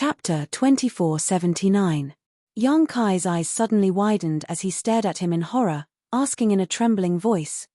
Chapter 2479. Yang Kai's eyes suddenly widened as he stared at him in horror, asking in a trembling voice,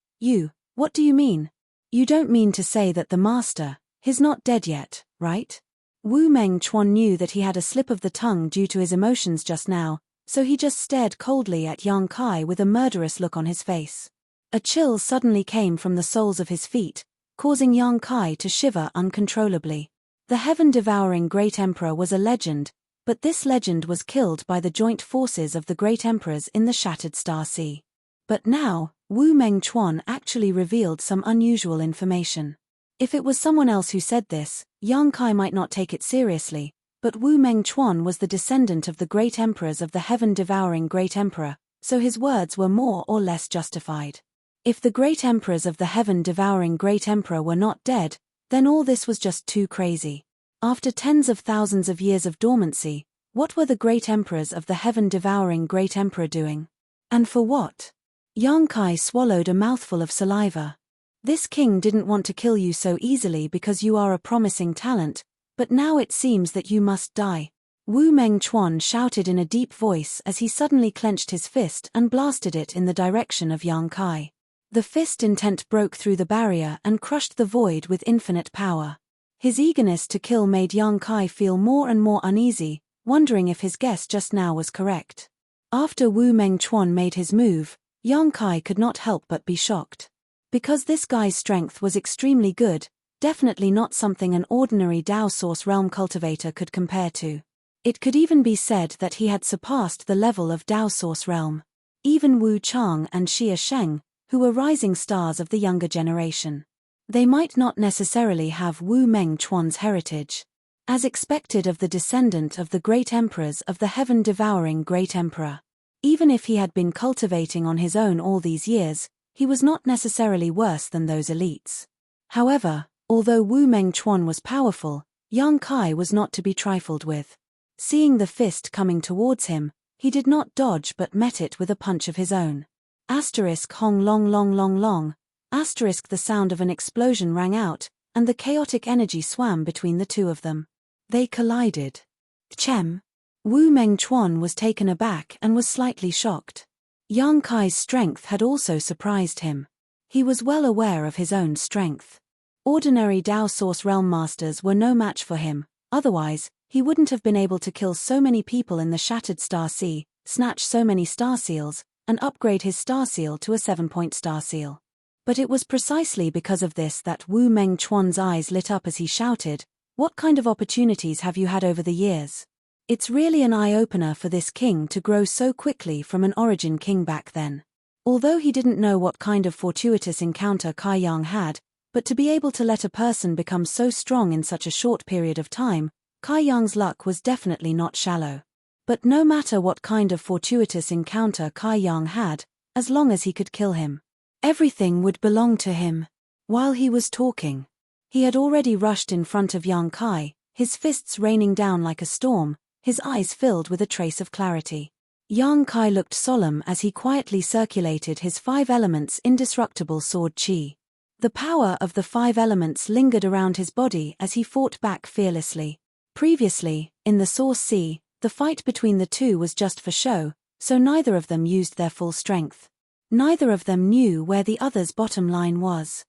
What do you mean? You don't mean to say that the master, he's not dead yet, right? Wu Mengchuan knew that he had a slip of the tongue due to his emotions just now, so he just stared coldly at Yang Kai with a murderous look on his face. A chill suddenly came from the soles of his feet, causing Yang Kai to shiver uncontrollably. The heaven-devouring Great Emperor was a legend, but this legend was killed by the joint forces of the Great Emperors in the Shattered Star Sea. But now, Wu Mengchuan actually revealed some unusual information. If it was someone else who said this, Yang Kai might not take it seriously, but Wu Mengchuan was the descendant of the Great Emperors of the heaven-devouring Great Emperor, so his words were more or less justified. If the Great Emperors of the heaven-devouring Great Emperor were not dead, then all this was just too crazy. After tens of thousands of years of dormancy, what were the Great Emperors of the heaven-devouring Great Emperor doing? And for what? Yang Kai swallowed a mouthful of saliva. This king didn't want to kill you so easily because you are a promising talent, but now it seems that you must die. Wu Mengchuan shouted in a deep voice as he suddenly clenched his fist and blasted it in the direction of Yang Kai. The fist intent broke through the barrier and crushed the void with infinite power. His eagerness to kill made Yang Kai feel more and more uneasy, wondering if his guess just now was correct. After Wu Mengchuan made his move, Yang Kai could not help but be shocked. Because this guy's strength was extremely good, definitely not something an ordinary Dao Source Realm cultivator could compare to. It could even be said that he had surpassed the level of Dao Source Realm. Even Wu Chang and Xia Sheng, who were rising stars of the younger generation. They might not necessarily have Wu Mengchuan's heritage. As expected of the descendant of the Great Emperors of the heaven-devouring Great Emperor. Even if he had been cultivating on his own all these years, he was not necessarily worse than those elites. However, although Wu Mengchuan was powerful, Yang Kai was not to be trifled with. Seeing the fist coming towards him, he did not dodge but met it with a punch of his own. Hong long long long long. The sound of an explosion rang out, and the chaotic energy swam between the two of them. They collided. Chem. Wu Mengchuan was taken aback and was slightly shocked. Yang Kai's strength had also surprised him. He was well aware of his own strength. Ordinary Dao Source Realm Masters were no match for him, otherwise, he wouldn't have been able to kill so many people in the Shattered Star Sea, snatch so many star seals, and upgrade his star seal to a 7-point star seal. But it was precisely because of this that Wu Mengchuan's eyes lit up as he shouted, "What kind of opportunities have you had over the years? It's really an eye-opener for this king to grow so quickly from an origin king back then." Although he didn't know what kind of fortuitous encounter Kai Yang had, but to be able to let a person become so strong in such a short period of time, Kai Yang's luck was definitely not shallow. But no matter what kind of fortuitous encounter Kai Yang had, as long as he could kill him, everything would belong to him. While he was talking, he had already rushed in front of Yang Kai, his fists raining down like a storm, his eyes filled with a trace of clarity. Yang Kai looked solemn as he quietly circulated his 5 elements indestructible sword qi. The power of the 5 elements lingered around his body as he fought back fearlessly. Previously, in the Source Sea, the fight between the two was just for show, so neither of them used their full strength. Neither of them knew where the other's bottom line was.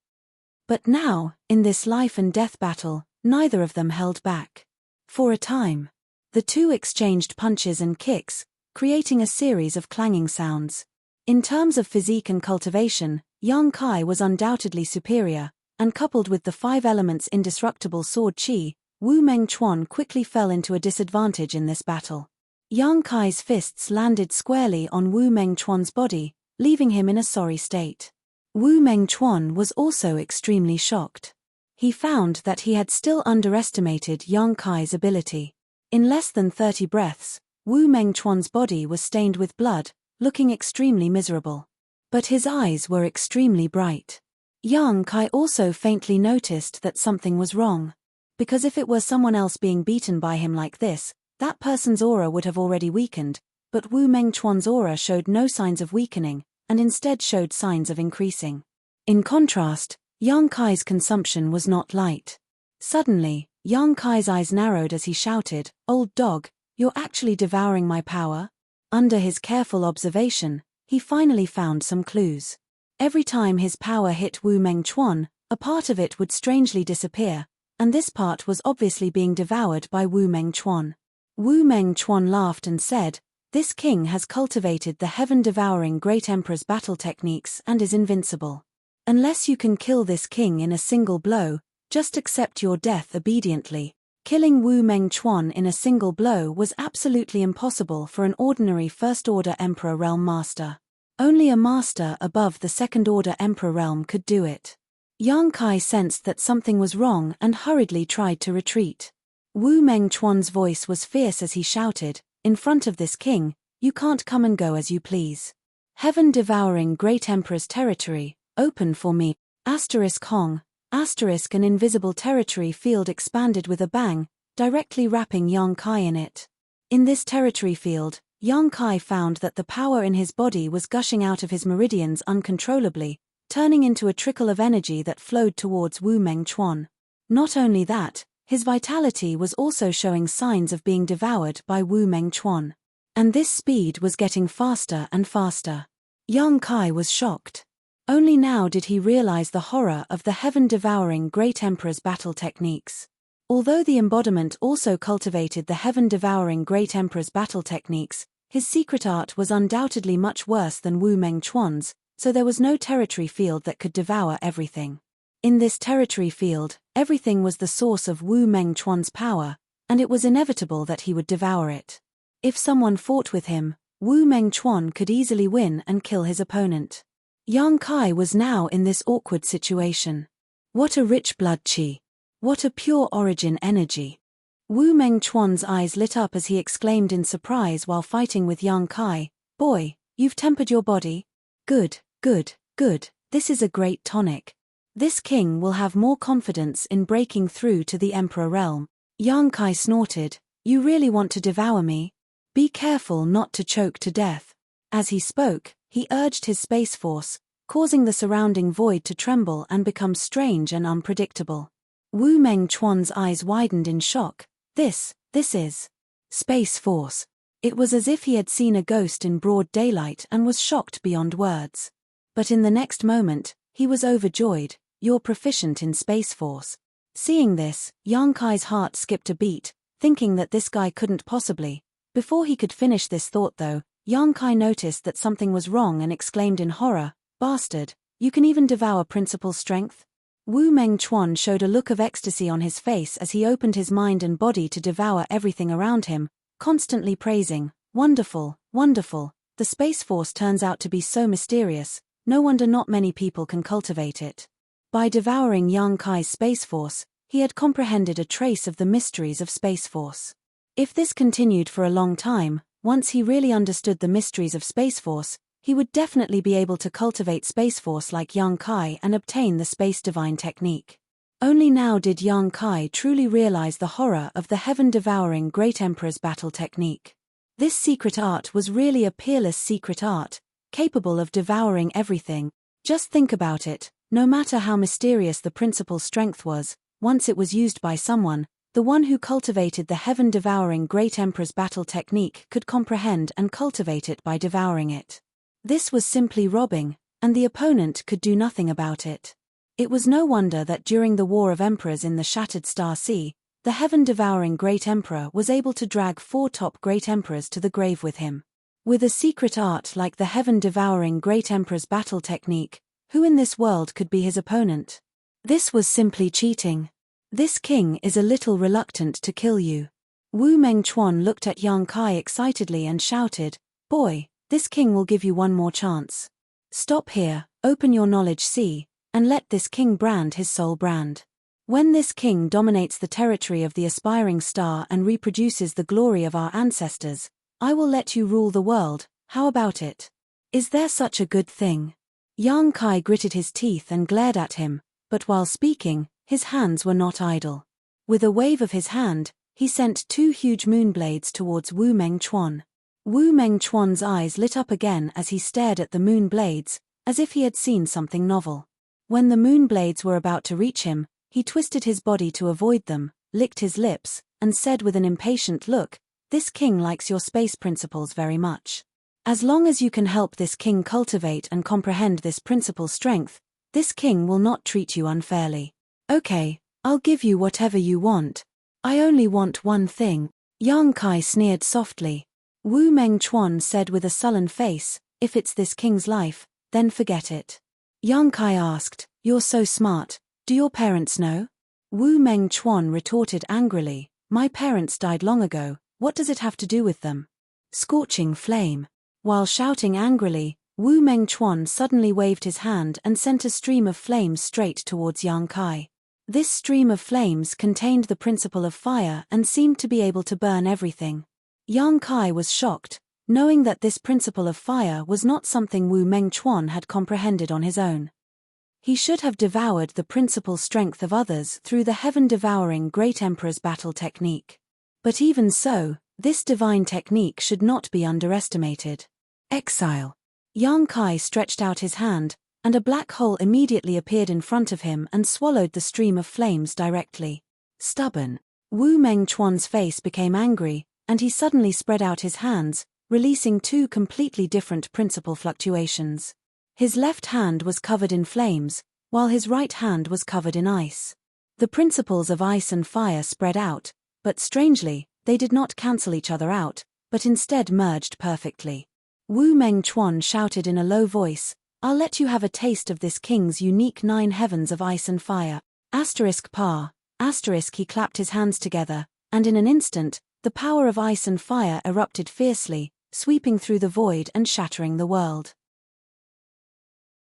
But now, in this life and death battle, neither of them held back. For a time, the two exchanged punches and kicks, creating a series of clanging sounds. In terms of physique and cultivation, Yang Kai was undoubtedly superior, and coupled with the 5 elements indestructible sword qi, Wu Mengchuan quickly fell into a disadvantage in this battle. Yang Kai's fists landed squarely on Wu Mengchuan's body, leaving him in a sorry state. Wu Mengchuan was also extremely shocked. He found that he had still underestimated Yang Kai's ability. In less than 30 breaths, Wu Mengchuan's body was stained with blood, looking extremely miserable. But his eyes were extremely bright. Yang Kai also faintly noticed that something was wrong. Because if it were someone else being beaten by him like this, that person's aura would have already weakened, but Wu Mengchuan's aura showed no signs of weakening, and instead showed signs of increasing. In contrast, Yang Kai's consumption was not light. Suddenly, Yang Kai's eyes narrowed as he shouted, "Old dog, you're actually devouring my power?" Under his careful observation, he finally found some clues. Every time his power hit Wu Mengchuan, a part of it would strangely disappear, and this part was obviously being devoured by Wu Mengchuan. Wu Mengchuan laughed and said, "This king has cultivated the heaven-devouring Great Emperor's battle techniques and is invincible. Unless you can kill this king in a single blow, just accept your death obediently." Killing Wu Mengchuan in a single blow was absolutely impossible for an ordinary First-Order Emperor Realm Master. Only a master above the Second-Order Emperor Realm could do it. Yang Kai sensed that something was wrong and hurriedly tried to retreat. Wu Mengchuan's voice was fierce as he shouted, "In front of this king, you can't come and go as you please. Heaven-devouring Great Emperor's territory, open for me." Hong. An invisible territory field expanded with a bang, directly wrapping Yang Kai in it. In this territory field, Yang Kai found that the power in his body was gushing out of his meridians uncontrollably, turning into a trickle of energy that flowed towards Wu Mengchuan. Not only that, his vitality was also showing signs of being devoured by Wu Mengchuan. And this speed was getting faster and faster. Yang Kai was shocked. Only now did he realize the horror of the heaven-devouring Great Emperor's battle techniques. Although the embodiment also cultivated the heaven-devouring Great Emperor's battle techniques, his secret art was undoubtedly much worse than Wu Mengchuan's, so there was no territory field that could devour everything. In this territory field, everything was the source of Wu Mengchuan's power, and it was inevitable that he would devour it. If someone fought with him, Wu Mengchuan could easily win and kill his opponent. Yang Kai was now in this awkward situation. What a rich blood qi! What a pure origin energy! Wu Mengchuan's eyes lit up as he exclaimed in surprise while fighting with Yang Kai, "Boy, you've tempered your body? Good, good, good, this is a great tonic. This king will have more confidence in breaking through to the Emperor realm." Yang Kai snorted, "You really want to devour me? Be careful not to choke to death." As he spoke, he urged his space force, causing the surrounding void to tremble and become strange and unpredictable. Wu Mengchuan's eyes widened in shock. This is space force. It was as if he had seen a ghost in broad daylight and was shocked beyond words. But in the next moment, he was overjoyed. "You're proficient in space force." Seeing this, Yang Kai's heart skipped a beat, thinking that this guy couldn't possibly. Before he could finish this thought though, Yang Kai noticed that something was wrong and exclaimed in horror, "Bastard, you can even devour principal strength?" Wu Mengchuan showed a look of ecstasy on his face as he opened his mind and body to devour everything around him, constantly praising, "Wonderful, wonderful, the space force turns out to be so mysterious, no wonder not many people can cultivate it." By devouring Yang Kai's space force, he had comprehended a trace of the mysteries of space force. If this continued for a long time, once he really understood the mysteries of space force, he would definitely be able to cultivate space force like Yang Kai and obtain the space divine technique. Only now did Yang Kai truly realize the horror of the heaven-devouring Great Emperor's battle technique. This secret art was really a peerless secret art, capable of devouring everything. Just think about it, no matter how mysterious the principal strength was, once it was used by someone, the one who cultivated the heaven-devouring Great Emperor's battle technique could comprehend and cultivate it by devouring it. This was simply robbing, and the opponent could do nothing about it. It was no wonder that during the War of Emperors in the Shattered Star Sea, the heaven-devouring Great Emperor was able to drag 4 top Great Emperors to the grave with him. With a secret art like the heaven-devouring Great Emperor's battle technique, who in this world could be his opponent? This was simply cheating. This king is a little reluctant to kill you. Wu Mengchuan looked at Yang Kai excitedly and shouted, "Boy, this king will give you one more chance. Stop here, open your knowledge sea, and let this king brand his soul brand. When this king dominates the territory of the aspiring star and reproduces the glory of our ancestors, I will let you rule the world. How about it? Is there such a good thing?" Yang Kai gritted his teeth and glared at him, but while speaking, his hands were not idle. With a wave of his hand, he sent 2 huge moonblades towards Wu Mengchuan. Wu Mengchuan's eyes lit up again as he stared at the moon blades, as if he had seen something novel. When the moon blades were about to reach him, he twisted his body to avoid them, licked his lips, and said with an impatient look, "This king likes your space principles very much. As long as you can help this king cultivate and comprehend this principle's strength, this king will not treat you unfairly. Okay, I'll give you whatever you want. I only want one thing." Yang Kai sneered softly. Wu Mengchuan said with a sullen face, "If it's this king's life, then forget it." Yang Kai asked, "You're so smart, do your parents know?" Wu Mengchuan retorted angrily, "My parents died long ago, what does it have to do with them?" Scorching flame. While shouting angrily, Wu Mengchuan suddenly waved his hand and sent a stream of flames straight towards Yang Kai. This stream of flames contained the principle of fire and seemed to be able to burn everything. Yang Kai was shocked, knowing that this principle of fire was not something Wu Mengchuan had comprehended on his own. He should have devoured the principal strength of others through the heaven-devouring Great Emperor's battle technique. But even so, this divine technique should not be underestimated. Exile. Yang Kai stretched out his hand, and a black hole immediately appeared in front of him and swallowed the stream of flames directly. Stubborn. Wu Mengchuan's face became angry, and he suddenly spread out his hands, releasing two completely different principle fluctuations. His left hand was covered in flames, while his right hand was covered in ice. The principles of ice and fire spread out, but strangely, they did not cancel each other out, but instead merged perfectly. Wu Mengchuan shouted in a low voice, "I'll let you have a taste of this king's unique 9 heavens of ice and fire." *Pa. He clapped his hands together, and in an instant, the power of ice and fire erupted fiercely, sweeping through the void and shattering the world.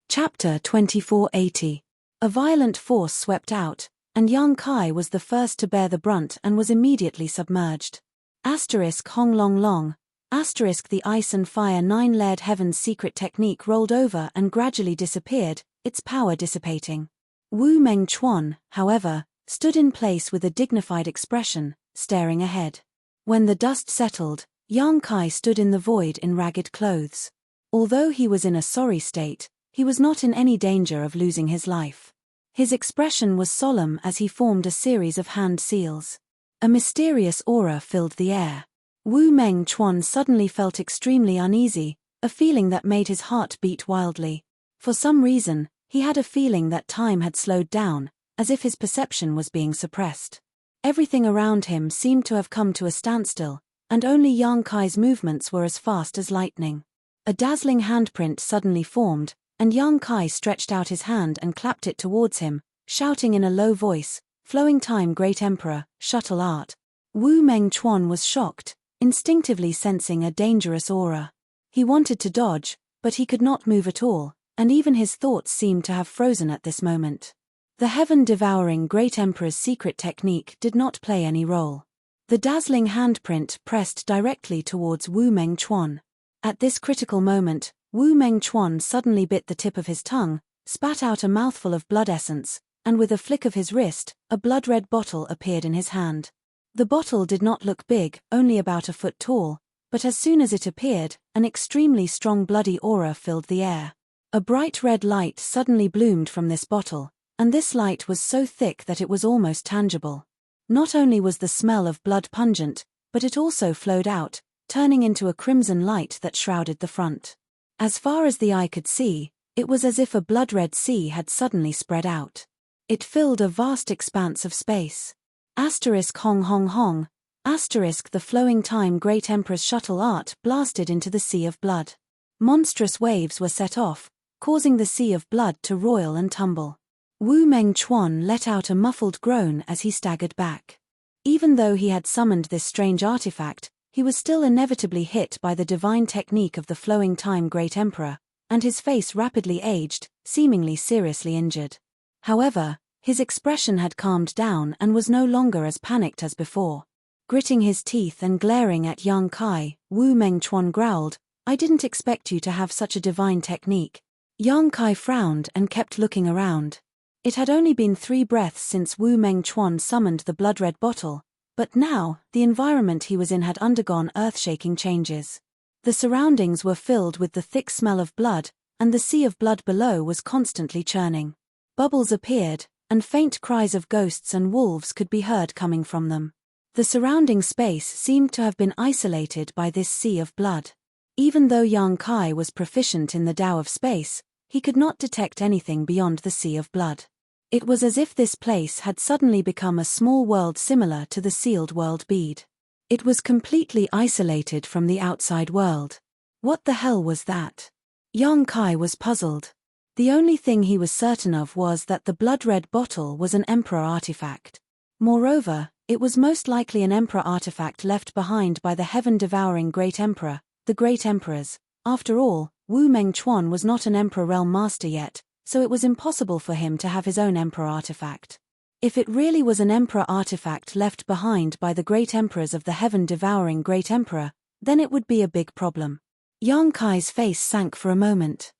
Chapter 2480. A violent force swept out, and Yang Kai was the first to bear the brunt and was immediately submerged. Hong Long Long. The ice and fire 9-layered heaven's secret technique rolled over and gradually disappeared, its power dissipating. Wu Mengchuan, however, stood in place with a dignified expression, staring ahead. When the dust settled, Yang Kai stood in the void in ragged clothes. Although he was in a sorry state, he was not in any danger of losing his life. His expression was solemn as he formed a series of hand seals. A mysterious aura filled the air. Wu Mengchuan suddenly felt extremely uneasy, a feeling that made his heart beat wildly. For some reason, he had a feeling that time had slowed down, as if his perception was being suppressed. Everything around him seemed to have come to a standstill, and only Yang Kai's movements were as fast as lightning. A dazzling handprint suddenly formed, and Yang Kai stretched out his hand and clapped it towards him, shouting in a low voice, "Flowing time Great Emperor, shuttle art." Wu Mengchuan was shocked, instinctively sensing a dangerous aura. He wanted to dodge, but he could not move at all, and even his thoughts seemed to have frozen at this moment. The heaven-devouring Great Emperor's secret technique did not play any role. The dazzling handprint pressed directly towards Wu Mengchuan. At this critical moment, Wu Mengchuan suddenly bit the tip of his tongue, spat out a mouthful of blood essence, and with a flick of his wrist, a blood-red bottle appeared in his hand. The bottle did not look big, only about a foot tall, but as soon as it appeared, an extremely strong bloody aura filled the air. A bright red light suddenly bloomed from this bottle, and this light was so thick that it was almost tangible. Not only was the smell of blood pungent, but it also flowed out, turning into a crimson light that shrouded the front. As far as the eye could see, it was as if a blood-red sea had suddenly spread out. It filled a vast expanse of space. Hong. The flowing time Great Emperor's shuttle art blasted into the sea of blood. Monstrous waves were set off, causing the sea of blood to roil and tumble. Wu Mengchuan let out a muffled groan as he staggered back. Even though he had summoned this strange artifact, he was still inevitably hit by the divine technique of the flowing time Great Emperor, and his face rapidly aged, seemingly seriously injured. However, his expression had calmed down and was no longer as panicked as before. Gritting his teeth and glaring at Yang Kai, Wu Mengchuan growled, "I didn't expect you to have such a divine technique." Yang Kai frowned and kept looking around. It had only been 3 breaths since Wu Mengchuan summoned the blood-red bottle, but now, the environment he was in had undergone earth-shaking changes. The surroundings were filled with the thick smell of blood, and the sea of blood below was constantly churning. Bubbles appeared, and faint cries of ghosts and wolves could be heard coming from them. The surrounding space seemed to have been isolated by this sea of blood. Even though Yang Kai was proficient in the Tao of space, he could not detect anything beyond the sea of blood. It was as if this place had suddenly become a small world similar to the sealed world bead. It was completely isolated from the outside world. What the hell was that? Yang Kai was puzzled. The only thing he was certain of was that the blood-red bottle was an Emperor artifact. Moreover, it was most likely an Emperor artifact left behind by the heaven-devouring Great Emperor, the Great Emperors. After all, Wu Mengchuan was not an Emperor realm master yet, so it was impossible for him to have his own Emperor artifact. If it really was an Emperor artifact left behind by the Great Emperors of the heaven-devouring Great Emperor, then it would be a big problem. Yang Kai's face sank for a moment.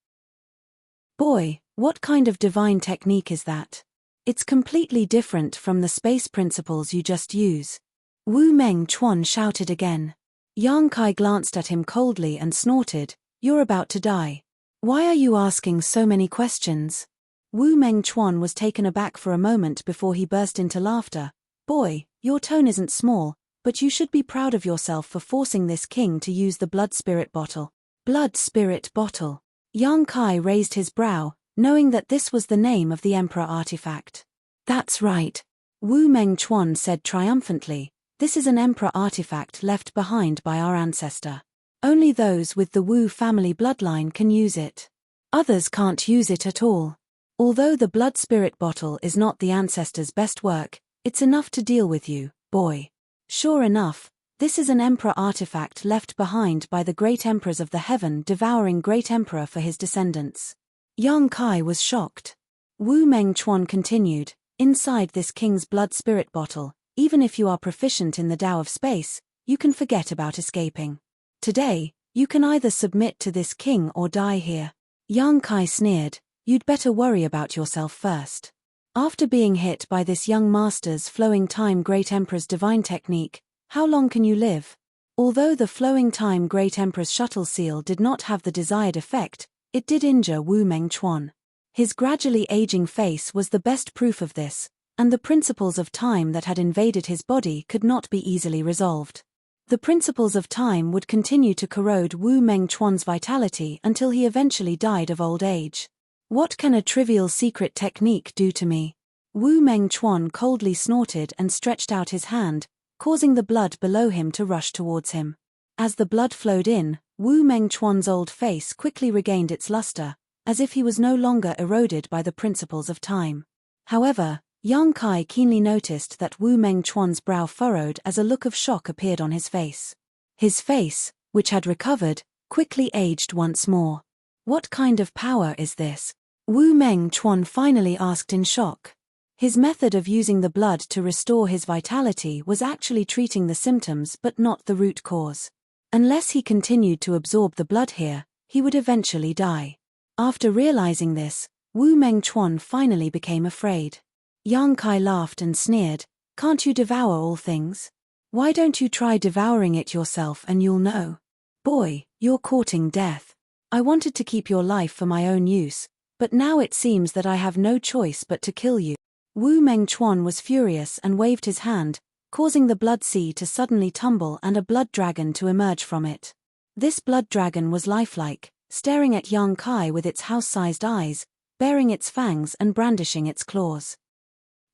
Boy, what kind of divine technique is that? It's completely different from the space principles you just use. Wu Mengchuan shouted again. Yang Kai glanced at him coldly and snorted, "You're about to die. Why are you asking so many questions?" Wu Mengchuan was taken aback for a moment before he burst into laughter. "Boy, your tone isn't small, but you should be proud of yourself for forcing this king to use the blood spirit bottle." Blood spirit bottle. Yang Kai raised his brow, knowing that this was the name of the Emperor artifact. "That's right," Wu Mengchuan said triumphantly. "This is an Emperor artifact left behind by our ancestor. Only those with the Wu family bloodline can use it. Others can't use it at all. Although the blood spirit bottle is not the ancestor's best work, it's enough to deal with you, boy." Sure enough, this is an Emperor artifact left behind by the Great Emperors of the heaven-devouring Great Emperor for his descendants. Yang Kai was shocked. Wu Mengchuan continued, "Inside this king's blood spirit bottle, even if you are proficient in the Tao of space, you can forget about escaping. Today, you can either submit to this king or die here." Yang Kai sneered, "You'd better worry about yourself first. After being hit by this young master's flowing time Great Emperor's divine technique, how long can you live?" Although the flowing time Great Emperor's shuttle seal did not have the desired effect, it did injure Wu Mengchuan. His gradually aging face was the best proof of this, and the principles of time that had invaded his body could not be easily resolved. The principles of time would continue to corrode Wu Mengchuan's vitality until he eventually died of old age. "What can a trivial secret technique do to me?" Wu Mengchuan coldly snorted and stretched out his hand, causing the blood below him to rush towards him. As the blood flowed in, Wu Mengchuan's old face quickly regained its luster, as if he was no longer eroded by the principles of time. However, Yang Kai keenly noticed that Wu Mengchuan's brow furrowed as a look of shock appeared on his face. His face, which had recovered, quickly aged once more. "What kind of power is this?" Wu Mengchuan finally asked in shock. His method of using the blood to restore his vitality was actually treating the symptoms but not the root cause. Unless he continued to absorb the blood here, he would eventually die. After realizing this, Wu Mengchuan finally became afraid. Yang Kai laughed and sneered, "Can't you devour all things? Why don't you try devouring it yourself and you'll know? Boy, you're courting death. I wanted to keep your life for my own use, but now it seems that I have no choice but to kill you." Wu Mengchuan was furious and waved his hand, causing the blood sea to suddenly tumble and a blood dragon to emerge from it. This blood dragon was lifelike, staring at Yang Kai with its house-sized eyes, baring its fangs and brandishing its claws.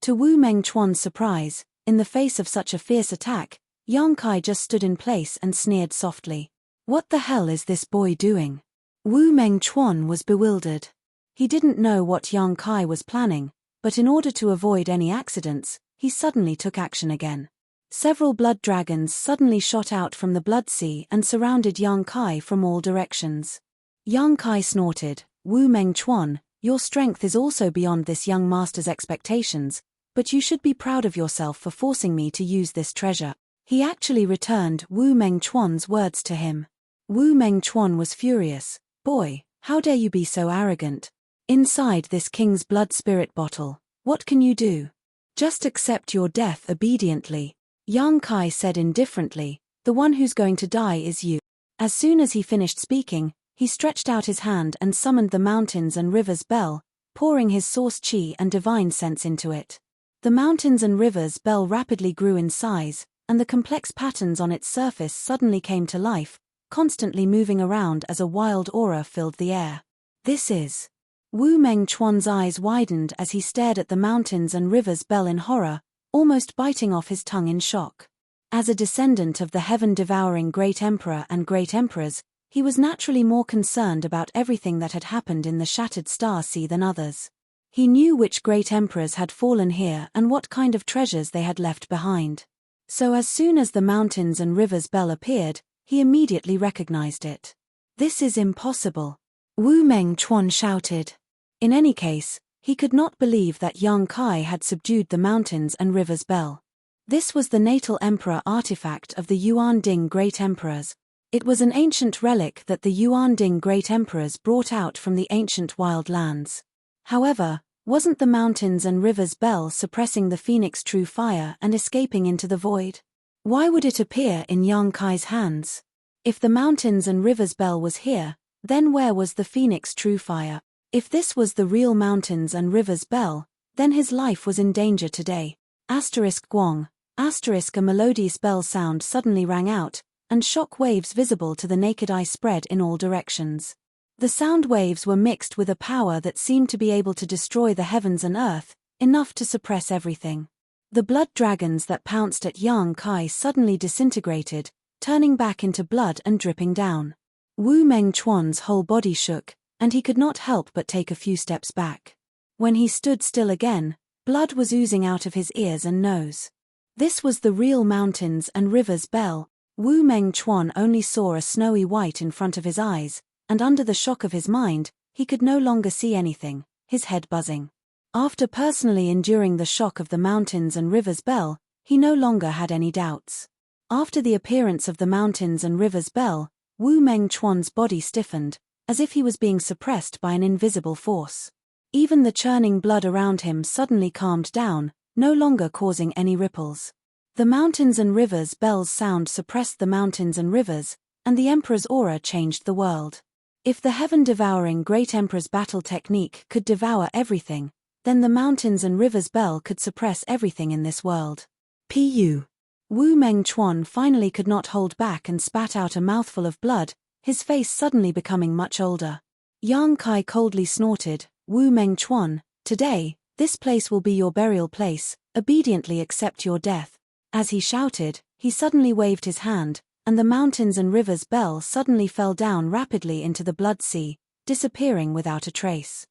To Wu Mengchuan's surprise, in the face of such a fierce attack, Yang Kai just stood in place and sneered softly. "What the hell is this boy doing?" Wu Mengchuan was bewildered. He didn't know what Yang Kai was planning, but in order to avoid any accidents, he suddenly took action again. Several blood dragons suddenly shot out from the blood sea and surrounded Yang Kai from all directions. Yang Kai snorted, "Wu Mengchuan, your strength is also beyond this young master's expectations, but you should be proud of yourself for forcing me to use this treasure." He actually returned Wu Mengchuan's words to him. Wu Mengchuan was furious. "Boy, how dare you be so arrogant? Inside this king's blood spirit bottle, what can you do? Just accept your death obediently." Yang Kai said indifferently, "The one who's going to die is you." As soon as he finished speaking, he stretched out his hand and summoned the mountains and rivers bell, pouring his source chi and divine sense into it. The mountains and rivers bell rapidly grew in size, and the complex patterns on its surface suddenly came to life, constantly moving around as a wild aura filled the air. This is. Wu Mengchuan's eyes widened as he stared at the mountains and rivers bell in horror, almost biting off his tongue in shock. As a descendant of the heaven-devouring Great Emperor and Great Emperors, he was naturally more concerned about everything that had happened in the Shattered Star Sea than others. He knew which Great Emperors had fallen here and what kind of treasures they had left behind. So as soon as the mountains and rivers bell appeared, he immediately recognized it. This is impossible, Wu Mengchuan shouted. In any case, he could not believe that Yang Kai had subdued the mountains and rivers bell. This was the natal emperor artifact of the Yuan Ding Great Emperors. It was an ancient relic that the Yuan Ding Great Emperors brought out from the ancient wild lands. However, wasn't the mountains and rivers bell suppressing the phoenix true fire and escaping into the void? Why would it appear in Yang Kai's hands? If the mountains and rivers bell was here, then where was the phoenix true fire? If this was the real mountains and rivers bell, then his life was in danger today. Guang. A melodious bell sound suddenly rang out, and shock waves visible to the naked eye spread in all directions. The sound waves were mixed with a power that seemed to be able to destroy the heavens and earth, enough to suppress everything. The blood dragons that pounced at Yang Kai suddenly disintegrated, turning back into blood and dripping down. Wu Mengchuan's whole body shook, and he could not help but take a few steps back. When he stood still again, blood was oozing out of his ears and nose. This was the real mountains and rivers bell. Wu Mengchuan only saw a snowy white in front of his eyes, and under the shock of his mind, he could no longer see anything, his head buzzing. After personally enduring the shock of the mountains and rivers bell, he no longer had any doubts. After the appearance of the mountains and rivers bell, Wu Mengchuan's body stiffened, as if he was being suppressed by an invisible force. Even the churning blood around him suddenly calmed down, no longer causing any ripples. The mountains and rivers bell's sound suppressed the mountains and rivers, and the Emperor's aura changed the world. If the heaven-devouring Great Emperor's battle technique could devour everything, then the mountains and rivers bell could suppress everything in this world. Pu. Wu Mengchuan finally could not hold back and spat out a mouthful of blood, his face suddenly becoming much older. Yang Kai coldly snorted, Wu Mengchuan, today, this place will be your burial place, obediently accept your death. As he shouted, he suddenly waved his hand, and the mountains and rivers bell suddenly fell down rapidly into the blood sea, disappearing without a trace.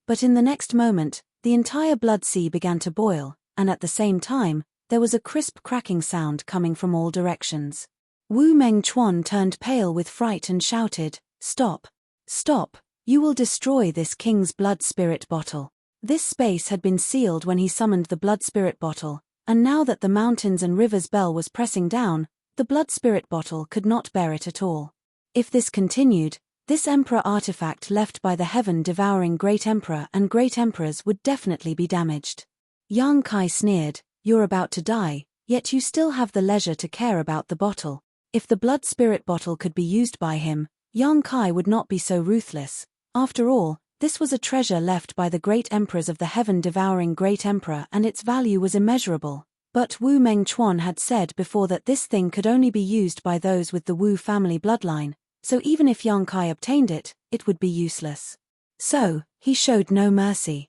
But in the next moment, the entire blood sea began to boil, and at the same time, there was a crisp cracking sound coming from all directions. Wu Mengchuan turned pale with fright and shouted, "Stop! Stop! You will destroy this king's blood spirit bottle." This space had been sealed when he summoned the blood spirit bottle, and now that the mountains and rivers bell was pressing down, the blood spirit bottle could not bear it at all. If this continued, this emperor artifact left by the heaven-devouring Great Emperor and Great Emperors would definitely be damaged. Yang Kai sneered, "You're about to die, yet you still have the leisure to care about the bottle." If the blood spirit bottle could be used by him, Yang Kai would not be so ruthless. After all, this was a treasure left by the great emperors of the heaven-devouring Great Emperor and its value was immeasurable. But Wu Mengchuan had said before that this thing could only be used by those with the Wu family bloodline, so even if Yang Kai obtained it, it would be useless. So, he showed no mercy.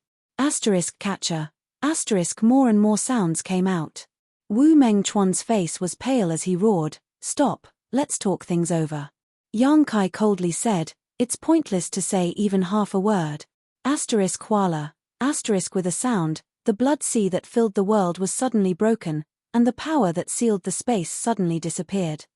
Catcher. More and more sounds came out. Wu Mengchuan's face was pale as he roared, "Stop, let's talk things over." Yang Kai coldly said, "It's pointless to say even half a word." Huala. With a sound, the blood sea that filled the world was suddenly broken, and the power that sealed the space suddenly disappeared.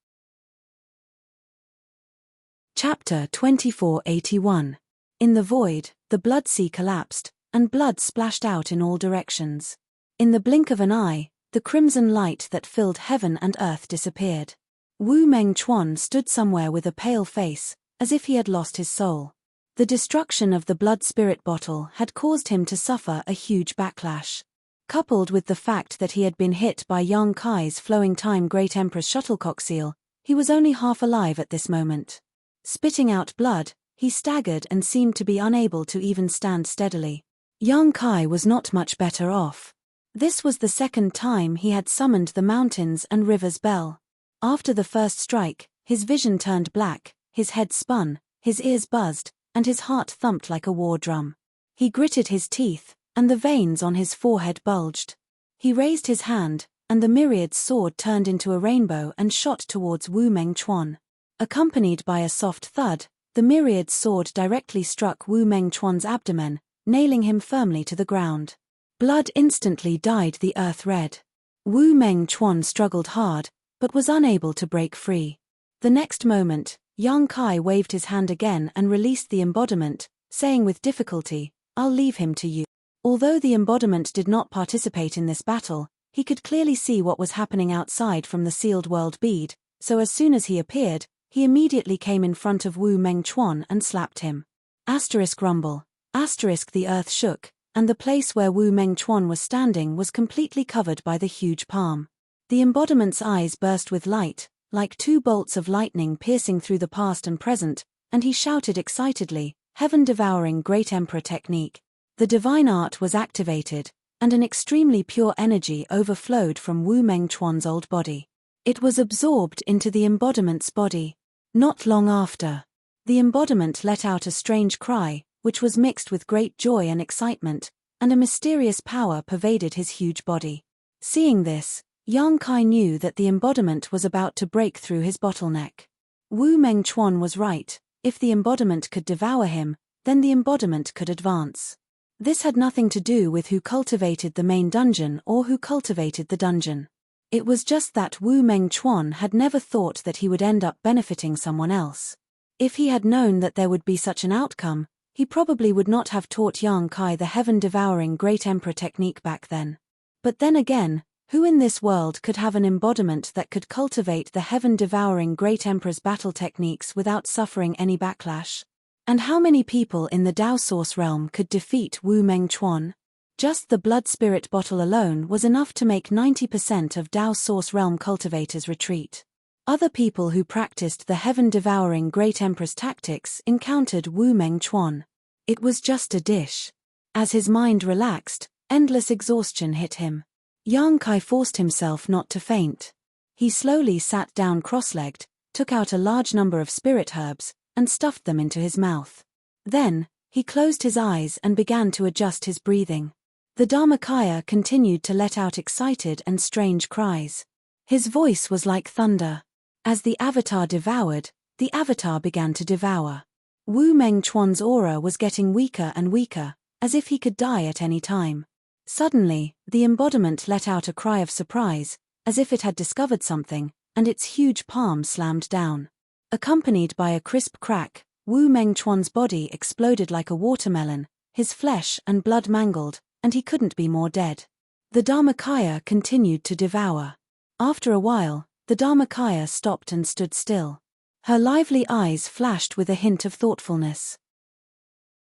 Chapter 2481. In the void, the blood sea collapsed, and blood splashed out in all directions. In the blink of an eye, the crimson light that filled heaven and earth disappeared. Wu Mengchuan stood somewhere with a pale face, as if he had lost his soul. The destruction of the blood spirit bottle had caused him to suffer a huge backlash. Coupled with the fact that he had been hit by Yang Kai's flowing time Great Emperor's shuttlecock seal, he was only half alive at this moment. Spitting out blood, He staggered and seemed to be unable to even stand steadily. Young Kai was not much better off. This was the second time he had summoned the mountains and rivers bell. After the first strike, his vision turned black, his head spun, his ears buzzed, and his heart thumped like a war drum. He gritted his teeth, and the veins on his forehead bulged. He raised his hand, and the myriad sword turned into a rainbow and shot towards Wu Mengchuan. Accompanied by a soft thud, the myriad sword directly struck Wu Mengchuan's abdomen, nailing him firmly to the ground. Blood instantly dyed the earth red. Wu Mengchuan struggled hard, but was unable to break free. The next moment, Yang Kai waved his hand again and released the embodiment, saying with difficulty, "I'll leave him to you." Although the embodiment did not participate in this battle, he could clearly see what was happening outside from the sealed world bead, so as soon as he appeared, he immediately came in front of Wu Mengchuan and slapped him. Rumble. The earth shook, and the place where Wu Mengchuan was standing was completely covered by the huge palm. The embodiment's eyes burst with light, like two bolts of lightning piercing through the past and present, and he shouted excitedly, "Heaven-devouring Great Emperor technique." The divine art was activated, and an extremely pure energy overflowed from Wu Mengchuan's old body. It was absorbed into the embodiment's body. Not long after, the embodiment let out a strange cry, which was mixed with great joy and excitement, and a mysterious power pervaded his huge body. Seeing this, Yang Kai knew that the embodiment was about to break through his bottleneck. Wu Mengchuan was right. If the embodiment could devour him, then the embodiment could advance. This had nothing to do with who cultivated the main dungeon or who cultivated the dungeon. It was just that Wu Mengchuan had never thought that he would end up benefiting someone else. If he had known that there would be such an outcome, he probably would not have taught Yang Kai the heaven-devouring Great Emperor technique back then. But then again, who in this world could have an embodiment that could cultivate the heaven-devouring Great Emperor's battle techniques without suffering any backlash? And how many people in the Dao Source realm could defeat Wu Mengchuan? Just the blood spirit bottle alone was enough to make 90% of Dao Source realm cultivators retreat. Other people who practiced the heaven-devouring Great Emperor's tactics encountered Wu Mengchuan. It was just a dish. As his mind relaxed, endless exhaustion hit him. Yang Kai forced himself not to faint. He slowly sat down cross-legged, took out a large number of spirit herbs, and stuffed them into his mouth. Then, he closed his eyes and began to adjust his breathing. The Dharmakaya continued to let out excited and strange cries. His voice was like thunder. As the avatar devoured, the avatar began to devour. Wu Mengchuan's aura was getting weaker and weaker, as if he could die at any time. Suddenly, the embodiment let out a cry of surprise, as if it had discovered something, and its huge palm slammed down. Accompanied by a crisp crack, Wu Mengchuan's body exploded like a watermelon, his flesh and blood mangled, and he couldn't be more dead. The Dharmakaya continued to devour. After a while, the Dharmakaya stopped and stood still. Her lively eyes flashed with a hint of thoughtfulness.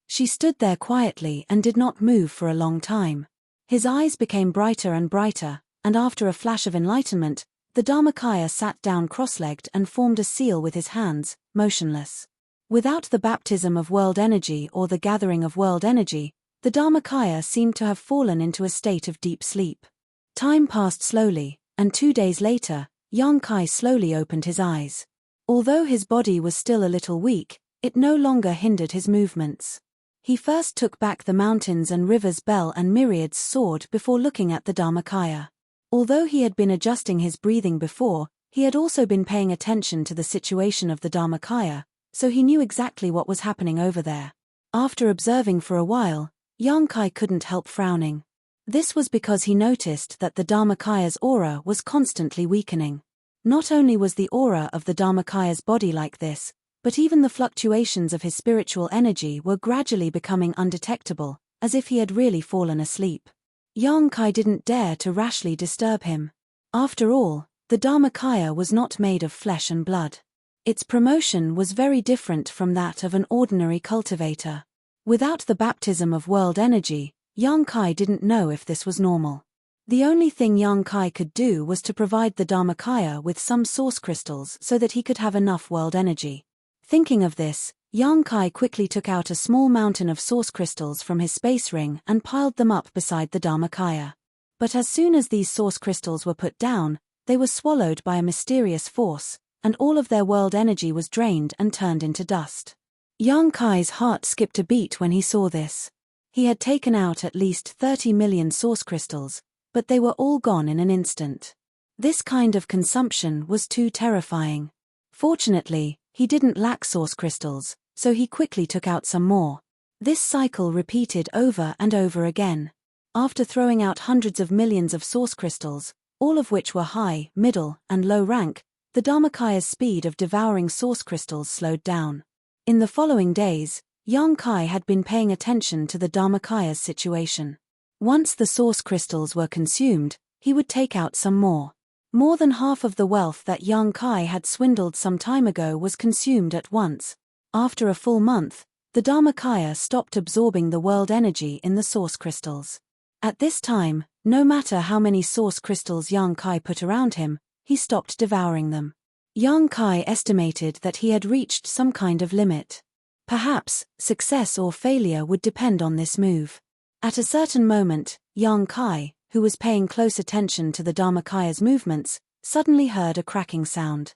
She stood there quietly and did not move for a long time. His eyes became brighter and brighter, and after a flash of enlightenment, the Dharmakaya sat down cross-legged and formed a seal with his hands, motionless. Without the baptism of world energy or the gathering of world energy, the Dharmakaya seemed to have fallen into a state of deep sleep. Time passed slowly, and 2 days later, Yang Kai slowly opened his eyes. Although his body was still a little weak, it no longer hindered his movements. He first took back the mountains and rivers bell and myriads sword before looking at the Dharmakaya. Although he had been adjusting his breathing before, he had also been paying attention to the situation of the Dharmakaya, so he knew exactly what was happening over there. After observing for a while, Yang Kai couldn't help frowning. This was because he noticed that the Dharmakaya's aura was constantly weakening. Not only was the aura of the Dharmakaya's body like this, but even the fluctuations of his spiritual energy were gradually becoming undetectable, as if he had really fallen asleep. Yang Kai didn't dare to rashly disturb him. After all, the Dharmakaya was not made of flesh and blood. Its promotion was very different from that of an ordinary cultivator. Without the baptism of world energy, Yang Kai didn't know if this was normal. The only thing Yang Kai could do was to provide the Dharmakaya with some source crystals so that he could have enough world energy. Thinking of this, Yang Kai quickly took out a small mountain of source crystals from his space ring and piled them up beside the Dharmakaya. But as soon as these source crystals were put down, they were swallowed by a mysterious force, and all of their world energy was drained and turned into dust. Yang Kai's heart skipped a beat when he saw this. He had taken out at least 30 million source crystals, but they were all gone in an instant. This kind of consumption was too terrifying. Fortunately, he didn't lack source crystals, so he quickly took out some more. This cycle repeated over and over again. After throwing out hundreds of millions of source crystals, all of which were high, middle, and low rank, the Dharmakaya's speed of devouring source crystals slowed down. In the following days, Yang Kai had been paying attention to the Dharmakaya's situation. Once the source crystals were consumed, he would take out some more. More than half of the wealth that Yang Kai had swindled some time ago was consumed at once. After a full month, the Dharmakaya stopped absorbing the world energy in the source crystals. At this time, no matter how many source crystals Yang Kai put around him, he stopped devouring them. Yang Kai estimated that he had reached some kind of limit. Perhaps, success or failure would depend on this move. At a certain moment, Yang Kai, who was paying close attention to the Dharmakaya's movements, suddenly heard a cracking sound.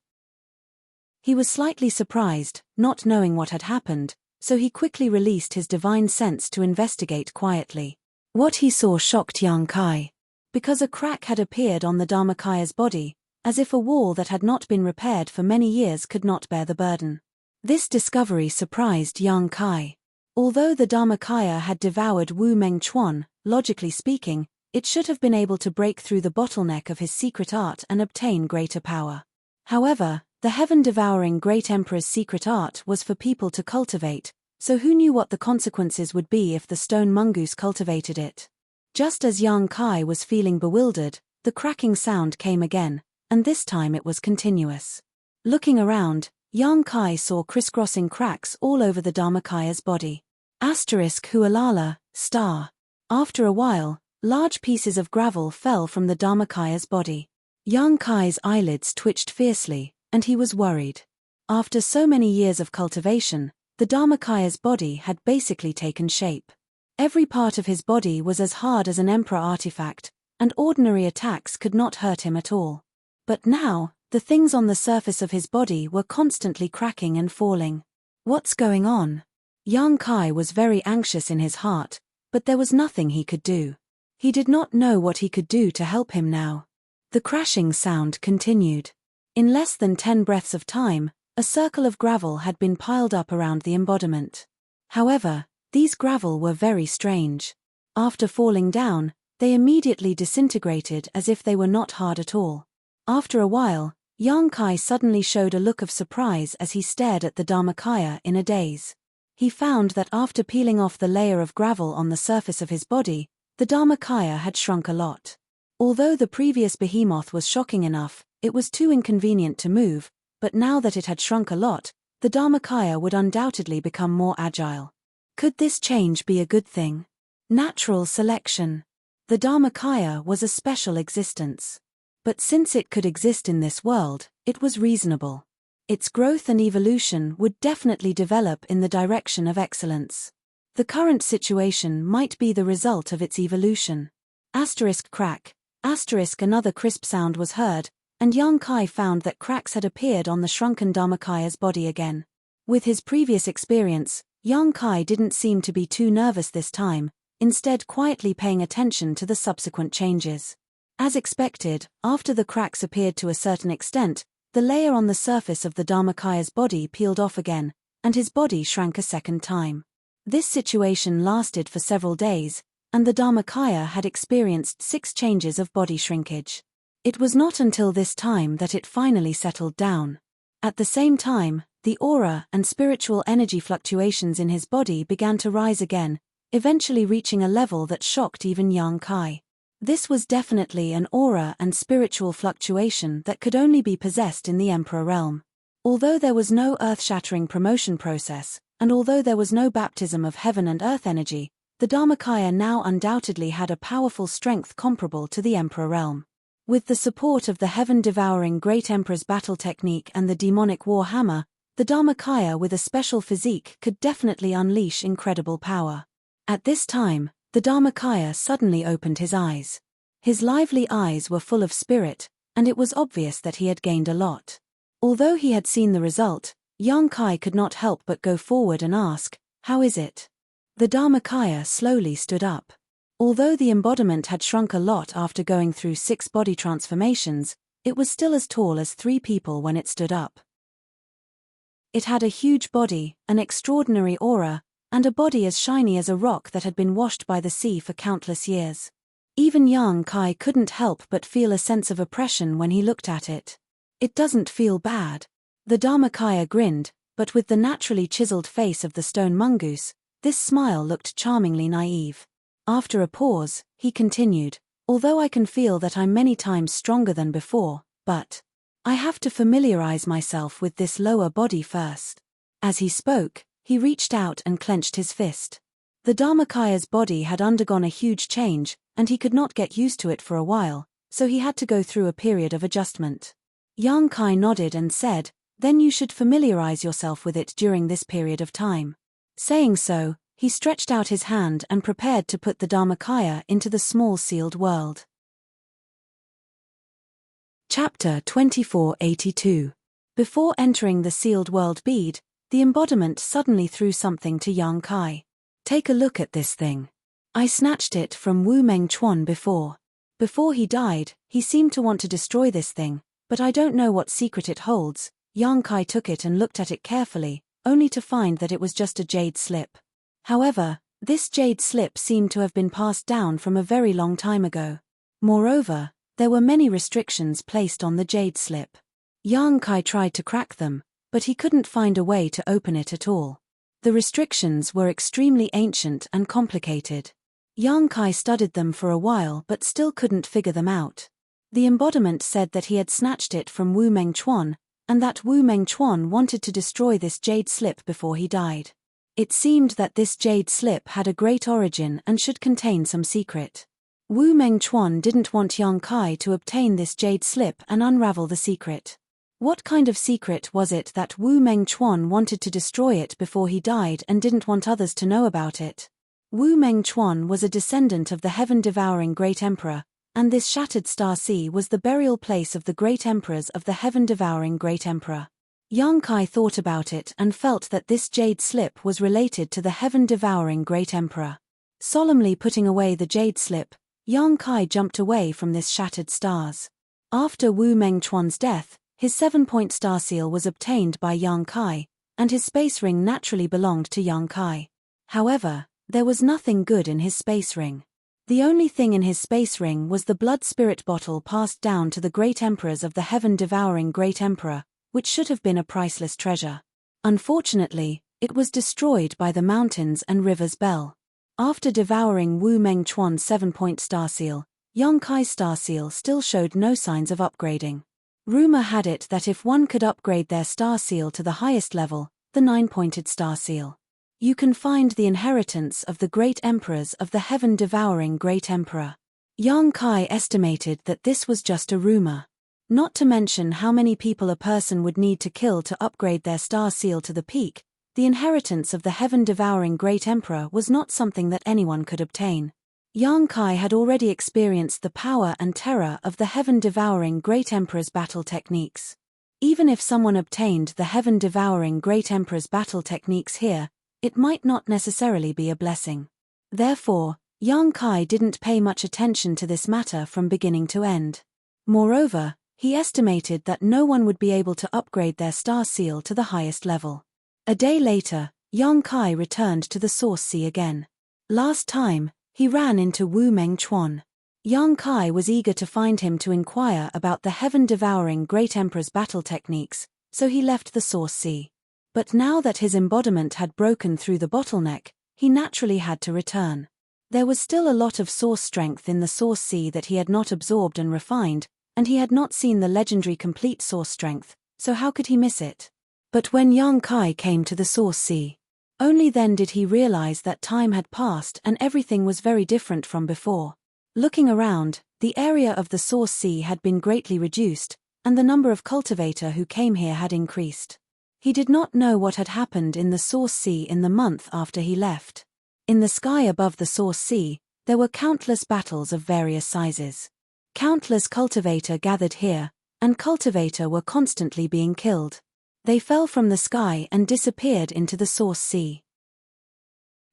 He was slightly surprised, not knowing what had happened, so he quickly released his divine sense to investigate quietly. What he saw shocked Yang Kai. Because a crack had appeared on the Dharmakaya's body, as if a wall that had not been repaired for many years could not bear the burden. This discovery surprised Yang Kai. Although the Dharmakaya had devoured Wu Meng Chuan, logically speaking, it should have been able to break through the bottleneck of his secret art and obtain greater power. However, the heaven-devouring Great Emperor's secret art was for people to cultivate, so who knew what the consequences would be if the stone mongoose cultivated it? Just as Yang Kai was feeling bewildered, the cracking sound came again, and this time it was continuous. Looking around, Yang Kai saw crisscrossing cracks all over the Dharmakaya's body. Hualala, star. After a while, large pieces of gravel fell from the Dharmakaya's body. Yang Kai's eyelids twitched fiercely, and he was worried. After so many years of cultivation, the Dharmakaya's body had basically taken shape. Every part of his body was as hard as an emperor artifact, and ordinary attacks could not hurt him at all. But now, the things on the surface of his body were constantly cracking and falling. What's going on? Yang Kai was very anxious in his heart, but there was nothing he could do. He did not know what he could do to help him now. The crashing sound continued. In less than 10 breaths of time, a circle of gravel had been piled up around the embodiment. However, these gravel were very strange. After falling down, they immediately disintegrated as if they were not hard at all. After a while, Yang Kai suddenly showed a look of surprise as he stared at the Dharmakaya in a daze. He found that after peeling off the layer of gravel on the surface of his body, the Dharmakaya had shrunk a lot. Although the previous behemoth was shocking enough, it was too inconvenient to move, but now that it had shrunk a lot, the Dharmakaya would undoubtedly become more agile. Could this change be a good thing? Natural selection. The Dharmakaya was a special existence. But since it could exist in this world, it was reasonable. Its growth and evolution would definitely develop in the direction of excellence. The current situation might be the result of its evolution. Crack. Another crisp sound was heard, and Yang Kai found that cracks had appeared on the shrunken Dharmakaya's body again. With his previous experience, Yang Kai didn't seem to be too nervous this time, instead quietly paying attention to the subsequent changes. As expected, after the cracks appeared to a certain extent, the layer on the surface of the Dharmakaya's body peeled off again, and his body shrank a second time. This situation lasted for several days, and the Dharmakaya had experienced 6 changes of body shrinkage. It was not until this time that it finally settled down. At the same time, the aura and spiritual energy fluctuations in his body began to rise again, eventually reaching a level that shocked even Yang Kai. This was definitely an aura and spiritual fluctuation that could only be possessed in the Emperor realm. Although there was no earth-shattering promotion process, and although there was no baptism of heaven and earth energy, the Dharmakaya now undoubtedly had a powerful strength comparable to the Emperor realm. With the support of the heaven-devouring Great Emperor's battle technique and the demonic war hammer, The Dharmakaya with a special physique could definitely unleash incredible power. At this time, the Dharmakaya suddenly opened his eyes. His lively eyes were full of spirit, and it was obvious that he had gained a lot. Although he had seen the result, young Kai could not help but go forward and ask, "How is it?" The Dharmakaya slowly stood up. Although the embodiment had shrunk a lot after going through 6 body transformations, it was still as tall as 3 people when it stood up. It had a huge body, an extraordinary aura, and a body as shiny as a rock that had been washed by the sea for countless years. Even young Kai couldn't help but feel a sense of oppression when he looked at it. "It doesn't feel bad." The Dharmakaya grinned, but with the naturally chiseled face of the stone mongoose, this smile looked charmingly naive. After a pause, he continued, "Although I can feel that I'm many times stronger than before, but I have to familiarize myself with this lower body first." As he spoke, he reached out and clenched his fist. The Dharmakaya's body had undergone a huge change, and he could not get used to it for a while, so he had to go through a period of adjustment. Young Kai nodded and said, "Then you should familiarize yourself with it during this period of time." Saying so, he stretched out his hand and prepared to put the Dharmakaya into the small sealed world. Chapter 2482. Before entering the sealed world bead, the embodiment suddenly threw something to young Kai. "Take a look at this thing. I snatched it from Wu Meng Chuan before. Before he died, he seemed to want to destroy this thing, but I don't know what secret it holds." Young Kai took it and looked at it carefully, only to find that it was just a jade slip. However, this jade slip seemed to have been passed down from a very long time ago. Moreover, there were many restrictions placed on the jade slip. Young Kai tried to crack them, but he couldn't find a way to open it at all. The restrictions were extremely ancient and complicated. Young Kai studied them for a while but still couldn't figure them out. The embodiment said that he had snatched it from Wu Meng Chuan, and that Wu Meng Chuan wanted to destroy this jade slip before he died. It seemed that this jade slip had a great origin and should contain some secret. Wu Meng Chuan didn't want young Kai to obtain this jade slip and unravel the secret. What kind of secret was it that Wu Meng Chuan wanted to destroy it before he died and didn't want others to know about it? Wu Meng Chuan was a descendant of the heaven-devouring Great Emperor, and this shattered star sea was the burial place of the great emperors of the heaven-devouring Great Emperor. Young Kai thought about it and felt that this jade slip was related to the heaven-devouring Great Emperor. Solemnly putting away the jade slip, young Kai jumped away from this shattered stars. After Wu Meng Chuan's death, his 7-point star seal was obtained by young Kai, and his space ring naturally belonged to young Kai. However, there was nothing good in his space ring. The only thing in his space ring was the blood spirit bottle passed down to the great emperors of the heaven-devouring Great Emperor, which should have been a priceless treasure. Unfortunately, it was destroyed by the mountains and rivers Bell. After devouring Wu Meng Chuan's 7-point star seal, young Kai's star seal still showed no signs of upgrading. Rumor had it that if one could upgrade their star seal to the highest level, the 9-pointed star seal, you can find the inheritance of the great emperors of the heaven-devouring Great Emperor. Young Kai estimated that this was just a rumor. Not to mention how many people a person would need to kill to upgrade their star seal to the peak, the inheritance of the heaven-devouring Great Emperor was not something that anyone could obtain. Young Kai had already experienced the power and terror of the heaven-devouring Great Emperor's battle techniques. Even if someone obtained the heaven-devouring Great Emperor's battle techniques here, it might not necessarily be a blessing. Therefore, young Kai didn't pay much attention to this matter from beginning to end. Moreover, he estimated that no one would be able to upgrade their star seal to the highest level. A day later, young Kai returned to the Source Sea again. Last time, he ran into Wu Meng Chuan. Young Kai was eager to find him to inquire about the heaven-devouring Great Emperor's battle techniques, so he left the Source Sea. But now that his embodiment had broken through the bottleneck, he naturally had to return. There was still a lot of source strength in the Source Sea that he had not absorbed and refined, and he had not seen the legendary complete source strength, so how could he miss it? But when young Kai came to the Source Sea, only then did he realize that time had passed and everything was very different from before. Looking around, the area of the Source Sea had been greatly reduced, and the number of cultivator who came here had increased. He did not know what had happened in the Source Sea in the month after he left. In the sky above the Source Sea, there were countless battles of various sizes. Countless cultivator gathered here, and cultivator were constantly being killed. They fell from the sky and disappeared into the Source Sea.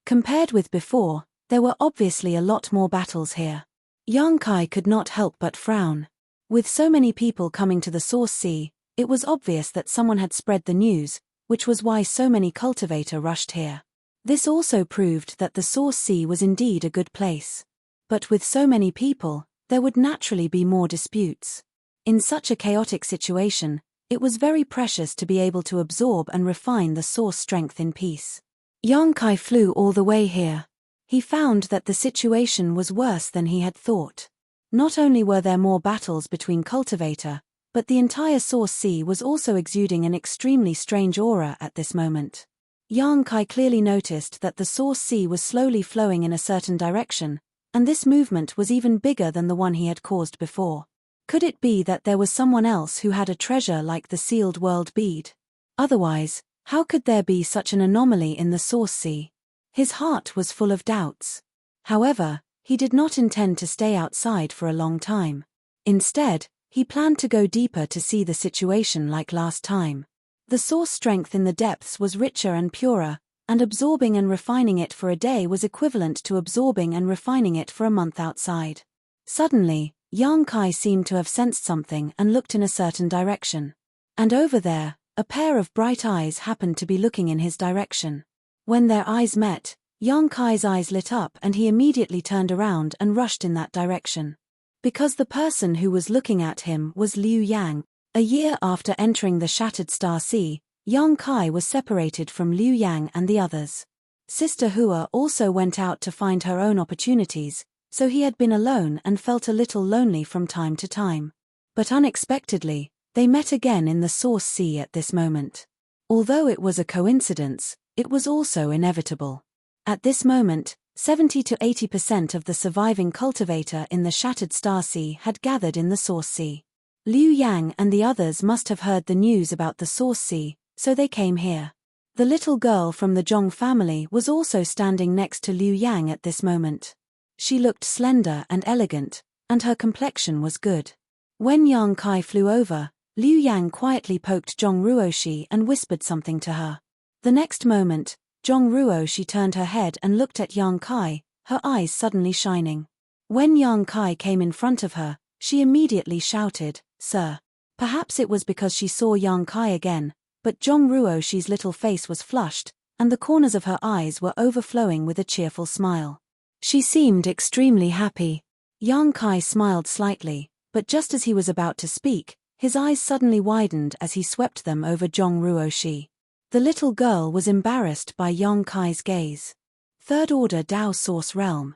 Compared with before, there were obviously a lot more battles here. Yang Kai could not help but frown. With so many people coming to the Source Sea, it was obvious that someone had spread the news, which was why so many cultivator rushed here. This also proved that the Source Sea was indeed a good place. But with so many people, there would naturally be more disputes. In such a chaotic situation, it was very precious to be able to absorb and refine the Source strength in peace. Yang Kai flew all the way here. He found that the situation was worse than he had thought. Not only were there more battles between cultivator, but the entire Source Sea was also exuding an extremely strange aura at this moment. Yang Kai clearly noticed that the Source Sea was slowly flowing in a certain direction, and this movement was even bigger than the one he had caused before. Could it be that there was someone else who had a treasure like the sealed world bead? Otherwise, how could there be such an anomaly in the Source Sea? His heart was full of doubts. However, he did not intend to stay outside for a long time. Instead, he planned to go deeper to see the situation like last time. The Source strength in the depths was richer and purer, and absorbing and refining it for a day was equivalent to absorbing and refining it for a month outside. Suddenly, Yang Kai seemed to have sensed something and looked in a certain direction. And over there, a pair of bright eyes happened to be looking in his direction. When their eyes met, Yang Kai's eyes lit up and he immediately turned around and rushed in that direction. Because the person who was looking at him was Liu Yang. A year after entering the Shattered Star Sea, Yang Kai was separated from Liu Yang and the others. Sister Hua also went out to find her own opportunities, so he had been alone and felt a little lonely from time to time. But unexpectedly, they met again in the Source Sea at this moment. Although it was a coincidence, it was also inevitable. At this moment, 70 to 80% of the surviving cultivator in the Shattered Star Sea had gathered in the Source Sea. Liu Yang and the others must have heard the news about the Source Sea, so they came here. The little girl from the Zhong family was also standing next to Liu Yang at this moment. She looked slender and elegant, and her complexion was good. When Yang Kai flew over, Liu Yang quietly poked Zhong Ruoshi and whispered something to her. The next moment, Zhong Ruoshi turned her head and looked at Yang Kai, her eyes suddenly shining. When Yang Kai came in front of her, she immediately shouted, "Sir." Perhaps it was because she saw Yang Kai again, but Zhong Ruoshi's little face was flushed, and the corners of her eyes were overflowing with a cheerful smile. She seemed extremely happy. Yang Kai smiled slightly, but just as he was about to speak, his eyes suddenly widened as he swept them over Zhong Ruoshi. The little girl was embarrassed by Yang Kai's gaze. Third Order Dao Source Realm.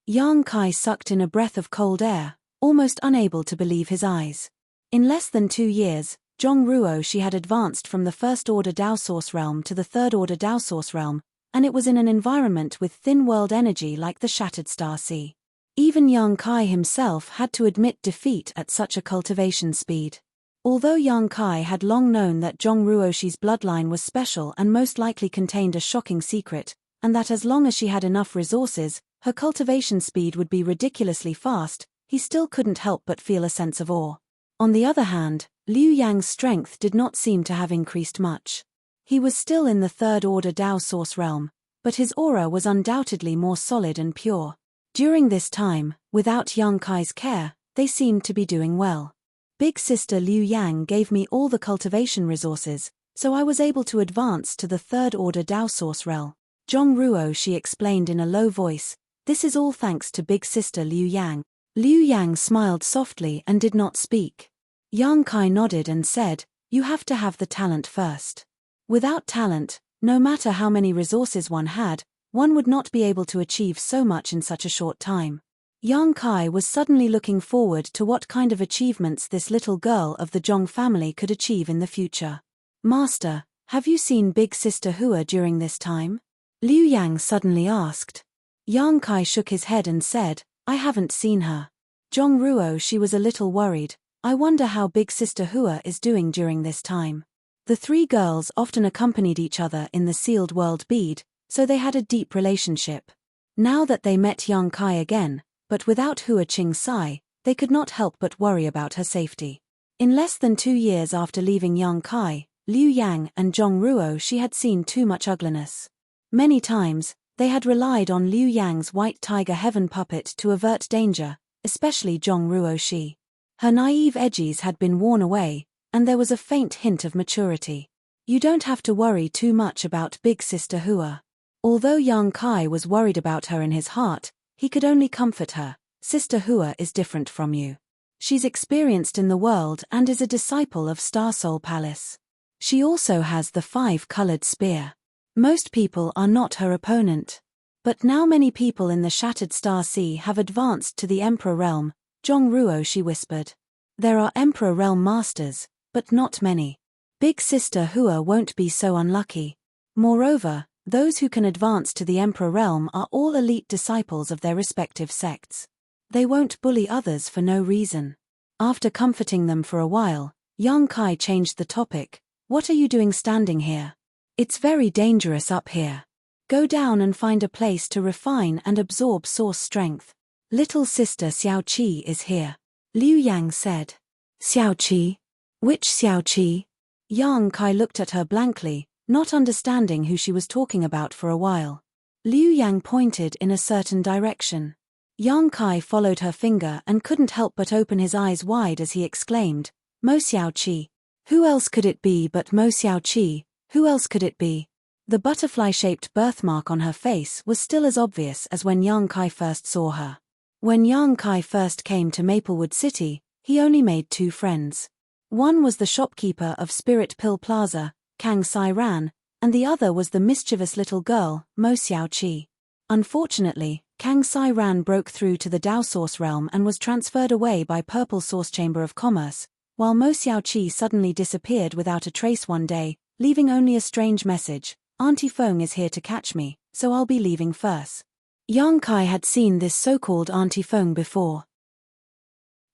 Yang Kai sucked in a breath of cold air, almost unable to believe his eyes. In less than 2 years, Zhong Ruoshi had advanced from the First Order Dao Source Realm to the Third Order Dao Source Realm, and it was in an environment with thin world energy like the Shattered Star Sea. Even Yang Kai himself had to admit defeat at such a cultivation speed. Although Yang Kai had long known that Zhong Ruoshi's bloodline was special and most likely contained a shocking secret, and that as long as she had enough resources, her cultivation speed would be ridiculously fast, he still couldn't help but feel a sense of awe. On the other hand, Liu Yang's strength did not seem to have increased much. He was still in the Third Order Dao Source Realm, but his aura was undoubtedly more solid and pure. During this time, without Yang Kai's care, they seemed to be doing well. Big sister Liu Yang gave me all the cultivation resources, so I was able to advance to the Third Order Dao Source Realm. Zhong Ruoshi explained in a low voice, "This is all thanks to big sister Liu Yang." Liu Yang smiled softly and did not speak. Yang Kai nodded and said, "You have to have the talent first. Without talent, no matter how many resources one had, one would not be able to achieve so much in such a short time." Yang Kai was suddenly looking forward to what kind of achievements this little girl of the Zhong family could achieve in the future. "Master, have you seen big sister Hua during this time?" Liu Yang suddenly asked. Yang Kai shook his head and said, "I haven't seen her." Zhong Ruo, she was a little worried. "I wonder how big sister Hua is doing during this time." The three girls often accompanied each other in the sealed world bead, so they had a deep relationship. Now that they met young Kai again, but without Hua Qing Sai, they could not help but worry about her safety. In less than 2 years after leaving young Kai, Liu Yang and Zhong Ruo she had seen too much ugliness. Many times, they had relied on Liu Yang's white tiger heaven puppet to avert danger, especially Zhong Ruo she. Her naive edges had been worn away, and there was a faint hint of maturity. You don't have to worry too much about big sister Hua. Although young Kai was worried about her in his heart, he could only comfort her. Sister Hua is different from you. She's experienced in the world and is a disciple of Star Soul Palace. She also has the 5-colored spear. Most people are not her opponent. But now many people in the Shattered Star Sea have advanced to the Emperor Realm, Zhong Ruo she whispered. There are Emperor Realm masters, but not many. Big sister Hua won't be so unlucky. Moreover, those who can advance to the Emperor Realm are all elite disciples of their respective sects. They won't bully others for no reason. After comforting them for a while, young Kai changed the topic. What are you doing standing here? It's very dangerous up here. Go down and find a place to refine and absorb source strength. Little sister Xiao Qi is here. Liu Yang said. Xiao Qi? Which Xiao Qi? Young Kai looked at her blankly, not understanding who she was talking about for a while. Liu Yang pointed in a certain direction. Young Kai followed her finger and couldn't help but open his eyes wide as he exclaimed, Mo Xiao Qi. Who else could it be but Mo Xiao Qi? Who else could it be? The butterfly-shaped birthmark on her face was still as obvious as when young Kai first saw her. When young Kai first came to Maplewood City, he only made 2 friends. One was the shopkeeper of Spirit Pill Plaza, Kang Sai Ran, and the other was the mischievous little girl, Mo Xiao Qi. Unfortunately, Kang Sai Ran broke through to the Dao Source realm and was transferred away by Purple Source Chamber of Commerce, while Mo Xiao Qi suddenly disappeared without a trace one day, leaving only a strange message. Auntie Feng is here to catch me, so I'll be leaving first. Young Kai had seen this so-called Auntie Feng before.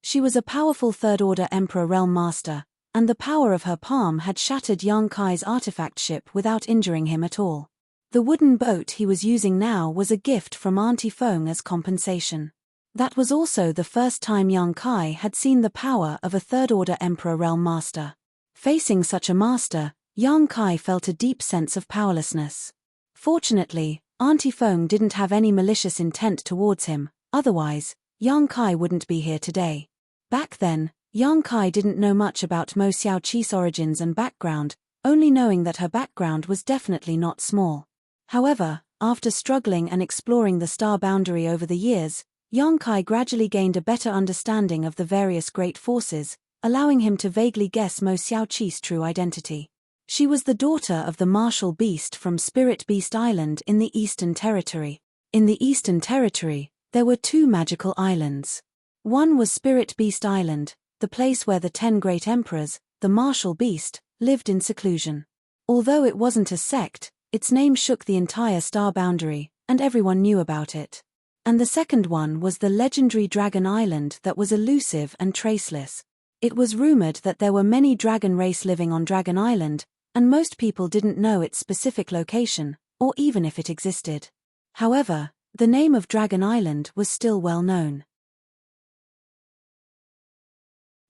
She was a powerful third-order Emperor Realm Master, and the power of her palm had shattered young Kai's artifact ship without injuring him at all. The wooden boat he was using now was a gift from Auntie Feng as compensation. That was also the first time young Kai had seen the power of a third-order Emperor Realm Master. Facing such a master, young Kai felt a deep sense of powerlessness. Fortunately, Auntie Feng didn't have any malicious intent towards him, otherwise, young Kai wouldn't be here today. Back then, young Kai didn't know much about Mo Xiao Qi's origins and background, only knowing that her background was definitely not small. However, after struggling and exploring the star boundary over the years, young Kai gradually gained a better understanding of the various great forces, allowing him to vaguely guess Mo Xiao Qi's true identity. She was the daughter of the martial beast from Spirit Beast Island in the Eastern Territory. In the Eastern Territory, there were 2 magical islands. One was Spirit Beast Island, the place where the 10 great emperors, the martial beast, lived in seclusion. Although it wasn't a sect, its name shook the entire star boundary, and everyone knew about it. And the second one was the legendary Dragon Island that was elusive and traceless. It was rumored that there were many dragon race living on Dragon Island, and most people didn't know its specific location, or even if it existed. However, the name of Dragon Island was still well known.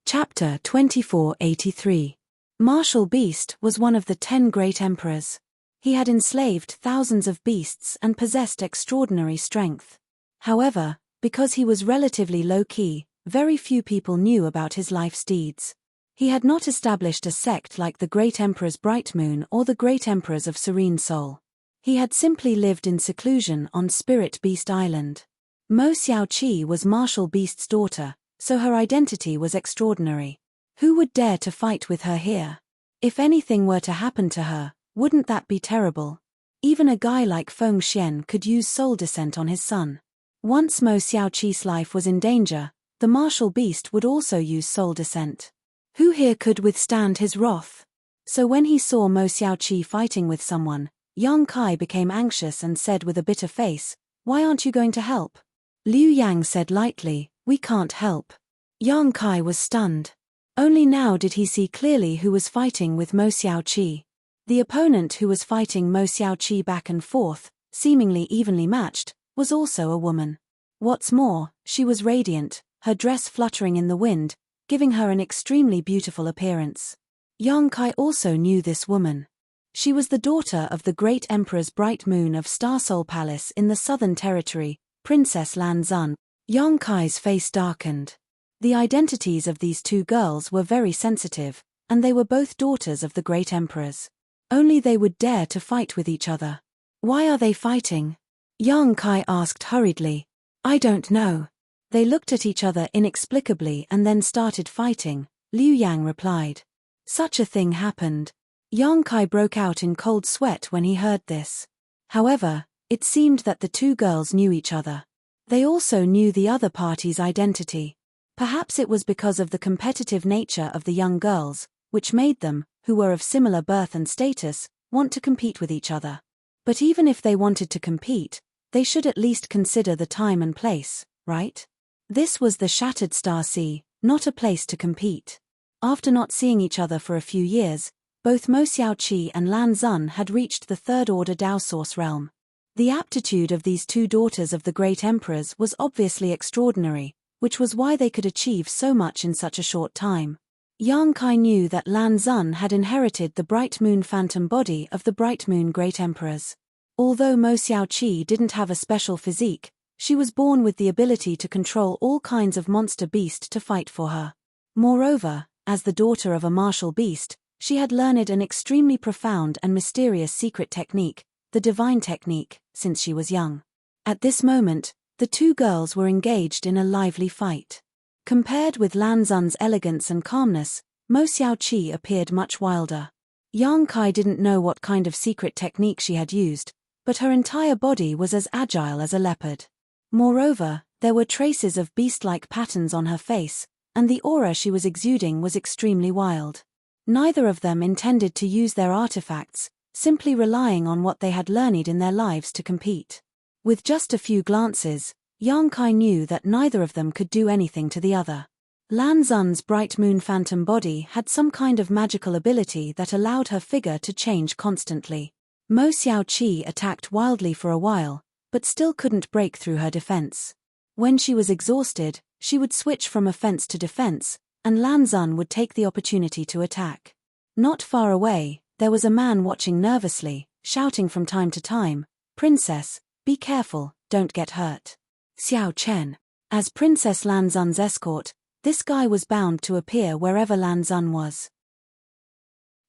Chapter 2483. Martial Beast was one of the 10 great emperors. He had enslaved thousands of beasts and possessed extraordinary strength. However, because he was relatively low-key, very few people knew about his life's deeds. He had not established a sect like the Great Emperors Bright Moon or the Great Emperors of Serene Soul. He had simply lived in seclusion on Spirit Beast Island. Mo Xiao Qi was Martial Beast's daughter, so her identity was extraordinary. Who would dare to fight with her here? If anything were to happen to her, wouldn't that be terrible? Even a guy like Feng Xian could use soul descent on his son. Once Mo Xiao Qi's life was in danger, the Martial Beast would also use soul descent. Who here could withstand his wrath? So when he saw Mo Xiao Qi fighting with someone, young Kai became anxious and said with a bitter face, "Why aren't you going to help?" Liu Yang said lightly, "We can't help." Young Kai was stunned. Only now did he see clearly who was fighting with Mo Xiaoqi. The opponent who was fighting Mo Xiaoqi back and forth, seemingly evenly matched, was also a woman. What's more, she was radiant, her dress fluttering in the wind, giving her an extremely beautiful appearance. Yang Kai also knew this woman. She was the daughter of the great emperor's bright moon of Star Soul Palace in the Southern Territory, Princess Lan Xun. Yang Kai's face darkened. The identities of these two girls were very sensitive, and they were both daughters of the great emperors. Only they would dare to fight with each other. Why are they fighting? Yang Kai asked hurriedly. I don't know. They looked at each other inexplicably and then started fighting, Liu Yang replied. Such a thing happened. Yang Kai broke out in cold sweat when he heard this. However, it seemed that the two girls knew each other. They also knew the other party's identity. Perhaps it was because of the competitive nature of the young girls, which made them, who were of similar birth and status, want to compete with each other. But even if they wanted to compete, they should at least consider the time and place, right? This was the Shattered Star Sea, not a place to compete. After not seeing each other for a few years, both Mo Xiaoqi and Lan Xun had reached the third-order Dao Source realm. The aptitude of these two daughters of the great emperors was obviously extraordinary, which was why they could achieve so much in such a short time. Yang Kai knew that Lan Xun had inherited the Bright Moon Phantom body of the Bright Moon Great Emperors. Although Mo Xiaoqi didn't have a special physique, she was born with the ability to control all kinds of monster beast to fight for her. Moreover, as the daughter of a martial beast, she had learned an extremely profound and mysterious secret technique, the divine technique, since she was young. At this moment, the two girls were engaged in a lively fight. Compared with Lan Xun's elegance and calmness, Mo Xiaoqi appeared much wilder. Yang Kai didn't know what kind of secret technique she had used, but her entire body was as agile as a leopard. Moreover, there were traces of beast-like patterns on her face, and the aura she was exuding was extremely wild. Neither of them intended to use their artifacts, simply relying on what they had learned in their lives to compete. With just a few glances, Yang Kai knew that neither of them could do anything to the other. Lan Xun's Bright Moon Phantom body had some kind of magical ability that allowed her figure to change constantly. Mo Xiaoqi attacked wildly for a while, but still couldn't break through her defense. When she was exhausted, she would switch from offense to defense, and Lan Xun would take the opportunity to attack. Not far away, there was a man watching nervously, shouting from time to time, "Princess, be careful, don't get hurt." Xiao Chen. As Princess Lan Xun's escort, this guy was bound to appear wherever Lan Xun was.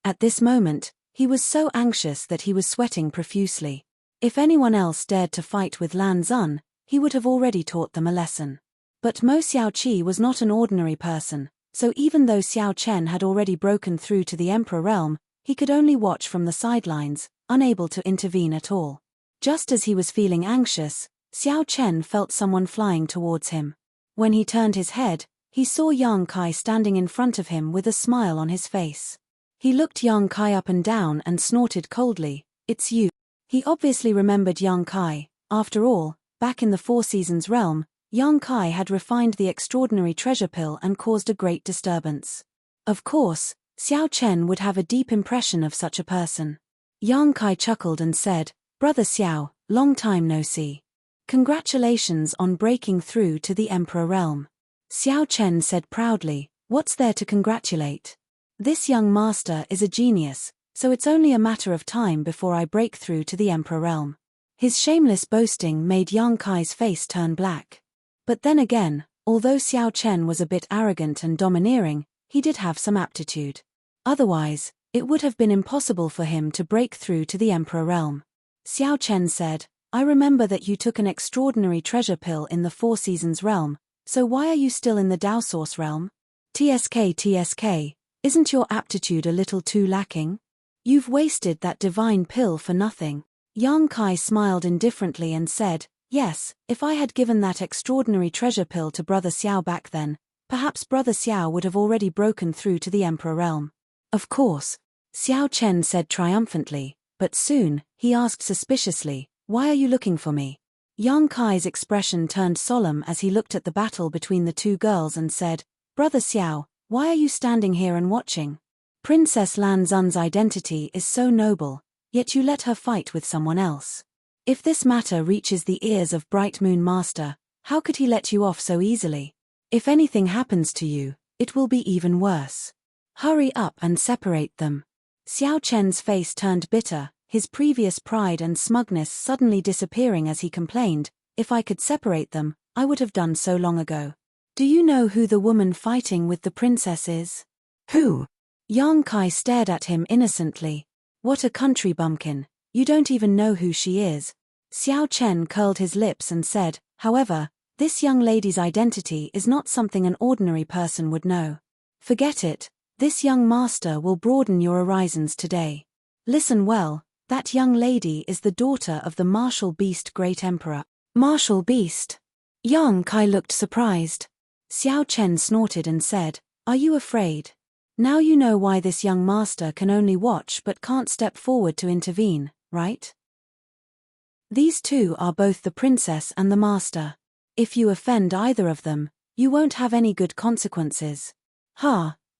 At this moment, he was so anxious that he was sweating profusely. If anyone else dared to fight with Lan Xun, he would have already taught them a lesson. But Mo Xiaoqi was not an ordinary person, so even though Xiao Chen had already broken through to the Emperor realm, he could only watch from the sidelines, unable to intervene at all. Just as he was feeling anxious, Xiao Chen felt someone flying towards him. When he turned his head, he saw Yang Kai standing in front of him with a smile on his face. He looked Yang Kai up and down and snorted coldly, "It's you." He obviously remembered Yang Kai. After all, back in the Four Seasons realm, Yang Kai had refined the extraordinary treasure pill and caused a great disturbance. Of course, Xiao Chen would have a deep impression of such a person. Yang Kai chuckled and said, "Brother Xiao, long time no see. Congratulations on breaking through to the Emperor realm." Xiao Chen said proudly, "What's there to congratulate? This young master is a genius, so it's only a matter of time before I break through to the Emperor realm." His shameless boasting made Yang Kai's face turn black. But then again, although Xiao Chen was a bit arrogant and domineering, he did have some aptitude. Otherwise, it would have been impossible for him to break through to the Emperor realm. Xiao Chen said, "I remember that you took an extraordinary treasure pill in the Four Seasons realm, so why are you still in the Dao Source realm? TSK, isn't your aptitude a little too lacking? You've wasted that divine pill for nothing." Yang Kai smiled indifferently and said, "Yes, if I had given that extraordinary treasure pill to Brother Xiao back then, perhaps Brother Xiao would have already broken through to the Emperor realm." "Of course," Xiao Chen said triumphantly, but soon, he asked suspiciously, "Why are you looking for me?" Yang Kai's expression turned solemn as he looked at the battle between the two girls and said, "Brother Xiao, Why are you standing here and watching? Princess Lan Xun's identity is so noble, yet you let her fight with someone else. If this matter reaches the ears of Bright Moon Master, how could he let you off so easily? If anything happens to you, it will be even worse. Hurry up and separate them. Xiao Chen's face turned bitter, his previous pride and smugness suddenly disappearing as he complained, if I could separate them, I would have done so long ago. Do you know who the woman fighting with the princess is? Who? Yang Kai stared at him innocently. What a country bumpkin, you don't even know who she is. Xiao Chen curled his lips and said, however, this young lady's identity is not something an ordinary person would know. Forget it, this young master will broaden your horizons today. Listen well, that young lady is the daughter of the martial beast great emperor. Martial beast? Yang Kai looked surprised. Xiao Chen snorted and said, are you afraid? Now you know why this young master can only watch but can't step forward to intervene, right? These two are both the princess and the master. If you offend either of them, you won't have any good consequences.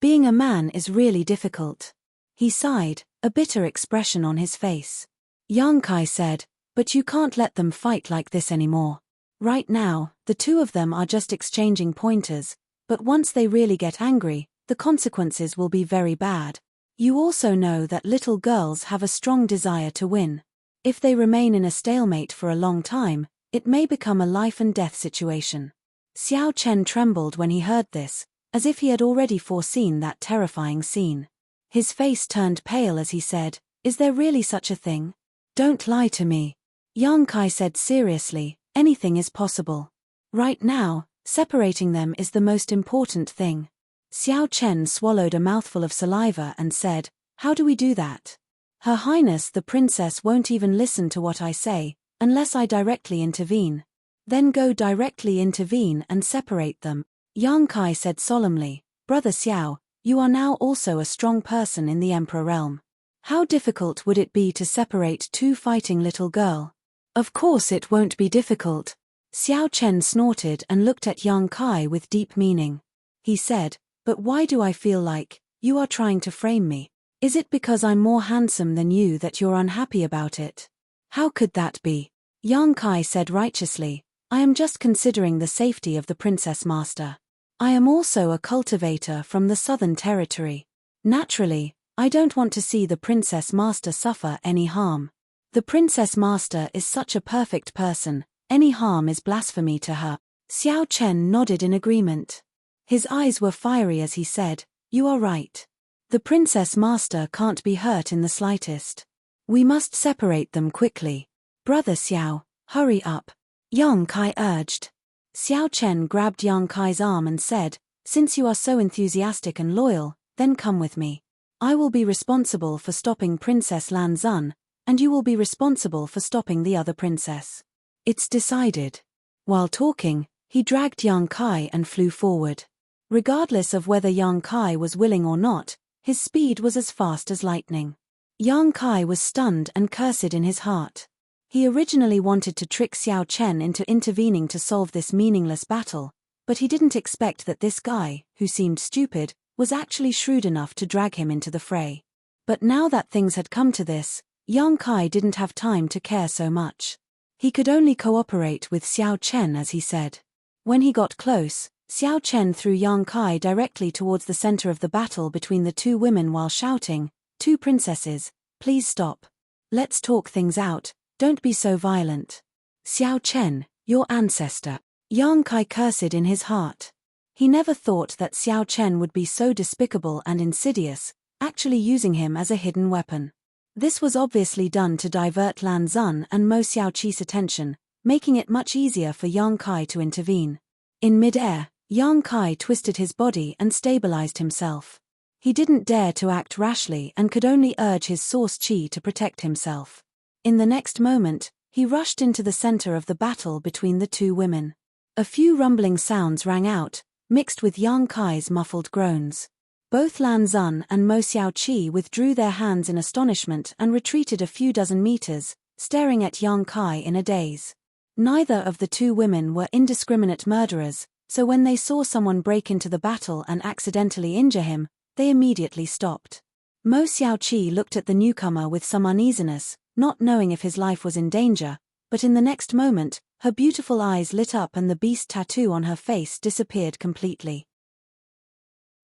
Being a man is really difficult. He sighed, a bitter expression on his face. Yang Kai said, but you can't let them fight like this anymore. Right now, the two of them are just exchanging pointers, but once they really get angry, the consequences will be very bad. You also know that little girls have a strong desire to win. If they remain in a stalemate for a long time, it may become a life and death situation. Xiao Chen trembled when he heard this, as if he had already foreseen that terrifying scene. His face turned pale as he said, is there really such a thing? Don't lie to me. Yang Kai said seriously, anything is possible. Right now, separating them is the most important thing. Xiao Chen swallowed a mouthful of saliva and said, how do we do that? Her Highness the Princess won't even listen to what I say, unless I directly intervene. Then go directly intervene and separate them. Yang Kai said solemnly, Brother Xiao, you are now also a strong person in the Emperor realm. How difficult would it be to separate two fighting little girl? Of course it won't be difficult. Xiao Chen snorted and looked at Yang Kai with deep meaning. He said, but why do I feel like you are trying to frame me? Is it because I'm more handsome than you that you're unhappy about it? How could that be? Yang Kai said righteously, I am just considering the safety of the Princess Master. I am also a cultivator from the Southern Territory. Naturally, I don't want to see the Princess Master suffer any harm. The Princess Master is such a perfect person, any harm is blasphemy to her. Xiao Chen nodded in agreement. His eyes were fiery as he said, you are right. The Princess Master can't be hurt in the slightest. We must separate them quickly. Brother Xiao, hurry up. Yang Kai urged. Xiao Chen grabbed Yang Kai's arm and said, since you are so enthusiastic and loyal, then come with me. I will be responsible for stopping Princess Lan Xun, and you will be responsible for stopping the other princess. It's decided. While talking, he dragged Yang Kai and flew forward. Regardless of whether Yang Kai was willing or not, his speed was as fast as lightning. Yang Kai was stunned and cursed in his heart. He originally wanted to trick Xiao Chen into intervening to solve this meaningless battle, but he didn't expect that this guy, who seemed stupid, was actually shrewd enough to drag him into the fray. But now that things had come to this, Yang Kai didn't have time to care so much. He could only cooperate with Xiao Chen as he said. When he got close, Xiao Chen threw Yang Kai directly towards the center of the battle between the two women while shouting, two princesses, please stop. Let's talk things out, don't be so violent. Xiao Chen, your ancestor. Yang Kai cursed in his heart. He never thought that Xiao Chen would be so despicable and insidious, actually using him as a hidden weapon. This was obviously done to divert Lan Xun and Mo Xiaoqi's attention, making it much easier for Yang Kai to intervene. In mid-air, Yang Kai twisted his body and stabilized himself. He didn't dare to act rashly and could only urge his source qi to protect himself. In the next moment, he rushed into the center of the battle between the two women. A few rumbling sounds rang out, mixed with Yang Kai's muffled groans. Both Lan Xun and Mo Xiaoqi withdrew their hands in astonishment and retreated a few dozen meters, staring at Yang Kai in a daze. Neither of the two women were indiscriminate murderers, so when they saw someone break into the battle and accidentally injure him, they immediately stopped. Mo Xiaoqi looked at the newcomer with some uneasiness, not knowing if his life was in danger, but in the next moment, her beautiful eyes lit up and the beast tattoo on her face disappeared completely.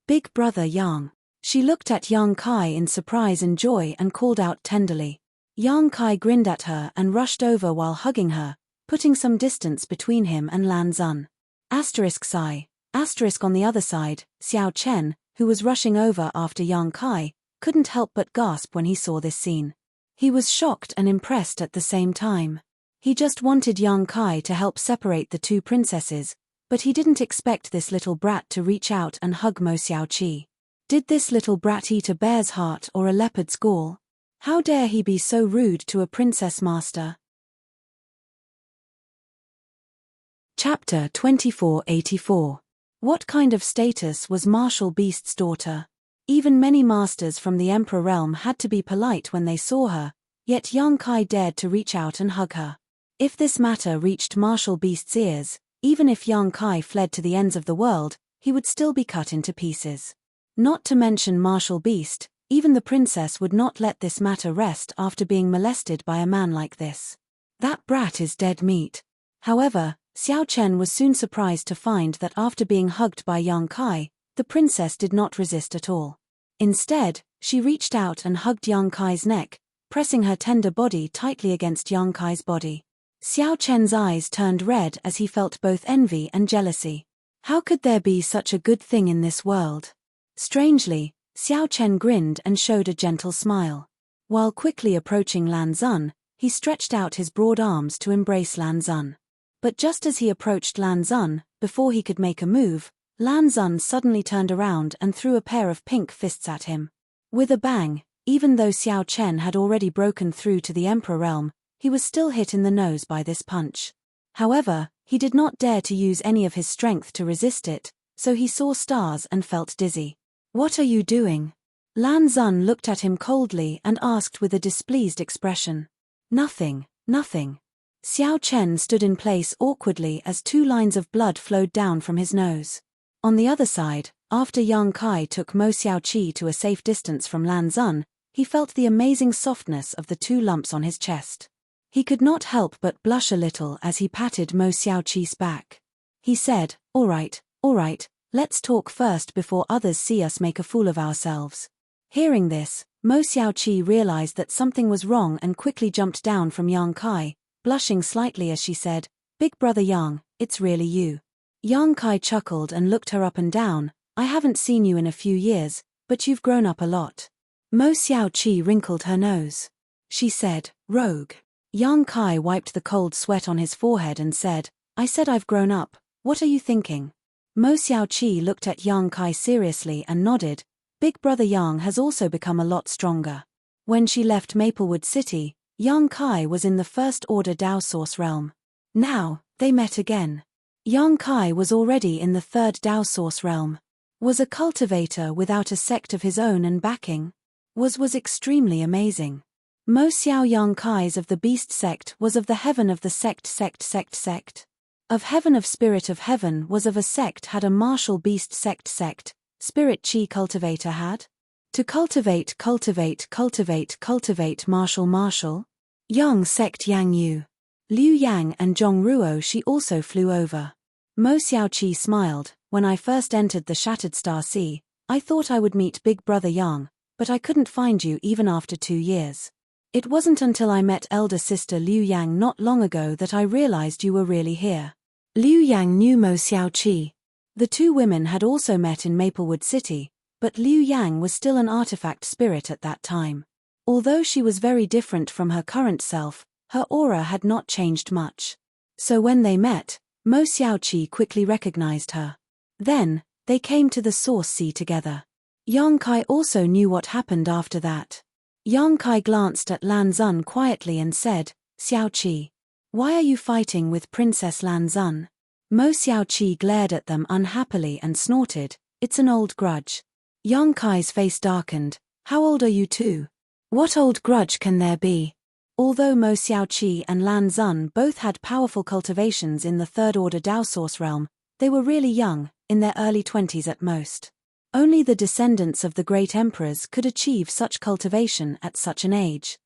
Big brother Yang. She looked at Yang Kai in surprise and joy and called out tenderly. Yang Kai grinned at her and rushed over while hugging her, putting some distance between him and Lan Zun. Sigh. On the other side, Xiao Chen, who was rushing over after Yang Kai, couldn't help but gasp when he saw this scene. He was shocked and impressed at the same time. He just wanted Yang Kai to help separate the two princesses, but he didn't expect this little brat to reach out and hug Mo Xiaoqi. Did this little brat eat a bear's heart or a leopard's gall? How dare he be so rude to a princess master? Chapter 2484. What kind of status was Martial Beast's daughter? Even many masters from the Emperor realm had to be polite when they saw her, yet Yang Kai dared to reach out and hug her. If this matter reached Martial Beast's ears, even if Yang Kai fled to the ends of the world, he would still be cut into pieces. Not to mention Martial Beast, even the princess would not let this matter rest after being molested by a man like this. That brat is dead meat. However, Xiao Chen was soon surprised to find that after being hugged by Yang Kai, the princess did not resist at all. Instead, she reached out and hugged Yang Kai's neck, pressing her tender body tightly against Yang Kai's body. Xiao Chen's eyes turned red as he felt both envy and jealousy. How could there be such a good thing in this world? Strangely, Xiao Chen grinned and showed a gentle smile. While quickly approaching Lan Zun, he stretched out his broad arms to embrace Lan Zun. But just as he approached Lan Zun, before he could make a move, Lan Zun suddenly turned around and threw a pair of pink fists at him. With a bang, even though Xiao Chen had already broken through to the Emperor realm, he was still hit in the nose by this punch. However, he did not dare to use any of his strength to resist it, so he saw stars and felt dizzy. What are you doing? Lan Zun looked at him coldly and asked with a displeased expression. Nothing. Xiao Chen stood in place awkwardly as 2 lines of blood flowed down from his nose. On the other side, after Yang Kai took Mo Xiaoqi to a safe distance from Lan Zun, he felt the amazing softness of the 2 lumps on his chest. He could not help but blush a little as he patted Mo Xiaoqi's back. He said, All right, let's talk first before others see us make a fool of ourselves. Hearing this, Mo Xiaoqi realized that something was wrong and quickly jumped down from Yang Kai, blushing slightly as she said, Big brother Yang, it's really you. Yang Kai chuckled and looked her up and down. I haven't seen you in a few years, but you've grown up a lot. Mo Xiaoqi wrinkled her nose. She said, Rogue. Yang Kai wiped the cold sweat on his forehead and said, I said I've grown up, what are you thinking? Mo Xiaoqi looked at Yang Kai seriously and nodded. Big brother Yang has also become a lot stronger. When she left Maplewood City, Yang Kai was in the First Order Dao Source realm. Now, they met again. Yang Kai was already in the Third Dao Source realm. Was a cultivator without a sect of his own and backing. Was extremely amazing. Mo Xiao Yang Kai's of the Beast sect was of the Heaven of the sect. Of Heaven of Spirit of Heaven was of a sect had a Martial Beast sect. Spirit Chi cultivator had. To cultivate martial. Yang sect Yang Yu. Liu Yang and Zhong Ruo she also flew over. Mo Xiaoqi smiled. When I first entered the Shattered Star Sea, I thought I would meet Big Brother Yang, but I couldn't find you even after 2 years. It wasn't until I met elder sister Liu Yang not long ago that I realized you were really here. Liu Yang knew Mo Xiaoqi. The 2 women had also met in Maplewood City, but Liu Yang was still an artifact spirit at that time. Although she was very different from her current self, her aura had not changed much. So when they met, Mo Xiaoqi quickly recognized her. Then, they came to the Source Sea together. Yang Kai also knew what happened after that. Yang Kai glanced at Lan Zun quietly and said, Xiaoqi, why are you fighting with Princess Lan Zun? Mo Xiaoqi glared at them unhappily and snorted, it's an old grudge. Yang Kai's face darkened, how old are you two? What old grudge can there be? Although Mo Xiaoqi and Lan Zun both had powerful cultivations in the Third Order Dao Source realm, They were really young, in their early 20s at most. Only the descendants of the great emperors could achieve such cultivation at such an age.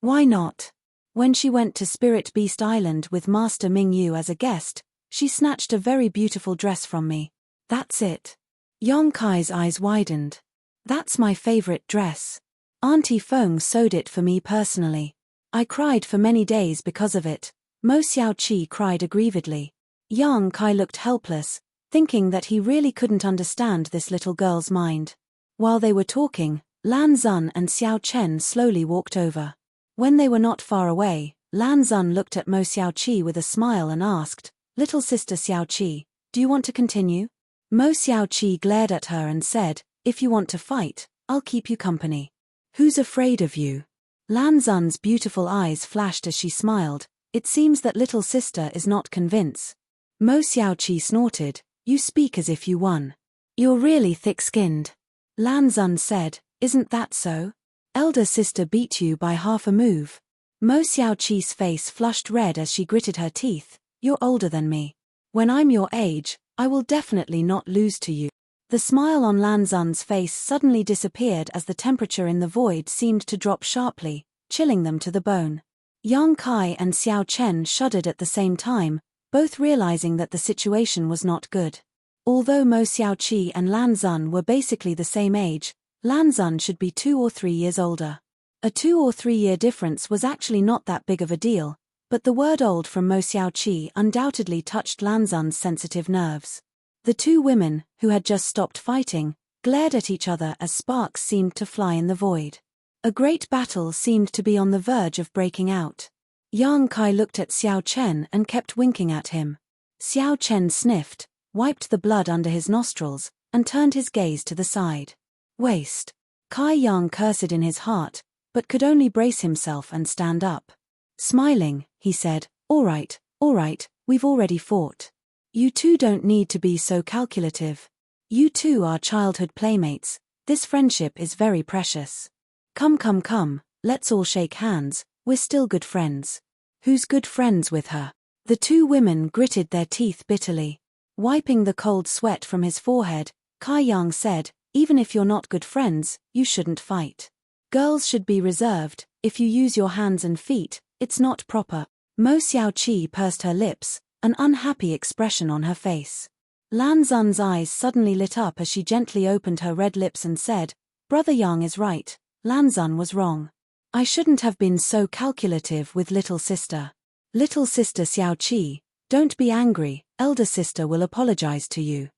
Why not? When she went to Spirit Beast Island with Master Ming Yu as a guest, she snatched a very beautiful dress from me. That's it. Yong Kai's eyes widened. That's my favorite dress. Auntie Feng sewed it for me personally. I cried for many days because of it. Mo Xiaoqi cried aggrievedly. Yong Kai looked helpless, thinking that he really couldn't understand this little girl's mind. While they were talking, Lan Zun and Xiao Chen slowly walked over. When they were not far away, Lan Zun looked at Mo Xiaoqi with a smile and asked, "Little sister Xiaoqi, do you want to continue?" Mo Xiaoqi glared at her and said, "If you want to fight, I'll keep you company." "Who's afraid of you?" Lan Zun's beautiful eyes flashed as she smiled. It seems that little sister is not convinced. Mo Xiaoqi snorted, "You speak as if you won. You're really thick-skinned." Lan Zun said, "Isn't that so? Elder sister beat you by half a move." Mo Xiaoqi's face flushed red as she gritted her teeth. "You're older than me. When I'm your age, I will definitely not lose to you." The smile on Lan Zun's face suddenly disappeared as the temperature in the void seemed to drop sharply, chilling them to the bone. Yang Kai and Xiao Chen shuddered at the same time, both realizing that the situation was not good. Although Mo Xiaoqi and Lan Zun were basically the same age, Lan Zun should be 2 or 3 years older. A 2 or 3 year difference was actually not that big of a deal, but the word old from Mo Xiaoqi undoubtedly touched Lan Zun's sensitive nerves. The two women, who had just stopped fighting, glared at each other as sparks seemed to fly in the void. A great battle seemed to be on the verge of breaking out. Yang Kai looked at Xiao Chen and kept winking at him. Xiao Chen sniffed, wiped the blood under his nostrils, and turned his gaze to the side. "Waste." Kai Yang cursed in his heart, but could only brace himself and stand up. Smiling, he said, all right, we've already fought. You two don't need to be so calculative. You two are childhood playmates. This friendship is very precious. Come, let's all shake hands, we're still good friends." "Who's good friends with her?" The two women gritted their teeth bitterly. Wiping the cold sweat from his forehead, Kai Yang said, "Even if you're not good friends, you shouldn't fight. Girls should be reserved. If you use your hands and feet, it's not proper." Mo Xiaoqi pursed her lips, an unhappy expression on her face. Lan Zun's eyes suddenly lit up as she gently opened her red lips and said, "Brother Yang is right, Lan Zun was wrong. I shouldn't have been so calculative with little sister. Little sister Xiaoqi, don't be angry, elder sister will apologize to you."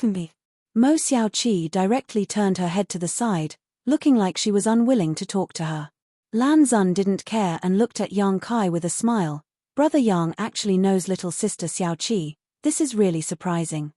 Me. Mo Xiaoqi directly turned her head to the side, looking like she was unwilling to talk to her. Lan Zun didn't care and looked at Yang Kai with a smile. "Brother Yang actually knows little sister Xiaoqi, this is really surprising."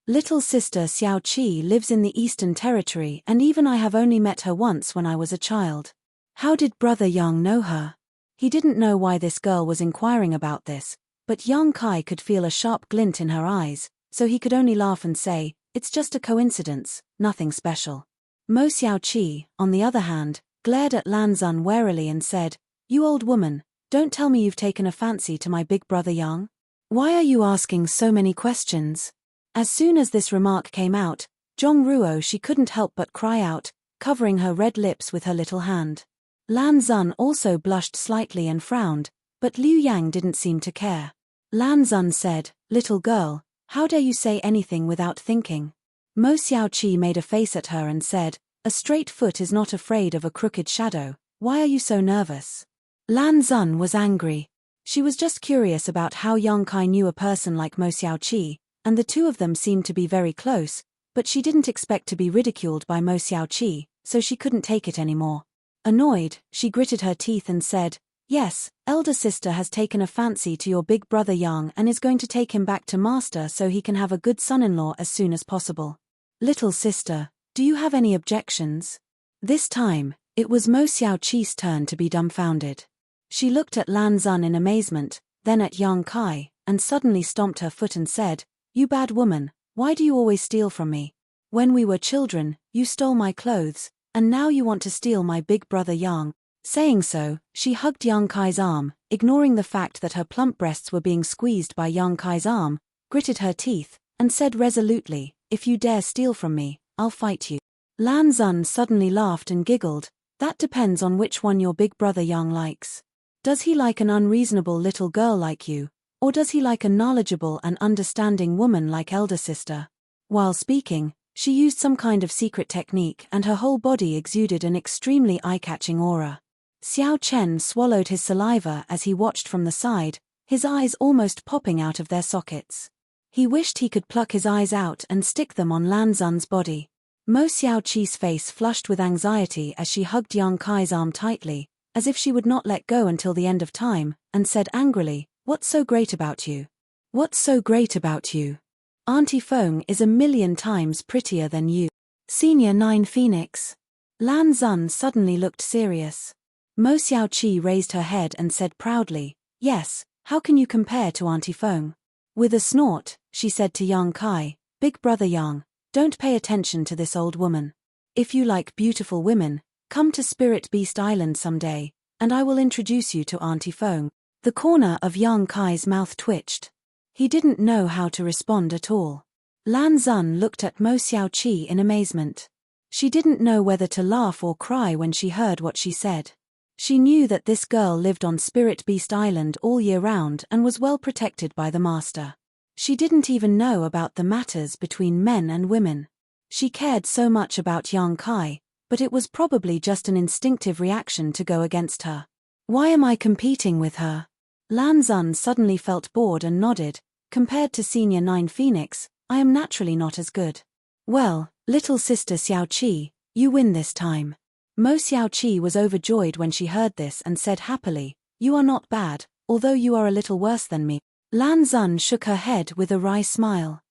Little sister Xiaoqi lives in the Eastern Territory and even I have only met her once when I was a child. How did Brother Yang know her? He didn't know why this girl was inquiring about this, but Yang Kai could feel a sharp glint in her eyes, so he could only laugh and say, "It's just a coincidence, nothing special." Mo Xiaoqi, on the other hand, glared at Lan Zun warily and said, "You old woman, don't tell me you've taken a fancy to my big brother Yang. Why are you asking so many questions?" As soon as this remark came out, Zhong Ruo she couldn't help but cry out, covering her red lips with her little hand. Lan Zun also blushed slightly and frowned, but Liu Yang didn't seem to care. Lan Zun said, "Little girl, how dare you say anything without thinking?" Mo Xiaoqi made a face at her and said, "A straight foot is not afraid of a crooked shadow, why are you so nervous?" Lan Zun was angry. She was just curious about how Yang Kai knew a person like Mo Xiaoqi, and the two of them seemed to be very close, but she didn't expect to be ridiculed by Mo Xiaoqi, so she couldn't take it anymore. Annoyed, she gritted her teeth and said, "Yes, elder sister has taken a fancy to your big brother Yang and is going to take him back to master so he can have a good son-in-law as soon as possible. Little sister, do you have any objections?" This time, it was Mo Xiaoqi's turn to be dumbfounded. She looked at Lan Zun in amazement, then at Yang Kai, and suddenly stomped her foot and said, "You bad woman, why do you always steal from me? When we were children, you stole my clothes, and now you want to steal my big brother Yang." Saying so, she hugged Yang Kai's arm, ignoring the fact that her plump breasts were being squeezed by Yang Kai's arm, gritted her teeth, and said resolutely, "If you dare steal from me, I'll fight you." Lan Xun suddenly laughed and giggled. "That depends on which one your big brother Yang likes. Does he like an unreasonable little girl like you, or does he like a knowledgeable and understanding woman like elder sister?" While speaking, she used some kind of secret technique and her whole body exuded an extremely eye-catching aura. Xiao Chen swallowed his saliva as he watched from the side, his eyes almost popping out of their sockets. He wished he could pluck his eyes out and stick them on Lan Xun's body. Mo Xiaoqi's face flushed with anxiety as she hugged Yang Kai's arm tightly, as if she would not let go until the end of time, and said angrily, "What's so great about you? What's so great about you? Auntie Feng is 1,000,000 times prettier than you." Senior 9 Phoenix. Lan Xun suddenly looked serious. Mo Xiaoqi raised her head and said proudly, "Yes, how can you compare to Auntie Feng?" With a snort, she said to Yang Kai, "Big brother Yang, don't pay attention to this old woman. If you like beautiful women, come to Spirit Beast Island someday, and I will introduce you to Auntie Feng." The corner of Yang Kai's mouth twitched. He didn't know how to respond at all. Lan Xun looked at Mo Xiaoqi in amazement. She didn't know whether to laugh or cry when she heard what she said. She knew that this girl lived on Spirit Beast Island all year round and was well protected by the master. She didn't even know about the matters between men and women. She cared so much about Yang Kai, but it was probably just an instinctive reaction to go against her. "Why am I competing with her?" Lan Xun suddenly felt bored and nodded. "Compared to Senior 9 Phoenix, I am naturally not as good." "Well, little sister Xiaoqi, you win this time." Mo Xiaoqi was overjoyed when she heard this and said happily, "You are not bad, although you are a little worse than me." Lan Xun shook her head with a wry smile.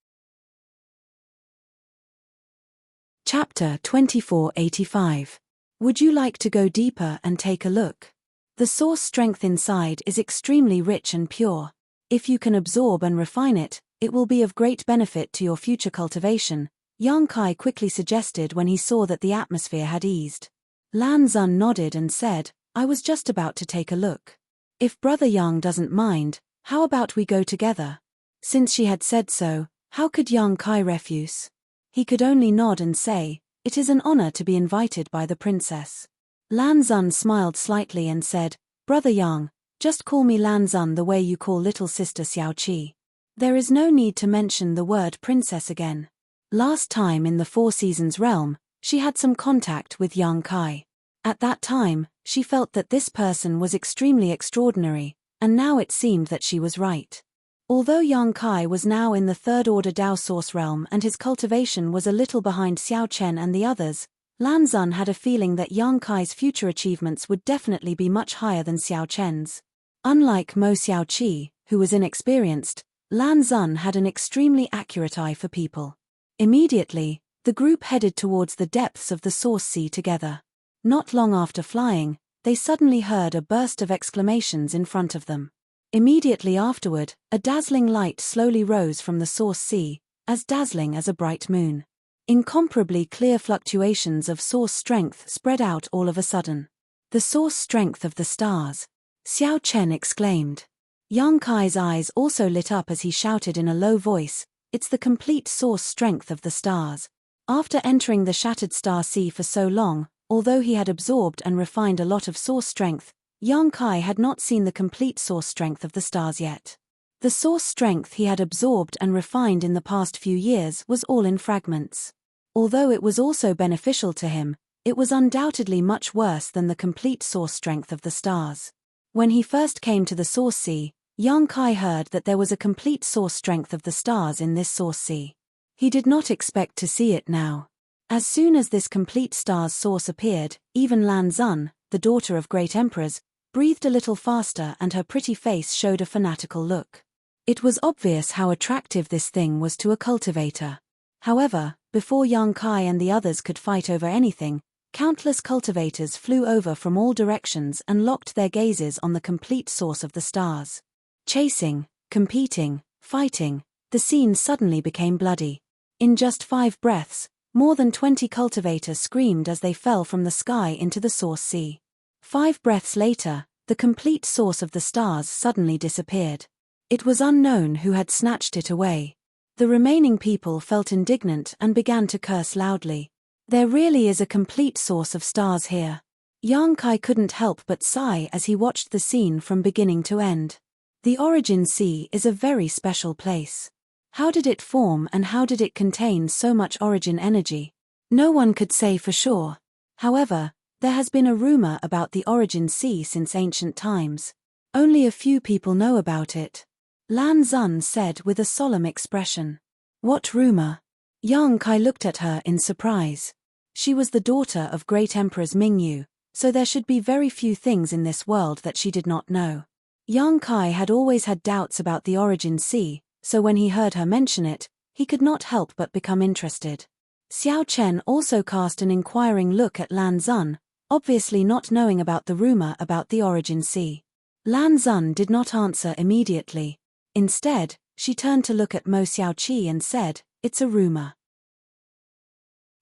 Chapter 2485. Would you like to go deeper and take a look? The source strength inside is extremely rich and pure. If you can absorb and refine it, it will be of great benefit to your future cultivation, Yang Kai quickly suggested when he saw that the atmosphere had eased. Lan Xun nodded and said, "I was just about to take a look. If Brother Yang doesn't mind, how about we go together?" Since she had said so, how could Yang Kai refuse? He could only nod and say, "It is an honor to be invited by the princess." Lan Xun smiled slightly and said, "Brother Yang, just call me Lan Xun the way you call little sister Xiaoqi. There is no need to mention the word princess again." Last time in the Four Seasons realm, she had some contact with Yang Kai. At that time, she felt that this person was extremely extraordinary, and now it seemed that she was right. Although Yang Kai was now in the third order Dao Source realm and his cultivation was a little behind Xiao Chen and the others, Lan Xun had a feeling that Yang Kai's future achievements would definitely be much higher than Xiao Chen's. Unlike Mo Xiaoqi, who was inexperienced, Lan Xun had an extremely accurate eye for people. Immediately, the group headed towards the depths of the Source Sea together. Not long after flying, they suddenly heard a burst of exclamations in front of them. Immediately afterward, a dazzling light slowly rose from the Source Sea, as dazzling as a bright moon. Incomparably clear fluctuations of source strength spread out all of a sudden. "The source strength of the stars," Xiao Chen exclaimed. Yang Kai's eyes also lit up as he shouted in a low voice, "It's the complete source strength of the stars." After entering the Shattered Star Sea for so long, although he had absorbed and refined a lot of source strength, Yang Kai had not seen the complete source strength of the stars yet. The source strength he had absorbed and refined in the past few years was all in fragments. Although it was also beneficial to him, it was undoubtedly much worse than the complete source strength of the stars. When he first came to the Source Sea, Yang Kai heard that there was a complete source strength of the stars in this Source Sea. He did not expect to see it now. As soon as this complete star's source appeared, even Lan Xun, the daughter of great emperors, breathed a little faster and her pretty face showed a fanatical look. It was obvious how attractive this thing was to a cultivator. However, before Yang Kai and the others could fight over anything, countless cultivators flew over from all directions and locked their gazes on the complete source of the stars. Chasing, competing, fighting, the scene suddenly became bloody. In just 5 breaths, more than 20 cultivators screamed as they fell from the sky into the Source Sea. 5 breaths later, the complete source of the stars suddenly disappeared. It was unknown who had snatched it away. The remaining people felt indignant and began to curse loudly. There really is a complete source of stars here. Yang Kai couldn't help but sigh as he watched the scene from beginning to end. The Origin Sea is a very special place. How did it form and how did it contain so much origin energy? No one could say for sure. However, there has been a rumor about the Origin Sea since ancient times. Only a few people know about it. Lan Xun said with a solemn expression. What rumor? Yang Kai looked at her in surprise. She was the daughter of great emperors Mingyu, so there should be very few things in this world that she did not know. Yang Kai had always had doubts about the Origin Sea, so when he heard her mention it, he could not help but become interested. Xiao Chen also cast an inquiring look at Lan Xun, obviously not knowing about the rumor about the Origin Sea. Lan Xun did not answer immediately. Instead, she turned to look at Mo Xiaoqi and said, "It's a rumor."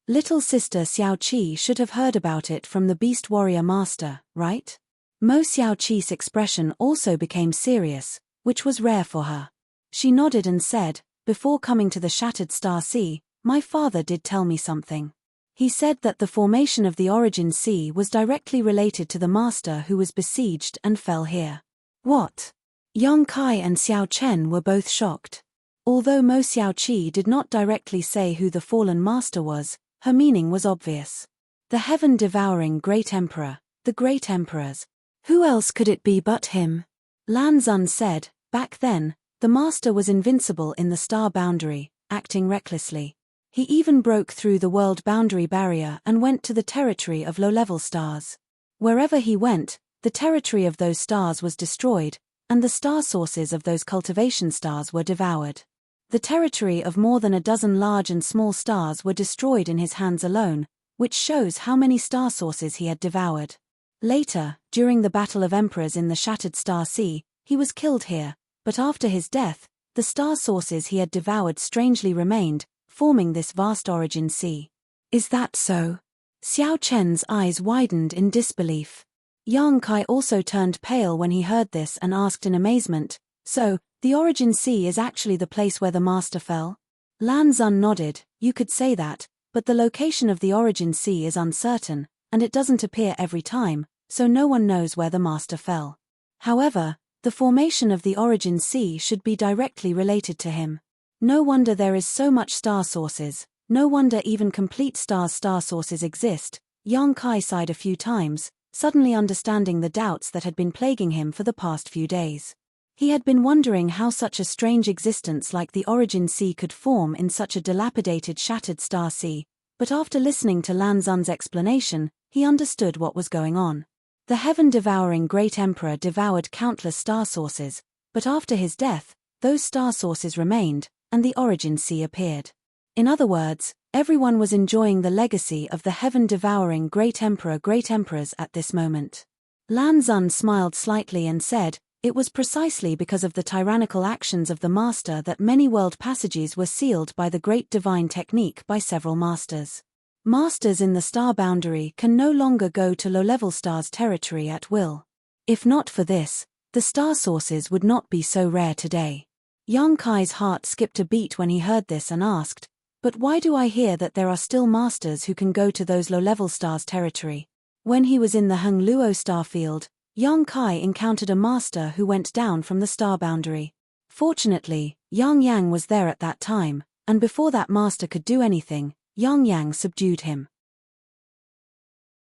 Little sister Xiaoqi should have heard about it from the Beast Warrior Master, right? Mo Xiaoqi's expression also became serious, which was rare for her. She nodded and said, "Before coming to the Shattered Star Sea, my father did tell me something. He said that the formation of the Origin Sea was directly related to the Master who was besieged and fell here." What? Yang Kai and Xiao Chen were both shocked. Although Mo Xiaoqi did not directly say who the fallen master was, her meaning was obvious. The heaven-devouring Great Emperor, the Great Emperors. Who else could it be but him? Lan Xun said, "Back then, the master was invincible in the star boundary, acting recklessly. He even broke through the world boundary barrier and went to the territory of low-level stars. Wherever he went, the territory of those stars was destroyed, and the star sources of those cultivation stars were devoured. The territory of more than a dozen large and small stars were destroyed in his hands alone, which shows how many star sources he had devoured. Later, during the Battle of Emperors in the Shattered Star Sea, he was killed here, but after his death, the star sources he had devoured strangely remained, forming this vast Origin Sea." Is that so? Xiao Chen's eyes widened in disbelief. Yang Kai also turned pale when he heard this and asked in amazement, "So, the Origin Sea is actually the place where the master fell?" Lan Xun nodded, "You could say that, but the location of the Origin Sea is uncertain, and it doesn't appear every time, so no one knows where the master fell. However, the formation of the Origin Sea should be directly related to him. No wonder there is so much star sources, no wonder even complete star sources exist." Yang Kai sighed a few times, suddenly understanding the doubts that had been plaguing him for the past few days. He had been wondering how such a strange existence like the Origin Sea could form in such a dilapidated Shattered Star Sea, but after listening to Lan Xun's explanation, he understood what was going on. The heaven-devouring Great Emperor devoured countless star sources, but after his death, those star sources remained, and the Origin Sea appeared. In other words, everyone was enjoying the legacy of the heaven-devouring Great Emperor Great Emperors at this moment. Lan Xun smiled slightly and said, "It was precisely because of the tyrannical actions of the Master that many world passages were sealed by the great divine technique by several masters. Masters in the star boundary can no longer go to low-level stars' territory at will. If not for this, the star sources would not be so rare today." Yang Kai's heart skipped a beat when he heard this and asked, "But why do I hear that there are still masters who can go to those low-level stars' territory?" When he was in the Hengluo star field, Yang Kai encountered a master who went down from the star boundary. Fortunately, Yang Yang was there at that time, and before that master could do anything, Yang Yang subdued him.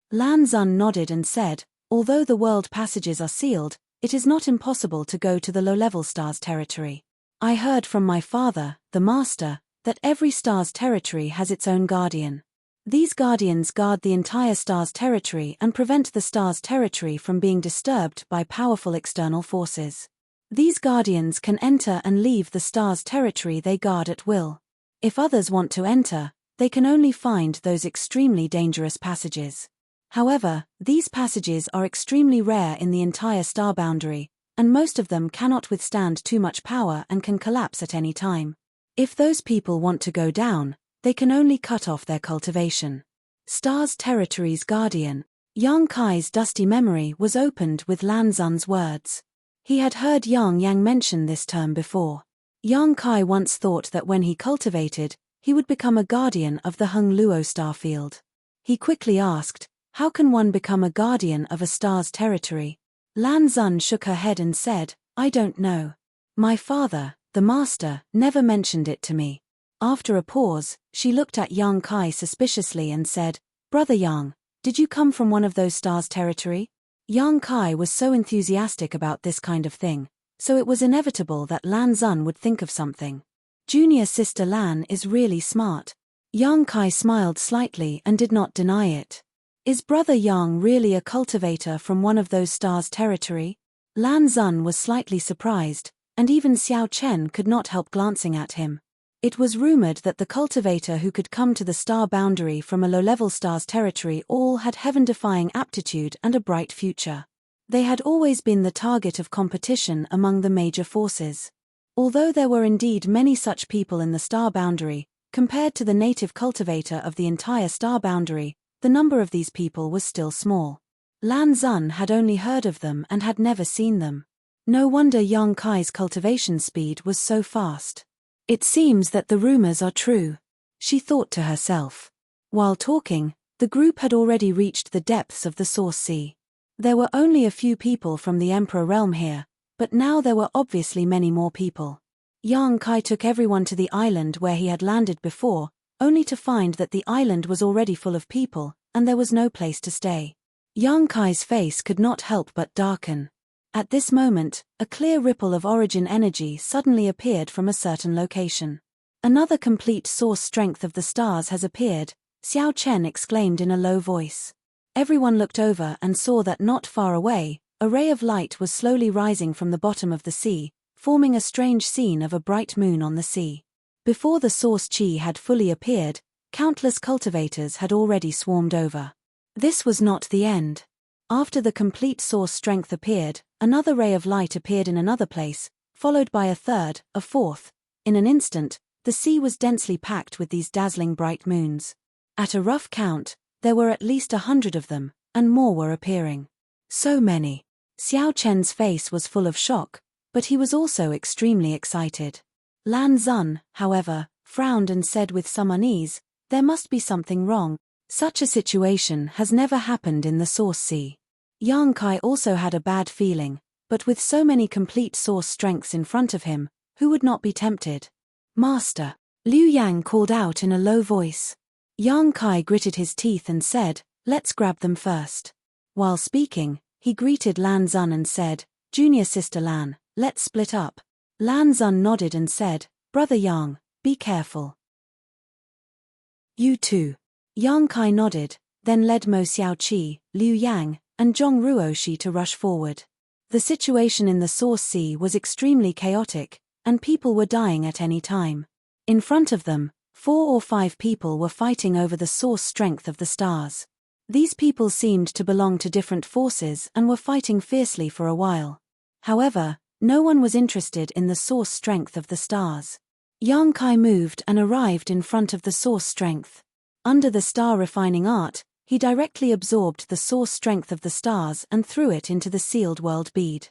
Lan Xun nodded and said, "Although the world passages are sealed, it is not impossible to go to the low-level stars' territory. I heard from my father, the master, that every star's territory has its own guardian. These guardians guard the entire star's territory and prevent the star's territory from being disturbed by powerful external forces. These guardians can enter and leave the star's territory they guard at will. If others want to enter, they can only find those extremely dangerous passages. However, these passages are extremely rare in the entire star boundary, and most of them cannot withstand too much power and can collapse at any time. If those people want to go down, they can only cut off their cultivation. Star's territory's guardian." Yang Kai's dusty memory was opened with Lan Xun's words. He had heard Yang mention this term before. Yang Kai once thought that when he cultivated, he would become a guardian of the Hung Luo star field. He quickly asked, how can one become a guardian of a star's territory? Lan Xun shook her head and said, I don't know. My father, the master, never mentioned it to me. After a pause, she looked at Yang Kai suspiciously and said, Brother Yang, did you come from one of those stars' territory? Yang Kai was so enthusiastic about this kind of thing, so it was inevitable that Lan Xun would think of something. Junior sister Lan is really smart. Yang Kai smiled slightly and did not deny it. Is brother Yang really a cultivator from one of those stars' territory? Lan Xun was slightly surprised, and even Xiao Chen could not help glancing at him. It was rumored that the cultivator who could come to the star boundary from a low-level star's territory all had heaven-defying aptitude and a bright future. They had always been the target of competition among the major forces. Although there were indeed many such people in the star boundary, compared to the native cultivator of the entire star boundary, the number of these people was still small. Lan Xun had only heard of them and had never seen them. No wonder Yang Kai's cultivation speed was so fast. It seems that the rumors are true, she thought to herself. While talking, the group had already reached the depths of the Source Sea. There were only a few people from the Emperor realm here, but now there were obviously many more people. Yang Kai took everyone to the island where he had landed before, only to find that the island was already full of people, and there was no place to stay. Yang Kai's face could not help but darken. At this moment, a clear ripple of origin energy suddenly appeared from a certain location. Another complete source strength of the stars has appeared, Xiao Chen exclaimed in a low voice. Everyone looked over and saw that not far away, a ray of light was slowly rising from the bottom of the sea, forming a strange scene of a bright moon on the sea. Before the source chi had fully appeared, countless cultivators had already swarmed over. This was not the end. After the complete source strength appeared, another ray of light appeared in another place, followed by a third, a fourth. In an instant, the sea was densely packed with these dazzling bright moons. At a rough count, there were at least 100 of them, and more were appearing. So many. Xiao Chen's face was full of shock, but he was also extremely excited. Lan Xun, however, frowned and said with some unease, there must be something wrong. Such a situation has never happened in the Source Sea. Yang Kai also had a bad feeling, but with so many complete source strengths in front of him, who would not be tempted? Master, Liu Yang called out in a low voice. Yang Kai gritted his teeth and said, let's grab them first. While speaking, he greeted Lan Xun and said, Junior sister Lan, let's split up. Lan Xun nodded and said, Brother Yang, be careful. You too. Yang Kai nodded, then led Mo Xiaoqi, Liu Yang, and Zhong Ruoxi to rush forward. The situation in the Source Sea was extremely chaotic, and people were dying at any time. In front of them, 4 or 5 people were fighting over the source strength of the stars. These people seemed to belong to different forces and were fighting fiercely for a while. However, no one was interested in the source strength of the stars. Yang Kai moved and arrived in front of the source strength. Under the star refining art, he directly absorbed the source strength of the stars and threw it into the sealed world bead.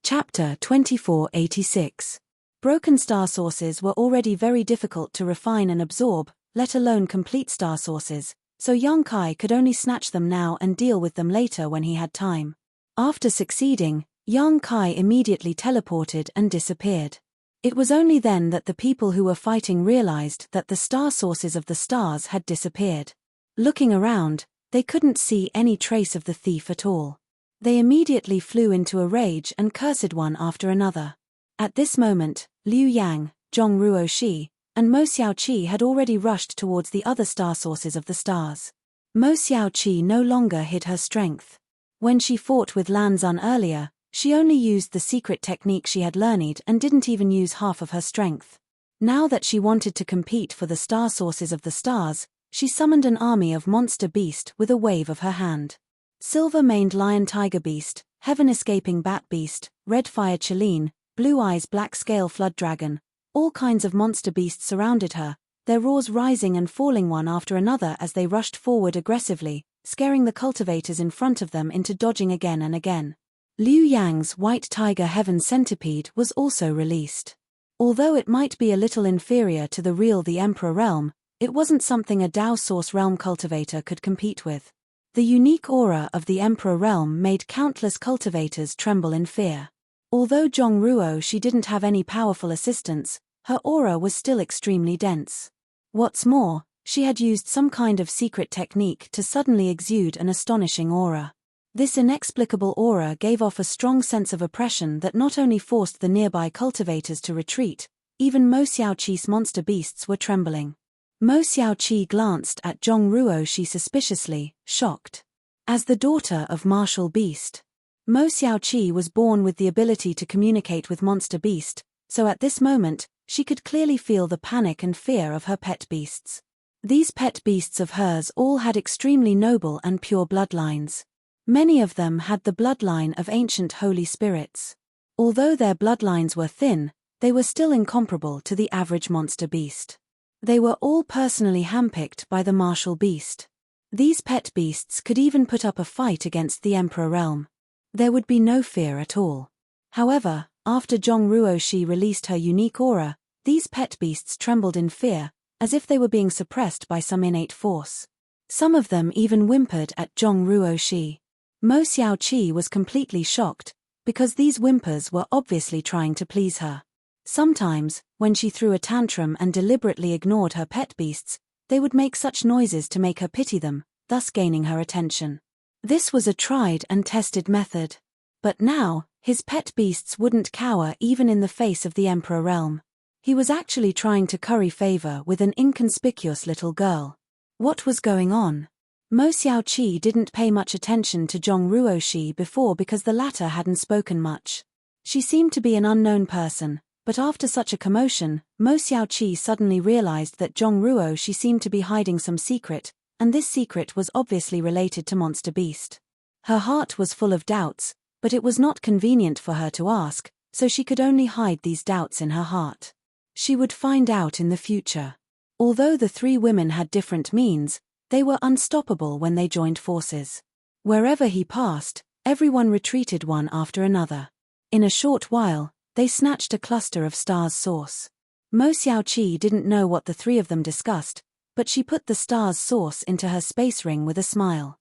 Chapter 2486. Broken star sources were already very difficult to refine and absorb, let alone complete star sources, so Yang Kai could only snatch them now and deal with them later when he had time. After succeeding, Yang Kai immediately teleported and disappeared. It was only then that the people who were fighting realized that the star sources of the stars had disappeared. Looking around, they couldn't see any trace of the thief at all. They immediately flew into a rage and cursed one after another. At this moment, Liu Yang, Zhong Ruoxi, and Mo Xiaoqi had already rushed towards the other star sources of the stars. Mo Xiaoqi no longer hid her strength. When she fought with Lan Xun earlier, she only used the secret technique she had learned and didn't even use half of her strength. Now that she wanted to compete for the star sources of the stars, she summoned an army of monster beast with a wave of her hand. Silver-maned lion tiger beast, heaven-escaping bat beast, red fire Chileen, blue eyes black scale flood dragon, all kinds of monster beasts surrounded her, their roars rising and falling one after another as they rushed forward aggressively, scaring the cultivators in front of them into dodging again and again. Liu Yang's white tiger heaven centipede was also released. Although it might be a little inferior to the Emperor realm, it wasn't something a Dao Source realm cultivator could compete with. The unique aura of the Emperor realm made countless cultivators tremble in fear. Although Zhongruo she didn't have any powerful assistance, her aura was still extremely dense. What's more, she had used some kind of secret technique to suddenly exude an astonishing aura. This inexplicable aura gave off a strong sense of oppression that not only forced the nearby cultivators to retreat, even Mo Xiaoqi's monster beasts were trembling. Mo Xiaoqi glanced at Zhongruo she suspiciously, shocked. As the daughter of Martial Beast, Mo Xiaoqi was born with the ability to communicate with monster beast, so at this moment, she could clearly feel the panic and fear of her pet beasts. These pet beasts of hers all had extremely noble and pure bloodlines. Many of them had the bloodline of ancient holy spirits. Although their bloodlines were thin, they were still incomparable to the average monster beast. They were all personally handpicked by the martial beast. These pet beasts could even put up a fight against the Emperor realm. There would be no fear at all. However, after Zhongruo she released her unique aura, these pet beasts trembled in fear, as if they were being suppressed by some innate force. Some of them even whimpered at Zhongruo she. Mo Xiaoqi was completely shocked, because these whimpers were obviously trying to please her. Sometimes, when she threw a tantrum and deliberately ignored her pet beasts, they would make such noises to make her pity them, thus gaining her attention. This was a tried and tested method. But now, his pet beasts wouldn't cower even in the face of the Emperor realm. He was actually trying to curry favor with an inconspicuous little girl. What was going on? Mo Xiaoqi didn't pay much attention to Zhongruo she before because the latter hadn't spoken much. She seemed to be an unknown person, but after such a commotion, Mo Xiaoqi suddenly realized that Zhongruo she seemed to be hiding some secret, and this secret was obviously related to Monster Beast. Her heart was full of doubts, but it was not convenient for her to ask, so she could only hide these doubts in her heart. She would find out in the future. Although the three women had different means, they were unstoppable when they joined forces. Wherever he passed, everyone retreated one after another. In a short while, they snatched a cluster of Star's Source. Mo Xiaoqi didn't know what the three of them discussed, but she put the Star's Source into her space ring with a smile.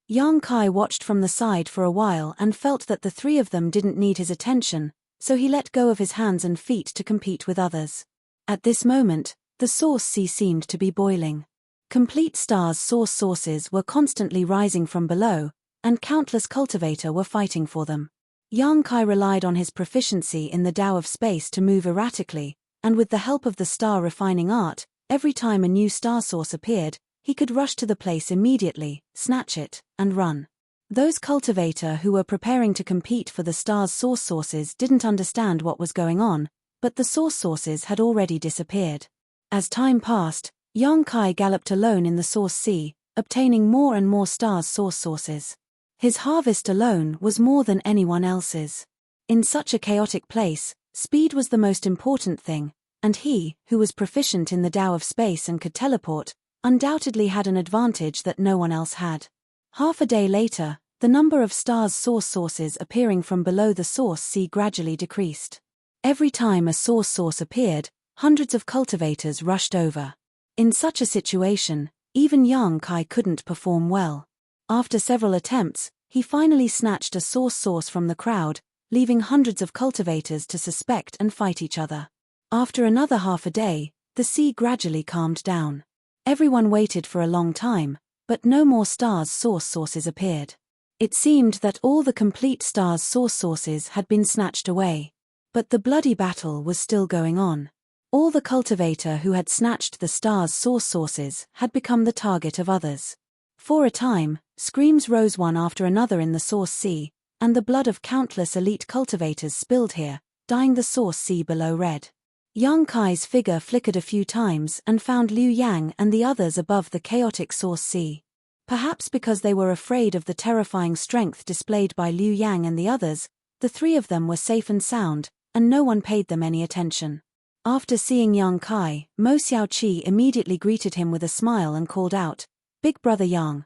Yang Kai watched from the side for a while and felt that the three of them didn't need his attention, so he let go of his hands and feet to compete with others. At this moment, the Source Sea seemed to be boiling. Complete Star's Source sources were constantly rising from below, and countless cultivators were fighting for them. Yang Kai relied on his proficiency in the Tao of space to move erratically, and with the help of the star refining art, every time a new star source appeared, he could rush to the place immediately, snatch it, and run. Those cultivators who were preparing to compete for the star's source sources didn't understand what was going on, but the source sources had already disappeared. As time passed, Yang Kai galloped alone in the Source Sea, obtaining more and more stars' source sources. His harvest alone was more than anyone else's. In such a chaotic place, speed was the most important thing, and he, who was proficient in the Tao of space and could teleport, undoubtedly had an advantage that no one else had. Half a day later, the number of stars' source sources appearing from below the Source Sea gradually decreased. Every time a source source appeared, hundreds of cultivators rushed over. In such a situation, even Yang Kai couldn't perform well. After several attempts, he finally snatched a source from the crowd, leaving hundreds of cultivators to suspect and fight each other. After another half a day, the sea gradually calmed down. Everyone waited for a long time, but no more stars' source sources appeared. It seemed that all the complete stars' source sources had been snatched away. But the bloody battle was still going on. All the cultivator who had snatched the stars' source sources had become the target of others. For a time, screams rose one after another in the Source Sea, and the blood of countless elite cultivators spilled here, dyeing the Source Sea below red. Yang Kai's figure flickered a few times and found Liu Yang and the others above the chaotic Source Sea. Perhaps because they were afraid of the terrifying strength displayed by Liu Yang and the others, the three of them were safe and sound, and no one paid them any attention. After seeing young Kai, Mo Xiaoqi immediately greeted him with a smile and called out, Big brother Yang,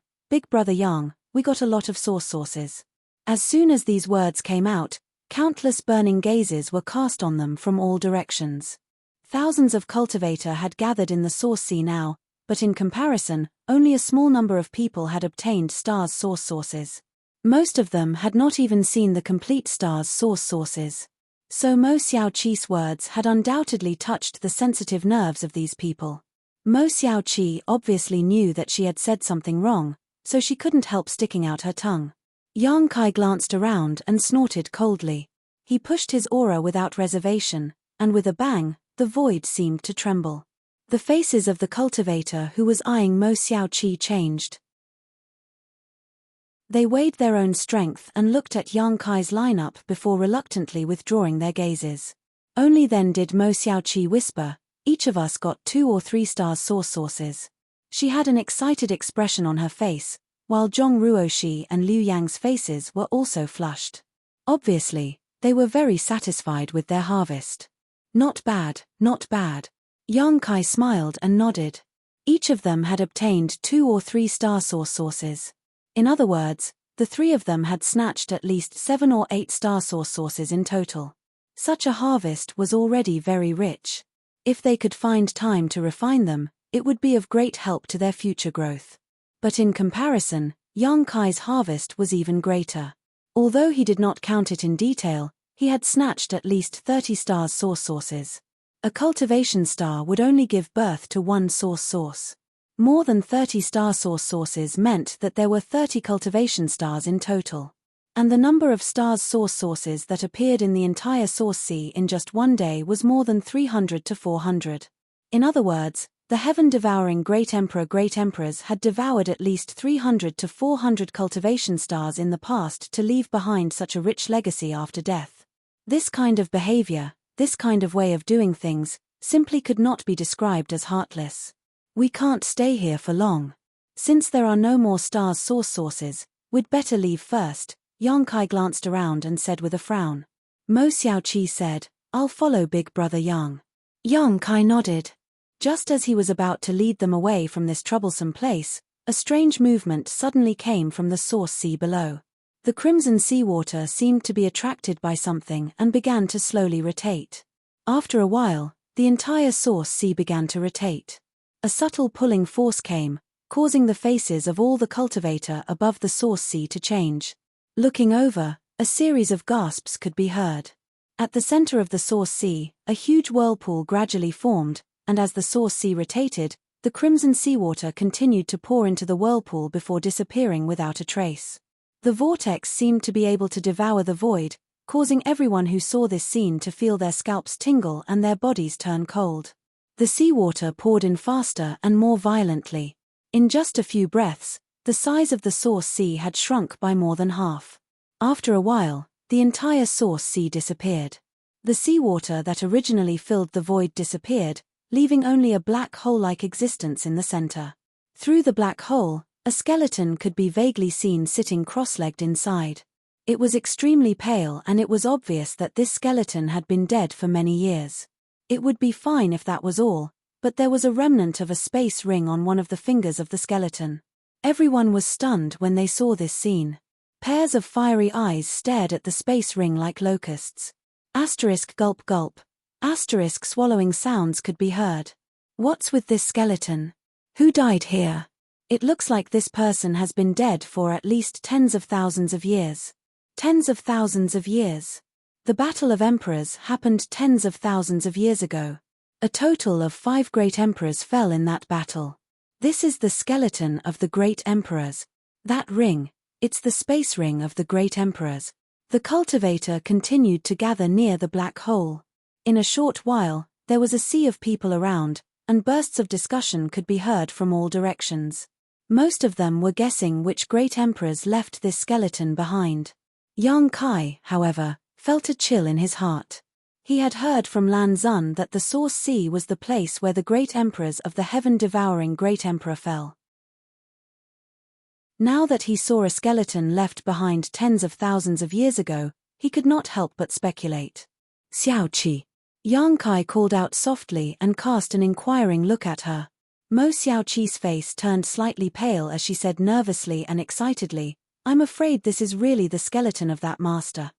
we got a lot of sources. As soon as these words came out, countless burning gazes were cast on them from all directions. Thousands of cultivator had gathered in the source sea now, but in comparison, only a small number of people had obtained stars sources. Most of them had not even seen the complete stars sources. So Mo Xiaoqi's words had undoubtedly touched the sensitive nerves of these people. Mo Xiaoqi obviously knew that she had said something wrong, so she couldn't help sticking out her tongue. Yang Kai glanced around and snorted coldly. He pushed his aura without reservation, and with a bang, the void seemed to tremble. The faces of the cultivator who was eyeing Mo Xiaoqi changed. They weighed their own strength and looked at Yang Kai's lineup before reluctantly withdrawing their gazes. Only then did Mo Xiaoqi whisper, each of us got 2 or 3 stars sources. She had an excited expression on her face, while Zhong Ruoshi and Liu Yang's faces were also flushed. Obviously, they were very satisfied with their harvest. Not bad, not bad. Yang Kai smiled and nodded. Each of them had obtained 2 or 3 star sources. In other words, the 3 of them had snatched at least 7 or 8 star sources in total. Such a harvest was already very rich. If they could find time to refine them, it would be of great help to their future growth. But in comparison, Yang Kai's harvest was even greater. Although he did not count it in detail, he had snatched at least 30 stars sources. A cultivation star would only give birth to 1 source. More than 30 star sources meant that there were 30 cultivation stars in total. And the number of stars sources that appeared in the entire source sea in just one day was more than 300 to 400. In other words, the heaven-devouring great emperors had devoured at least 300 to 400 cultivation stars in the past to leave behind such a rich legacy after death. This kind of behavior, this kind of way of doing things, simply could not be described as heartless. We can't stay here for long. Since there are no more stars sources, we'd better leave first. Yang Kai glanced around and said with a frown. Mo Xiaoqi said, I'll follow big brother Yang. Yang Kai nodded. Just as he was about to lead them away from this troublesome place, a strange movement suddenly came from the source sea below. The crimson seawater seemed to be attracted by something and began to slowly rotate. After a while, the entire source sea began to rotate. A subtle pulling force came, causing the faces of all the cultivator above the source sea to change. Looking over, a series of gasps could be heard. At the center of the source sea, a huge whirlpool gradually formed, and as the source sea rotated, the crimson seawater continued to pour into the whirlpool before disappearing without a trace. The vortex seemed to be able to devour the void, causing everyone who saw this scene to feel their scalps tingle and their bodies turn cold. The seawater poured in faster and more violently. In just a few breaths, the size of the source sea had shrunk by more than half. After a while, the entire source sea disappeared. The seawater that originally filled the void disappeared, leaving only a black hole-like existence in the center. Through the black hole, a skeleton could be vaguely seen sitting cross-legged inside. It was extremely pale and it was obvious that this skeleton had been dead for many years. It would be fine if that was all, but there was a remnant of a space ring on one of the fingers of the skeleton. Everyone was stunned when they saw this scene. Pairs of fiery eyes stared at the space ring like locusts. Asterisk gulp gulp. Asterisk swallowing sounds could be heard. What's with this skeleton? Who died here? It looks like this person has been dead for at least tens of thousands of years. Tens of thousands of years. The Battle of Emperors happened tens of thousands of years ago. A total of 5 great emperors fell in that battle. This is the skeleton of the great emperors. That ring, it's the space ring of the great emperors. The cultivator continued to gather near the black hole. In a short while, there was a sea of people around, and bursts of discussion could be heard from all directions. Most of them were guessing which great emperors left this skeleton behind. Yang Kai, however, felt a chill in his heart. He had heard from Lan Xun that the source sea was the place where the great emperors of the heaven-devouring great emperor fell. Now that he saw a skeleton left behind tens of thousands of years ago, he could not help but speculate. Xiaoqi. Yang Kai called out softly and cast an inquiring look at her. Mo Xiaoqi's face turned slightly pale as she said nervously and excitedly, "I'm afraid this is really the skeleton of that master."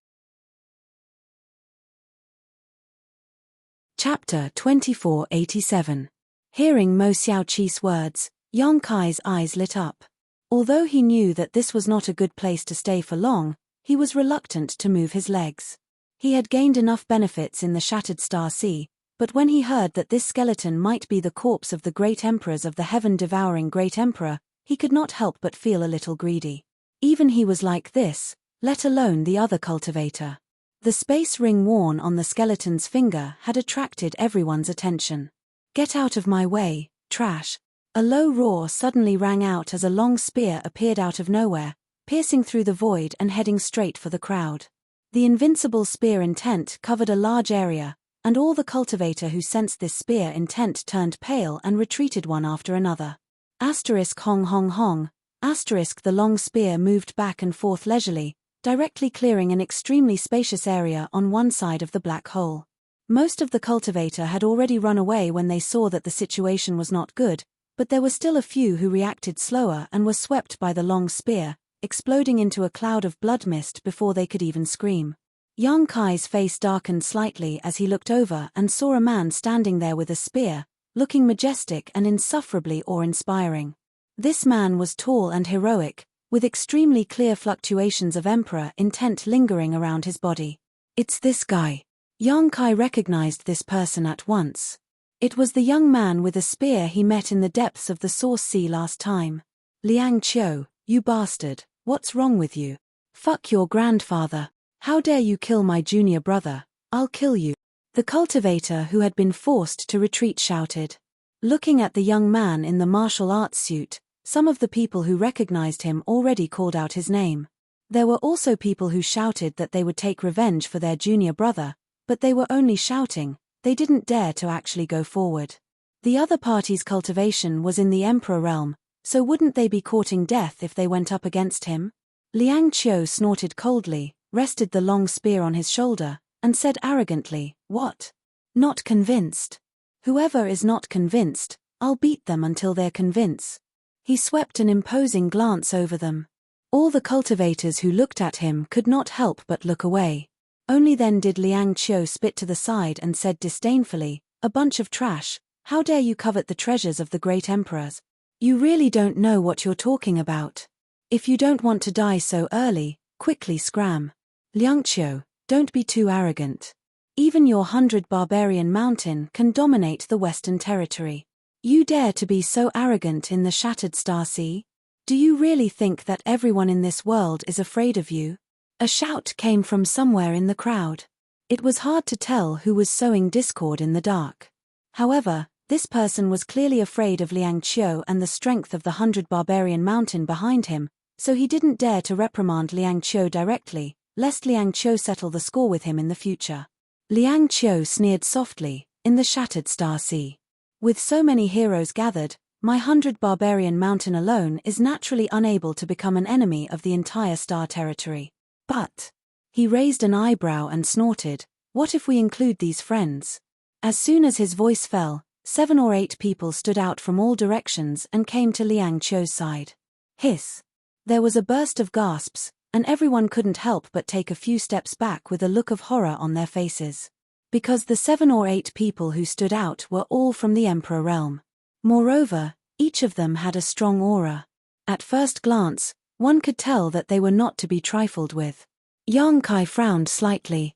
Chapter 2487. Hearing Mo Xiaoqi's words, Yang Kai's eyes lit up. Although he knew that this was not a good place to stay for long, he was reluctant to move his legs. He had gained enough benefits in the Shattered Star Sea, but when he heard that this skeleton might be the corpse of the great emperors of the heaven-devouring Great Emperor, he could not help but feel a little greedy. Even he was like this, let alone the other cultivator. The space ring worn on the skeleton's finger had attracted everyone's attention. "Get out of my way, trash." A low roar suddenly rang out as a long spear appeared out of nowhere, piercing through the void and heading straight for the crowd. The invincible spear intent covered a large area, and all the cultivator who sensed this spear intent turned pale and retreated one after another. Asterisk hong hong hong, asterisk the long spear moved back and forth leisurely, directly clearing an extremely spacious area on one side of the black hole. Most of the cultivator had already run away when they saw that the situation was not good, but there were still a few who reacted slower and were swept by the long spear, exploding into a cloud of blood mist before they could even scream. Yang Kai's face darkened slightly as he looked over and saw a man standing there with a spear, looking majestic and insufferably awe-inspiring. This man was tall and heroic, with extremely clear fluctuations of emperor intent lingering around his body. "It's this guy." Yang Kai recognized this person at once. It was the young man with a spear he met in the depths of the Source Sea last time. "Liang Qiu, you bastard, what's wrong with you? Fuck your grandfather. How dare you kill my junior brother? I'll kill you." The cultivator who had been forced to retreat shouted. Looking at the young man in the martial arts suit, some of the people who recognized him already called out his name. There were also people who shouted that they would take revenge for their junior brother, but they were only shouting, they didn't dare to actually go forward. The other party's cultivation was in the Emperor realm, so wouldn't they be courting death if they went up against him? Liang Qiu snorted coldly, rested the long spear on his shoulder, and said arrogantly, "What? Not convinced? Whoever is not convinced, I'll beat them until they're convinced." He swept an imposing glance over them. All the cultivators who looked at him could not help but look away. Only then did Liang Qiu spit to the side and said disdainfully, "A bunch of trash, how dare you covet the treasures of the great emperors? You really don't know what you're talking about. If you don't want to die so early, quickly scram. Liang Qiu, don't be too arrogant. Even your 100 barbarian mountain can dominate the Western territory. You dare to be so arrogant in the Shattered Star Sea? Do you really think that everyone in this world is afraid of you?" A shout came from somewhere in the crowd. It was hard to tell who was sowing discord in the dark. However, this person was clearly afraid of Liang Qiu and the strength of the 100 barbarian mountain behind him, so he didn't dare to reprimand Liang Qiu directly, lest Liang Qiu settle the score with him in the future. Liang Qiu sneered softly, "In the Shattered Star Sea. With so many heroes gathered, my 100 barbarian mountain alone is naturally unable to become an enemy of the entire star territory. But," he raised an eyebrow and snorted, "what if we include these friends?" As soon as his voice fell, 7 or 8 people stood out from all directions and came to Liang Qiu's side. Hiss! There was a burst of gasps, and everyone couldn't help but take a few steps back with a look of horror on their faces. Because the 7 or 8 people who stood out were all from the Emperor realm. Moreover, each of them had a strong aura. At first glance, one could tell that they were not to be trifled with. Yang Kai frowned slightly.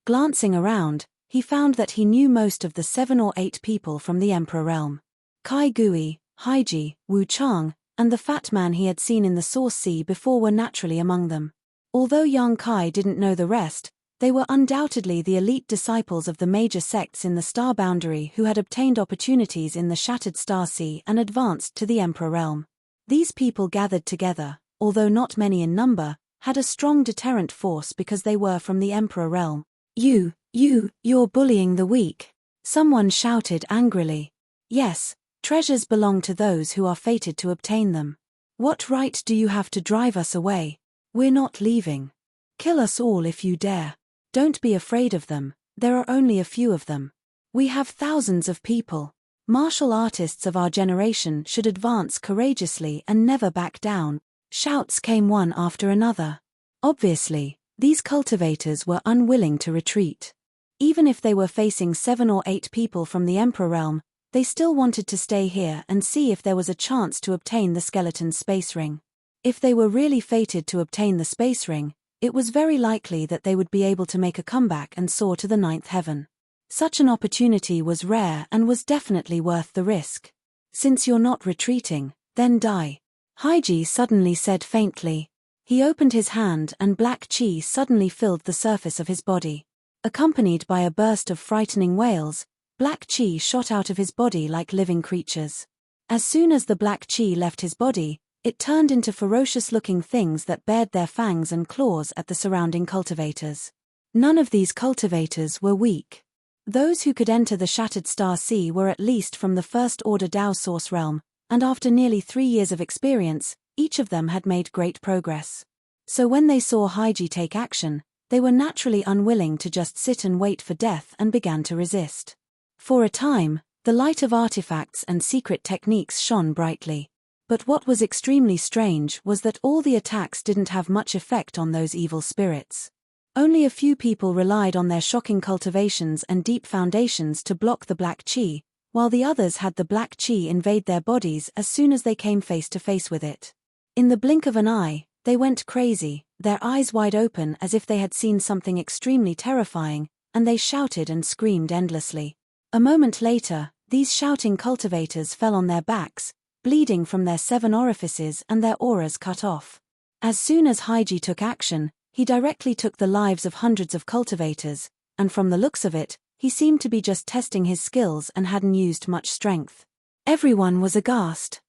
Glancing around, he found that he knew most of the 7 or 8 people from the Emperor realm. Kai Gui, Haiji, Wu Chang, and the fat man he had seen in the Source Sea before were naturally among them. Although Yang Kai didn't know the rest, they were undoubtedly the elite disciples of the major sects in the star boundary who had obtained opportunities in the Shattered Star Sea and advanced to the Emperor realm. These people gathered together, although not many in number, had a strong deterrent force because they were from the Emperor realm. You're bullying the weak," someone shouted angrily. "Yes, treasures belong to those who are fated to obtain them. What right do you have to drive us away? We're not leaving. Kill us all if you dare." Don't be afraid of them, there are only a few of them. We have thousands of people. Martial artists of our generation should advance courageously and never back down. Shouts came one after another. Obviously, these cultivators were unwilling to retreat. Even if they were facing 7 or 8 people from the Emperor realm, they still wanted to stay here and see if there was a chance to obtain the skeleton's space ring. If they were really fated to obtain the space ring, it was very likely that they would be able to make a comeback and soar to the 9th heaven. Such an opportunity was rare and was definitely worth the risk. Since you're not retreating, then die. Haiji suddenly said faintly. He opened his hand and black chi suddenly filled the surface of his body. Accompanied by a burst of frightening wails, black chi shot out of his body like living creatures. As soon as the black chi left his body, it turned into ferocious-looking things that bared their fangs and claws at the surrounding cultivators. None of these cultivators were weak. Those who could enter the Shattered Star Sea were at least from the First-Order Dao Source realm, and after nearly 3 years of experience, each of them had made great progress. So when they saw Haiji take action, they were naturally unwilling to just sit and wait for death and began to resist. For a time, the light of artifacts and secret techniques shone brightly. But what was extremely strange was that all the attacks didn't have much effect on those evil spirits. Only a few people relied on their shocking cultivations and deep foundations to block the black chi, while the others had the black chi invade their bodies as soon as they came face to face with it. In the blink of an eye, they went crazy, their eyes wide open as if they had seen something extremely terrifying, and they shouted and screamed endlessly. A moment later, these shouting cultivators fell on their backs, bleeding from their 7 orifices and their auras cut off. As soon as Haiji took action, he directly took the lives of hundreds of cultivators, and from the looks of it, he seemed to be just testing his skills and hadn't used much strength. Everyone was aghast.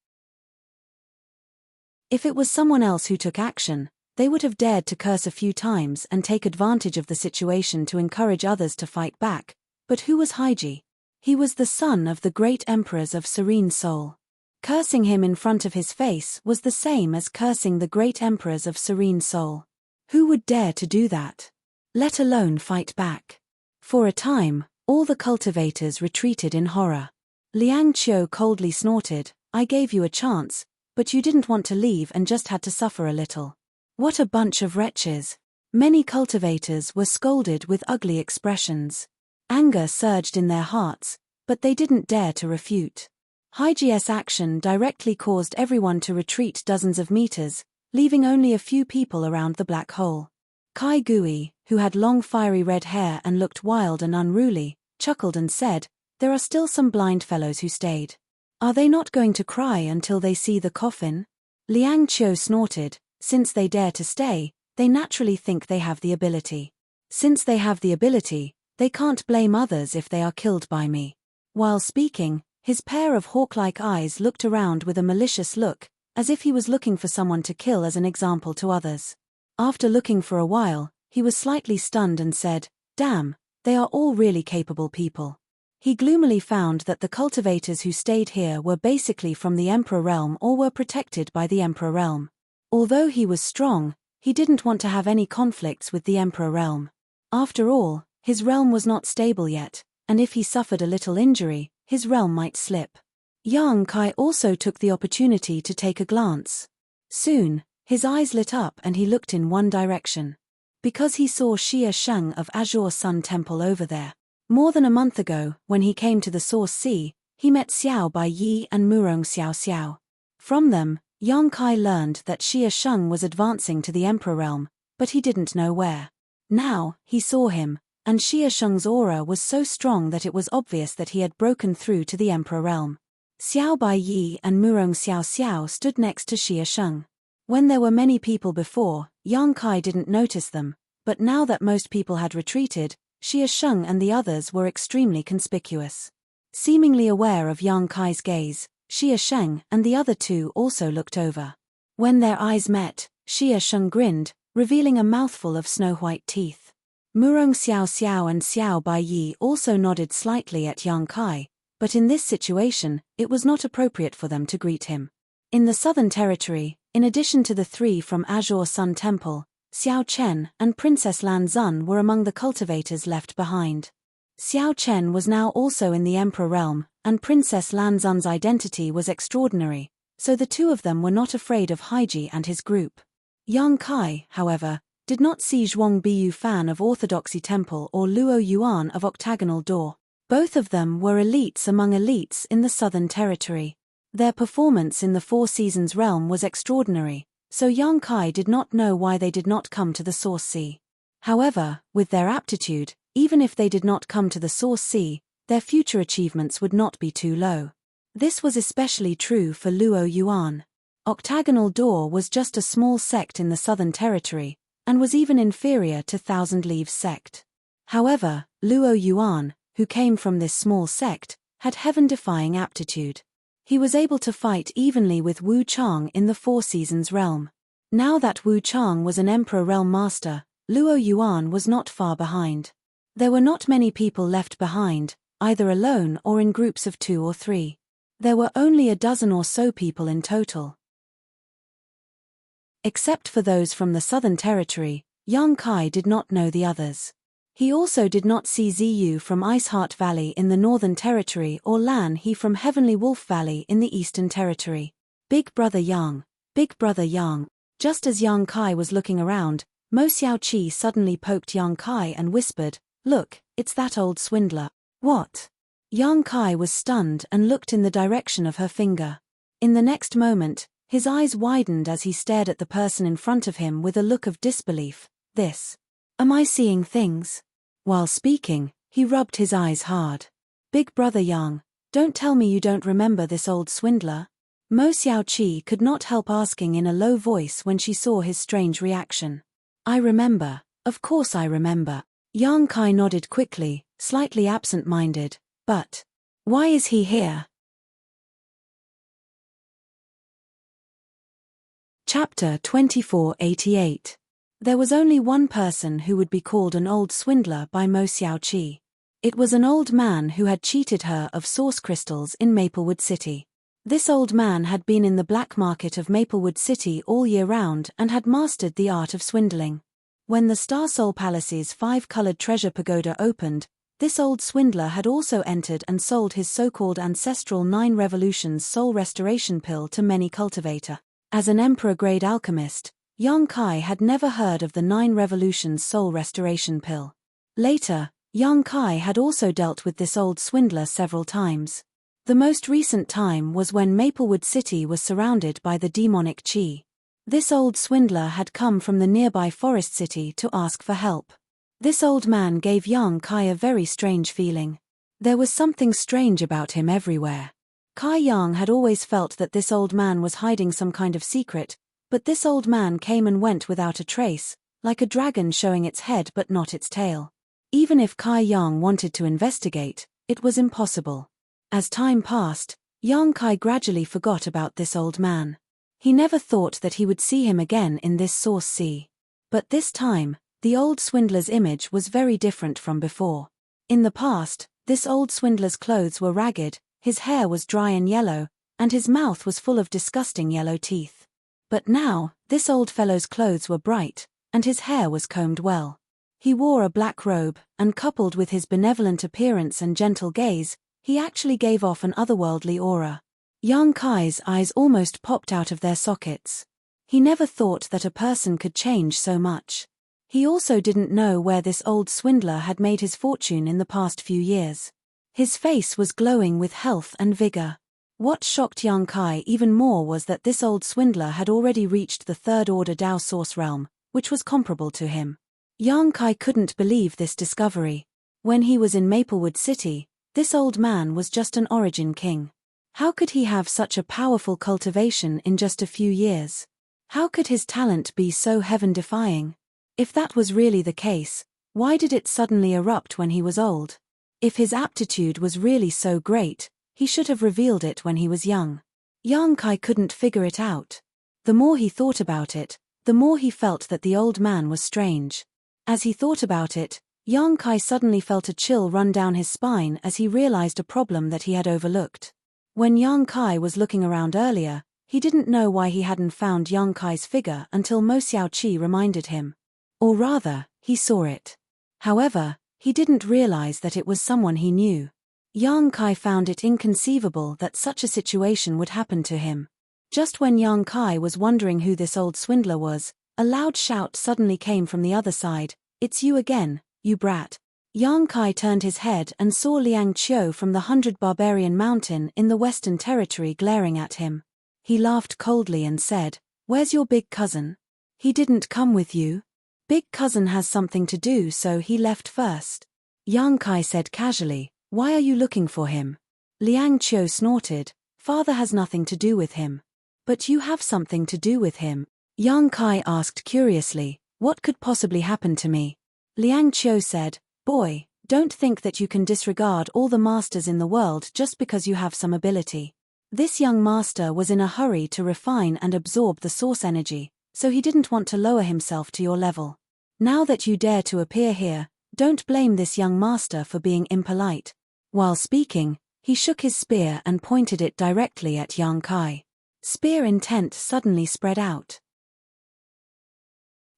If it was someone else who took action, they would have dared to curse a few times and take advantage of the situation to encourage others to fight back. But who was Haiji? He was the son of the great emperors of Serene Soul. Cursing him in front of his face was the same as cursing the great emperors of Serene Soul. Who would dare to do that? Let alone fight back? For a time, all the cultivators retreated in horror. Liang Qiu coldly snorted, "I gave you a chance, but you didn't want to leave and just had to suffer a little. What a bunch of wretches." Many cultivators were scolded with ugly expressions. Anger surged in their hearts, but they didn't dare to refute. Haiji's action directly caused everyone to retreat dozens of meters, leaving only a few people around the black hole. Kai Gui, who had long fiery red hair and looked wild and unruly, chuckled and said, "There are still some blind fellows who stayed. Are they not going to cry until they see the coffin?" Liang Qiu snorted, "Since they dare to stay, they naturally think they have the ability. Since they have the ability, they can't blame others if they are killed by me." While speaking, his pair of hawk-like eyes looked around with a malicious look, as if he was looking for someone to kill as an example to others. After looking for a while, he was slightly stunned and said, "Damn, they are all really capable people." He gloomily found that the cultivators who stayed here were basically from the Emperor realm or were protected by the Emperor realm. Although he was strong, he didn't want to have any conflicts with the Emperor realm. After all, his realm was not stable yet, and if he suffered a little injury, his realm might slip. Yang Kai also took the opportunity to take a glance. Soon, his eyes lit up and he looked in one direction. Because he saw Xia Sheng of Azure Sun Temple over there. More than a month ago, when he came to the Source Sea, he met Xiao Bai Yi and Murong Xiao Xiao. From them, Yang Kai learned that Xia Sheng was advancing to the Emperor realm, but he didn't know where. Now, he saw him, and Xia Sheng's aura was so strong that it was obvious that he had broken through to the Emperor realm. Xiao Bai Yi and Murong Xiao Xiao stood next to Xia Sheng. When there were many people before, Yang Kai didn't notice them, but now that most people had retreated, Xia Sheng and the others were extremely conspicuous. Seemingly aware of Yang Kai's gaze, Xia Sheng and the other two also looked over. When their eyes met, Xia Sheng grinned, revealing a mouthful of snow-white teeth. Murong Xiao Xiao and Xiao Bai Yi also nodded slightly at Yang Kai, but in this situation, it was not appropriate for them to greet him. In the Southern Territory, in addition to the 3 from Azure Sun Temple, Xiao Chen and Princess Lan Xun were among the cultivators left behind. Xiao Chen was now also in the Emperor realm, and Princess Lan Xun's identity was extraordinary, so the two of them were not afraid of Haiji and his group. Yang Kai, however, did not see Zhuang Biyu Fan of Orthodoxy Temple or Luo Yuan of Octagonal Door. Both of them were elites among elites in the Southern Territory. Their performance in the Four Seasons realm was extraordinary, so Yang Kai did not know why they did not come to the Source Sea. However, with their aptitude, even if they did not come to the Source Sea, their future achievements would not be too low. This was especially true for Luo Yuan. Octagonal Door was just a small sect in the Southern Territory, and was even inferior to Thousand Leaves sect. However, Luo Yuan, who came from this small sect, had heaven-defying aptitude. He was able to fight evenly with Wu Chang in the Four Seasons realm. Now that Wu Chang was an Emperor realm master, Luo Yuan was not far behind. There were not many people left behind, either alone or in groups of 2 or 3. There were only a dozen or so people in total. Except for those from the Southern Territory, Yang Kai did not know the others. He also did not see Ziyu from Iceheart Valley in the Northern Territory or Lan He from Heavenly Wolf Valley in the Eastern Territory. Big Brother Yang. Big Brother Yang. Just as Yang Kai was looking around, Mo Xiaoqi suddenly poked Yang Kai and whispered, "Look, it's that old swindler." What? Yang Kai was stunned and looked in the direction of her finger. In the next moment, his eyes widened as he stared at the person in front of him with a look of disbelief. This. Am I seeing things? While speaking, he rubbed his eyes hard. Big Brother Yang, don't tell me you don't remember this old swindler? Mo Xiaoqi could not help asking in a low voice when she saw his strange reaction. I remember, of course I remember. Yang Kai nodded quickly, slightly absent-minded, but why is he here? Chapter 2488. There was only one person who would be called an old swindler by Mo Xiaoqi. It was an old man who had cheated her of source crystals in Maplewood City. This old man had been in the black market of Maplewood City all year round and had mastered the art of swindling. When the Star Soul Palace's 5-colored treasure pagoda opened, this old swindler had also entered and sold his so-called ancestral 9 Revolutions soul restoration pill to many cultivator. As an emperor-grade alchemist, Yang Kai had never heard of the 9 Revolutions soul restoration pill. Later, Yang Kai had also dealt with this old swindler several times. The most recent time was when Maplewood City was surrounded by the demonic Qi. This old swindler had come from the nearby Forest City to ask for help. This old man gave Yang Kai a very strange feeling. There was something strange about him everywhere. Kai Yang had always felt that this old man was hiding some kind of secret, but this old man came and went without a trace, like a dragon showing its head but not its tail. Even if Kai Yang wanted to investigate, it was impossible. As time passed, Yang Kai gradually forgot about this old man. He never thought that he would see him again in this Source Sea. But this time, the old swindler's image was very different from before. In the past, this old swindler's clothes were ragged, his hair was dry and yellow, and his mouth was full of disgusting yellow teeth. But now, this old fellow's clothes were bright, and his hair was combed well. He wore a black robe, and coupled with his benevolent appearance and gentle gaze, he actually gave off an otherworldly aura. Yang Kai's eyes almost popped out of their sockets. He never thought that a person could change so much. He also didn't know where this old swindler had made his fortune in the past few years. His face was glowing with health and vigor. What shocked Yang Kai even more was that this old swindler had already reached the 3rd order Dao Source realm, which was comparable to him. Yang Kai couldn't believe this discovery. When he was in Maplewood City, this old man was just an origin king. How could he have such a powerful cultivation in just a few years? How could his talent be so heaven-defying? If that was really the case, why did it suddenly erupt when he was old? If his aptitude was really so great, he should have revealed it when he was young. Yang Kai couldn't figure it out. The more he thought about it, the more he felt that the old man was strange. As he thought about it, Yang Kai suddenly felt a chill run down his spine as he realized a problem that he had overlooked. When Yang Kai was looking around earlier, he didn't know why he hadn't found Yang Kai's figure until Mo Xiaoqi reminded him. Or rather, he saw it. However, he didn't realize that it was someone he knew. Yang Kai found it inconceivable that such a situation would happen to him. Just when Yang Kai was wondering who this old swindler was, a loud shout suddenly came from the other side. "It's you again, you brat." Yang Kai turned his head and saw Liang Qiu from the 100 Barbarian Mountain in the Western Territory glaring at him. He laughed coldly and said, "Where's your big cousin? He didn't come with you? Big cousin has something to do, so he left first." Yang Kai said casually, "Why are you looking for him?" Liang Qiu snorted, "Father has nothing to do with him." "But you have something to do with him." Yang Kai asked curiously, "What could possibly happen to me?" Liang Qiu said, "Boy, don't think that you can disregard all the masters in the world just because you have some ability. This young master was in a hurry to refine and absorb the source energy, so he didn't want to lower himself to your level. Now that you dare to appear here, don't blame this young master for being impolite." While speaking, he shook his spear and pointed it directly at Yang Kai. Spear intent suddenly spread out.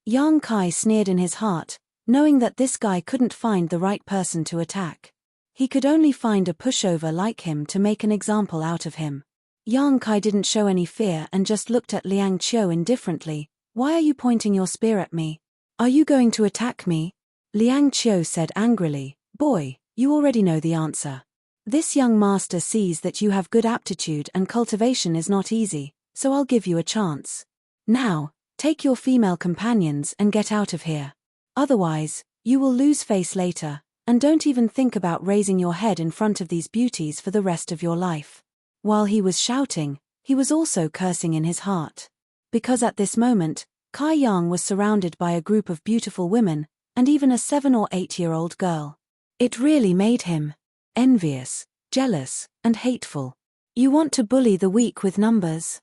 Yang Kai sneered in his heart, knowing that this guy couldn't find the right person to attack. He could only find a pushover like him to make an example out of him. Yang Kai didn't show any fear and just looked at Liang Qiu indifferently. "Why are you pointing your spear at me? Are you going to attack me?" Liang Qiu said angrily, "Boy, you already know the answer. This young master sees that you have good aptitude and cultivation is not easy, so I'll give you a chance. Now, take your female companions and get out of here. Otherwise, you will lose face later, and don't even think about raising your head in front of these beauties for the rest of your life." While he was shouting, he was also cursing in his heart. Because at this moment, Kai Yang was surrounded by a group of beautiful women, and even a 7 or 8-year-old girl. It really made him envious, jealous, and hateful. "You want to bully the weak with numbers?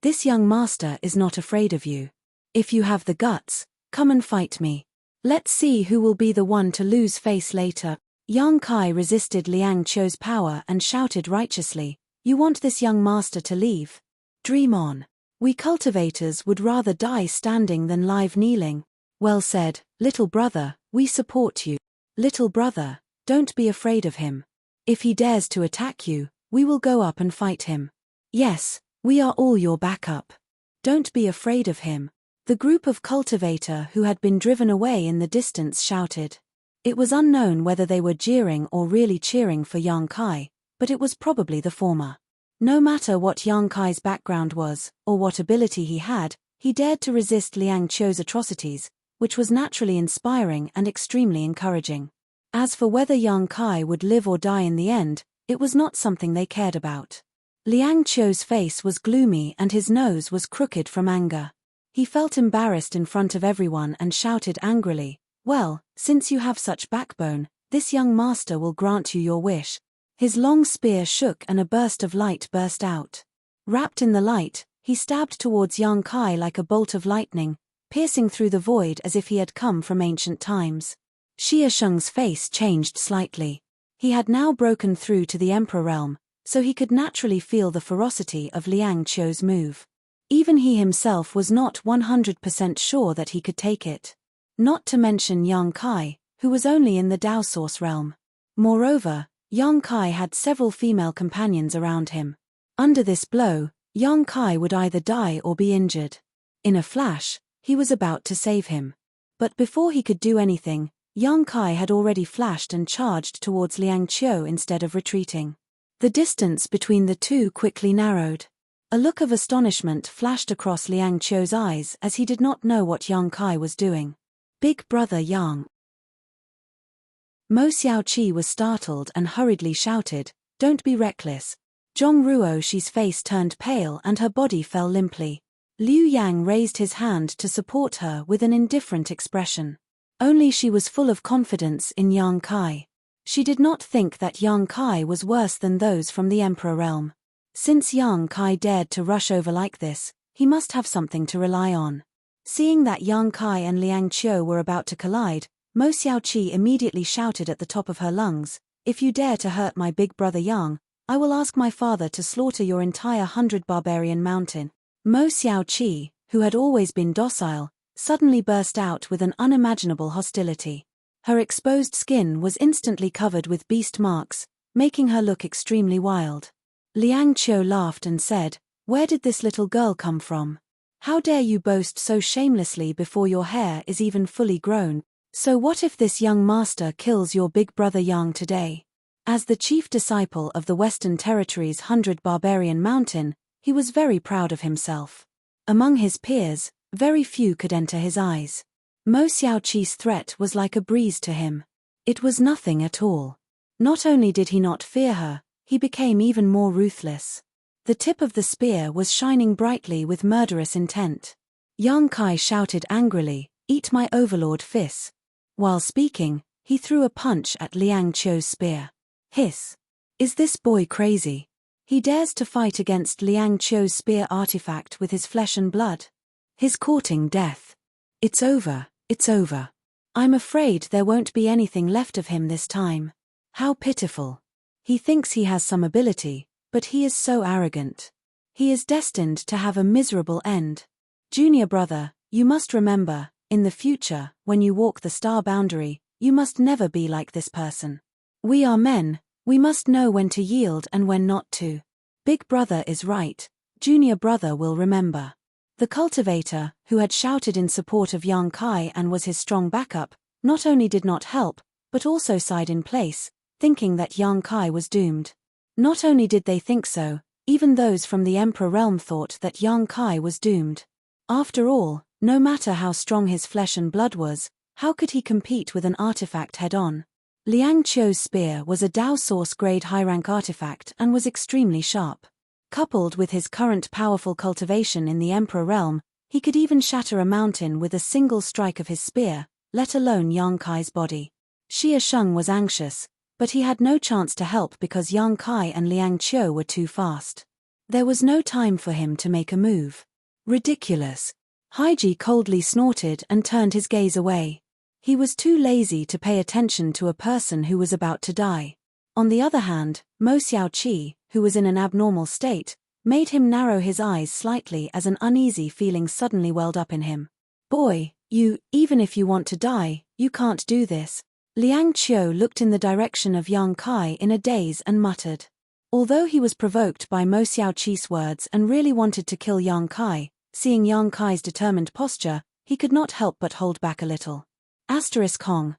This young master is not afraid of you. If you have the guts, come and fight me. Let's see who will be the one to lose face later." Yang Kai resisted Liang Qiu's power and shouted righteously, "You want this young master to leave? Dream on. We cultivators would rather die standing than live kneeling." "Well said, little brother, we support you. Little brother, don't be afraid of him. If he dares to attack you, we will go up and fight him. Yes, we are all your backup. Don't be afraid of him." The group of cultivator who had been driven away in the distance shouted. It was unknown whether they were jeering or really cheering for Yang Kai, but it was probably the former. No matter what Yang Kai's background was, or what ability he had, he dared to resist Liang Qiu's atrocities, which was naturally inspiring and extremely encouraging. As for whether Yang Kai would live or die in the end, it was not something they cared about. Liang Qiu's face was gloomy and his nose was crooked from anger. He felt embarrassed in front of everyone and shouted angrily, "Well, since you have such backbone, this young master will grant you your wish." His long spear shook and a burst of light burst out. Wrapped in the light, he stabbed towards Yang Kai like a bolt of lightning, piercing through the void as if he had come from ancient times. Xie Sheng's face changed slightly. He had now broken through to the Emperor realm, so he could naturally feel the ferocity of Liang Qiu's move. Even he himself was not 100% sure that he could take it. Not to mention Yang Kai, who was only in the Dao Source realm. Moreover, Yang Kai had several female companions around him. Under this blow, Yang Kai would either die or be injured. In a flash, he was about to save him. But before he could do anything, Yang Kai had already flashed and charged towards Liang Qiu instead of retreating. The distance between the two quickly narrowed. A look of astonishment flashed across Liang Qiu's eyes as he did not know what Yang Kai was doing. "Big brother Yang." Mo Xiaoqi was startled and hurriedly shouted, "Don't be reckless." Zhong Ruoxi's face turned pale and her body fell limply. Liu Yang raised his hand to support her with an indifferent expression. Only she was full of confidence in Yang Kai. She did not think that Yang Kai was worse than those from the Emperor realm. Since Yang Kai dared to rush over like this, he must have something to rely on. Seeing that Yang Kai and Liang Qiu were about to collide, Mo Xiaoqi immediately shouted at the top of her lungs, "If you dare to hurt my big brother Yang, I will ask my father to slaughter your entire 100 Barbarian Mountain." Mo Xiaoqi, who had always been docile, suddenly burst out with an unimaginable hostility. Her exposed skin was instantly covered with beast marks, making her look extremely wild. Liang Qiu laughed and said, "Where did this little girl come from? How dare you boast so shamelessly before your hair is even fully grown? So what if this young master kills your big brother Yang today?" As the chief disciple of the Western Territory's 100 Barbarian Mountain, he was very proud of himself. Among his peers, very few could enter his eyes. Mo Xiaoqi's threat was like a breeze to him. It was nothing at all. Not only did he not fear her, he became even more ruthless. The tip of the spear was shining brightly with murderous intent. Yang Kai shouted angrily, "Eat my overlord Fis." While speaking, he threw a punch at Liang Qiu's spear. Hiss! Is this boy crazy? He dares to fight against Liang Qiu's spear artifact with his flesh and blood. He's courting death. It's over, it's over. I'm afraid there won't be anything left of him this time. How pitiful. He thinks he has some ability, but he is so arrogant. He is destined to have a miserable end. Junior brother, you must remember, in the future, when you walk the star boundary, you must never be like this person. We are men, we must know when to yield and when not to. Big brother is right, junior brother will remember. The cultivator, who had shouted in support of Yang Kai and was his strong backup, not only did not help, but also sighed in place, thinking that Yang Kai was doomed. Not only did they think so, even those from the Emperor realm thought that Yang Kai was doomed. After all, no matter how strong his flesh and blood was, how could he compete with an artifact head-on? Liang Qiu's spear was a Dao Source grade high-rank artifact and was extremely sharp. Coupled with his current powerful cultivation in the Emperor realm, he could even shatter a mountain with a single strike of his spear, let alone Yang Kai's body. Xie Sheng was anxious, but he had no chance to help because Yang Kai and Liang Qiu were too fast. There was no time for him to make a move. Ridiculous. Haiji coldly snorted and turned his gaze away. He was too lazy to pay attention to a person who was about to die. On the other hand, Mo Xiaoqi, who was in an abnormal state, made him narrow his eyes slightly as an uneasy feeling suddenly welled up in him. Boy, even if you want to die, you can't do this. Liang Qiu looked in the direction of Yang Kai in a daze and muttered. Although he was provoked by Mo Xiaoqi's words and really wanted to kill Yang Kai, seeing Yang Kai's determined posture, he could not help but hold back a little. Hong.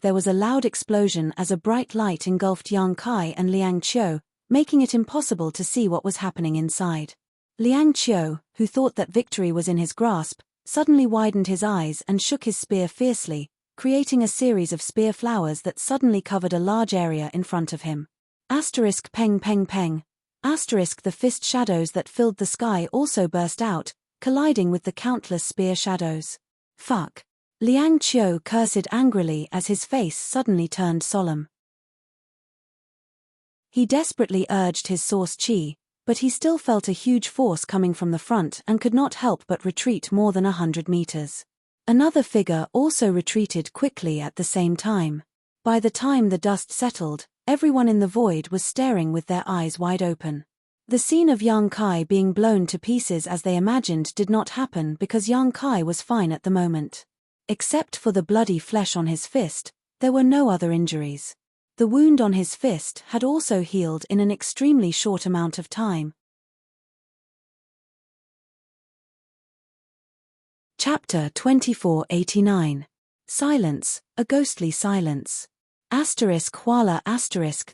There was a loud explosion as a bright light engulfed Yang Kai and Liang Qiu, making it impossible to see what was happening inside. Liang Qiu, who thought that victory was in his grasp, suddenly widened his eyes and shook his spear fiercely, creating a series of spear flowers that suddenly covered a large area in front of him. Peng peng peng. The fist shadows that filled the sky also burst out, colliding with the countless spear shadows. Fuck. Liang Qiu cursed angrily as his face suddenly turned solemn. He desperately urged his source qi, but he still felt a huge force coming from the front and could not help but retreat more than 100 meters. Another figure also retreated quickly at the same time. By the time the dust settled, everyone in the void was staring with their eyes wide open. The scene of Yang Kai being blown to pieces as they imagined did not happen because Yang Kai was fine at the moment. Except for the bloody flesh on his fist, there were no other injuries. The wound on his fist had also healed in an extremely short amount of time. Chapter 2489. Silence, a ghostly silence. Huala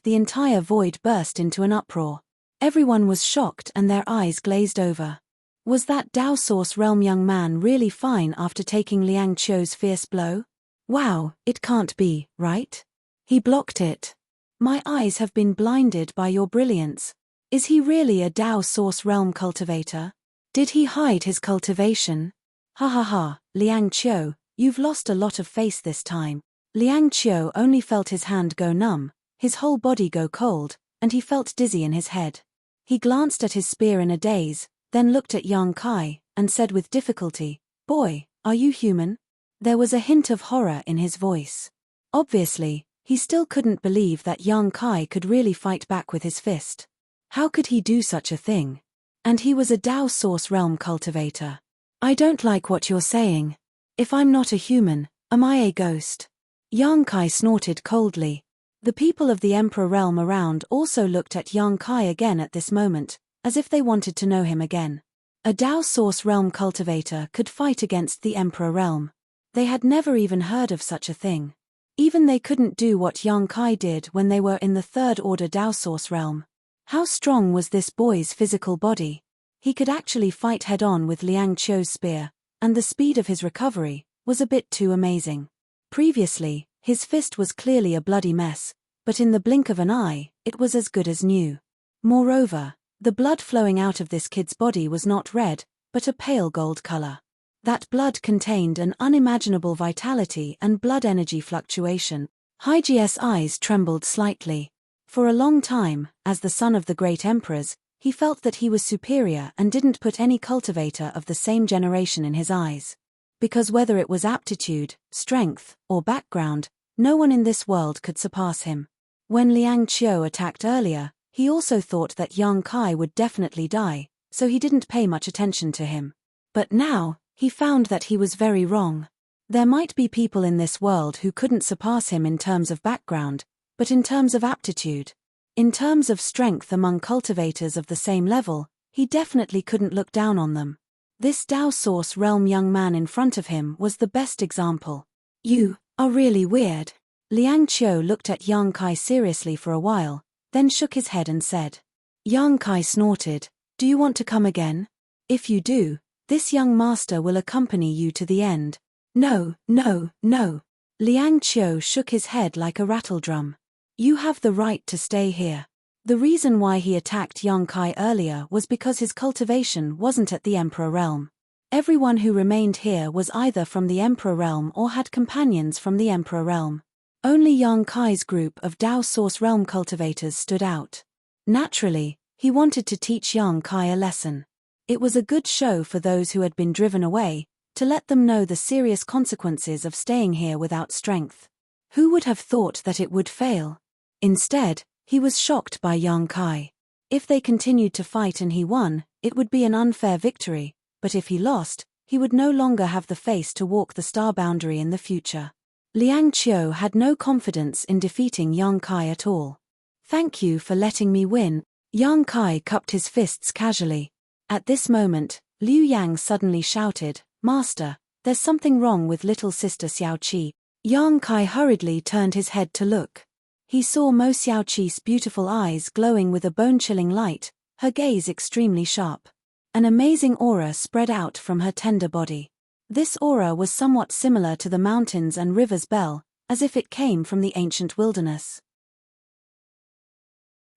the entire void burst into an uproar. Everyone was shocked and their eyes glazed over. Was that Dao Source realm young man really fine after taking Liang Qiu's fierce blow? Wow, it can't be, right? He blocked it. My eyes have been blinded by your brilliance. Is he really a Dao Source realm cultivator? Did he hide his cultivation? Ha ha ha, Liang Qiu, you've lost a lot of face this time. Liang Qiu only felt his hand go numb, his whole body go cold, and he felt dizzy in his head. He glanced at his spear in a daze, then looked at Yang Kai, and said with difficulty, "Boy, are you human?" There was a hint of horror in his voice. Obviously, he still couldn't believe that Yang Kai could really fight back with his fist. How could he do such a thing? And he was a Dao Source realm cultivator. I don't like what you're saying. If I'm not a human, am I a ghost? Yang Kai snorted coldly. The people of the Emperor realm around also looked at Yang Kai again at this moment, as if they wanted to know him again. A Dao Source realm cultivator could fight against the Emperor realm. They had never even heard of such a thing. Even they couldn't do what Yang Kai did when they were in the Third Order Dao Source realm. How strong was this boy's physical body? He could actually fight head-on with Liang Qiu's spear, and the speed of his recovery was a bit too amazing. Previously, his fist was clearly a bloody mess, but in the blink of an eye, it was as good as new. Moreover, the blood flowing out of this kid's body was not red, but a pale gold color. That blood contained an unimaginable vitality and blood energy fluctuation. Haiji's eyes trembled slightly. For a long time, as the son of the great emperors, he felt that he was superior and didn't put any cultivator of the same generation in his eyes. Because whether it was aptitude, strength, or background, no one in this world could surpass him. When Liang Qiu attacked earlier, he also thought that Yang Kai would definitely die, so he didn't pay much attention to him. But now, he found that he was very wrong. There might be people in this world who couldn't surpass him in terms of background, but in terms of aptitude, in terms of strength among cultivators of the same level, he definitely couldn't look down on them. This Dao Source realm young man in front of him was the best example. You are really weird. Liang Qiu looked at Yang Kai seriously for a while, then shook his head and said. Yang Kai snorted, do you want to come again? If you do, this young master will accompany you to the end. No, no, no. Liang Qiu shook his head like a rattledrum. You have the right to stay here. The reason why he attacked Yang Kai earlier was because his cultivation wasn't at the Emperor realm. Everyone who remained here was either from the Emperor realm or had companions from the Emperor realm. Only Yang Kai's group of Dao Source realm cultivators stood out. Naturally, he wanted to teach Yang Kai a lesson. It was a good show for those who had been driven away, to let them know the serious consequences of staying here without strength. Who would have thought that it would fail? Instead, he was shocked by Yang Kai. If they continued to fight and he won, it would be an unfair victory, but if he lost, he would no longer have the face to walk the star boundary in the future. Liang Qiu had no confidence in defeating Yang Kai at all. Thank you for letting me win. Yang Kai cupped his fists casually. At this moment, Liu Yang suddenly shouted, Master, there's something wrong with little sister Xiaoqi. Yang Kai hurriedly turned his head to look. He saw Mo Xiaoqi's beautiful eyes glowing with a bone-chilling light, her gaze extremely sharp. An amazing aura spread out from her tender body. This aura was somewhat similar to the mountains and rivers' bell, as if it came from the ancient wilderness.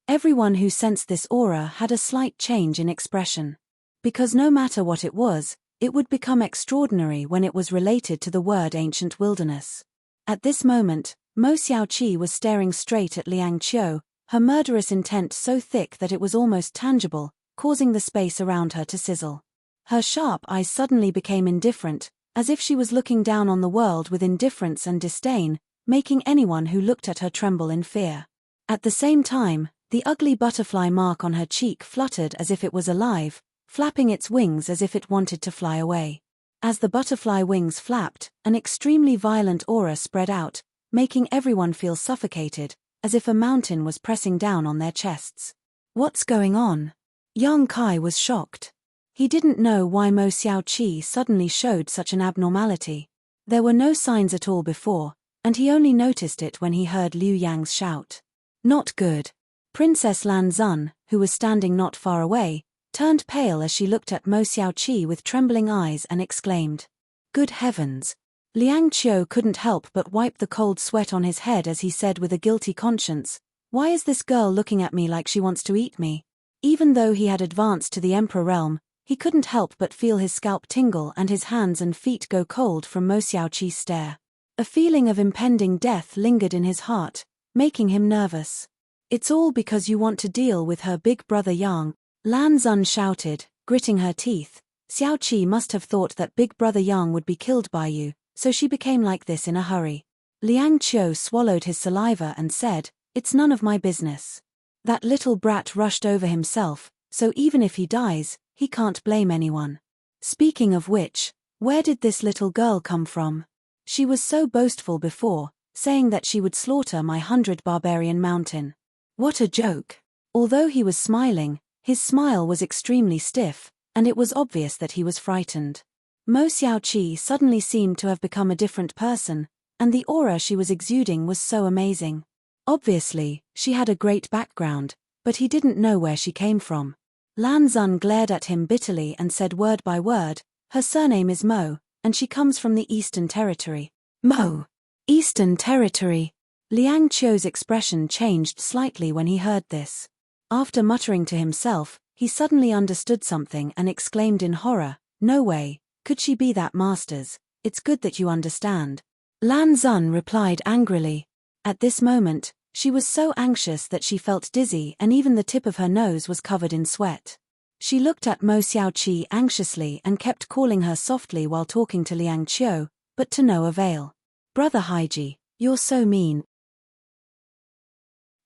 Everyone who sensed this aura had a slight change in expression. Because no matter what it would become extraordinary when it was related to the word ancient wilderness. At this moment, Mo Xiaoqi was staring straight at Liang Qiu, her murderous intent so thick that it was almost tangible, causing the space around her to sizzle. Her sharp eyes suddenly became indifferent, as if she was looking down on the world with indifference and disdain, making anyone who looked at her tremble in fear. At the same time, the ugly butterfly mark on her cheek fluttered as if it was alive, flapping its wings as if it wanted to fly away. As the butterfly wings flapped, an extremely violent aura spread out, making everyone feel suffocated, as if a mountain was pressing down on their chests. What's going on? Yang Kai was shocked. He didn't know why Mo Xiaoqi suddenly showed such an abnormality. There were no signs at all before, and he only noticed it when he heard Liu Yang's shout. Not good. Princess Lan Zun, who was standing not far away, turned pale as she looked at Mo Xiaoqi with trembling eyes and exclaimed. Good heavens! Liang Qiu couldn't help but wipe the cold sweat on his head as he said with a guilty conscience, why is this girl looking at me like she wants to eat me? Even though he had advanced to the Emperor realm, he couldn't help but feel his scalp tingle and his hands and feet go cold from Mo Xiaoqi's stare. A feeling of impending death lingered in his heart, making him nervous. It's all because you want to deal with her big brother Yang, Lan Zun shouted, gritting her teeth. Xiaoqi must have thought that big brother Yang would be killed by you, so she became like this in a hurry. Liang Qiu swallowed his saliva and said, it's none of my business. That little brat rushed over himself, so even if he dies, he can't blame anyone. Speaking of which, where did this little girl come from? She was so boastful before, saying that she would slaughter my 100 barbarian mountain. What a joke. Although he was smiling, his smile was extremely stiff, and it was obvious that he was frightened. Mo Xiaoqi suddenly seemed to have become a different person, and the aura she was exuding was so amazing. Obviously, she had a great background, but he didn't know where she came from. Lan Xun glared at him bitterly and said word by word, "Her surname is Mo, and she comes from the Eastern Territory." Mo! Eastern Territory! Liang Qiu's expression changed slightly when he heard this. After muttering to himself, he suddenly understood something and exclaimed in horror, "No way, could she be that master's? It's good that you understand." Lan Xun replied angrily. At this moment, she was so anxious that she felt dizzy and even the tip of her nose was covered in sweat. She looked at Mo Xiaoqi anxiously and kept calling her softly while talking to Liang Qiu, but to no avail. "Brother Haiji, you're so mean."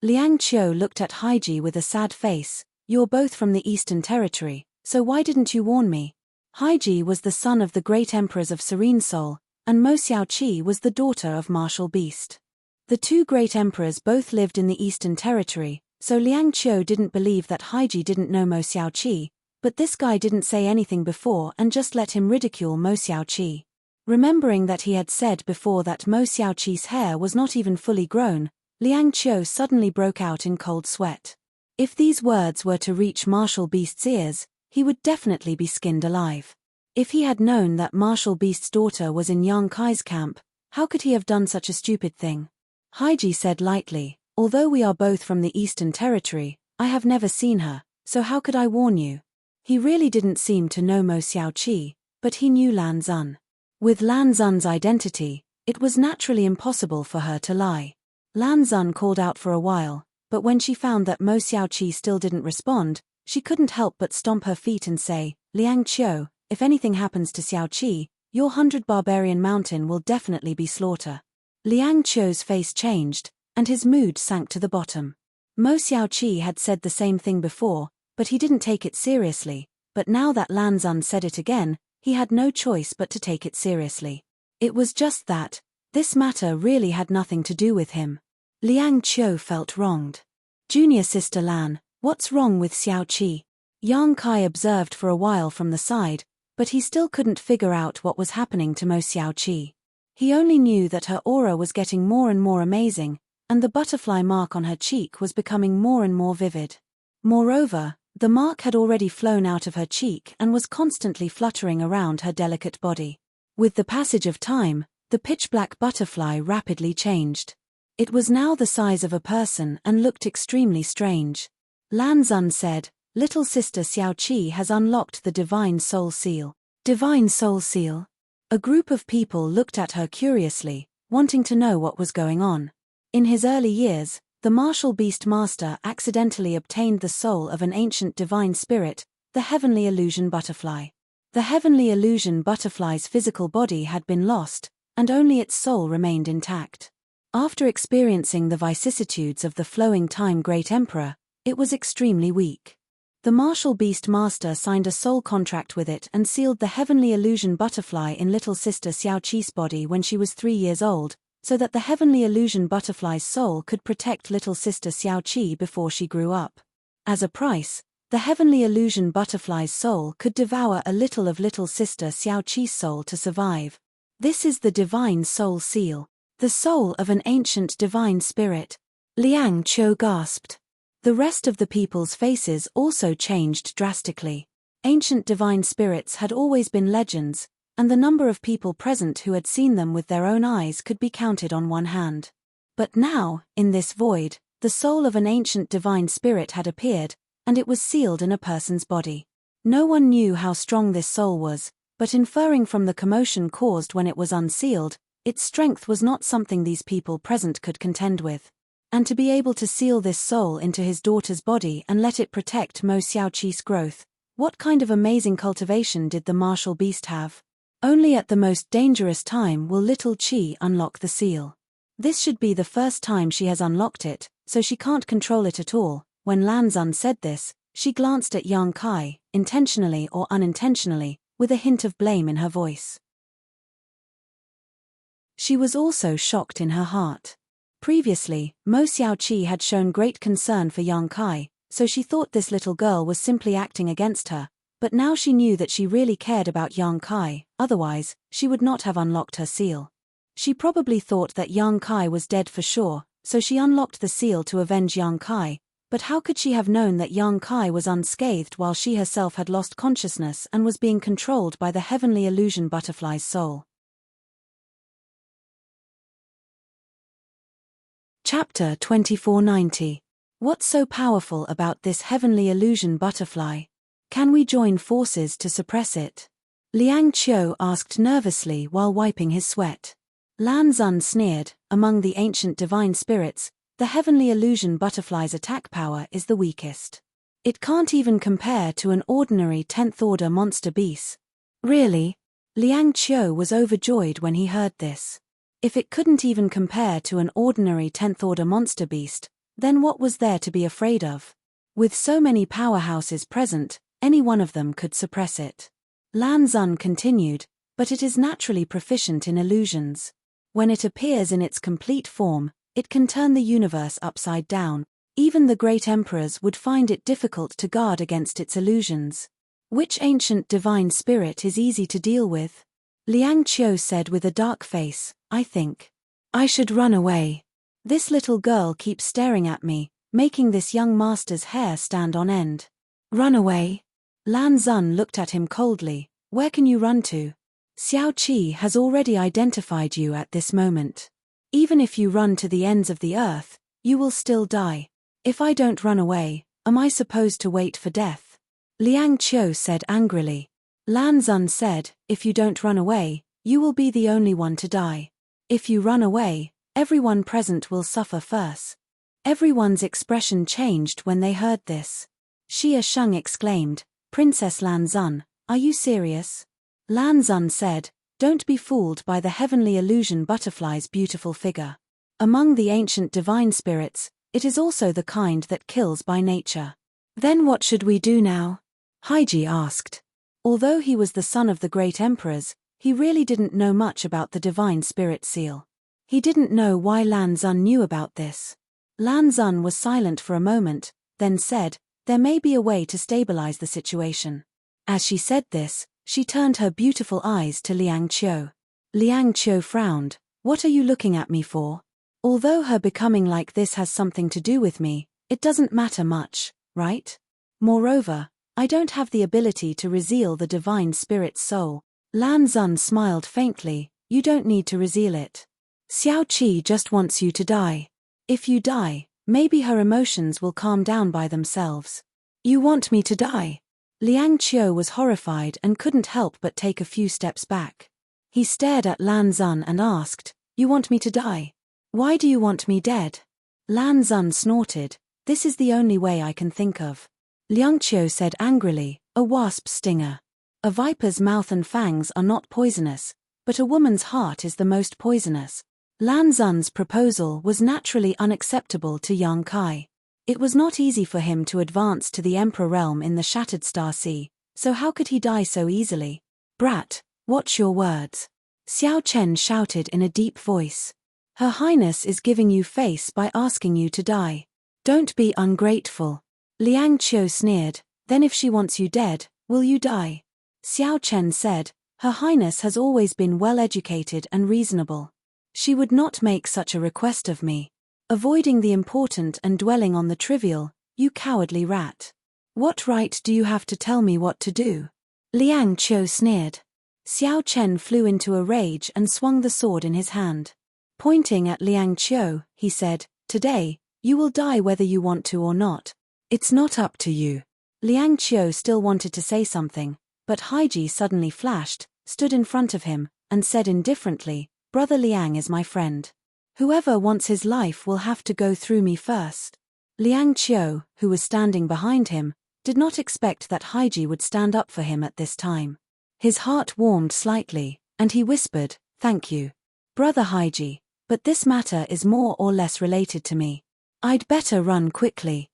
Liang Qiu looked at Haiji with a sad face. "You're both from the Eastern Territory, so why didn't you warn me?" Haiji was the son of the great emperors of Serene Soul, and Mo Xiaoqi was the daughter of Martial Beast. The two great emperors both lived in the Eastern Territory, so Liang Qiu didn't believe that Haiji didn't know Mo Xiaoqi, but this guy didn't say anything before and just let him ridicule Mo Xiaoqi. Remembering that he had said before that Mo Xiaoqi's hair was not even fully grown, Liang Qiu suddenly broke out in cold sweat. If these words were to reach Martial Beast's ears, he would definitely be skinned alive. If he had known that Martial Beast's daughter was in Yang Kai's camp, how could he have done such a stupid thing? Haiji said lightly, "Although we are both from the Eastern Territory, I have never seen her, so how could I warn you?" He really didn't seem to know Mo Xiaoqi, but he knew Lan Xun. With Lan Xun's identity, it was naturally impossible for her to lie. Lan Xun called out for a while, but when she found that Mo Xiaoqi still didn't respond, she couldn't help but stomp her feet and say, "Liang Qiu, if anything happens to Xiaoqi, your 100 barbarian mountain will definitely be slaughter." Liang Qiu's face changed, and his mood sank to the bottom. Mo Xiaoqi had said the same thing before, but he didn't take it seriously, but now that Lan Xun said it again, he had no choice but to take it seriously. It was just that, this matter really had nothing to do with him. Liang Qiu felt wronged. "Junior sister Lan, what's wrong with Xiaoqi?" Yang Kai observed for a while from the side, but he still couldn't figure out what was happening to Mo Xiaoqi. He only knew that her aura was getting more and more amazing, and the butterfly mark on her cheek was becoming more and more vivid. Moreover, the mark had already flown out of her cheek and was constantly fluttering around her delicate body. With the passage of time, the pitch-black butterfly rapidly changed. It was now the size of a person and looked extremely strange. Lan Xun said, "Little sister Xiaoqi has unlocked the Divine Soul Seal." Divine Soul Seal? A group of people looked at her curiously, wanting to know what was going on. In his early years, the Martial Beast Master accidentally obtained the soul of an ancient divine spirit, the Heavenly Illusion Butterfly. The Heavenly Illusion Butterfly's physical body had been lost, and only its soul remained intact. After experiencing the vicissitudes of the flowing time Great Emperor, it was extremely weak. The Martial Beast Master signed a soul contract with it and sealed the Heavenly Illusion Butterfly in little sister Xiaoqi's body when she was 3 years old, so that the Heavenly Illusion Butterfly's soul could protect little sister Xiaoqi before she grew up. As a price, the Heavenly Illusion Butterfly's soul could devour a little of little sister Xiaoqi's soul to survive. This is the Divine Soul Seal, the soul of an ancient divine spirit. Liang Qiu gasped. The rest of the people's faces also changed drastically. Ancient divine spirits had always been legends, and the number of people present who had seen them with their own eyes could be counted on one hand. But now, in this void, the soul of an ancient divine spirit had appeared, and it was sealed in a person's body. No one knew how strong this soul was, but inferring from the commotion caused when it was unsealed, its strength was not something these people present could contend with. And to be able to seal this soul into his daughter's body and let it protect Mo Xiaoqi's growth, what kind of amazing cultivation did the martial beast have? Only at the most dangerous time will little Qi unlock the seal. This should be the first time she has unlocked it, so she can't control it at all. When Lan Xun said this, she glanced at Yang Kai, intentionally or unintentionally, with a hint of blame in her voice. She was also shocked in her heart. Previously, Mo Xiaoqi had shown great concern for Yang Kai, so she thought this little girl was simply acting against her, but now she knew that she really cared about Yang Kai, otherwise, she would not have unlocked her seal. She probably thought that Yang Kai was dead for sure, so she unlocked the seal to avenge Yang Kai, but how could she have known that Yang Kai was unscathed while she herself had lost consciousness and was being controlled by the heavenly illusion butterfly's soul? Chapter 2490. What's so powerful about this heavenly illusion butterfly? Can we join forces to suppress it? Liang Qiu asked nervously while wiping his sweat. Lan Xun sneered, among the ancient divine spirits, the heavenly illusion butterfly's attack power is the weakest. It can't even compare to an ordinary 10th order monster beast. Really? Liang Qiu was overjoyed when he heard this. If it couldn't even compare to an ordinary 10th order monster beast, then what was there to be afraid of? With so many powerhouses present, any one of them could suppress it. Lan Xun continued, but it is naturally proficient in illusions. When it appears in its complete form, it can turn the universe upside down. Even the great emperors would find it difficult to guard against its illusions. Which ancient divine spirit is easy to deal with? Liang Qiu said with a dark face, I think I should run away. This little girl keeps staring at me, making this young master's hair stand on end. Run away? Lan Xun looked at him coldly. Where can you run to? Xiao Qi has already identified you at this moment. Even if you run to the ends of the earth, you will still die. If I don't run away, am I supposed to wait for death? Liang Qiu said angrily. Lan Xun said, if you don't run away, you will be the only one to die. If you run away, everyone present will suffer first. Everyone's expression changed when they heard this. Xia Sheng exclaimed, Princess Lan Xun, are you serious? Lan Xun said, don't be fooled by the heavenly illusion butterfly's beautiful figure. Among the ancient divine spirits, it is also the kind that kills by nature. Then what should we do now? Haiji asked. Although he was the son of the great emperors, he really didn't know much about the divine spirit seal. He didn't know why Lan Xun knew about this. Lan Xun was silent for a moment, then said, there may be a way to stabilize the situation. As she said this, she turned her beautiful eyes to Liang Qiu. Liang Qiu frowned, what are you looking at me for? Although her becoming like this has something to do with me, it doesn't matter much, right? Moreover, I don't have the ability to reveal the divine spirit's soul. Lan Xun smiled faintly, you don't need to reveal it. Xiao Qi just wants you to die. If you die, maybe her emotions will calm down by themselves. You want me to die? Liang Qiu was horrified and couldn't help but take a few steps back. He stared at Lan Xun and asked, you want me to die? Why do you want me dead? Lan Xun snorted, this is the only way I can think of. Liang Qiu said angrily, a wasp's stinger. A viper's mouth and fangs are not poisonous, but a woman's heart is the most poisonous. Lan Xun's proposal was naturally unacceptable to Yang Kai. It was not easy for him to advance to the Emperor realm in the Shattered Star Sea, so how could he die so easily? Brat, watch your words. Xiao Chen shouted in a deep voice. Her Highness is giving you face by asking you to die. Don't be ungrateful. Liang Qiu sneered, then if she wants you dead, will you die? Xiao Chen said, Her Highness has always been well-educated and reasonable. She would not make such a request of me. Avoiding the important and dwelling on the trivial, you cowardly rat. What right do you have to tell me what to do? Liang Qiu sneered. Xiao Chen flew into a rage and swung the sword in his hand. Pointing at Liang Qiu, he said, today, you will die whether you want to or not. It's not up to you. Liang Qiu still wanted to say something, but Haiji suddenly flashed, stood in front of him, and said indifferently, Brother Liang is my friend. Whoever wants his life will have to go through me first. Liang Qiu, who was standing behind him, did not expect that Haiji would stand up for him at this time. His heart warmed slightly, and he whispered, thank you. Brother Haiji, but this matter is more or less related to me. I'd better run quickly.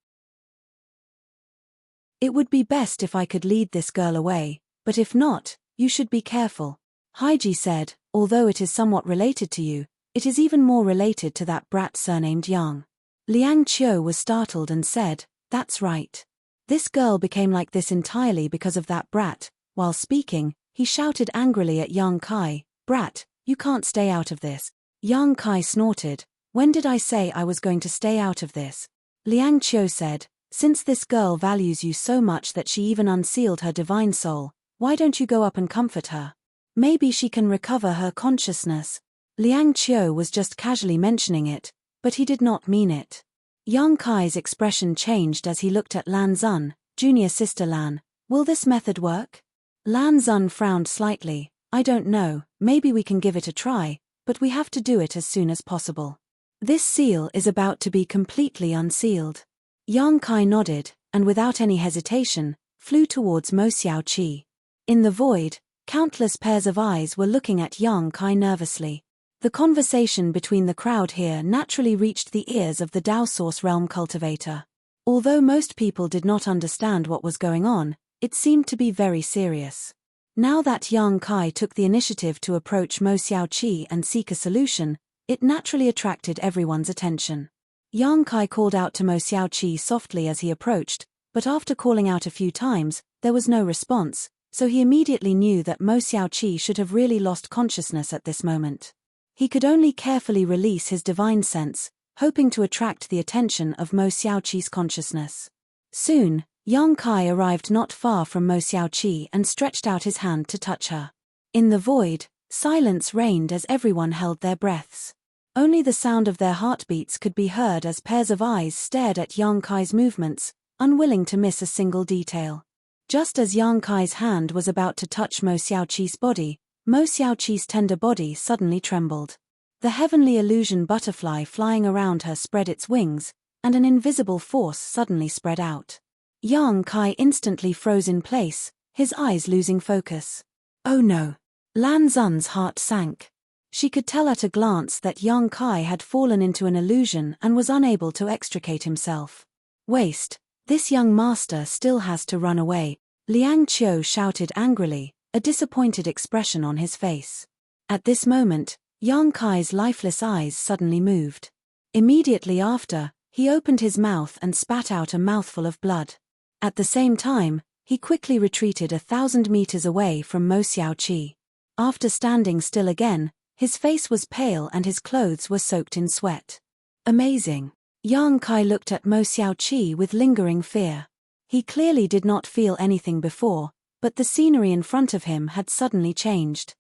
It would be best if I could lead this girl away, but if not, You should be careful. Haiji said, although it is somewhat related to you, it is even more related to that brat surnamed Yang. Liang Qiu was startled and said, that's right. This girl became like this entirely because of that brat. While speaking, he shouted angrily at Yang Kai, brat, you can't stay out of this. Yang Kai snorted, when did I say I was going to stay out of this? Liang Qiu said, since this girl values you so much that she even unsealed her divine soul, why don't you go up and comfort her? Maybe she can recover her consciousness. Liang Qiu was just casually mentioning it, but he did not mean it. Yang Kai's expression changed as he looked at Lan Zun, junior sister Lan. Will this method work? Lan Zun frowned slightly. I don't know, maybe we can give it a try, but we have to do it as soon as possible. This seal is about to be completely unsealed. Yang Kai nodded, and without any hesitation, flew towards Mo Xiaoqi. In the void, countless pairs of eyes were looking at Yang Kai nervously. The conversation between the crowd here naturally reached the ears of the Dao Source Realm cultivator. Although most people did not understand what was going on, it seemed to be very serious. Now that Yang Kai took the initiative to approach Mo Xiaoqi and seek a solution, it naturally attracted everyone's attention. Yang Kai called out to Mo Xiaoqi softly as he approached, but after calling out a few times, there was no response, so he immediately knew that Mo Xiaoqi should have really lost consciousness at this moment. He could only carefully release his divine sense, hoping to attract the attention of Mo Xiaoqi's consciousness. Soon, Yang Kai arrived not far from Mo Xiaoqi and stretched out his hand to touch her. In the void, silence reigned as everyone held their breaths. Only the sound of their heartbeats could be heard as pairs of eyes stared at Yang Kai's movements, unwilling to miss a single detail. Just as Yang Kai's hand was about to touch Mo Xiaoqi's body, Mo Xiaoqi's tender body suddenly trembled. The heavenly illusion butterfly flying around her spread its wings, and an invisible force suddenly spread out. Yang Kai instantly froze in place, his eyes losing focus. Oh no! Lan Zun's heart sank. She could tell at a glance that Yang Kai had fallen into an illusion and was unable to extricate himself. Waste! This young master still has to run away, Liang Qiu shouted angrily, a disappointed expression on his face. At this moment, Yang Kai's lifeless eyes suddenly moved. Immediately after, he opened his mouth and spat out a mouthful of blood. At the same time, he quickly retreated 1,000 meters away from Mo Xiaoqi. After standing still again, his face was pale and his clothes were soaked in sweat. Amazing! Yang Kai looked at Mo Xiaoqi with lingering fear. He clearly did not feel anything before, but the scenery in front of him had suddenly changed.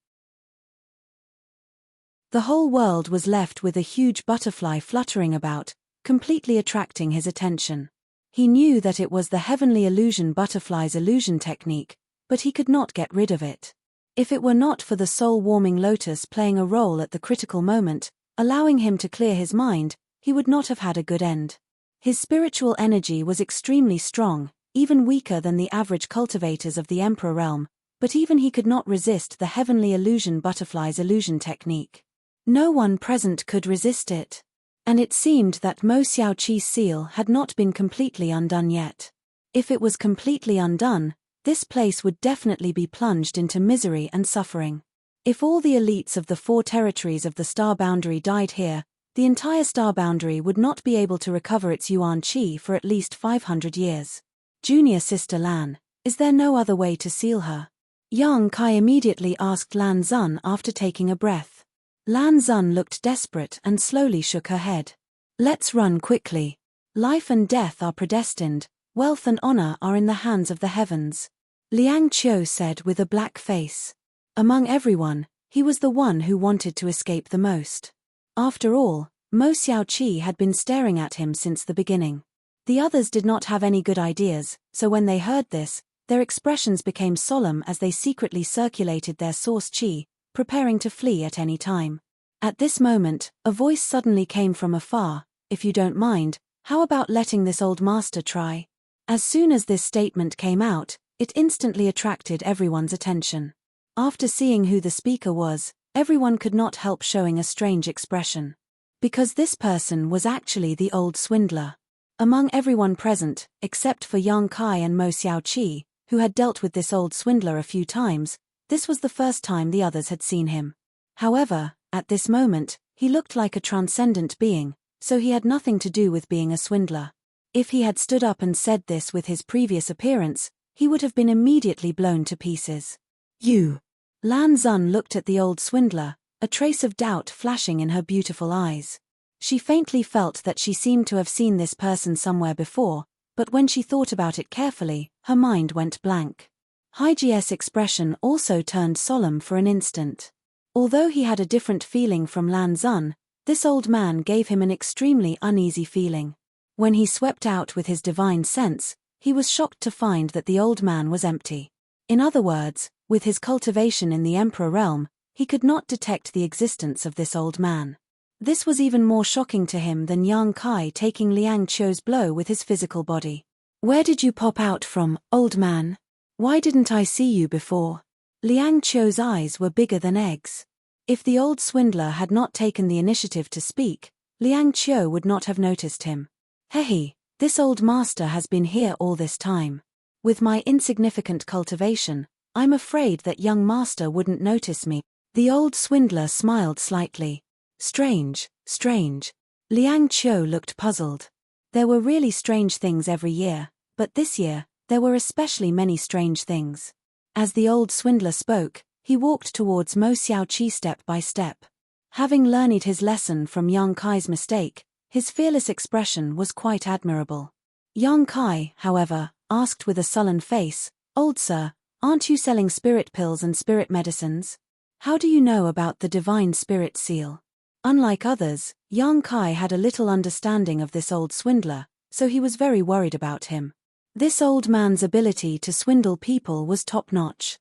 The whole world was left with a huge butterfly fluttering about, completely attracting his attention. He knew that it was the heavenly illusion butterfly's illusion technique, but he could not get rid of it. If it were not for the soul-warming lotus playing a role at the critical moment, allowing him to clear his mind, he would not have had a good end. His spiritual energy was extremely strong, even weaker than the average cultivators of the Emperor realm, but even he could not resist the heavenly illusion butterfly's illusion technique. No one present could resist it. And it seemed that Mo Xiaoqi's seal had not been completely undone yet. If it was completely undone, this place would definitely be plunged into misery and suffering. If all the elites of the 4 territories of the star boundary died here, the entire star boundary would not be able to recover its yuan qi for at least 500 years. Junior sister Lan, is there no other way to seal her? Yang Kai immediately asked Lan Zun after taking a breath. Lan Zun looked desperate and slowly shook her head. Let's run quickly. Life and death are predestined, wealth and honor are in the hands of the heavens. Liang Qiu said with a black face. Among everyone, he was the one who wanted to escape the most. After all, Mo Xiaoqi had been staring at him since the beginning. The others did not have any good ideas, so when they heard this, their expressions became solemn as they secretly circulated their source qi, preparing to flee at any time. At this moment, a voice suddenly came from afar, if you don't mind, how about letting this old master try? As soon as this statement came out, it instantly attracted everyone's attention. After seeing who the speaker was, everyone could not help showing a strange expression. Because this person was actually the old swindler. Among everyone present, except for Yang Kai and Mo Xiaoqi, who had dealt with this old swindler a few times, This was the first time the others had seen him. However, at this moment, he looked like a transcendent being, so he had nothing to do with being a swindler. If he had stood up and said this with his previous appearance, he would have been immediately blown to pieces. You. Lan Xun looked at the old swindler, a trace of doubt flashing in her beautiful eyes. She faintly felt that she seemed to have seen this person somewhere before, but when she thought about it carefully, her mind went blank. Haiji's expression also turned solemn for an instant. Although he had a different feeling from Lan Xun, this old man gave him an extremely uneasy feeling. When he swept out with his divine sense, he was shocked to find that the old man was empty. In other words, with his cultivation in the Emperor realm, he could not detect the existence of this old man. This was even more shocking to him than Yang Kai taking Liang Qiu's blow with his physical body. Where did you pop out from, old man? Why didn't I see you before? Liang Qiu's eyes were bigger than eggs. If the old swindler had not taken the initiative to speak, Liang Qiu would not have noticed him. Hey, this old master has been here all this time. With my insignificant cultivation, I'm afraid that young master wouldn't notice me. The old swindler smiled slightly. Strange, strange. Liang Qiu looked puzzled. There were really strange things every year, but this year, there were especially many strange things. As the old swindler spoke, he walked towards Mo Xiaoqi step by step. Having learned his lesson from Yang Kai's mistake, his fearless expression was quite admirable. Yang Kai, however, asked with a sullen face, "Old sir, aren't you selling spirit pills and spirit medicines? How do you know about the divine spirit seal?" Unlike others, Yang Kai had a little understanding of this old swindler, so he was very worried about him. This old man's ability to swindle people was top-notch.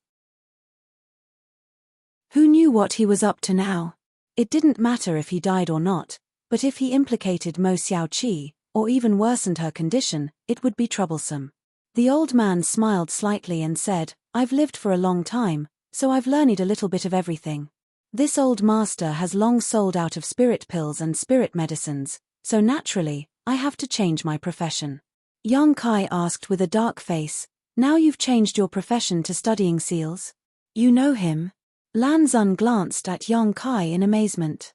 Who knew what he was up to now? It didn't matter if he died or not, but if he implicated Mo Xiaoqi, or even worsened her condition, it would be troublesome. The old man smiled slightly and said, "I've lived for a long time, so I've learned a little bit of everything. This old master has long sold out of spirit pills and spirit medicines, so naturally, I have to change my profession." Yang Kai asked with a dark face, "Now you've changed your profession to studying seals? You know him?" Lan Xun glanced at Yang Kai in amazement.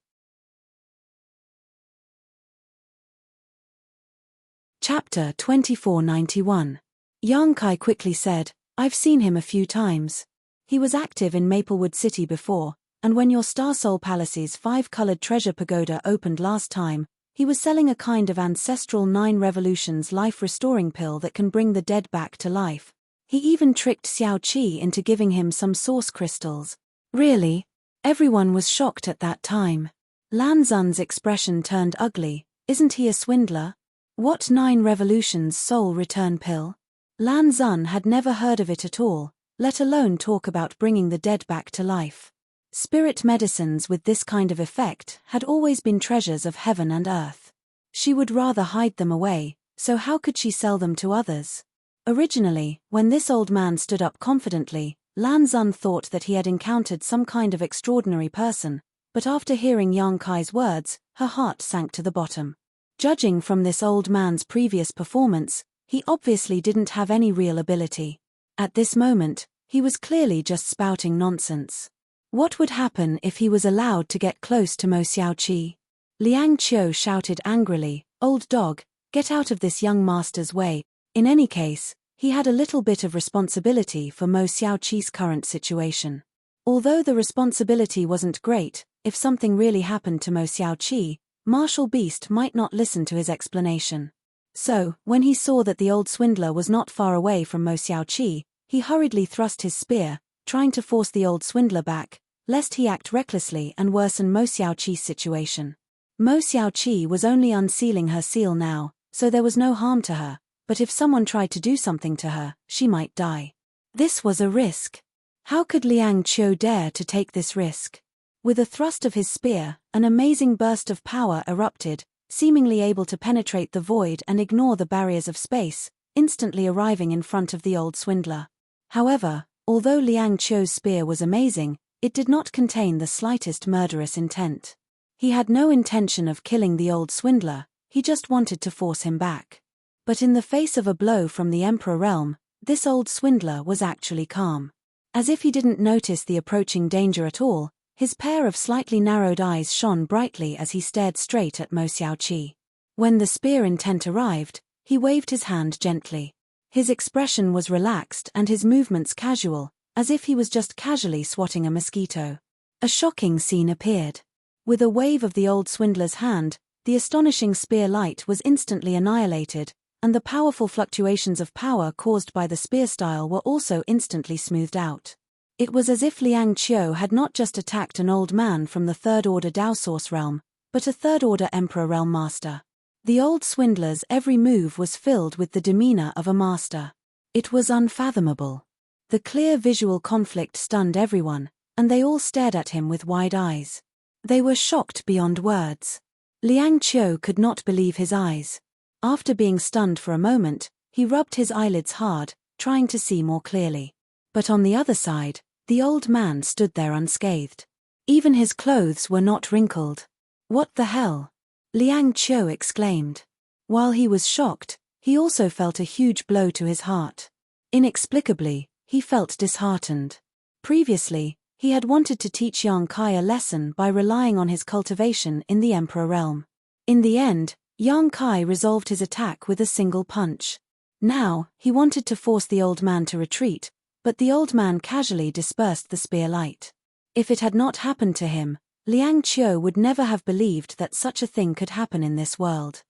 Chapter 2491. Yang Kai quickly said, "I've seen him a few times. He was active in Maplewood City before, and when your Star Soul Palace's 5-colored treasure pagoda opened last time, he was selling a kind of ancestral 9 revolutions life-restoring pill that can bring the dead back to life. He even tricked Xiao Qi into giving him some source crystals." Really? Everyone was shocked at that time. Lan Xun's expression turned ugly. Isn't he a swindler? What 9 revolutions soul return pill? Lan Xun had never heard of it at all, let alone talk about bringing the dead back to life. Spirit medicines with this kind of effect had always been treasures of heaven and earth. She would rather hide them away, so how could she sell them to others? Originally, when this old man stood up confidently, Lan Xun thought that he had encountered some kind of extraordinary person, but after hearing Yang Kai's words, her heart sank to the bottom. Judging from this old man's previous performance, he obviously didn't have any real ability. At this moment, he was clearly just spouting nonsense. What would happen if he was allowed to get close to Mo Xiaoqi? Liang Qiu shouted angrily, "Old dog, get out of this young master's way." In any case, he had a little bit of responsibility for Mo Xiaoqi's current situation. Although the responsibility wasn't great, if something really happened to Mo Xiaoqi, Martial Beast might not listen to his explanation. So, when he saw that the old swindler was not far away from Mo Xiaoqi, he hurriedly thrust his spear, trying to force the old swindler back, lest he act recklessly and worsen Mo Xiaoqi's situation. Mo Xiaoqi was only unsealing her seal now, so there was no harm to her, but if someone tried to do something to her, she might die. This was a risk. How could Liang Qiu dare to take this risk? With a thrust of his spear, an amazing burst of power erupted, seemingly able to penetrate the void and ignore the barriers of space, instantly arriving in front of the old swindler. However, although Liang Qiu's spear was amazing, it did not contain the slightest murderous intent. He had no intention of killing the old swindler, he just wanted to force him back. But in the face of a blow from the Emperor realm, this old swindler was actually calm. As if he didn't notice the approaching danger at all, his pair of slightly narrowed eyes shone brightly as he stared straight at Mo Xiaoqi. When the spear intent arrived, he waved his hand gently. His expression was relaxed and his movements casual, as if he was just casually swatting a mosquito. A shocking scene appeared. With a wave of the old swindler's hand, the astonishing spear light was instantly annihilated, and the powerful fluctuations of power caused by the spear style were also instantly smoothed out. It was as if Liang Qiu had not just attacked an old man from the third-order Dao Source realm, but a third-order Emperor realm master. The old swindler's every move was filled with the demeanor of a master. It was unfathomable. The clear visual conflict stunned everyone, and they all stared at him with wide eyes. They were shocked beyond words. Liang Qiu could not believe his eyes. After being stunned for a moment, he rubbed his eyelids hard, trying to see more clearly. But on the other side, the old man stood there unscathed. Even his clothes were not wrinkled. "What the hell?" Liang Qiu exclaimed. While he was shocked, he also felt a huge blow to his heart. Inexplicably, he felt disheartened. Previously, he had wanted to teach Yang Kai a lesson by relying on his cultivation in the Emperor realm. In the end, Yang Kai resolved his attack with a single punch. Now, he wanted to force the old man to retreat, but the old man casually dispersed the spear light. If it had not happened to him, Liang Qiu would never have believed that such a thing could happen in this world.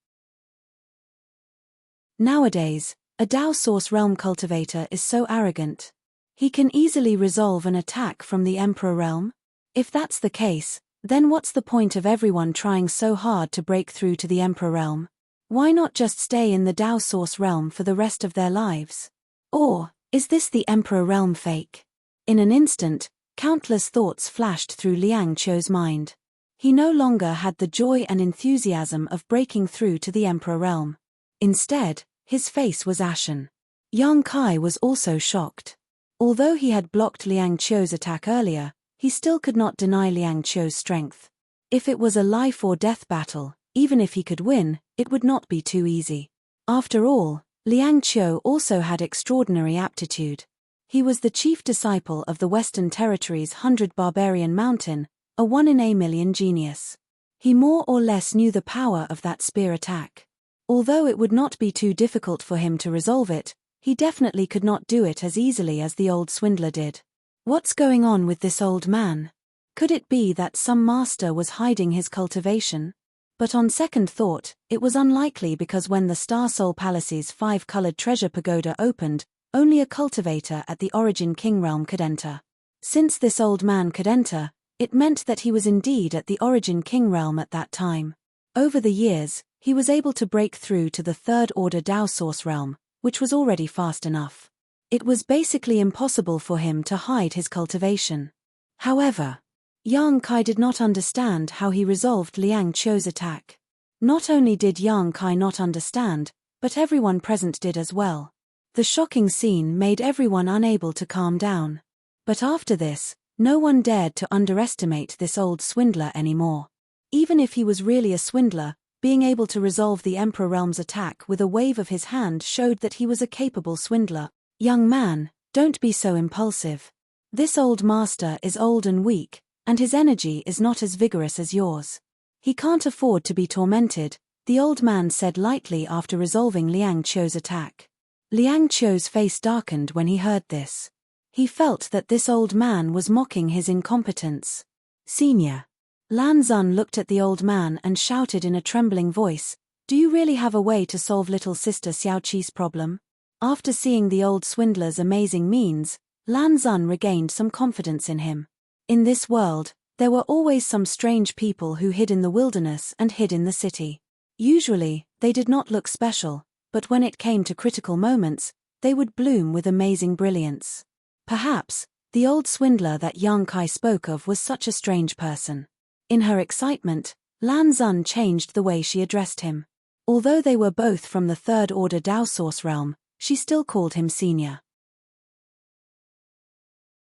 Nowadays, a Dao Source realm cultivator is so arrogant. He can easily resolve an attack from the Emperor realm? If that's the case, then what's the point of everyone trying so hard to break through to the Emperor realm? Why not just stay in the Dao Source realm for the rest of their lives? Or, is this the Emperor realm fake? In an instant, countless thoughts flashed through Liang Qiu's mind. He no longer had the joy and enthusiasm of breaking through to the Emperor realm. Instead, his face was ashen. Yang Kai was also shocked. Although he had blocked Liang Qiu's attack earlier, he still could not deny Liang Qiu's strength. If it was a life or death battle, even if he could win, it would not be too easy. After all, Liang Qiu also had extraordinary aptitude. He was the chief disciple of the Western Territory's 100 Barbarian Mountain, a 1 in a million genius. He more or less knew the power of that spear attack. Although it would not be too difficult for him to resolve it, he definitely could not do it as easily as the old swindler did. What's going on with this old man? Could it be that some master was hiding his cultivation? But on second thought, it was unlikely because when the Star Soul Palace's 5-colored treasure pagoda opened, only a cultivator at the Origin King realm could enter. Since this old man could enter, it meant that he was indeed at the Origin King realm at that time. Over the years, he was able to break through to the third-order Dao Source realm, which was already fast enough. It was basically impossible for him to hide his cultivation. However, Yang Kai did not understand how he resolved Liang Qiu's attack. Not only did Yang Kai not understand, but everyone present did as well. The shocking scene made everyone unable to calm down. But after this, no one dared to underestimate this old swindler anymore. Even if he was really a swindler, being able to resolve the Emperor realm's attack with a wave of his hand showed that he was a capable swindler. Young man, don't be so impulsive. This old master is old and weak, and his energy is not as vigorous as yours. He can't afford to be tormented, the old man said lightly after resolving Liang Qiu's attack. Liang Qiu's face darkened when he heard this. He felt that this old man was mocking his incompetence. Senior. Lan Zun looked at the old man and shouted in a trembling voice, "Do you really have a way to solve little sister Xiaoqi's problem?" After seeing the old swindler's amazing means, Lan Zun regained some confidence in him. In this world, there were always some strange people who hid in the wilderness and hid in the city. Usually, they did not look special, but when it came to critical moments, they would bloom with amazing brilliance. Perhaps, the old swindler that Yang Kai spoke of was such a strange person. In her excitement, Lan Zun changed the way she addressed him. Although they were both from the third-order Dao Source realm, she still called him senior.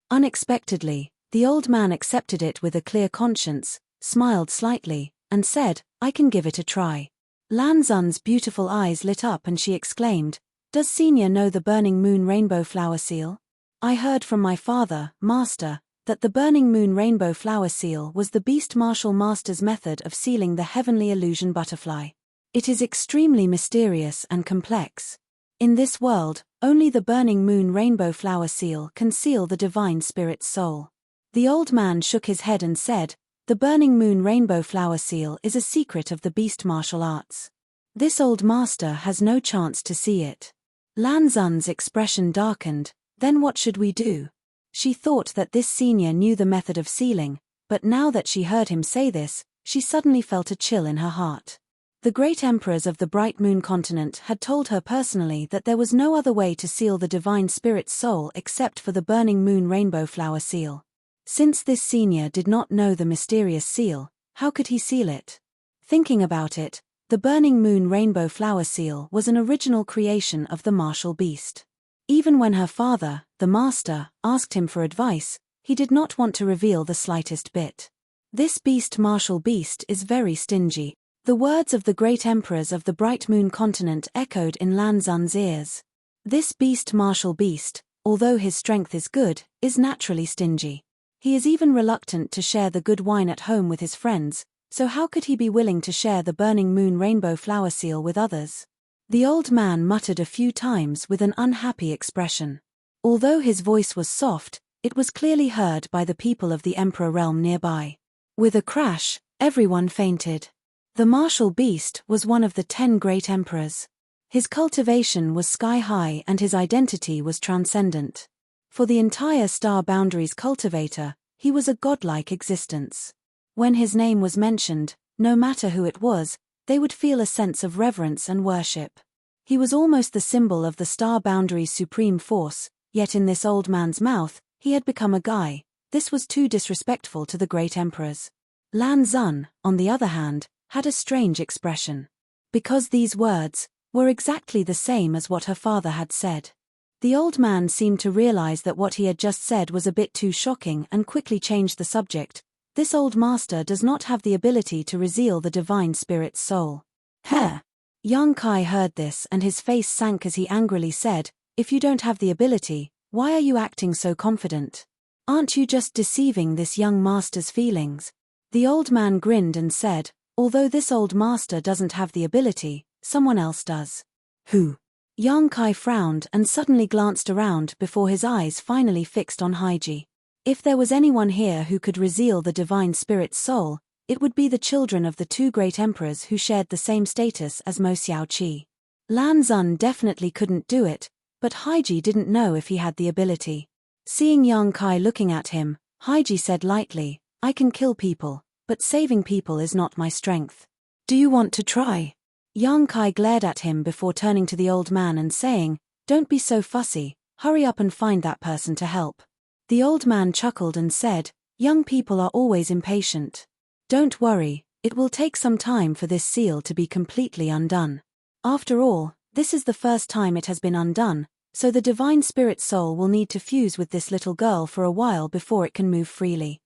Unexpectedly, the old man accepted it with a clear conscience, smiled slightly, and said, "I can give it a try." Lan Zun's beautiful eyes lit up and she exclaimed, "Does senior know the burning moon rainbow flower seal?" I heard from my father, Master, that the burning moon rainbow flower seal was the beast martial master's method of sealing the heavenly illusion butterfly. It is extremely mysterious and complex. In this world, only the burning moon rainbow flower seal can seal the divine spirit's soul. The old man shook his head and said, "The burning moon rainbow flower seal is a secret of the beast martial arts. This old master has no chance to see it." Lan Xun's expression darkened. Then what should we do? She thought that this senior knew the method of sealing, but now that she heard him say this, she suddenly felt a chill in her heart. The great emperors of the Bright Moon continent had told her personally that there was no other way to seal the divine spirit's soul except for the burning moon rainbow flower seal. Since this senior did not know the mysterious seal, how could he seal it? Thinking about it, the burning moon rainbow flower seal was an original creation of the martial beast. Even when her father, the master, asked him for advice, he did not want to reveal the slightest bit. This beast martial beast is very stingy. The words of the great emperors of the Bright Moon continent echoed in Lan Xun's ears. This beast martial beast, although his strength is good, is naturally stingy. He is even reluctant to share the good wine at home with his friends, so how could he be willing to share the burning moon rainbow flower seal with others? The old man muttered a few times with an unhappy expression. Although his voice was soft, it was clearly heard by the people of the emperor realm nearby. With a crash, everyone fainted. The martial beast was one of the 10 great emperors. His cultivation was sky-high and his identity was transcendent. For the entire Star Boundaries cultivator, he was a godlike existence. When his name was mentioned, no matter who it was, they would feel a sense of reverence and worship. He was almost the symbol of the Star Boundaries' supreme force, yet in this old man's mouth, he had become a guy. This was too disrespectful to the great emperors. Lan Xun, on the other hand, had a strange expression. Because these words were exactly the same as what her father had said. The old man seemed to realize that what he had just said was a bit too shocking and quickly changed the subject. This old master does not have the ability to reveal the divine spirit's soul. Heh! Yang Kai heard this and his face sank as he angrily said, "If you don't have the ability, why are you acting so confident? Aren't you just deceiving this young master's feelings?" The old man grinned and said, "Although this old master doesn't have the ability, someone else does." "Who?" Yang Kai frowned and suddenly glanced around before his eyes finally fixed on Haiji. If there was anyone here who could reveal the divine spirit's soul, it would be the children of the 2 great emperors who shared the same status as Mo Xiaoqi. Lan Xun definitely couldn't do it, but Haiji didn't know if he had the ability. Seeing Yang Kai looking at him, Haiji said lightly, "I can kill people, but saving people is not my strength. Do you want to try?" Yang Kai glared at him before turning to the old man and saying, "Don't be so fussy, hurry up and find that person to help." The old man chuckled and said, "Young people are always impatient. Don't worry, it will take some time for this seal to be completely undone. After all, this is the first time it has been undone, so the divine spirit soul will need to fuse with this little girl for a while before it can move freely."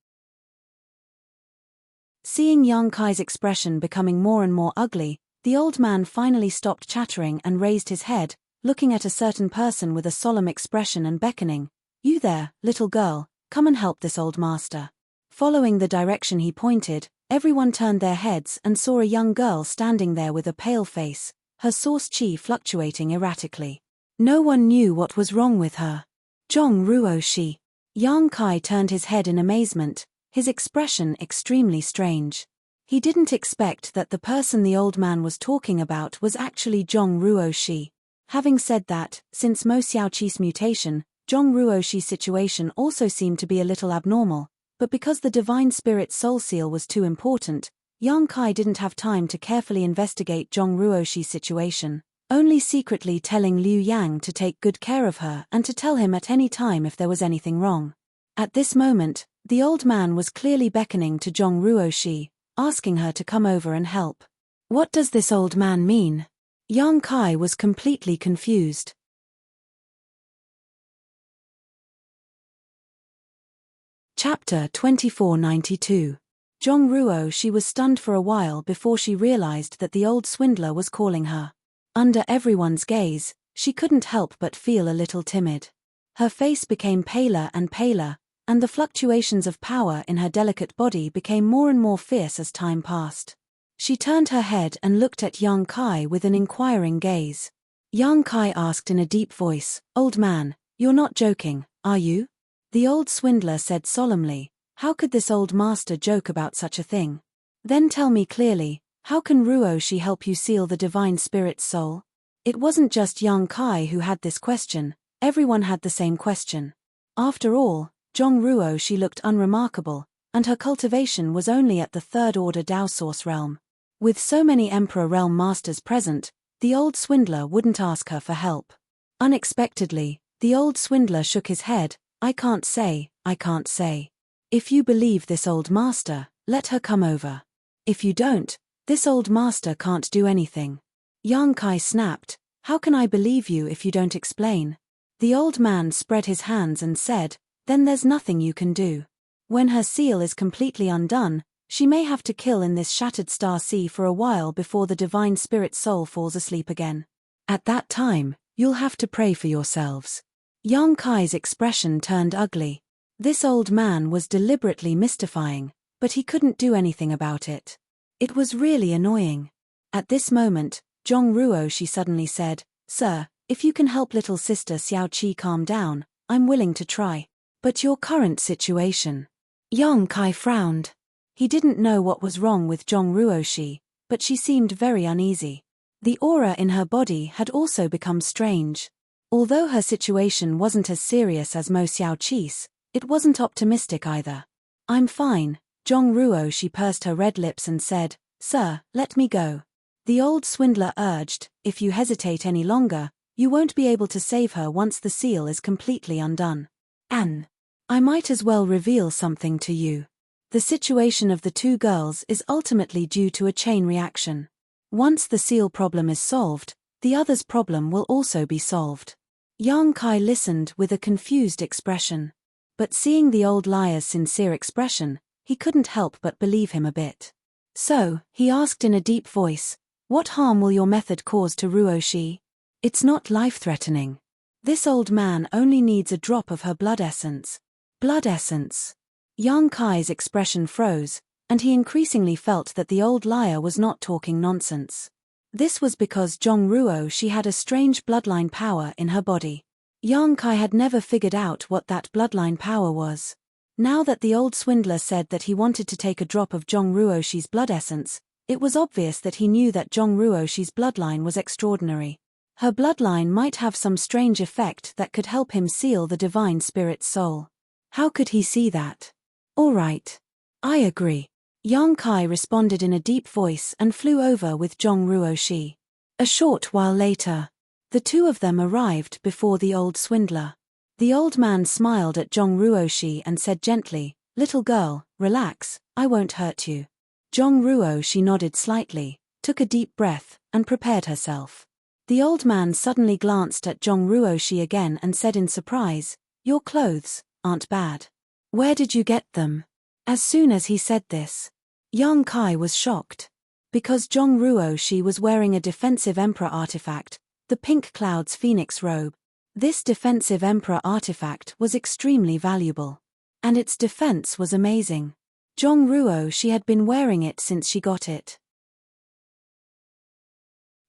Seeing Yang Kai's expression becoming more and more ugly, the old man finally stopped chattering and raised his head, looking at a certain person with a solemn expression and beckoning, "You there, little girl, come and help this old master." Following the direction he pointed, everyone turned their heads and saw a young girl standing there with a pale face, her source chi fluctuating erratically. No one knew what was wrong with her. Zhong Ruoshi. Yang Kai turned his head in amazement, his expression extremely strange. He didn't expect that the person the old man was talking about was actually Zhong Ruoshi. Having said that, since Mo Xiaoqi's mutation, Zhong Ruoshi's situation also seemed to be a little abnormal, but because the divine spirit soul seal was too important, Yang Kai didn't have time to carefully investigate Zhong Ruoshi's situation, only secretly telling Liu Yang to take good care of her and to tell him at any time if there was anything wrong. At this moment, the old man was clearly beckoning to Zhong Ruoshi, asking her to come over and help. What does this old man mean? Yang Kai was completely confused. Chapter 2492. Zhong Ruoshi was stunned for a while before she realized that the old swindler was calling her. Under everyone's gaze, she couldn't help but feel a little timid. Her face became paler and paler, and the fluctuations of power in her delicate body became more and more fierce as time passed. She turned her head and looked at young Kai with an inquiring gaze. Young Kai asked in a deep voice, "Old man, you're not joking, are you?" The old swindler said solemnly, "How could this old master joke about such a thing? Then tell me clearly, how can Ruoshi help you seal the divine spirit's soul?" It wasn't just young Kai who had this question, everyone had the same question. After all, Zhong Ruoshi looked unremarkable, and her cultivation was only at the third-order Dao Source realm. With so many Emperor realm masters present, the old swindler wouldn't ask her for help. Unexpectedly, the old swindler shook his head, I can't say. If you believe this old master, let her come over. If you don't, this old master can't do anything." Young Kai snapped, "How can I believe you if you don't explain?" The old man spread his hands and said, "Then there's nothing you can do. When her seal is completely undone, she may have to kill in this shattered star sea for a while before the divine spirit soul falls asleep again. At that time, you'll have to pray for yourselves." Young Kai's expression turned ugly. This old man was deliberately mystifying, but he couldn't do anything about it. It was really annoying. At this moment, Zhong Ruoshi suddenly said, "Sir, if you can help little sister Xiao Qi calm down, I'm willing to try. But your current situation." Young Kai frowned. He didn't know what was wrong with Zhong Ruoshi, but she seemed very uneasy. The aura in her body had also become strange. Although her situation wasn't as serious as Mo Xiao Qi's, it wasn't optimistic either. "I'm fine." Zhong Ruoshi pursed her red lips and said, "Sir, let me go." The old swindler urged, "If you hesitate any longer, you won't be able to save her once the seal is completely undone. And I might as well reveal something to you. The situation of the two girls is ultimately due to a chain reaction. Once the seal problem is solved, the other's problem will also be solved." Young Kai listened with a confused expression. But seeing the old liar's sincere expression, he couldn't help but believe him a bit. So, he asked in a deep voice, "What harm will your method cause to Ruoshi?" "It's not life-threatening. This old man only needs a drop of her blood essence." Blood essence? Young Kai's expression froze, and he increasingly felt that the old liar was not talking nonsense. This was because Zhong Ruoshi had a strange bloodline power in her body. Young Kai had never figured out what that bloodline power was. Now that the old swindler said that he wanted to take a drop of Zhong Ruoshi's blood essence, it was obvious that he knew that Zhong Ruoshi's bloodline was extraordinary. Her bloodline might have some strange effect that could help him seal the divine spirit's soul. How could he see that? "All right. I agree." Young Kai responded in a deep voice and flew over with Zhong Ruoshi. A short while later, the two of them arrived before the old swindler. The old man smiled at Zhong Ruoshi and said gently, "Little girl, relax, I won't hurt you." Zhong Ruoshi nodded slightly, took a deep breath, and prepared herself. The old man suddenly glanced at Zhong Ruoshi again and said in surprise, "Your clothes aren't bad. Where did you get them?" As soon as he said this, young Kai was shocked. Because Zhong Ruoshi was wearing a defensive emperor artifact, the Pink Cloud's phoenix robe. This defensive emperor artifact was extremely valuable. And its defense was amazing. Zhong Ruoshi had been wearing it since she got it.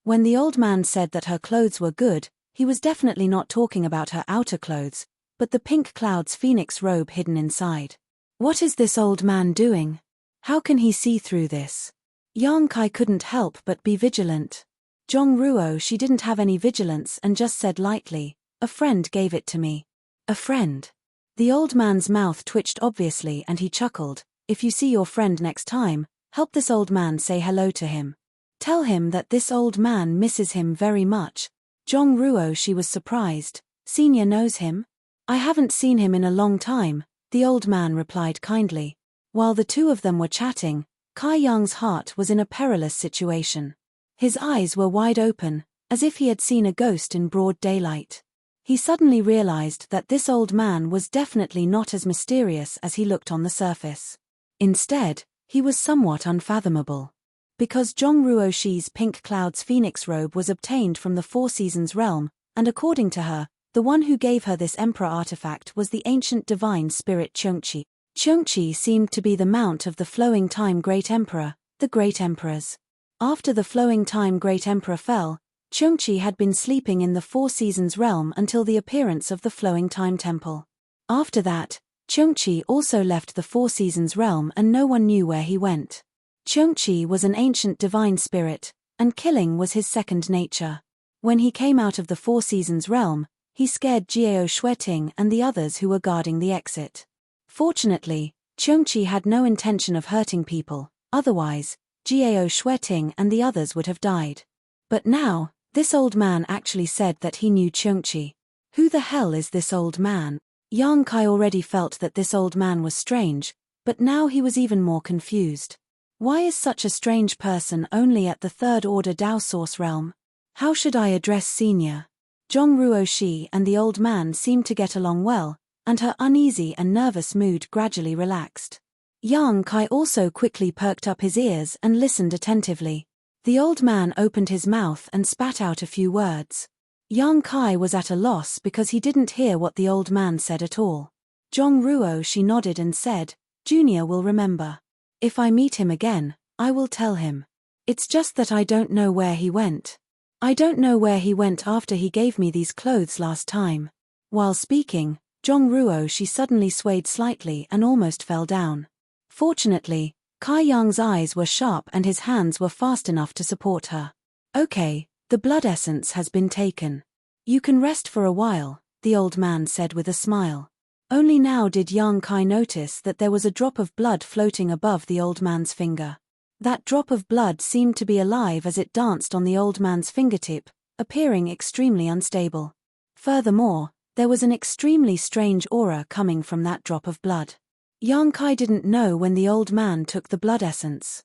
When the old man said that her clothes were good, he was definitely not talking about her outer clothes, but the Pink Cloud's phoenix robe hidden inside. What is this old man doing? How can he see through this? Young Kai couldn't help but be vigilant. Zhong Ruoshi didn't have any vigilance and just said lightly, "A friend gave it to me." A friend? The old man's mouth twitched obviously and he chuckled, "If you see your friend next time, help this old man say hello to him. Tell him that this old man misses him very much." Zhong Ruoshi was surprised. "Senior knows him?" "I haven't seen him in a long time," the old man replied kindly. While the two of them were chatting, Kai Young's heart was in a perilous situation. His eyes were wide open, as if he had seen a ghost in broad daylight. He suddenly realized that this old man was definitely not as mysterious as he looked on the surface. Instead, he was somewhat unfathomable. Because Zhong Ruoshi's Pink Cloud's phoenix robe was obtained from the Four Seasons realm, and according to her, The one who gave her this emperor artifact was the ancient divine spirit Chengqi. Chengqi seemed to be the mount of the flowing time great emperor, the great emperors. After the flowing time great emperor fell, Chengqi had been sleeping in the Four Seasons realm until the appearance of the flowing time temple. After that, Chengqi also left the Four Seasons realm and no one knew where he went. Chengqi was an ancient divine spirit, and killing was his second nature. When he came out of the Four Seasons realm, he scared Jiao Shueting and the others who were guarding the exit. Fortunately, Chengqi had no intention of hurting people, otherwise, Jiao Shueting and the others would have died. But now, this old man actually said that he knew Chengqi. Who the hell is this old man? Yang Kai already felt that this old man was strange, but now he was even more confused. Why is such a strange person only at the Third Order Dao Source realm? How should I address Senior? Zhong Ruoxi and the old man seemed to get along well, and her uneasy and nervous mood gradually relaxed. Yang Kai also quickly perked up his ears and listened attentively. The old man opened his mouth and spat out a few words. Yang Kai was at a loss because he didn't hear what the old man said at all. Zhong Ruoxi nodded and said, "Junior will remember. If I meet him again, I will tell him. It's just that I don't know where he went. I don't know where he went after he gave me these clothes last time." While speaking, Zhong Ruoxi suddenly swayed slightly and almost fell down. Fortunately, Kai Yang's eyes were sharp and his hands were fast enough to support her. "Okay, the blood essence has been taken. You can rest for a while," the old man said with a smile. Only now did Yang Kai notice that there was a drop of blood floating above the old man's finger. That drop of blood seemed to be alive as it danced on the old man's fingertip, appearing extremely unstable. Furthermore, there was an extremely strange aura coming from that drop of blood. Yang Kai didn't know when the old man took the blood essence.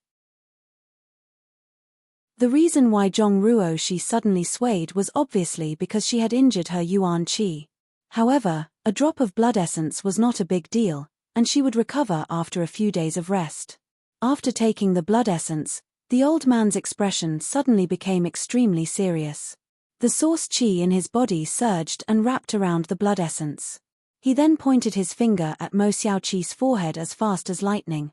The reason why Zhong Ruoxi suddenly swayed was obviously because she had injured her Yuan Qi. However, a drop of blood essence was not a big deal, and she would recover after a few days of rest. After taking the blood essence, the old man's expression suddenly became extremely serious. The source qi in his body surged and wrapped around the blood essence. He then pointed his finger at Mo Xiaoqi's forehead as fast as lightning.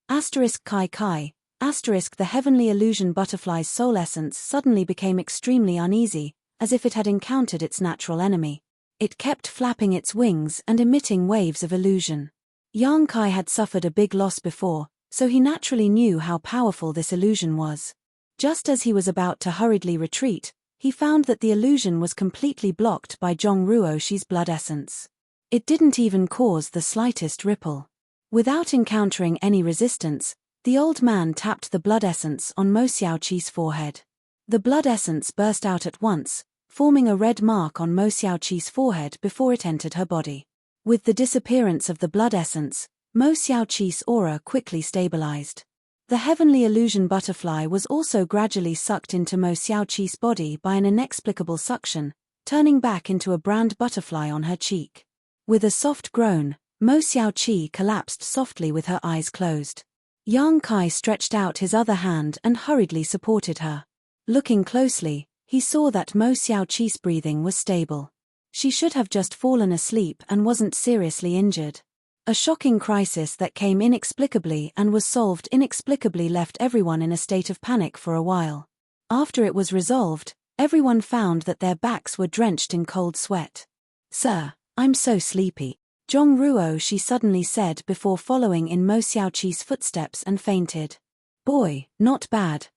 Kai Kai, the heavenly illusion butterfly's soul essence suddenly became extremely uneasy, as if it had encountered its natural enemy. It kept flapping its wings and emitting waves of illusion. Yang Kai had suffered a big loss before, so he naturally knew how powerful this illusion was. Just as he was about to hurriedly retreat, he found that the illusion was completely blocked by Zhong Ruoxi's blood essence. It didn't even cause the slightest ripple. Without encountering any resistance, the old man tapped the blood essence on Mo Xiaoqi's forehead. The blood essence burst out at once, forming a red mark on Mo Xiaoqi's forehead before it entered her body. With the disappearance of the blood essence, Mo Xiaoqi's aura quickly stabilized. The heavenly illusion butterfly was also gradually sucked into Mo Xiaoqi's body by an inexplicable suction, turning back into a brand butterfly on her cheek. With a soft groan, Mo Xiaoqi collapsed softly with her eyes closed. Yang Kai stretched out his other hand and hurriedly supported her. Looking closely, he saw that Mo Xiaoqi's breathing was stable. She should have just fallen asleep and wasn't seriously injured. A shocking crisis that came inexplicably and was solved inexplicably left everyone in a state of panic for a while. After it was resolved, everyone found that their backs were drenched in cold sweat. "Sir, I'm so sleepy," Zhong Ruoxi suddenly said before following in Mo Xiaoqi's footsteps and fainted. "Boy, not bad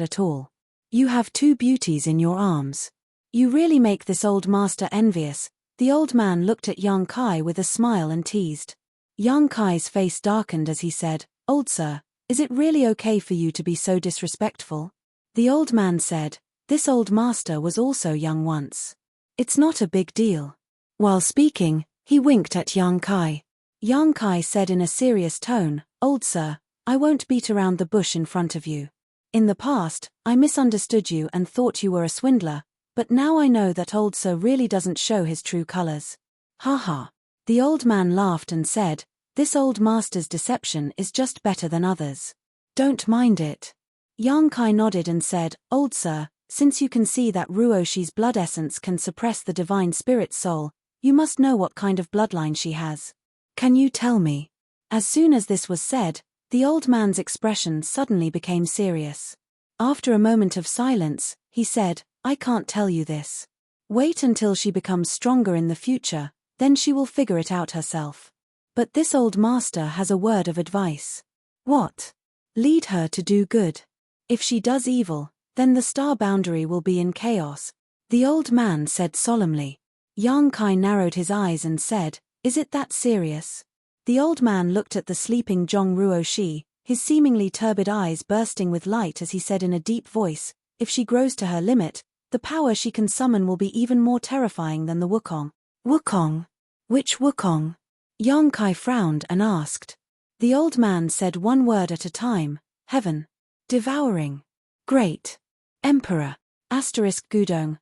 at all. You have two beauties in your arms. You really make this old master envious." The old man looked at Yang Kai with a smile and teased. Yang Kai's face darkened as he said, "Old sir, is it really okay for you to be so disrespectful?" The old man said, "This old master was also young once. It's not a big deal." While speaking, he winked at Yang Kai. Yang Kai said in a serious tone, "Old sir, I won't beat around the bush in front of you. In the past, I misunderstood you and thought you were a swindler, but now I know that old sir really doesn't show his true colors." "Ha ha." The old man laughed and said, "This old master's deception is just better than others. Don't mind it." Yang Kai nodded and said, "Old sir, Since you can see that Ruoshi's blood essence can suppress the divine spirit soul, you must know what kind of bloodline she has. Can you tell me? As soon as this was said, the old man's expression suddenly became serious. After a moment of silence, he said, I can't tell you this. Wait until she becomes stronger in the future, then she will figure it out herself. But this old master has a word of advice. What? Lead her to do good. If she does evil, then the star boundary will be in chaos, the old man said solemnly. Yang Kai narrowed his eyes and said, Is it that serious? The old man looked at the sleeping Zhong Ruoshi, his seemingly turbid eyes bursting with light as he said in a deep voice, If she grows to her limit, the power she can summon will be even more terrifying than the Wukong. Wukong? Which Wukong? Yang Kai frowned and asked. The old man said one word at a time, Heaven. Devouring. Great. Emperor. Gudong.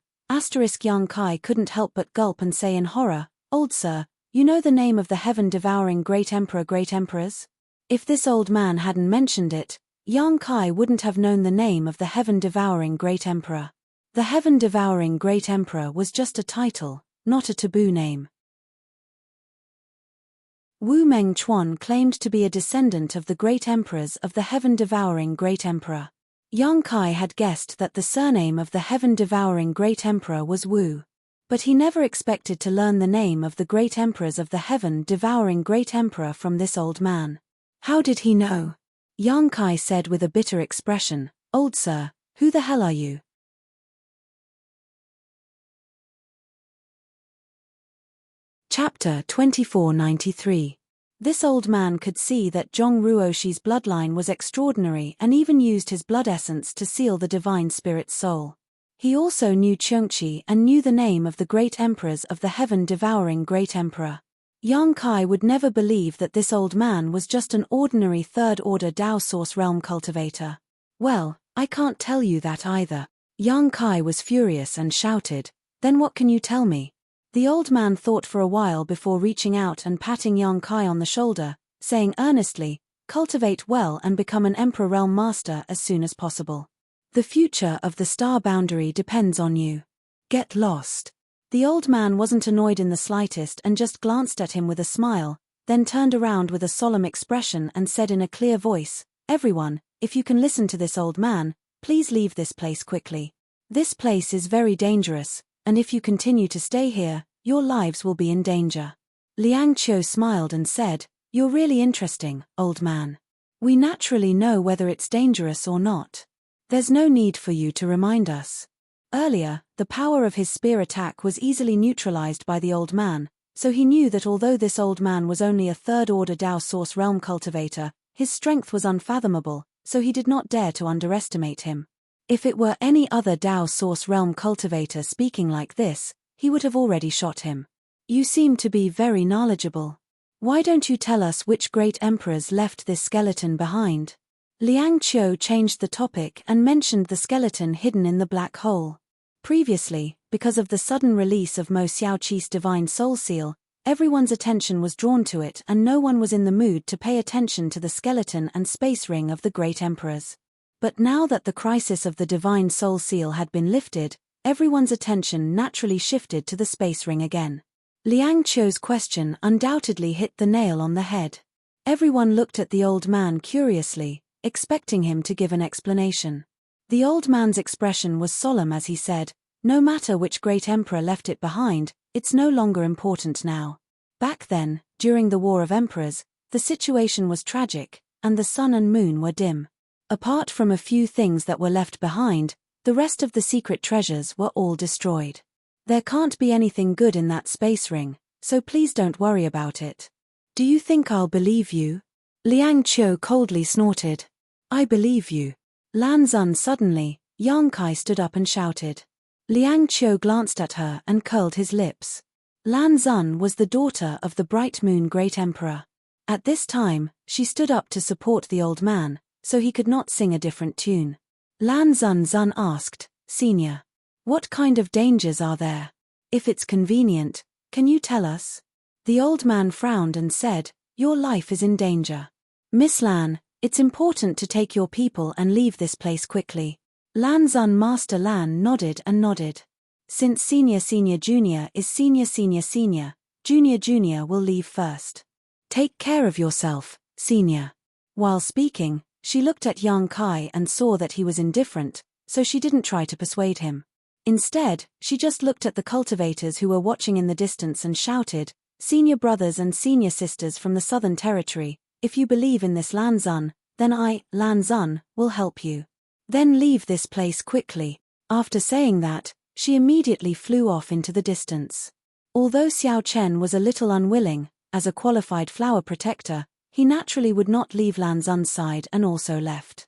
Yang Kai couldn't help but gulp and say in horror, Old sir, you know the name of the heaven-devouring great emperor great emperors? If this old man hadn't mentioned it, Yang Kai wouldn't have known the name of the heaven-devouring great emperor. The heaven-devouring great emperor was just a title, not a taboo name. Wu Mengchuan claimed to be a descendant of the great emperors of the heaven-devouring great emperor. Yang Kai had guessed that the surname of the heaven-devouring great emperor was Wu. But he never expected to learn the name of the great emperors of the heaven-devouring great emperor from this old man. How did he know? Yang Kai said with a bitter expression, Old sir, who the hell are you? Chapter 2493. This old man could see that Zhong Ruoshi's bloodline was extraordinary and even used his blood essence to seal the divine spirit's soul. He also knew Chengqi and knew the name of the great emperors of the heaven-devouring great emperor. Yang Kai would never believe that this old man was just an ordinary third-order Dao Source Realm cultivator. Well, I can't tell you that either. Yang Kai was furious and shouted, Then what can you tell me? The old man thought for a while before reaching out and patting Yang Kai on the shoulder, saying earnestly, Cultivate well and become an Emperor Realm Master as soon as possible. The future of the star boundary depends on you. Get lost. The old man wasn't annoyed in the slightest and just glanced at him with a smile, then turned around with a solemn expression and said in a clear voice, Everyone, if you can listen to this old man, please leave this place quickly. This place is very dangerous, and if you continue to stay here, your lives will be in danger. Liang Qiu smiled and said, You're really interesting, old man. We naturally know whether it's dangerous or not. There's no need for you to remind us. Earlier, the power of his spear attack was easily neutralized by the old man, so he knew that although this old man was only a third-order Dao Source Realm cultivator, his strength was unfathomable, so he did not dare to underestimate him. If it were any other Dao Source Realm cultivator speaking like this, he would have already shot him. You seem to be very knowledgeable. Why don't you tell us which great emperors left this skeleton behind? Liang Qiu changed the topic and mentioned the skeleton hidden in the black hole. Previously, because of the sudden release of Mo Xiaoqi's divine soul seal, everyone's attention was drawn to it and no one was in the mood to pay attention to the skeleton and space ring of the great emperors. But now that the crisis of the divine soul seal had been lifted, everyone's attention naturally shifted to the space ring again. Liang Qiu's question undoubtedly hit the nail on the head. Everyone looked at the old man curiously, expecting him to give an explanation. The old man's expression was solemn as he said, No matter which great emperor left it behind, it's no longer important now. Back then, during the War of Emperors, the situation was tragic, and the sun and moon were dim. Apart from a few things that were left behind, the rest of the secret treasures were all destroyed. There can't be anything good in that space ring, so please don't worry about it. Do you think I'll believe you? Liang Qiu coldly snorted. I believe you. Lan Zun suddenly, Yang Kai stood up and shouted. Liang Qiu glanced at her and curled his lips. Lan Zun was the daughter of the Bright Moon Great Emperor. At this time, she stood up to support the old man, so he could not sing a different tune. Lan Zun asked, Senior, what kind of dangers are there? If it's convenient, can you tell us? The old man frowned and said, Your life is in danger. Miss Lan, it's important to take your people and leave this place quickly. Lan Zun Master Lan nodded and nodded. Since senior junior is senior, junior will leave first. Take care of yourself, senior. While speaking, she looked at young Kai and saw that he was indifferent, so she didn't try to persuade him. Instead, she just looked at the cultivators who were watching in the distance and shouted, "Senior brothers and senior sisters from the Southern Territory, if you believe in this Lan Zun, then I, Lan Zun, will help you. Then leave this place quickly." After saying that, she immediately flew off into the distance. Although Xiao Chen was a little unwilling, as a qualified flower protector, he naturally would not leave Lan Zun's side and also left.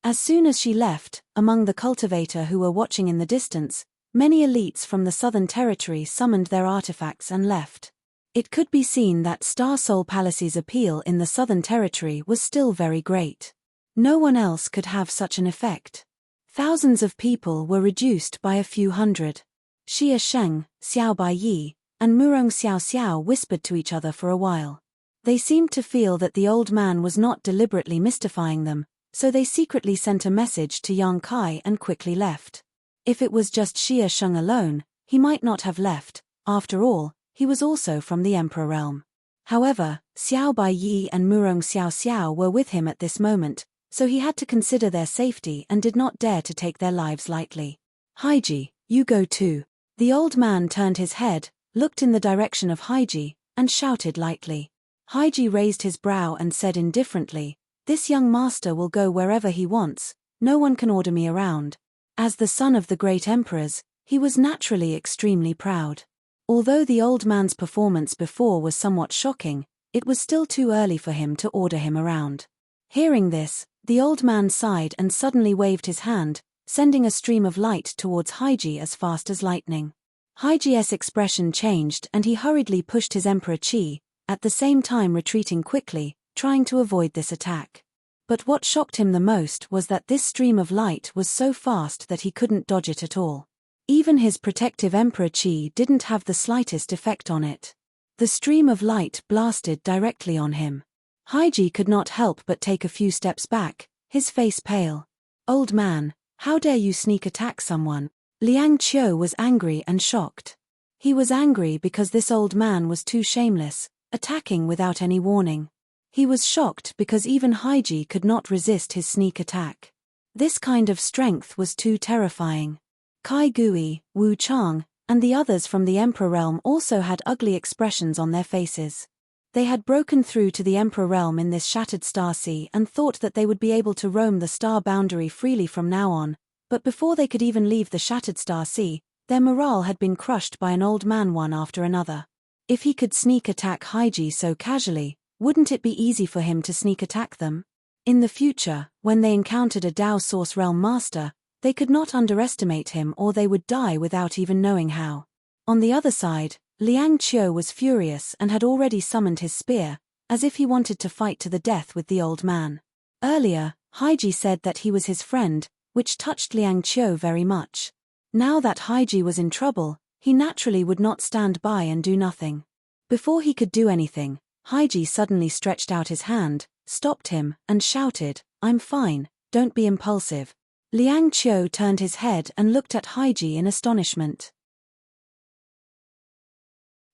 As soon as she left, among the cultivator who were watching in the distance, many elites from the Southern Territory summoned their artifacts and left. It could be seen that Star Soul Palace's appeal in the Southern Territory was still very great. No one else could have such an effect. Thousands of people were reduced by a few hundred. Xia Sheng, Xiao Baiyi, and Murong Xiao whispered to each other for a while. They seemed to feel that the old man was not deliberately mystifying them, so they secretly sent a message to Yang Kai and quickly left. If it was just Xia Sheng alone, he might not have left. After all, he was also from the Emperor realm. However, Xiao Baiyi and Murong Xiao were with him at this moment, so he had to consider their safety and did not dare to take their lives lightly. "Haiji, you go too." The old man turned his head, looked in the direction of Haiji, and shouted lightly. Haiji raised his brow and said indifferently, "This young master will go wherever he wants, no one can order me around." As the son of the great emperors, he was naturally extremely proud. Although the old man's performance before was somewhat shocking, it was still too early for him to order him around. Hearing this, the old man sighed and suddenly waved his hand, sending a stream of light towards Haiji as fast as lightning. Haiji's expression changed and he hurriedly pushed his Emperor Qi, at the same time retreating quickly, trying to avoid this attack. But what shocked him the most was that this stream of light was so fast that he couldn't dodge it at all. Even his protective Emperor Qi didn't have the slightest effect on it. The stream of light blasted directly on him. Haiji could not help but take a few steps back, his face pale. "Old man, how dare you sneak attack someone?" Liang Qiu was angry and shocked. He was angry because this old man was too shameless, attacking without any warning. He was shocked because even Haiji could not resist his sneak attack. This kind of strength was too terrifying. Kai Gui, Wu Chang, and the others from the Emperor realm also had ugly expressions on their faces. They had broken through to the Emperor realm in this shattered star sea and thought that they would be able to roam the star boundary freely from now on, but before they could even leave the shattered star sea, their morale had been crushed by an old man one after another. If he could sneak attack Haiji so casually, wouldn't it be easy for him to sneak attack them? In the future, when they encountered a Dao Source Realm master, they could not underestimate him or they would die without even knowing how. On the other side, Liang Qiu was furious and had already summoned his spear, as if he wanted to fight to the death with the old man. Earlier, Haiji said that he was his friend, which touched Liang Qiu very much. Now that Haiji was in trouble, he naturally would not stand by and do nothing. Before he could do anything, Haiji suddenly stretched out his hand, stopped him, and shouted, "I'm fine, don't be impulsive." Liang Qiu turned his head and looked at Haiji in astonishment.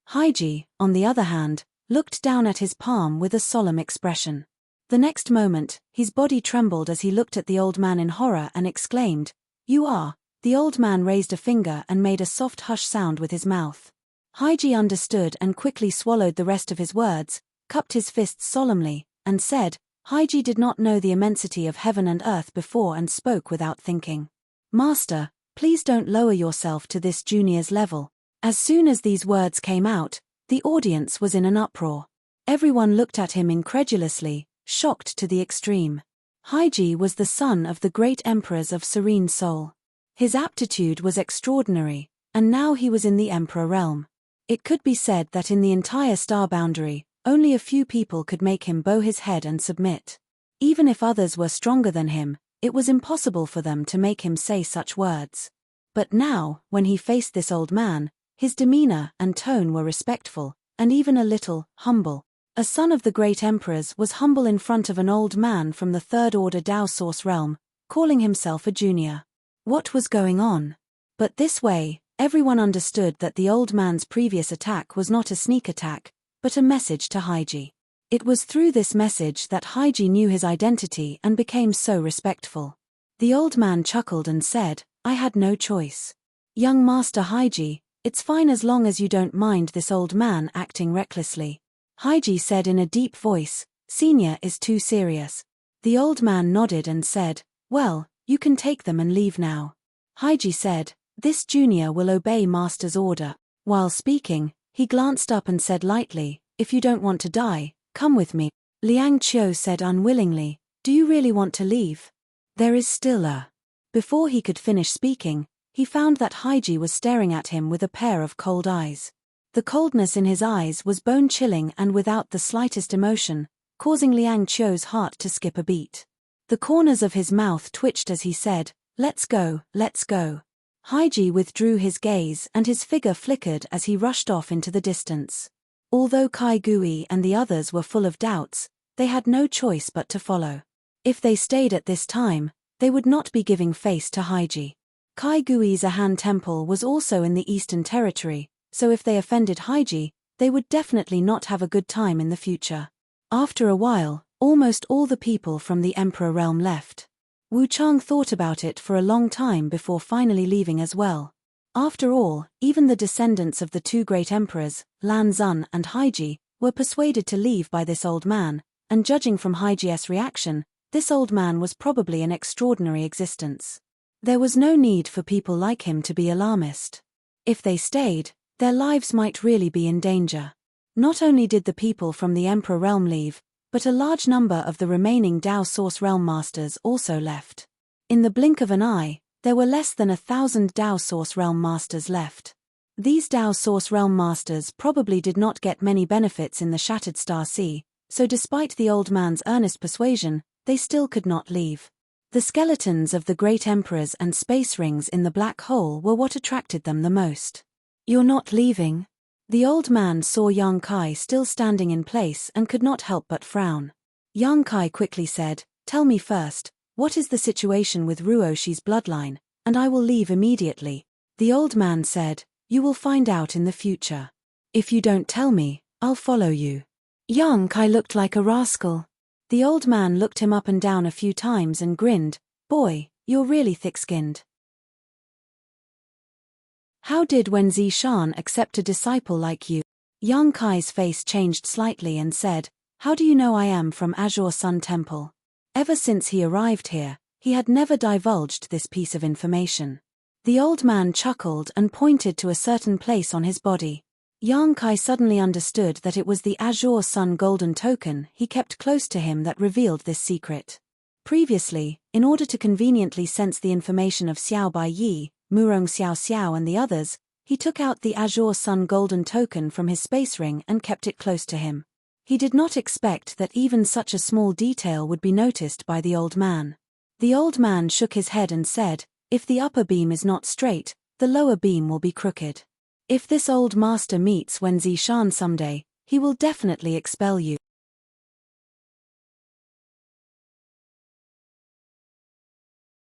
Haiji, on the other hand, looked down at his palm with a solemn expression. The next moment, his body trembled as he looked at the old man in horror and exclaimed, "You are..." The old man raised a finger and made a soft hush sound with his mouth. Haiji understood and quickly swallowed the rest of his words, cupped his fists solemnly, and said, Haiji did not know the immensity of heaven and earth before and spoke without thinking. "Master, please don't lower yourself to this junior's level." As soon as these words came out, the audience was in an uproar. Everyone looked at him incredulously, shocked to the extreme. Haiji was the son of the great emperors of Serene Soul. His aptitude was extraordinary, and now he was in the Emperor realm. It could be said that in the entire star boundary, only a few people could make him bow his head and submit. Even if others were stronger than him, it was impossible for them to make him say such words. But now, when he faced this old man, his demeanor and tone were respectful, and even a little humble. A son of the great emperors was humble in front of an old man from the third order Dao Source realm, calling himself a junior. What was going on? But this way, everyone understood that the old man's previous attack was not a sneak attack, but a message to Haiji. It was through this message that Haiji knew his identity and became so respectful. The old man chuckled and said, I had no choice. Young Master Haiji, it's fine as long as you don't mind this old man acting recklessly. Haiji said in a deep voice, Senior is too serious. The old man nodded and said, well, you can take them and leave now. Haiji said, this junior will obey Master's order. While speaking, he glanced up and said lightly, if you don't want to die, come with me. Liang Qiu said unwillingly, do you really want to leave? There is still a... Before he could finish speaking, he found that Haiji was staring at him with a pair of cold eyes. The coldness in his eyes was bone-chilling and without the slightest emotion, causing Liang Qiu's heart to skip a beat. The corners of his mouth twitched as he said, let's go, let's go. Haiji withdrew his gaze and his figure flickered as he rushed off into the distance. Although Kai Gui and the others were full of doubts, they had no choice but to follow. If they stayed at this time, they would not be giving face to Haiji. Kai Gui's Ahan temple was also in the Eastern Territory, so if they offended Haiji, they would definitely not have a good time in the future. After a while, almost all the people from the Emperor realm left. Wu Chang thought about it for a long time before finally leaving as well. After all, even the descendants of the two great emperors, Lan Xun and Haiji, were persuaded to leave by this old man, and judging from Haiji's reaction, this old man was probably an extraordinary existence. There was no need for people like him to be alarmist. If they stayed, their lives might really be in danger. Not only did the people from the Emperor realm leave, but a large number of the remaining Dao Source realm masters also left. In the blink of an eye, there were less than 1,000 Dao Source realm masters left. These Dao Source realm masters probably did not get many benefits in the Shattered Star Sea, so despite the old man's earnest persuasion, they still could not leave. The skeletons of the great emperors and space rings in the black hole were what attracted them the most. You're not leaving? The old man saw Yang Kai still standing in place and could not help but frown. Yang Kai quickly said, tell me first, what is the situation with Ruoshi's bloodline, and I will leave immediately. The old man said, you will find out in the future. If you don't tell me, I'll follow you. Yang Kai looked like a rascal. The old man looked him up and down a few times and grinned, boy, you're really thick-skinned. How did Wen Zishan accept a disciple like you? Yang Kai's face changed slightly and said, how do you know I am from Azure Sun Temple? Ever since he arrived here, he had never divulged this piece of information. The old man chuckled and pointed to a certain place on his body. Yang Kai suddenly understood that it was the Azure Sun golden token he kept close to him that revealed this secret. Previously, in order to conveniently sense the information of Xiao Bai Yi, Murong Xiao Xiao and the others, he took out the Azure Sun golden token from his space ring and kept it close to him. He did not expect that even such a small detail would be noticed by the old man. The old man shook his head and said, if the upper beam is not straight, the lower beam will be crooked. If this old master meets Wen Zishan someday, he will definitely expel you.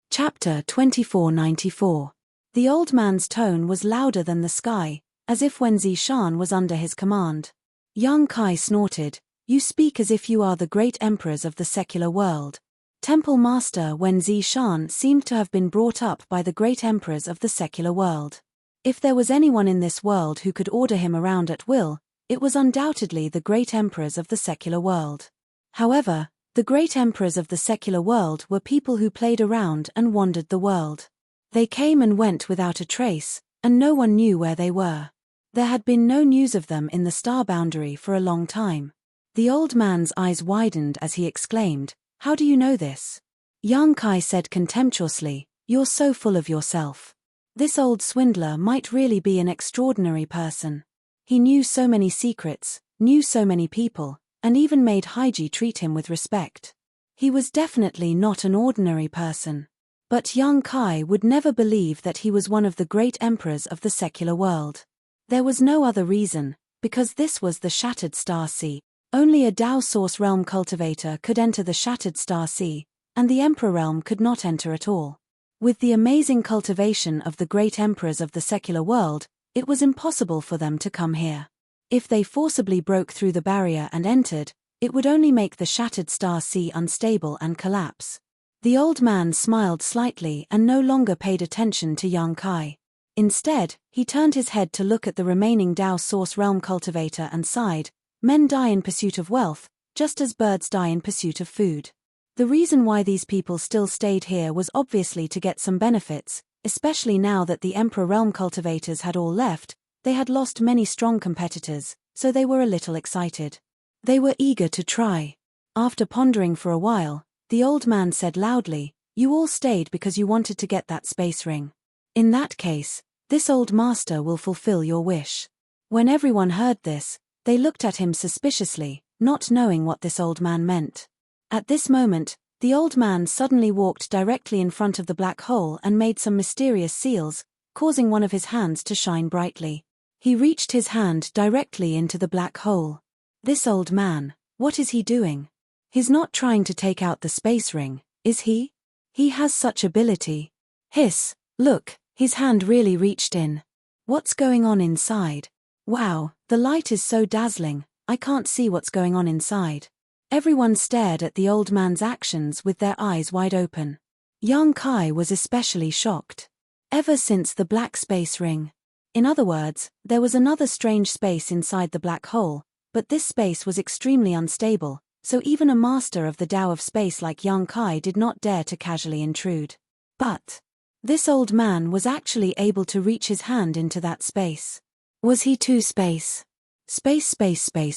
Chapter 2494. The old man's tone was louder than the sky, as if Wen Zishan was under his command. Yang Kai snorted, you speak as if you are the great emperors of the secular world. Temple Master Wen Zishan seemed to have been brought up by the great emperors of the secular world. If there was anyone in this world who could order him around at will, it was undoubtedly the great emperors of the secular world. However, the great emperors of the secular world were people who played around and wandered the world. They came and went without a trace, and no one knew where they were. There had been no news of them in the star boundary for a long time. The old man's eyes widened as he exclaimed, how do you know this? Yang Kai said contemptuously, you're so full of yourself. This old swindler might really be an extraordinary person. He knew so many secrets, knew so many people, and even made Haiji treat him with respect. He was definitely not an ordinary person. But Yang Kai would never believe that he was one of the great emperors of the secular world. There was no other reason, because this was the Shattered Star Sea. Only a Dao Source Realm cultivator could enter the Shattered Star Sea, and the Emperor Realm could not enter at all. With the amazing cultivation of the great emperors of the secular world, it was impossible for them to come here. If they forcibly broke through the barrier and entered, it would only make the Shattered Star Sea unstable and collapse. The old man smiled slightly and no longer paid attention to young Kai. Instead, he turned his head to look at the remaining Dao Source Realm cultivator and sighed, "Men die in pursuit of wealth, just as birds die in pursuit of food." The reason why these people still stayed here was obviously to get some benefits, especially now that the Emperor Realm cultivators had all left. They had lost many strong competitors, so they were a little excited. They were eager to try. After pondering for a while, the old man said loudly, "You all stayed because you wanted to get that space ring. In that case, this old master will fulfill your wish." When everyone heard this, they looked at him suspiciously, not knowing what this old man meant. At this moment, the old man suddenly walked directly in front of the black hole and made some mysterious seals, causing one of his hands to shine brightly. He reached his hand directly into the black hole. This old man, what is he doing? He's not trying to take out the space ring, is he? He has such ability. Hiss, look, his hand really reached in. What's going on inside? Wow, the light is so dazzling, I can't see what's going on inside. Everyone stared at the old man's actions with their eyes wide open. Young Kai was especially shocked. Ever since the black space ring. In other words, there was another strange space inside the black hole, but this space was extremely unstable, so even a master of the Tao of space like Young Kai did not dare to casually intrude. But this old man was actually able to reach his hand into that space. Was he too space? Space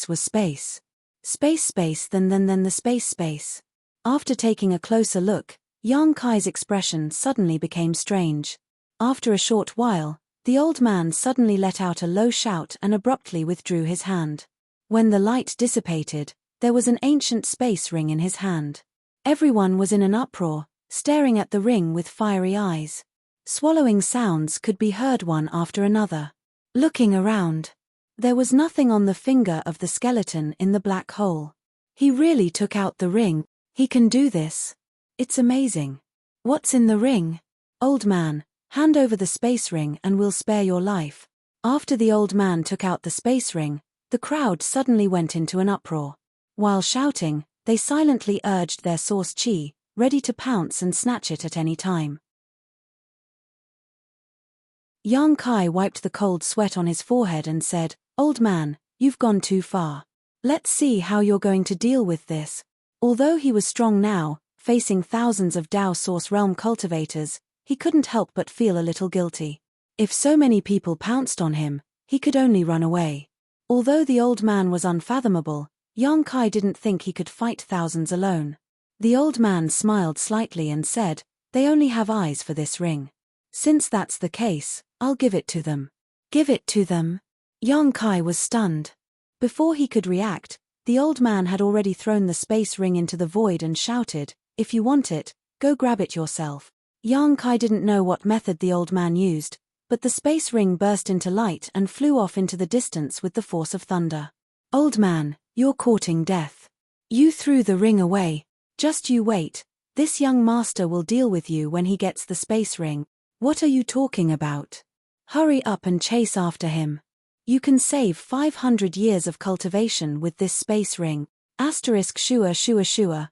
was space. Space then the space. After taking a closer look, Young Kai's expression suddenly became strange. After a short while, the old man suddenly let out a low shout and abruptly withdrew his hand. When the light dissipated, there was an ancient space ring in his hand. Everyone was in an uproar, staring at the ring with fiery eyes. Swallowing sounds could be heard one after another. Looking around, there was nothing on the finger of the skeleton in the black hole. He really took out the ring. He can do this. It's amazing. What's in the ring? Old man, hand over the space ring and we'll spare your life. After the old man took out the space ring, the crowd suddenly went into an uproar. While shouting, they silently urged their source chi, ready to pounce and snatch it at any time. Young Kai wiped the cold sweat on his forehead and said, "Old man, you've gone too far. Let's see how you're going to deal with this." Although he was strong now, facing thousands of Dao Source Realm cultivators, he couldn't help but feel a little guilty. If so many people pounced on him, he could only run away. Although the old man was unfathomable, Young Kai didn't think he could fight thousands alone. The old man smiled slightly and said, "They only have eyes for this ring. Since that's the case, I'll give it to them." Give it to them? Young Kai was stunned. Before he could react, the old man had already thrown the space ring into the void and shouted, "If you want it, go grab it yourself." Young Kai didn't know what method the old man used, but the space ring burst into light and flew off into the distance with the force of thunder. "Old man, you're courting death. You threw the ring away. Just you wait, this young master will deal with you when he gets the space ring." "What are you talking about? Hurry up and chase after him. You can save 500 years of cultivation with this space ring." Shua.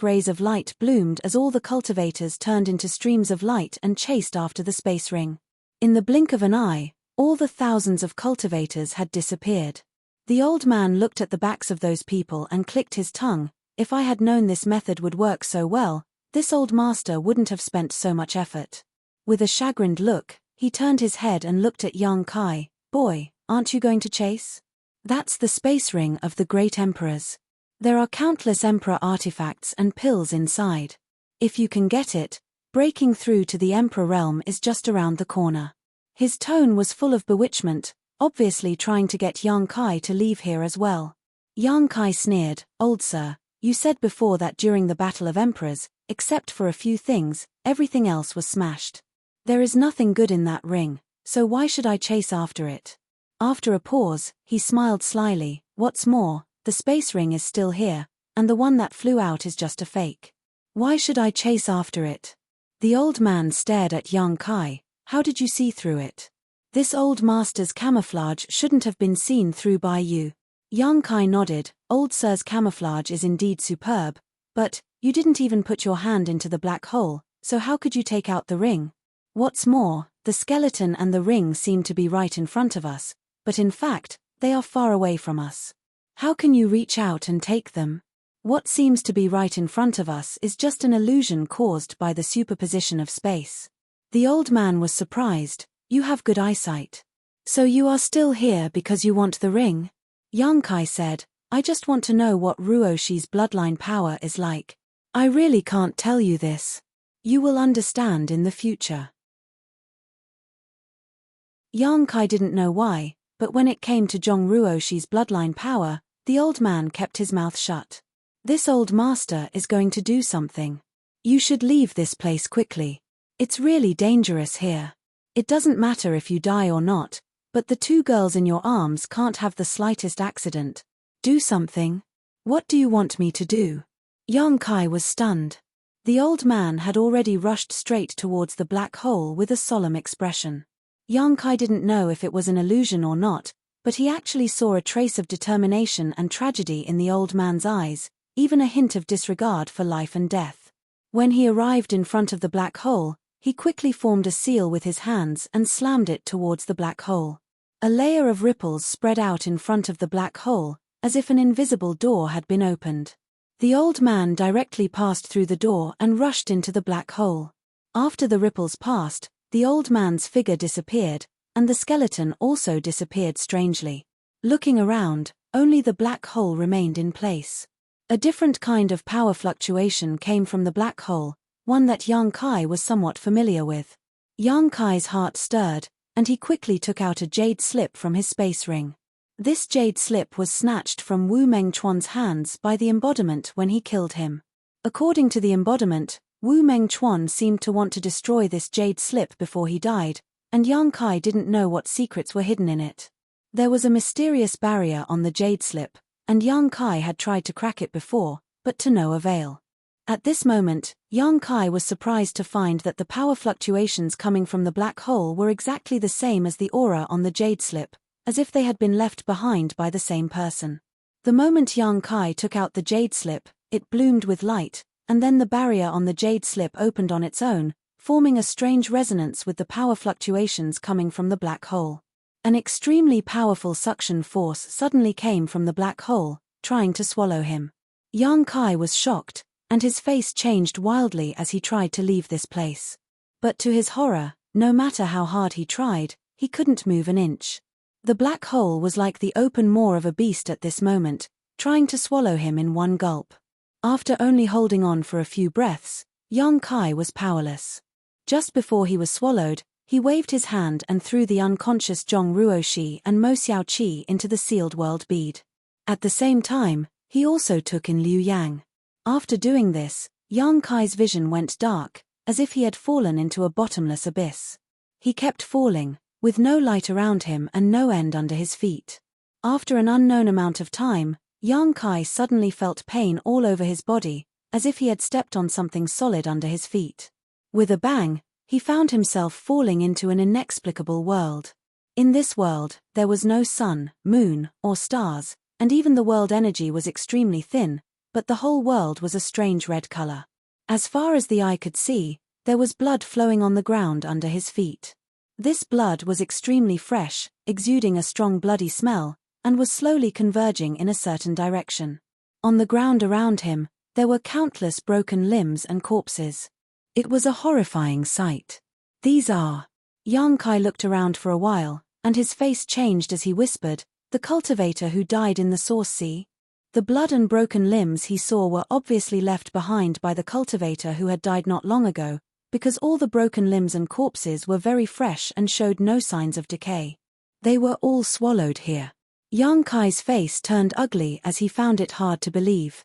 Rays of light bloomed as all the cultivators turned into streams of light and chased after the space ring. In the blink of an eye, all the thousands of cultivators had disappeared. The old man looked at the backs of those people and clicked his tongue. If I had known this method would work so well, this old master wouldn't have spent so much effort. With a chagrined look, he turned his head and looked at Young Kai. "Boy, aren't you going to chase? That's the space ring of the great emperors. There are countless emperor artifacts and pills inside. If you can get it, breaking through to the emperor realm is just around the corner." His tone was full of bewitchment, obviously trying to get Young Kai to leave here as well. Young Kai sneered, "Old sir, you said before that during the Battle of Emperors, except for a few things, everything else was smashed. There is nothing good in that ring, so why should I chase after it?" After a pause, he smiled slyly, "What's more, The space ring is still here, and the one that flew out is just a fake. Why should I chase after it? The old man stared at young Kai. How did you see through it? This old master's camouflage shouldn't have been seen through by you. Young Kai nodded. Old sir's camouflage is indeed superb, but you didn't even put your hand into the black hole, so how could you take out the ring? What's more, the skeleton and the ring seem to be right in front of us, but in fact, they are far away from us. How can you reach out and take them? What seems to be right in front of us is just an illusion caused by the superposition of space. The old man was surprised. You have good eyesight. So you are still here because you want the ring? Young Kai said, I just want to know what Ruoshi's bloodline power is like. I really can't tell you this. You will understand in the future. Young Kai didn't know why, but when it came to Zhong Ruoshi's bloodline power, the old man kept his mouth shut. This old master is going to do something. You should leave this place quickly. It's really dangerous here. It doesn't matter if you die or not, but the two girls in your arms can't have the slightest accident. Do something. What do you want me to do? Young Kai was stunned. The old man had already rushed straight towards the black hole with a solemn expression. Young Kai didn't know if it was an illusion or not, but he actually saw a trace of determination and tragedy in the old man's eyes, even a hint of disregard for life and death. When he arrived in front of the black hole, he quickly formed a seal with his hands and slammed it towards the black hole. A layer of ripples spread out in front of the black hole, as if an invisible door had been opened. The old man directly passed through the door and rushed into the black hole. After the ripples passed, the old man's figure disappeared, and the skeleton also disappeared strangely. Looking around, only the black hole remained in place. A different kind of power fluctuation came from the black hole, one that Young Kai was somewhat familiar with. Young Kai's heart stirred, and he quickly took out a jade slip from his space ring. This jade slip was snatched from Wu Mengchuan's hands by the embodiment when he killed him. According to the embodiment, Wu Mengchuan seemed to want to destroy this jade slip before he died, and Young Kai didn't know what secrets were hidden in it. There was a mysterious barrier on the jade slip, and Young Kai had tried to crack it before, but to no avail. At this moment, Young Kai was surprised to find that the power fluctuations coming from the black hole were exactly the same as the aura on the jade slip, as if they had been left behind by the same person. The moment Young Kai took out the jade slip, it bloomed with light, and then the barrier on the jade slip opened on its own, forming a strange resonance with the power fluctuations coming from the black hole. An extremely powerful suction force suddenly came from the black hole, trying to swallow him. Young Kai was shocked, and his face changed wildly as he tried to leave this place. But to his horror, no matter how hard he tried, he couldn't move an inch. The black hole was like the open maw of a beast at this moment, trying to swallow him in one gulp. After only holding on for a few breaths, Young Kai was powerless. Just before he was swallowed, he waved his hand and threw the unconscious Zhong Ruoshi and Mo Xiaoqi into the sealed world bead. At the same time, he also took in Liu Yang. After doing this, Young Kai's vision went dark, as if he had fallen into a bottomless abyss. He kept falling, with no light around him and no end under his feet. After an unknown amount of time, Young Kai suddenly felt pain all over his body, as if he had stepped on something solid under his feet. With a bang, he found himself falling into an inexplicable world. In this world, there was no sun, moon, or stars, and even the world energy was extremely thin, but the whole world was a strange red color. As far as the eye could see, there was blood flowing on the ground under his feet. This blood was extremely fresh, exuding a strong bloody smell, and was slowly converging in a certain direction. On the ground around him, there were countless broken limbs and corpses. It was a horrifying sight. These are... Young Kai looked around for a while, and his face changed as he whispered, the cultivator who died in the source sea. The blood and broken limbs he saw were obviously left behind by the cultivator who had died not long ago, because all the broken limbs and corpses were very fresh and showed no signs of decay. They were all swallowed here. Young Kai's face turned ugly as he found it hard to believe.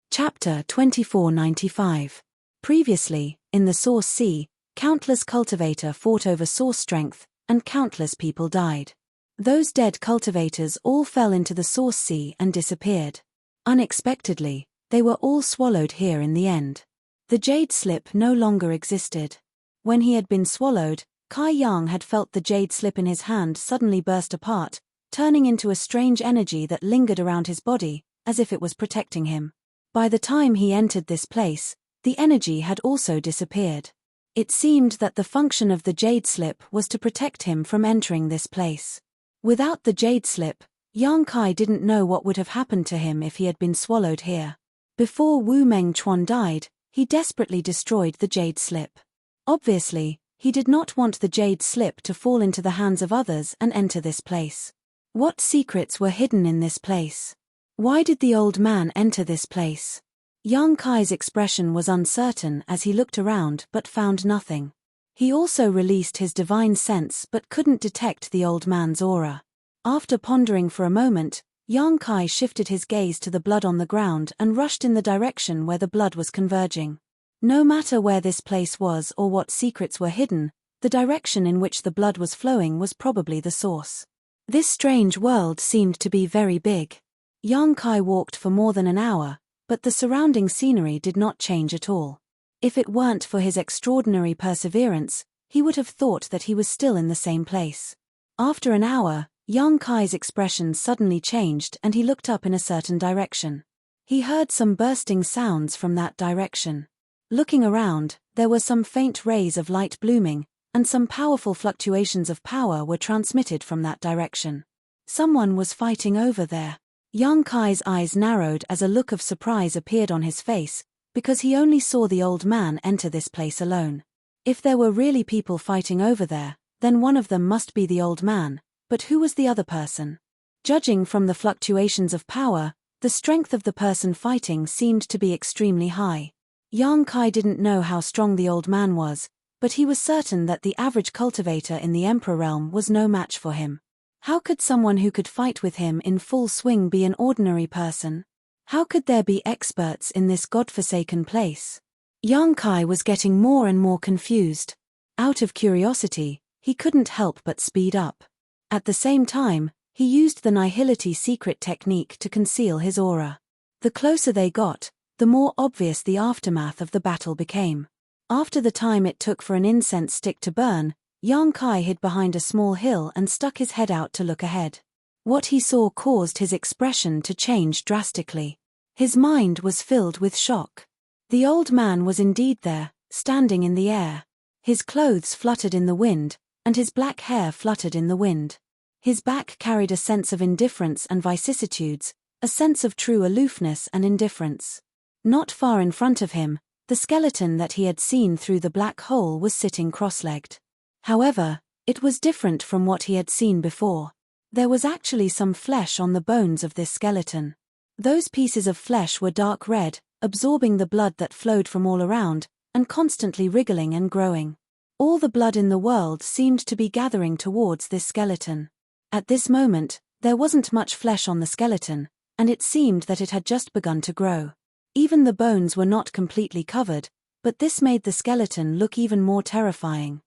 Chapter 2495. Previously, in the Source Sea, countless cultivator fought over source strength, and countless people died. Those dead cultivators all fell into the source sea and disappeared. Unexpectedly, they were all swallowed here in the end. The jade slip no longer existed. When he had been swallowed, Kai Yang had felt the jade slip in his hand suddenly burst apart, turning into a strange energy that lingered around his body, as if it was protecting him. By the time he entered this place, the energy had also disappeared. It seemed that the function of the jade slip was to protect him from entering this place. Without the jade slip, Yang Kai didn't know what would have happened to him if he had been swallowed here. Before Wu Mengchuan died, he desperately destroyed the jade slip. Obviously, he did not want the jade slip to fall into the hands of others and enter this place. What secrets were hidden in this place? Why did the old man enter this place? Yang Kai's expression was uncertain as he looked around but found nothing. He also released his divine sense but couldn't detect the old man's aura. After pondering for a moment, Yang Kai shifted his gaze to the blood on the ground and rushed in the direction where the blood was converging. No matter where this place was or what secrets were hidden, the direction in which the blood was flowing was probably the source. This strange world seemed to be very big. Yang Kai walked for more than an hour, but the surrounding scenery did not change at all. If it weren't for his extraordinary perseverance, he would have thought that he was still in the same place. After an hour, Yang Kai's expression suddenly changed and he looked up in a certain direction. He heard some bursting sounds from that direction. Looking around, there were some faint rays of light blooming, and some powerful fluctuations of power were transmitted from that direction. Someone was fighting over there. Yang Kai's eyes narrowed as a look of surprise appeared on his face, because he only saw the old man enter this place alone. If there were really people fighting over there, then one of them must be the old man, but who was the other person? Judging from the fluctuations of power, the strength of the person fighting seemed to be extremely high. Yang Kai didn't know how strong the old man was, but he was certain that the average cultivator in the Emperor realm was no match for him. How could someone who could fight with him in full swing be an ordinary person? How could there be experts in this godforsaken place? Yang Kai was getting more and more confused. Out of curiosity, he couldn't help but speed up. At the same time, he used the nihility secret technique to conceal his aura. The closer they got, the more obvious the aftermath of the battle became. After the time it took for an incense stick to burn, Yang Kai hid behind a small hill and stuck his head out to look ahead. What he saw caused his expression to change drastically. His mind was filled with shock. The old man was indeed there, standing in the air. His clothes fluttered in the wind, and his black hair fluttered in the wind. His back carried a sense of indifference and vicissitudes, a sense of true aloofness and indifference. Not far in front of him, the skeleton that he had seen through the black hole was sitting cross-legged. However, it was different from what he had seen before. There was actually some flesh on the bones of this skeleton. Those pieces of flesh were dark red, absorbing the blood that flowed from all around, and constantly wriggling and growing. All the blood in the world seemed to be gathering towards this skeleton. At this moment, there wasn't much flesh on the skeleton, and it seemed that it had just begun to grow. Even the bones were not completely covered, but this made the skeleton look even more terrifying.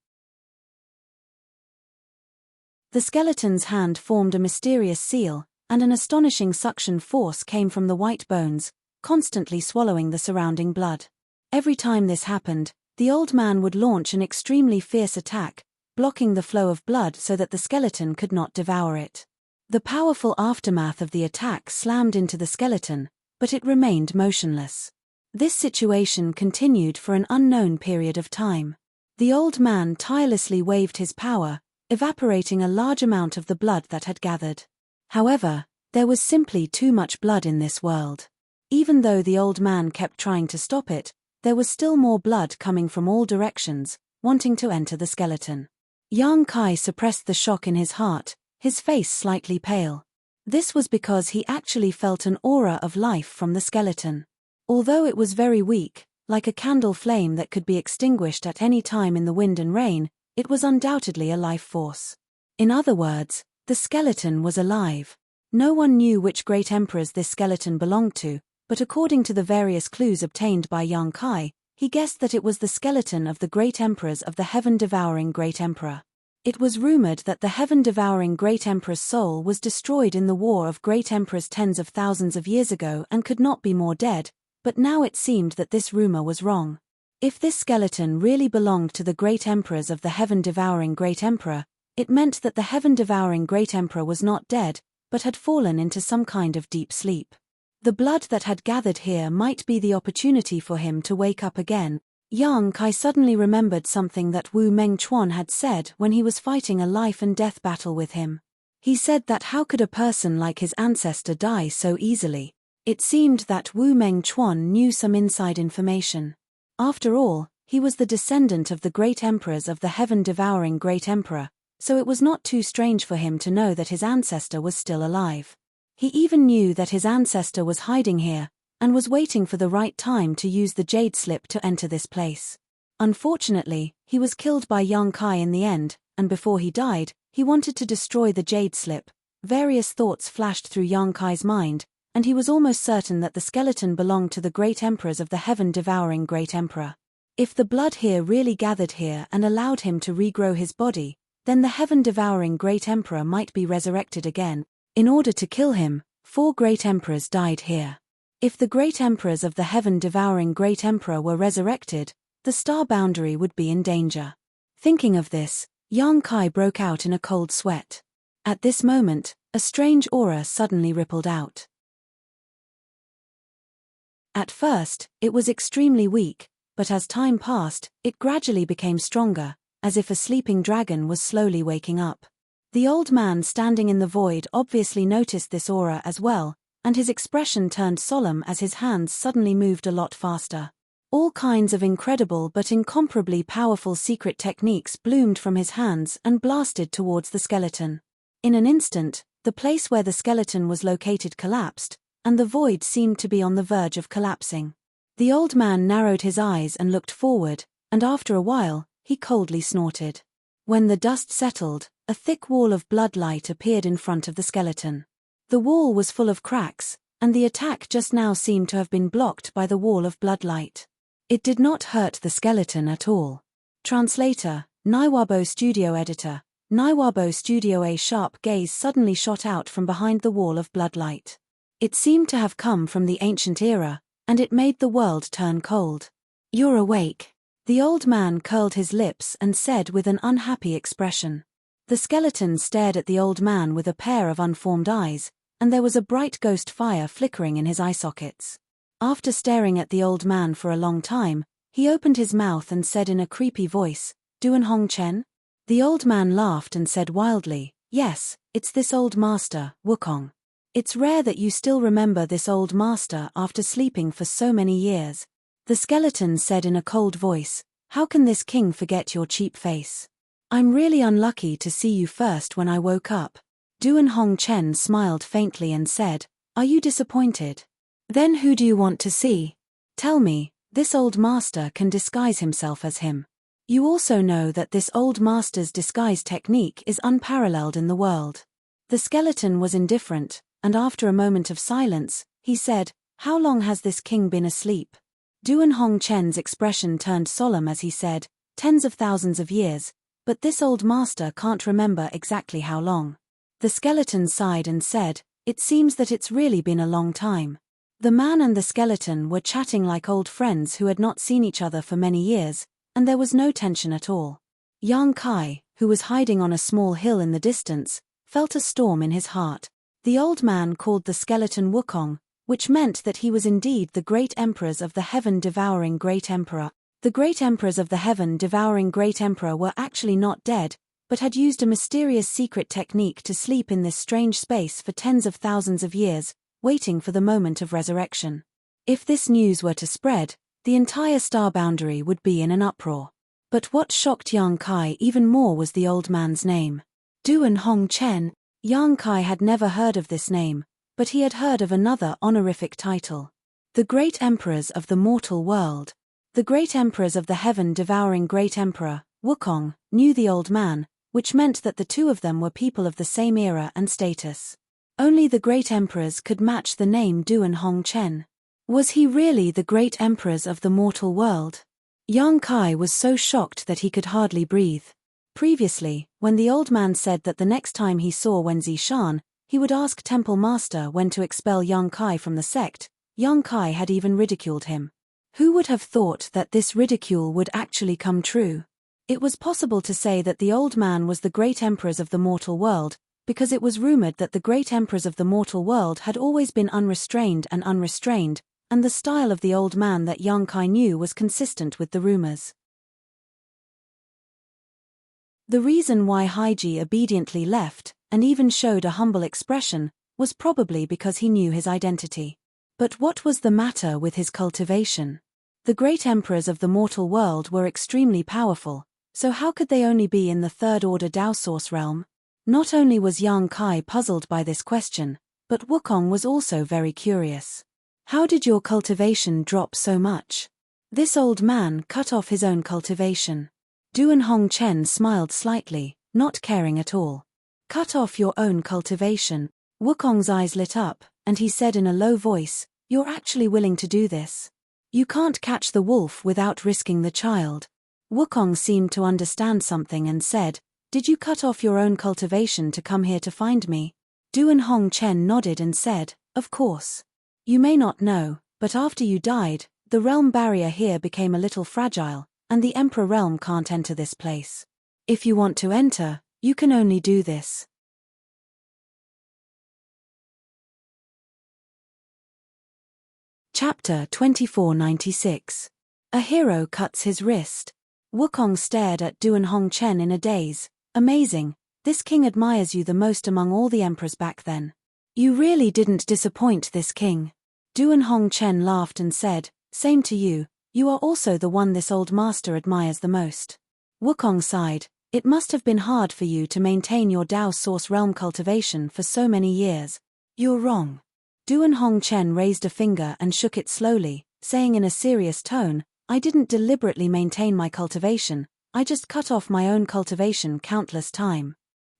The skeleton's hand formed a mysterious seal, and an astonishing suction force came from the white bones, constantly swallowing the surrounding blood. Every time this happened, the old man would launch an extremely fierce attack, blocking the flow of blood so that the skeleton could not devour it. The powerful aftermath of the attack slammed into the skeleton, but it remained motionless. This situation continued for an unknown period of time. The old man tirelessly waved his power, evaporating a large amount of the blood that had gathered. However, there was simply too much blood in this world. Even though the old man kept trying to stop it, there was still more blood coming from all directions, wanting to enter the skeleton. Yang Kai suppressed the shock in his heart, his face slightly pale. This was because he actually felt an aura of life from the skeleton. Although it was very weak, like a candle flame that could be extinguished at any time in the wind and rain, it was undoubtedly a life force. In other words, the skeleton was alive. No one knew which great emperors this skeleton belonged to, but according to the various clues obtained by Yang Kai, he guessed that it was the skeleton of the great emperors of the heaven-devouring great emperor. It was rumored that the heaven-devouring Great Emperor's soul was destroyed in the War of Great Emperors tens of thousands of years ago and could not be more dead, but now it seemed that this rumor was wrong. If this skeleton really belonged to the Great Emperors of the heaven-devouring Great Emperor, it meant that the heaven-devouring Great Emperor was not dead, but had fallen into some kind of deep sleep. The blood that had gathered here might be the opportunity for him to wake up again. Yang Kai suddenly remembered something that Wu Mengchuan had said when he was fighting a life-and-death battle with him. He said that how could a person like his ancestor die so easily? It seemed that Wu Mengchuan knew some inside information. After all, he was the descendant of the great emperors of the heaven-devouring Great Emperor, so it was not too strange for him to know that his ancestor was still alive. He even knew that his ancestor was hiding here, and was waiting for the right time to use the jade slip to enter this place. Unfortunately, he was killed by Yang Kai in the end, and before he died, he wanted to destroy the jade slip. Various thoughts flashed through Yang Kai's mind, and he was almost certain that the skeleton belonged to the great emperors of the heaven-devouring Great Emperor. If the blood here really gathered here and allowed him to regrow his body, then the heaven-devouring Great Emperor might be resurrected again. In order to kill him, 4 great emperors died here. If the great emperors of the heaven-devouring Great Emperor were resurrected, the star boundary would be in danger. Thinking of this, Yang Kai broke out in a cold sweat. At this moment, a strange aura suddenly rippled out. At first, it was extremely weak, but as time passed, it gradually became stronger, as if a sleeping dragon was slowly waking up. The old man standing in the void obviously noticed this aura as well, and his expression turned solemn as his hands suddenly moved a lot faster. All kinds of incredible but incomparably powerful secret techniques bloomed from his hands and blasted towards the skeleton. In an instant, the place where the skeleton was located collapsed, and the void seemed to be on the verge of collapsing. The old man narrowed his eyes and looked forward, and after a while, he coldly snorted. When the dust settled, a thick wall of bloodlight appeared in front of the skeleton. The wall was full of cracks, and the attack just now seemed to have been blocked by the wall of bloodlight. It did not hurt the skeleton at all. Translator, Naiwabo Studio Editor, Naiwabo Studio. A sharp gaze suddenly shot out from behind the wall of bloodlight. It seemed to have come from the ancient era, and it made the world turn cold. "You're awake." The old man curled his lips and said with an unhappy expression. The skeleton stared at the old man with a pair of unformed eyes, and there was a bright ghost fire flickering in his eye sockets. After staring at the old man for a long time, he opened his mouth and said in a creepy voice, "Duan Hong Chen?" The old man laughed and said wildly, "Yes, it's this old master, Wukong. It's rare that you still remember this old master after sleeping for so many years." The skeleton said in a cold voice, "How can this king forget your cheap face? I'm really unlucky to see you first when I woke up." Duan Hong Chen smiled faintly and said, "Are you disappointed? Then who do you want to see? Tell me, this old master can disguise himself as him. You also know that this old master's disguise technique is unparalleled in the world." The skeleton was indifferent, and after a moment of silence, he said, "How long has this king been asleep?" Duan Hong Chen's expression turned solemn as he said, "Tens of thousands of years, but this old master can't remember exactly how long." The skeleton sighed and said, "It seems that it's really been a long time." The man and the skeleton were chatting like old friends who had not seen each other for many years, and there was no tension at all. Yang Kai, who was hiding on a small hill in the distance, felt a storm in his heart. The old man called the skeleton Wukong, which meant that he was indeed the great emperors of the heaven-devouring Great Emperor. The great emperors of the heaven-devouring Great Emperor were actually not dead, but had used a mysterious secret technique to sleep in this strange space for tens of thousands of years, waiting for the moment of resurrection. If this news were to spread, the entire star boundary would be in an uproar. But what shocked Yang Kai even more was the old man's name. Duan Hong Chen. Yang Kai had never heard of this name, but he had heard of another honorific title. The Great Emperors of the Mortal World. The Great Emperors of the Heaven-Devouring Great Emperor, Wukong, knew the old man, which meant that the two of them were people of the same era and status. Only the Great Emperors could match the name Duan Hong Chen. Was he really the Great Emperors of the Mortal World? Yang Kai was so shocked that he could hardly breathe. Previously, when the old man said that the next time he saw Wen Zishan, he would ask Temple Master when to expel Yang Kai from the sect, Yang Kai had even ridiculed him. Who would have thought that this ridicule would actually come true? It was possible to say that the old man was the great emperors of the mortal world, because it was rumored that the great emperors of the mortal world had always been unrestrained, and the style of the old man that Yang Kai knew was consistent with the rumors. The reason why Haiji obediently left, and even showed a humble expression, was probably because he knew his identity. But what was the matter with his cultivation? The great emperors of the mortal world were extremely powerful, so how could they only be in the third-order Dao source realm? Not only was Yang Kai puzzled by this question, but Wukong was also very curious. How did your cultivation drop so much? This old man cut off his own cultivation. Duan Hongchen smiled slightly, not caring at all. Cut off your own cultivation. Wukong's eyes lit up, and he said in a low voice, "You're actually willing to do this? You can't catch the wolf without risking the child." Wukong seemed to understand something and said, "Did you cut off your own cultivation to come here to find me?" Duan Hongchen nodded and said, "Of course. You may not know, but after you died, the realm barrier here became a little fragile, and the Emperor realm can't enter this place. If you want to enter, you can only do this." Chapter 2496. A hero cuts his wrist. Wukong stared at Duan Hongchen in a daze. "Amazing, this king admires you the most among all the emperors back then. You really didn't disappoint this king." Duan Hongchen laughed and said, "Same to you, you are also the one this old master admires the most." Wukong sighed, "It must have been hard for you to maintain your Dao source realm cultivation for so many years." "You're wrong." Duan Hongchen raised a finger and shook it slowly, saying in a serious tone, "I didn't deliberately maintain my cultivation, I just cut off my own cultivation countless times."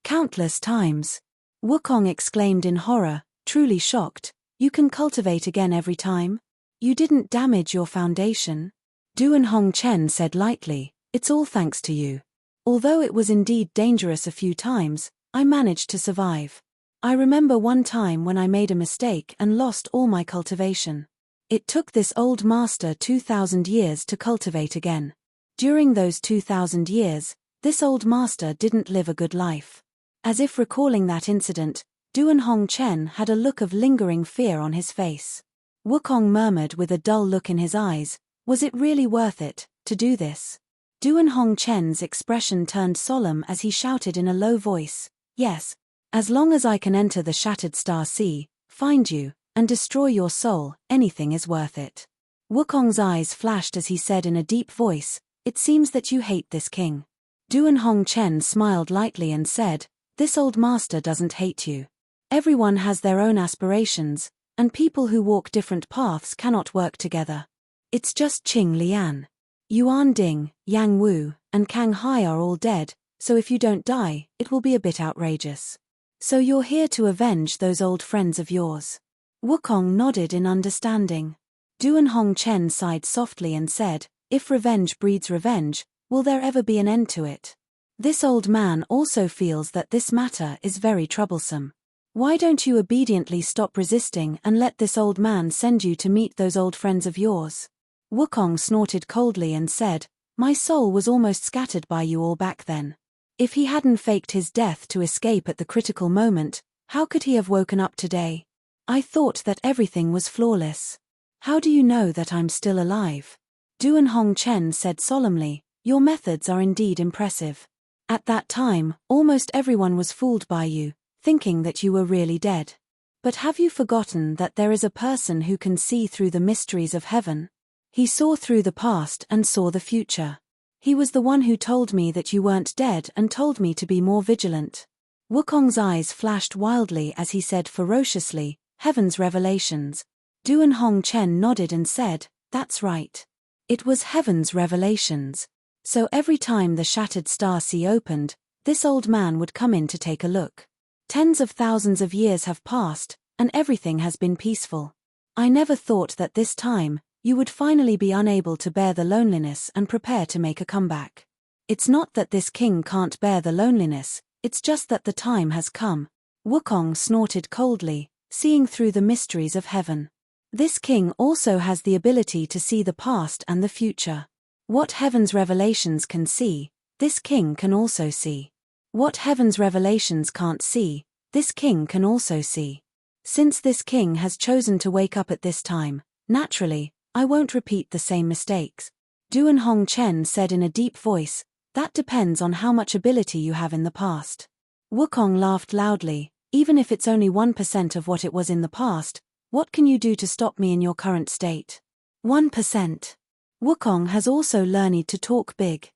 "Countless times?" Wukong exclaimed in horror, truly shocked. "You can cultivate again every time? You didn't damage your foundation?" Duan Hongchen said lightly, "It's all thanks to you. Although it was indeed dangerous a few times, I managed to survive. I remember one time when I made a mistake and lost all my cultivation. It took this old master 2,000 years to cultivate again. During those 2,000 years, this old master didn't live a good life." As if recalling that incident, Duan Hongchen had a look of lingering fear on his face. Wukong murmured with a dull look in his eyes, "Was it really worth it, to do this?" Duan Hongchen's expression turned solemn as he shouted in a low voice, "Yes. As long as I can enter the Shattered Star Sea, find you, and destroy your soul, anything is worth it." Wukong's eyes flashed as he said in a deep voice, "It seems that you hate this king." Duan Hongchen smiled lightly and said, "This old master doesn't hate you. Everyone has their own aspirations, and people who walk different paths cannot work together. It's just Qing Lian. Yuan Ding, Yang Wu, and Kang Hai are all dead, so if you don't die, it will be a bit outrageous. So you're here to avenge those old friends of yours?" Wukong nodded in understanding. Duan Hongchen sighed softly and said, "If revenge breeds revenge, will there ever be an end to it? This old man also feels that this matter is very troublesome. Why don't you obediently stop resisting and let this old man send you to meet those old friends of yours?" Wukong snorted coldly and said, "My soul was almost scattered by you all back then. If he hadn't faked his death to escape at the critical moment, how could he have woken up today? I thought that everything was flawless. How do you know that I'm still alive?" Duan Hongchen said solemnly, "Your methods are indeed impressive. At that time, almost everyone was fooled by you, thinking that you were really dead. But have you forgotten that there is a person who can see through the mysteries of heaven? He saw through the past and saw the future. He was the one who told me that you weren't dead and told me to be more vigilant." Wukong's eyes flashed wildly as he said ferociously, "Heaven's revelations." Duan Hongchen nodded and said, "That's right. It was heaven's revelations. So every time the Shattered Star Sea opened, this old man would come in to take a look. Tens of thousands of years have passed, and everything has been peaceful. I never thought that this time, you would finally be unable to bear the loneliness and prepare to make a comeback. It's not that this king can't bear the loneliness, it's just that the time has come. Wukong snorted coldly, seeing through the mysteries of heaven. This king also has the ability to see the past and the future. What heaven's revelations can see, this king can also see. What heaven's revelations can't see, this king can also see. Since this king has chosen to wake up at this time, naturally, I won't repeat the same mistakes. Duan Hongchen said in a deep voice, that depends on how much ability you have in the past. Wukong laughed loudly, even if it's only 1% of what it was in the past, what can you do to stop me in your current state? 1%. Wukong has also learned to talk big.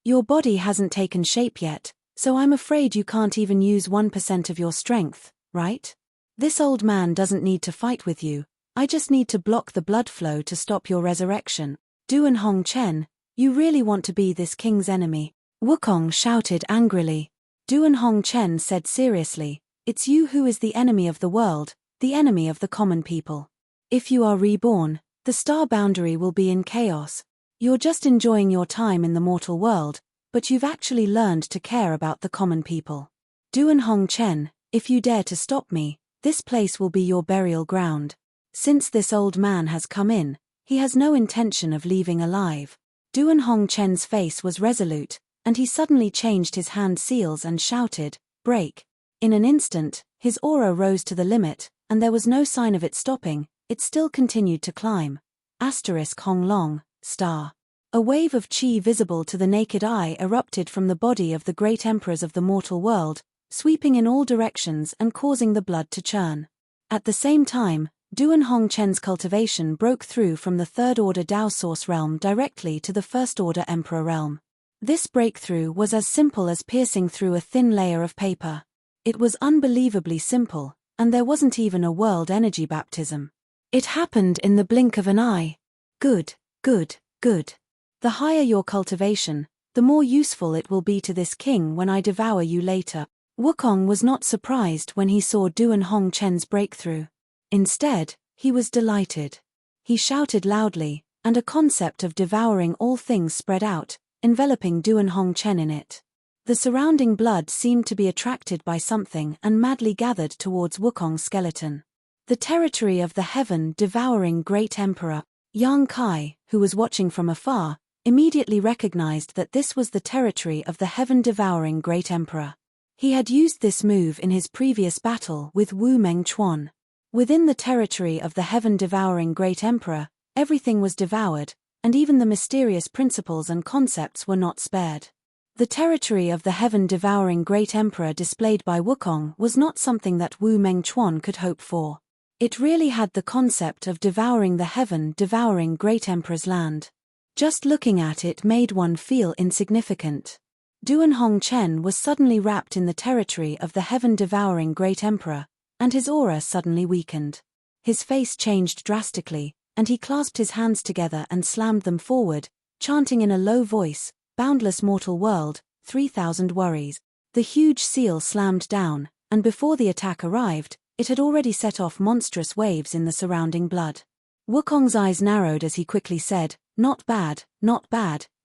Your body hasn't taken shape yet, so I'm afraid you can't even use 1% of your strength, right? This old man doesn't need to fight with you, I just need to block the blood flow to stop your resurrection. Duan Hongchen, you really want to be this king's enemy? Wukong shouted angrily. Duan Hongchen said seriously, it's you who is the enemy of the world, the enemy of the common people. If you are reborn, the star boundary will be in chaos. You're just enjoying your time in the mortal world, but you've actually learned to care about the common people. Duan Hongchen, if you dare to stop me, this place will be your burial ground. Since this old man has come in, he has no intention of leaving alive. Duan Hongchen's face was resolute, and he suddenly changed his hand seals and shouted, break. In an instant, his aura rose to the limit, and there was no sign of it stopping, it still continued to climb. Hong Long, star. A wave of qi visible to the naked eye erupted from the body of the great emperors of the mortal world, sweeping in all directions and causing the blood to churn. At the same time, Duan Hongchen's cultivation broke through from the third-order Dao Source realm directly to the first-order Emperor realm. This breakthrough was as simple as piercing through a thin layer of paper. It was unbelievably simple, and there wasn't even a world energy baptism. It happened in the blink of an eye. Good, good, good. The higher your cultivation, the more useful it will be to this king when I devour you later. Wukong was not surprised when he saw Duan Hongchen's breakthrough. Instead, he was delighted. He shouted loudly, and a concept of devouring all things spread out, enveloping Duan Hongchen in it. The surrounding blood seemed to be attracted by something and madly gathered towards Wukong's skeleton. The territory of the heaven-devouring great emperor, Yang Kai, who was watching from afar, immediately recognized that this was the territory of the heaven-devouring great emperor. He had used this move in his previous battle with Wu Mengchuan. Within the territory of the heaven-devouring great emperor, everything was devoured, and even the mysterious principles and concepts were not spared. The territory of the heaven-devouring great emperor displayed by Wukong was not something that Wu Mengchuan could hope for. It really had the concept of devouring the heaven-devouring great emperor's land. Just looking at it made one feel insignificant. Duan Hongchen was suddenly wrapped in the territory of the heaven-devouring great emperor, and his aura suddenly weakened. His face changed drastically, and he clasped his hands together and slammed them forward, chanting in a low voice, "Boundless mortal world, 3,000 worries." The huge seal slammed down, and before the attack arrived, it had already set off monstrous waves in the surrounding blood. Wukong's eyes narrowed as he quickly said, not bad,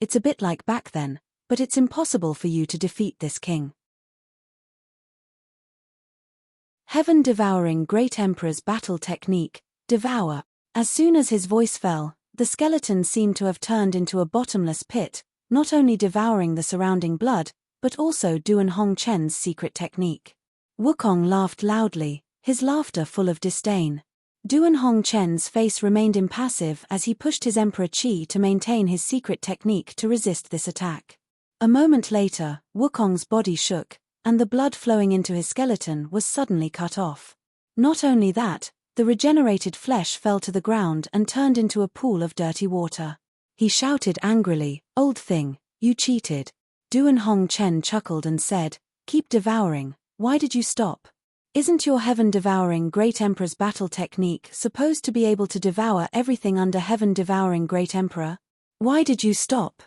it's a bit like back then, but it's impossible for you to defeat this king. Heaven-devouring great emperor's battle technique, devour. As soon as his voice fell, the skeleton seemed to have turned into a bottomless pit, not only devouring the surrounding blood, but also Duan Hongchen's secret technique. Wukong laughed loudly, his laughter full of disdain. Duan Hongchen's face remained impassive as he pushed his emperor qi to maintain his secret technique to resist this attack. A moment later, Wukong's body shook, and the blood flowing into his skeleton was suddenly cut off. Not only that, the regenerated flesh fell to the ground and turned into a pool of dirty water. He shouted angrily, "Old thing, you cheated." Duan Hongchen chuckled and said, "Keep devouring, why did you stop? Isn't your heaven-devouring great emperor's battle technique supposed to be able to devour everything under heaven-devouring great emperor? Why did you stop?"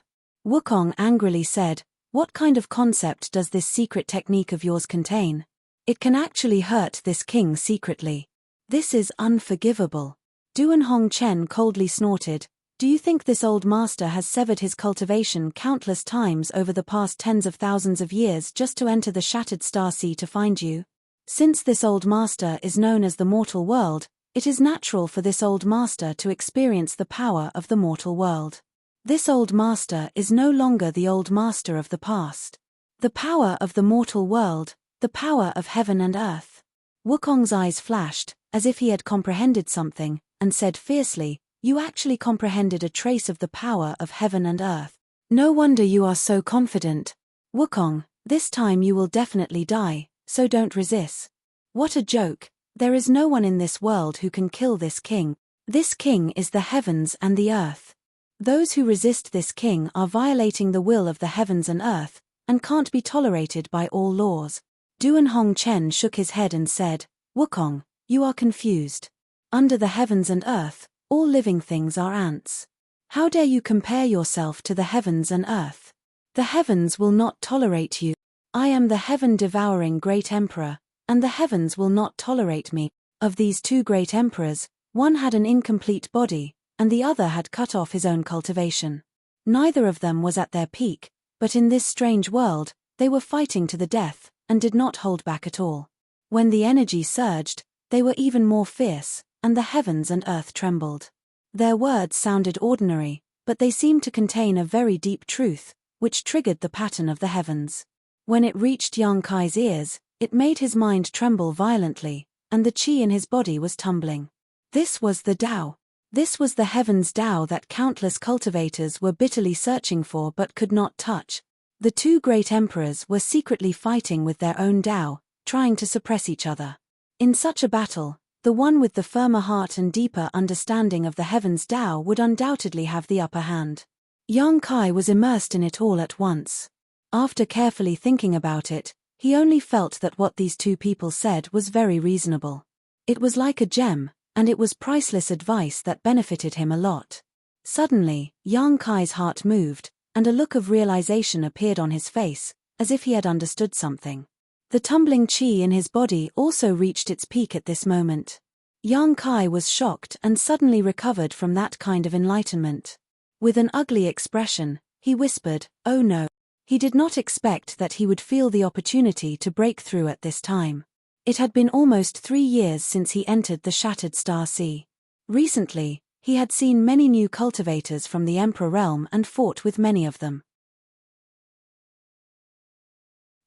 Wukong angrily said, "What kind of concept does this secret technique of yours contain? It can actually hurt this king secretly. This is unforgivable." Duan Hongchen coldly snorted, Do you think this old master has severed his cultivation countless times over the past tens of thousands of years just to enter the shattered star sea to find you? Since this old master is known as the mortal world, it is natural for this old master to experience the power of the mortal world. This old master is no longer the old master of the past. The power of the mortal world, the power of heaven and earth. Wukong's eyes flashed, as if he had comprehended something, and said fiercely, "You actually comprehended a trace of the power of heaven and earth. No wonder you are so confident. Wukong, this time you will definitely die, so don't resist." What a joke. There is no one in this world who can kill this king. This king is the heavens and the earth. Those who resist this king are violating the will of the heavens and earth, and can't be tolerated by all laws. Duan Hongchen shook his head and said, "Wukong, you are confused. Under the heavens and earth, all living things are ants. How dare you compare yourself to the heavens and earth? The heavens will not tolerate you. I am the heaven-devouring great emperor, and the heavens will not tolerate me." Of these two great emperors, one had an incomplete body, and the other had cut off his own cultivation. Neither of them was at their peak, but in this strange world, they were fighting to the death, and did not hold back at all. When the energy surged, they were even more fierce, and the heavens and earth trembled. Their words sounded ordinary, but they seemed to contain a very deep truth, which triggered the pattern of the heavens. When it reached Yang Kai's ears, it made his mind tremble violently, and the qi in his body was tumbling. This was the Tao. This was the heavens' Tao that countless cultivators were bitterly searching for but could not touch. The two great emperors were secretly fighting with their own Tao, trying to suppress each other. In such a battle, the one with the firmer heart and deeper understanding of the heavens' Tao would undoubtedly have the upper hand. Yang Kai was immersed in it all at once. After carefully thinking about it, he only felt that what these two people said was very reasonable. It was like a gem, and it was priceless advice that benefited him a lot. Suddenly, Yang Kai's heart moved, and a look of realization appeared on his face, as if he had understood something. The tumbling qi in his body also reached its peak at this moment. Yang Kai was shocked and suddenly recovered from that kind of enlightenment. With an ugly expression, he whispered, "Oh no." He did not expect that he would feel the opportunity to break through at this time. It had been almost 3 years since he entered the shattered star sea. Recently, he had seen many new cultivators from the Emperor realm and fought with many of them.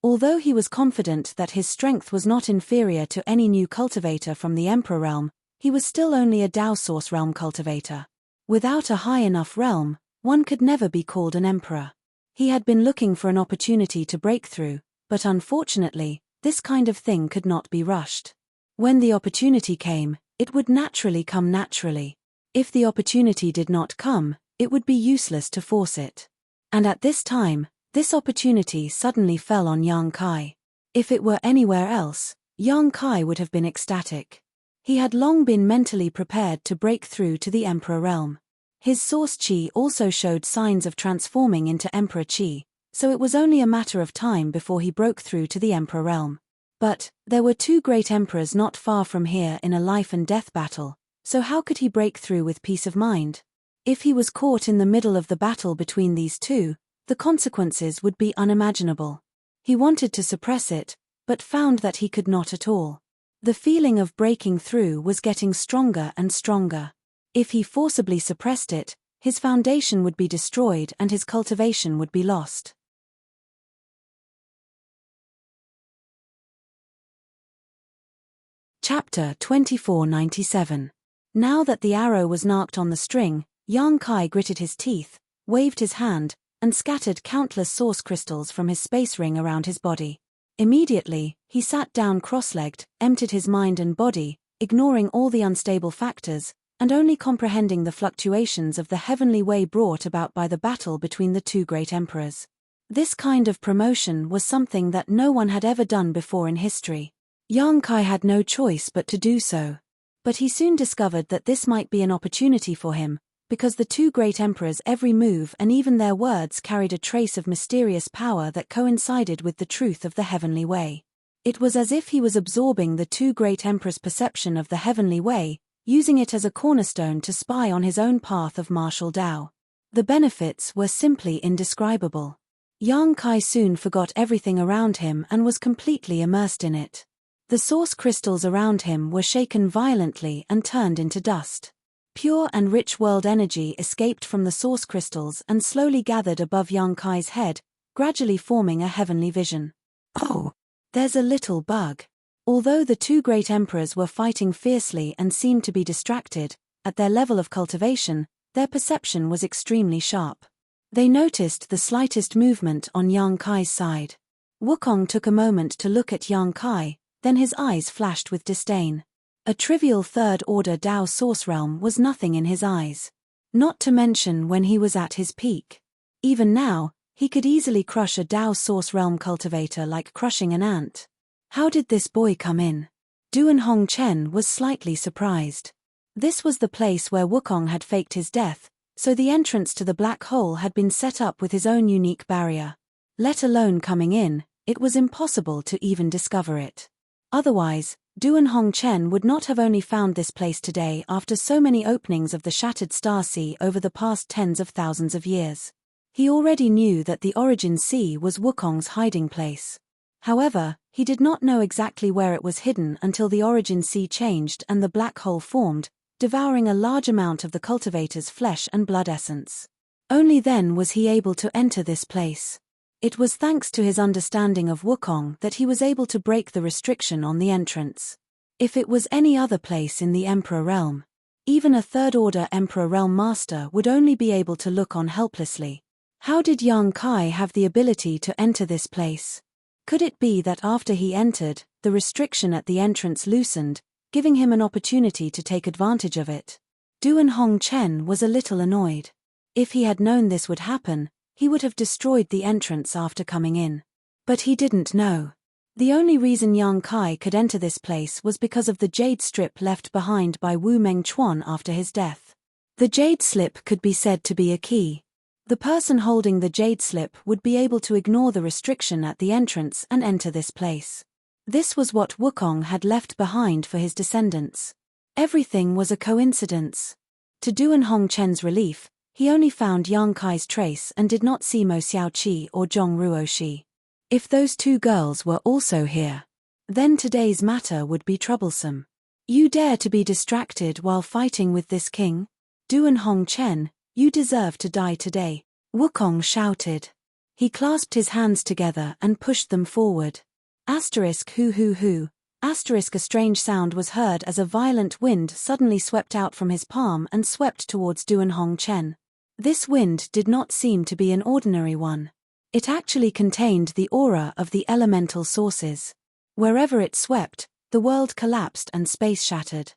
Although he was confident that his strength was not inferior to any new cultivator from the Emperor realm, he was still only a Tao Source realm cultivator. Without a high enough realm, one could never be called an emperor. He had been looking for an opportunity to break through, but unfortunately, this kind of thing could not be rushed. When the opportunity came, it would naturally come naturally. If the opportunity did not come, it would be useless to force it. And at this time, this opportunity suddenly fell on Yang Kai. If it were anywhere else, Yang Kai would have been ecstatic. He had long been mentally prepared to break through to the Emperor realm. His source qi also showed signs of transforming into Emperor qi, so it was only a matter of time before he broke through to the Emperor realm. But there were two great emperors not far from here in a life and death battle, so how could he break through with peace of mind? If he was caught in the middle of the battle between these two, the consequences would be unimaginable. He wanted to suppress it, but found that he could not at all. The feeling of breaking through was getting stronger and stronger. If he forcibly suppressed it, his foundation would be destroyed and his cultivation would be lost. Chapter 2497. Now that the arrow was narked on the string, Yang Kai gritted his teeth, waved his hand, and scattered countless source crystals from his space ring around his body. Immediately, he sat down cross-legged, emptied his mind and body, ignoring all the unstable factors, and only comprehending the fluctuations of the heavenly way brought about by the battle between the two great emperors. This kind of promotion was something that no one had ever done before in history. Yang Kai had no choice but to do so. But he soon discovered that this might be an opportunity for him, because the two great emperors' every move and even their words carried a trace of mysterious power that coincided with the truth of the heavenly way. It was as if he was absorbing the two great emperors' perception of the heavenly way, using it as a cornerstone to spy on his own path of martial Tao. The benefits were simply indescribable. Yang Kai soon forgot everything around him and was completely immersed in it. The source crystals around him were shaken violently and turned into dust. Pure and rich world energy escaped from the source crystals and slowly gathered above Yang Kai's head, gradually forming a heavenly vision. Oh, there's a little bug. Although the two great emperors were fighting fiercely and seemed to be distracted, at their level of cultivation, their perception was extremely sharp. They noticed the slightest movement on Yang Kai's side. Wukong took a moment to look at Yang Kai, then his eyes flashed with disdain. A trivial third-order Tao source realm was nothing in his eyes. Not to mention when he was at his peak. Even now, he could easily crush a Tao source realm cultivator like crushing an ant. How did this boy come in? Duan Hongchen was slightly surprised. This was the place where Wukong had faked his death, so the entrance to the black hole had been set up with his own unique barrier. Let alone coming in, it was impossible to even discover it. Otherwise, Duan Hongchen would not have only found this place today after so many openings of the shattered star sea over the past tens of thousands of years. He already knew that the origin sea was Wukong's hiding place. However, he did not know exactly where it was hidden until the origin sea changed and the black hole formed, devouring a large amount of the cultivator's flesh and blood essence. Only then was he able to enter this place. It was thanks to his understanding of Wukong that he was able to break the restriction on the entrance. If it was any other place in the Emperor Realm, even a third-order Emperor Realm Master would only be able to look on helplessly. How did Yang Kai have the ability to enter this place? Could it be that after he entered, the restriction at the entrance loosened, giving him an opportunity to take advantage of it? Duan Hongchen was a little annoyed. If he had known this would happen, he would have destroyed the entrance after coming in. But he didn't know. The only reason Yang Kai could enter this place was because of the jade strip left behind by Wu Mengchuan after his death. The jade slip could be said to be a key. The person holding the jade slip would be able to ignore the restriction at the entrance and enter this place. This was what Wukong had left behind for his descendants. Everything was a coincidence. To Duan Hongchen's relief, he only found Yang Kai's trace and did not see Mo Xiaoqi or Zhong Ruoxi. If those two girls were also here, then today's matter would be troublesome. You dare to be distracted while fighting with this king? Duan Hongchen, you deserve to die today, Wukong shouted. He clasped his hands together and pushed them forward. Asterisk hoo hoo hoo. Asterisk a strange sound was heard as a violent wind suddenly swept out from his palm and swept towards Duan Hongchen. This wind did not seem to be an ordinary one. It actually contained the aura of the elemental sources. Wherever it swept, the world collapsed and space shattered.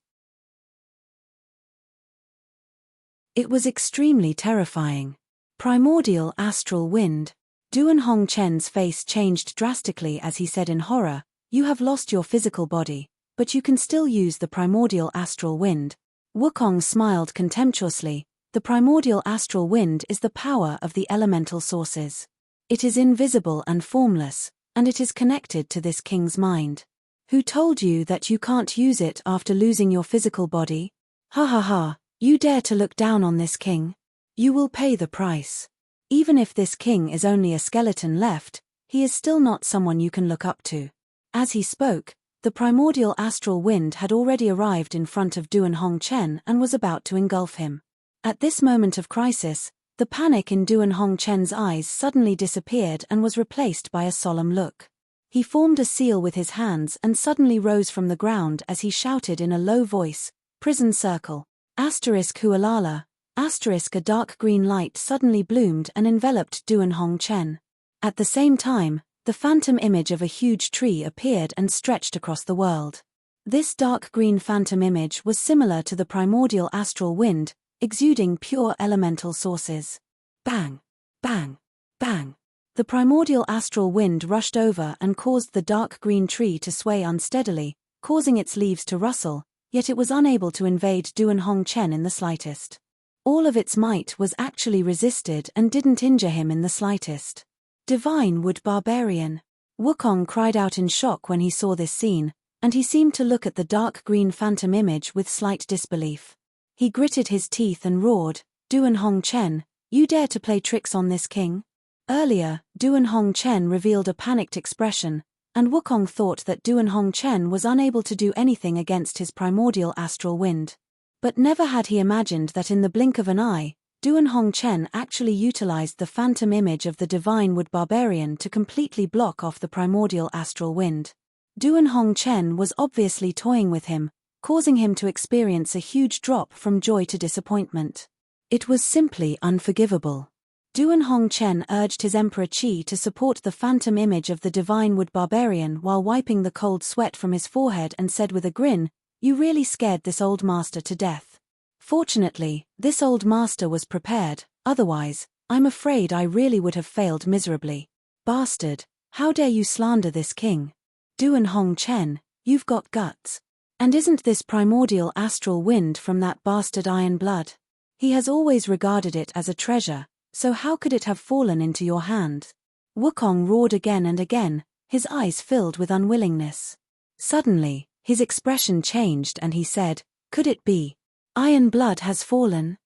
It was extremely terrifying. Primordial astral wind. Duan Hongchen's face changed drastically as he said in horror, "You have lost your physical body, but you can still use the primordial astral wind." Wukong smiled contemptuously. The primordial astral wind is the power of the elemental sources. It is invisible and formless, and it is connected to this king's mind. Who told you that you can't use it after losing your physical body? Ha ha ha. You dare to look down on this king? You will pay the price. Even if this king is only a skeleton left, he is still not someone you can look up to. As he spoke, the primordial astral wind had already arrived in front of Duan Hongchen and was about to engulf him. At this moment of crisis, the panic in Duan Hongchen's eyes suddenly disappeared and was replaced by a solemn look. He formed a seal with his hands and suddenly rose from the ground as he shouted in a low voice, "Prison circle. Asterisk hualala." Asterisk a dark green light suddenly bloomed and enveloped Duan Hongchen. At the same time, the phantom image of a huge tree appeared and stretched across the world. This dark green phantom image was similar to the primordial astral wind, exuding pure elemental sources. Bang! Bang! Bang! The primordial astral wind rushed over and caused the dark green tree to sway unsteadily, causing its leaves to rustle, yet it was unable to invade Duan Hongchen in the slightest. All of its might was actually resisted and didn't injure him in the slightest. Divine wood barbarian. Wukong cried out in shock when he saw this scene, and he seemed to look at the dark green phantom image with slight disbelief. He gritted his teeth and roared, "Duan Hongchen, you dare to play tricks on this king?" Earlier, Duan Hongchen revealed a panicked expression, and Wukong thought that Duan Hongchen was unable to do anything against his primordial astral wind. But never had he imagined that in the blink of an eye, Duan Hongchen actually utilized the phantom image of the divine wood barbarian to completely block off the primordial astral wind. Duan Hongchen was obviously toying with him, causing him to experience a huge drop from joy to disappointment. It was simply unforgivable. Duan Hongchen urged his Emperor Qi to support the phantom image of the divine wood barbarian while wiping the cold sweat from his forehead and said with a grin, "You really scared this old master to death." Fortunately, this old master was prepared, otherwise, I'm afraid I really would have failed miserably. "Bastard, how dare you slander this king? Duan Hongchen, you've got guts. And isn't this primordial astral wind from that bastard iron blood? He has always regarded it as a treasure, so how could it have fallen into your hand?" Wukong roared again and again, his eyes filled with unwillingness. Suddenly, his expression changed and he said, "Could it be? Iron blood has fallen?"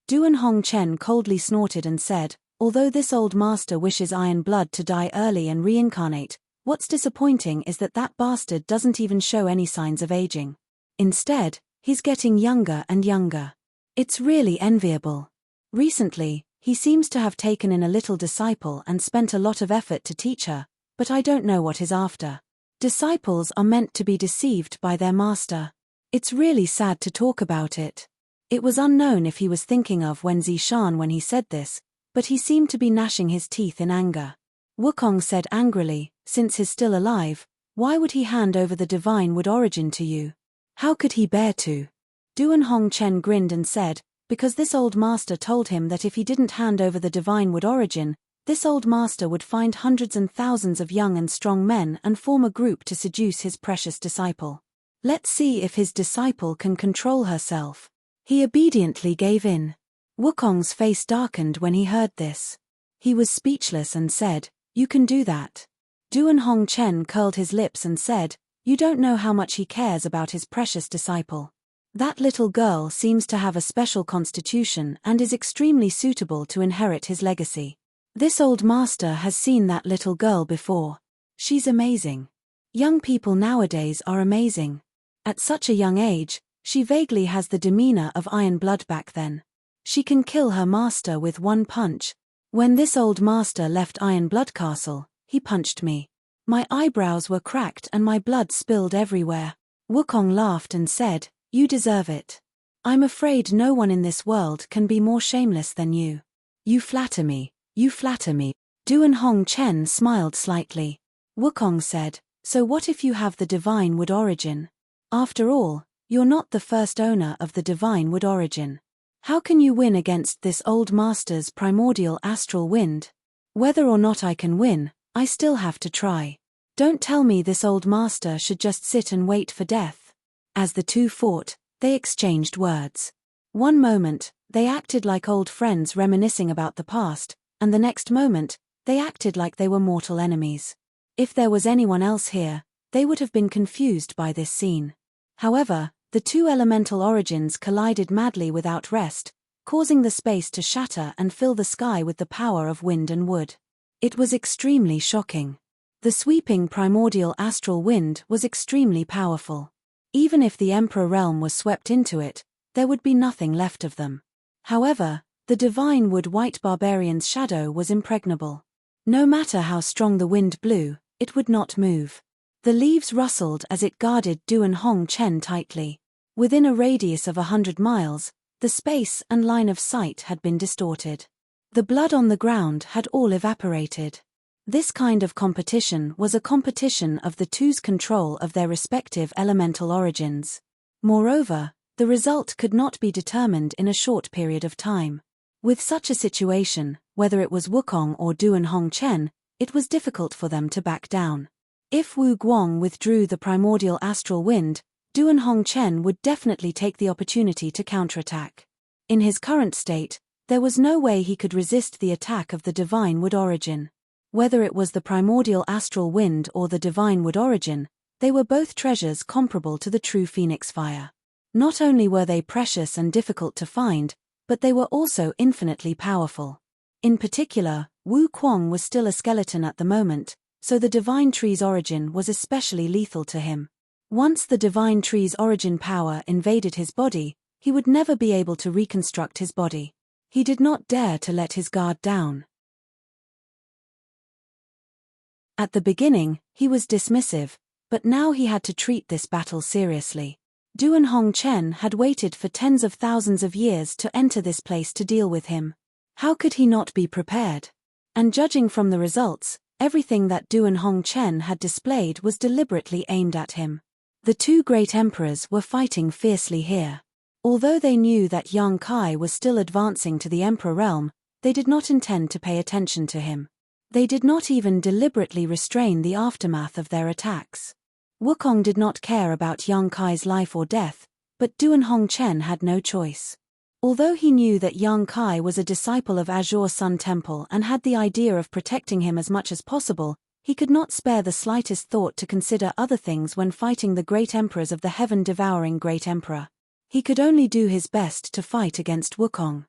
Duan Hongchen coldly snorted and said, "Although this old master wishes iron blood to die early and reincarnate, what's disappointing is that that bastard doesn't even show any signs of aging. Instead, he's getting younger and younger. It's really enviable. Recently, he seems to have taken in a little disciple and spent a lot of effort to teach her, but I don't know what he's after. Disciples are meant to be deceived by their master. It's really sad to talk about it." It was unknown if he was thinking of Wen Zishan when he said this, but he seemed to be gnashing his teeth in anger. Wukong said angrily, "Since he's still alive, why would he hand over the divine wood origin to you? How could he bear to?" Duan Hongchen grinned and said, "Because this old master told him that if he didn't hand over the divine wood origin, this old master would find hundreds and thousands of young and strong men and form a group to seduce his precious disciple. Let's see if his disciple can control herself." He obediently gave in. Wukong's face darkened when he heard this. He was speechless and said, "You can do that." Duan Hongchen curled his lips and said, "You don't know how much he cares about his precious disciple. That little girl seems to have a special constitution and is extremely suitable to inherit his legacy. This old master has seen that little girl before. She's amazing. Young people nowadays are amazing. At such a young age, she vaguely has the demeanor of iron blood back then. She can kill her master with one punch. When this old master left Iron Blood Castle, he punched me. My eyebrows were cracked and my blood spilled everywhere." Wukong laughed and said, "You deserve it. I'm afraid no one in this world can be more shameless than you. You flatter me, you flatter me." Duan Hongchen smiled slightly. Wukong said, "So what if you have the divine wood origin? After all, you're not the first owner of the divine wood origin. How can you win against this old master's primordial astral wind? Whether or not I can win, I still have to try. Don't tell me this old master should just sit and wait for death." As the two fought, they exchanged words. One moment, they acted like old friends reminiscing about the past, and the next moment, they acted like they were mortal enemies. If there was anyone else here, they would have been confused by this scene. However, the two elemental origins collided madly without rest, causing the space to shatter and fill the sky with the power of wind and wood. It was extremely shocking. The sweeping primordial astral wind was extremely powerful. Even if the Emperor realm was swept into it, there would be nothing left of them. However, the divine wood white barbarian's shadow was impregnable. No matter how strong the wind blew, it would not move. The leaves rustled as it guarded Duan Hongchen tightly. Within a radius of 100 miles, the space and line of sight had been distorted. The blood on the ground had all evaporated. This kind of competition was a competition of the two's control of their respective elemental origins. Moreover, the result could not be determined in a short period of time. With such a situation, whether it was Wukong or Duan Hongchen, it was difficult for them to back down. If Wu Guang withdrew the primordial astral wind, Duan Hongchen would definitely take the opportunity to counterattack. In his current state, there was no way he could resist the attack of the divine wood origin. Whether it was the primordial astral wind or the divine wood origin, they were both treasures comparable to the true phoenix fire. Not only were they precious and difficult to find, but they were also infinitely powerful. In particular, Wu Kuang was still a skeleton at the moment, so the divine tree's origin was especially lethal to him. Once the divine tree's origin power invaded his body, he would never be able to reconstruct his body. He did not dare to let his guard down. At the beginning, he was dismissive, but now he had to treat this battle seriously. Duan Hongchen had waited for tens of thousands of years to enter this place to deal with him. How could he not be prepared? And judging from the results, everything that Duan Hongchen had displayed was deliberately aimed at him. The two great emperors were fighting fiercely here. Although they knew that Yang Kai was still advancing to the emperor realm, they did not intend to pay attention to him. They did not even deliberately restrain the aftermath of their attacks. Wukong did not care about Yang Kai's life or death, but Duan Hongchen had no choice. Although he knew that Yang Kai was a disciple of Azure Sun Temple and had the idea of protecting him as much as possible, he could not spare the slightest thought to consider other things when fighting the great emperors of the heaven-devouring Great Emperor. He could only do his best to fight against Wukong.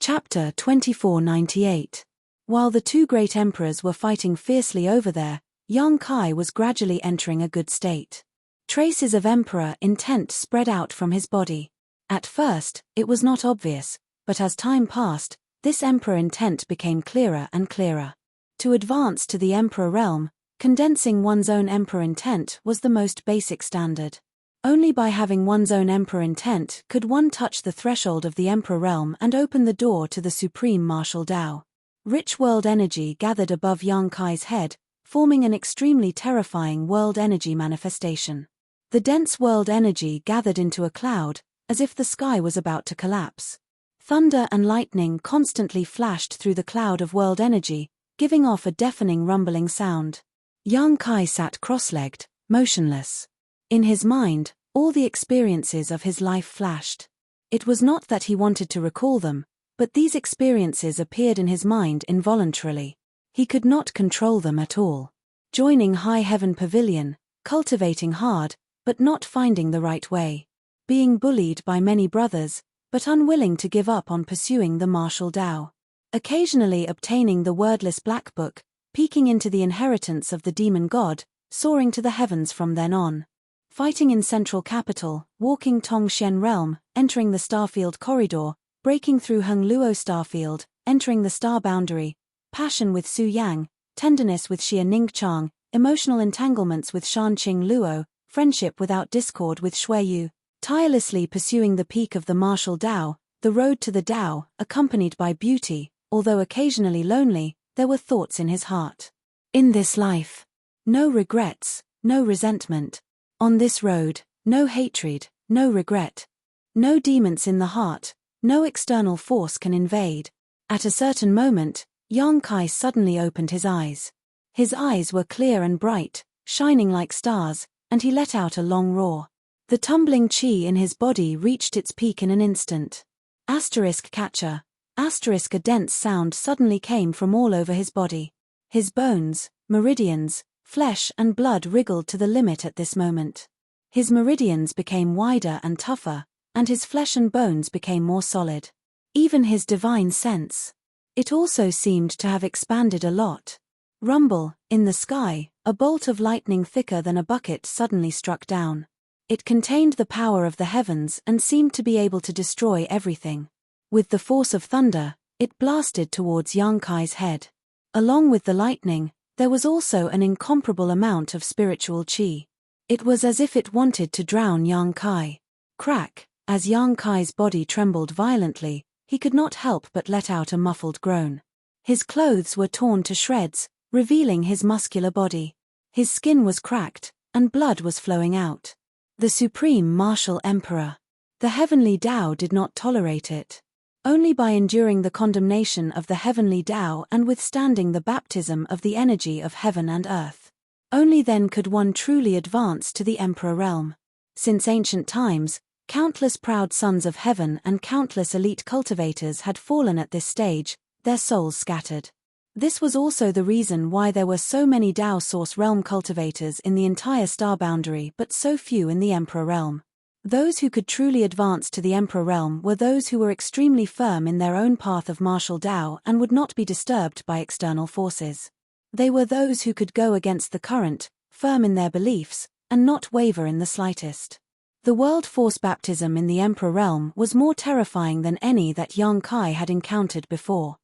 Chapter 2498. While the two great emperors were fighting fiercely over there, Yang Kai was gradually entering a good state. Traces of emperor intent spread out from his body. At first, it was not obvious, but as time passed, this emperor intent became clearer and clearer. To advance to the emperor realm, condensing one's own emperor intent was the most basic standard. Only by having one's own emperor intent could one touch the threshold of the emperor realm and open the door to the supreme martial Tao. Rich world energy gathered above Yang Kai's head, forming an extremely terrifying world energy manifestation. The dense world energy gathered into a cloud, as if the sky was about to collapse. Thunder and lightning constantly flashed through the cloud of world energy, giving off a deafening rumbling sound. Yang Kai sat cross-legged, motionless. In his mind, all the experiences of his life flashed. It was not that he wanted to recall them, but these experiences appeared in his mind involuntarily. He could not control them at all. Joining High Heaven Pavilion, cultivating hard, but not finding the right way. Being bullied by many brothers, but unwilling to give up on pursuing the martial Tao. Occasionally obtaining the wordless black book, peeking into the inheritance of the demon god, soaring to the heavens from then on. Fighting in Central Capital, walking Tongxian Realm, entering the Starfield Corridor, breaking through Hengluo Starfield, entering the Star Boundary, passion with Su Yang, tenderness with Xia Ningchang, emotional entanglements with Shanqing Luo, friendship without discord with Shuiyu, tirelessly pursuing the peak of the martial Tao, the road to the Tao, accompanied by beauty, although occasionally lonely, there were thoughts in his heart. In this life, no regrets, no resentment. On this road, no hatred, no regret. No demons in the heart, no external force can invade. At a certain moment, Yang Kai suddenly opened his eyes. His eyes were clear and bright, shining like stars, and he let out a long roar. The tumbling qi in his body reached its peak in an instant. Catcher. A dense sound suddenly came from all over his body. His bones, meridians, flesh and blood wriggled to the limit at this moment. His meridians became wider and tougher, and his flesh and bones became more solid. Even his divine sense. It also seemed to have expanded a lot. Rumble, in the sky, a bolt of lightning thicker than a bucket suddenly struck down. It contained the power of the heavens and seemed to be able to destroy everything. With the force of thunder, it blasted towards Yang Kai's head. Along with the lightning, there was also an incomparable amount of spiritual qi. It was as if it wanted to drown Yang Kai. Crack, as Yang Kai's body trembled violently, he could not help but let out a muffled groan. His clothes were torn to shreds, revealing his muscular body. His skin was cracked, and blood was flowing out. The Supreme Martial Emperor. The heavenly Tao did not tolerate it. Only by enduring the condemnation of the heavenly Tao and withstanding the baptism of the energy of heaven and earth. Only then could one truly advance to the emperor realm. Since ancient times, Countless proud sons of heaven and countless elite cultivators had fallen at this stage, their souls scattered. This was also the reason why there were so many Tao Source Realm cultivators in the entire star boundary but so few in the Emperor Realm. Those who could truly advance to the Emperor Realm were those who were extremely firm in their own path of martial Tao and would not be disturbed by external forces. They were those who could go against the current, firm in their beliefs, and not waver in the slightest. The world force baptism in the Emperor Realm was more terrifying than any that Yang Kai had encountered before.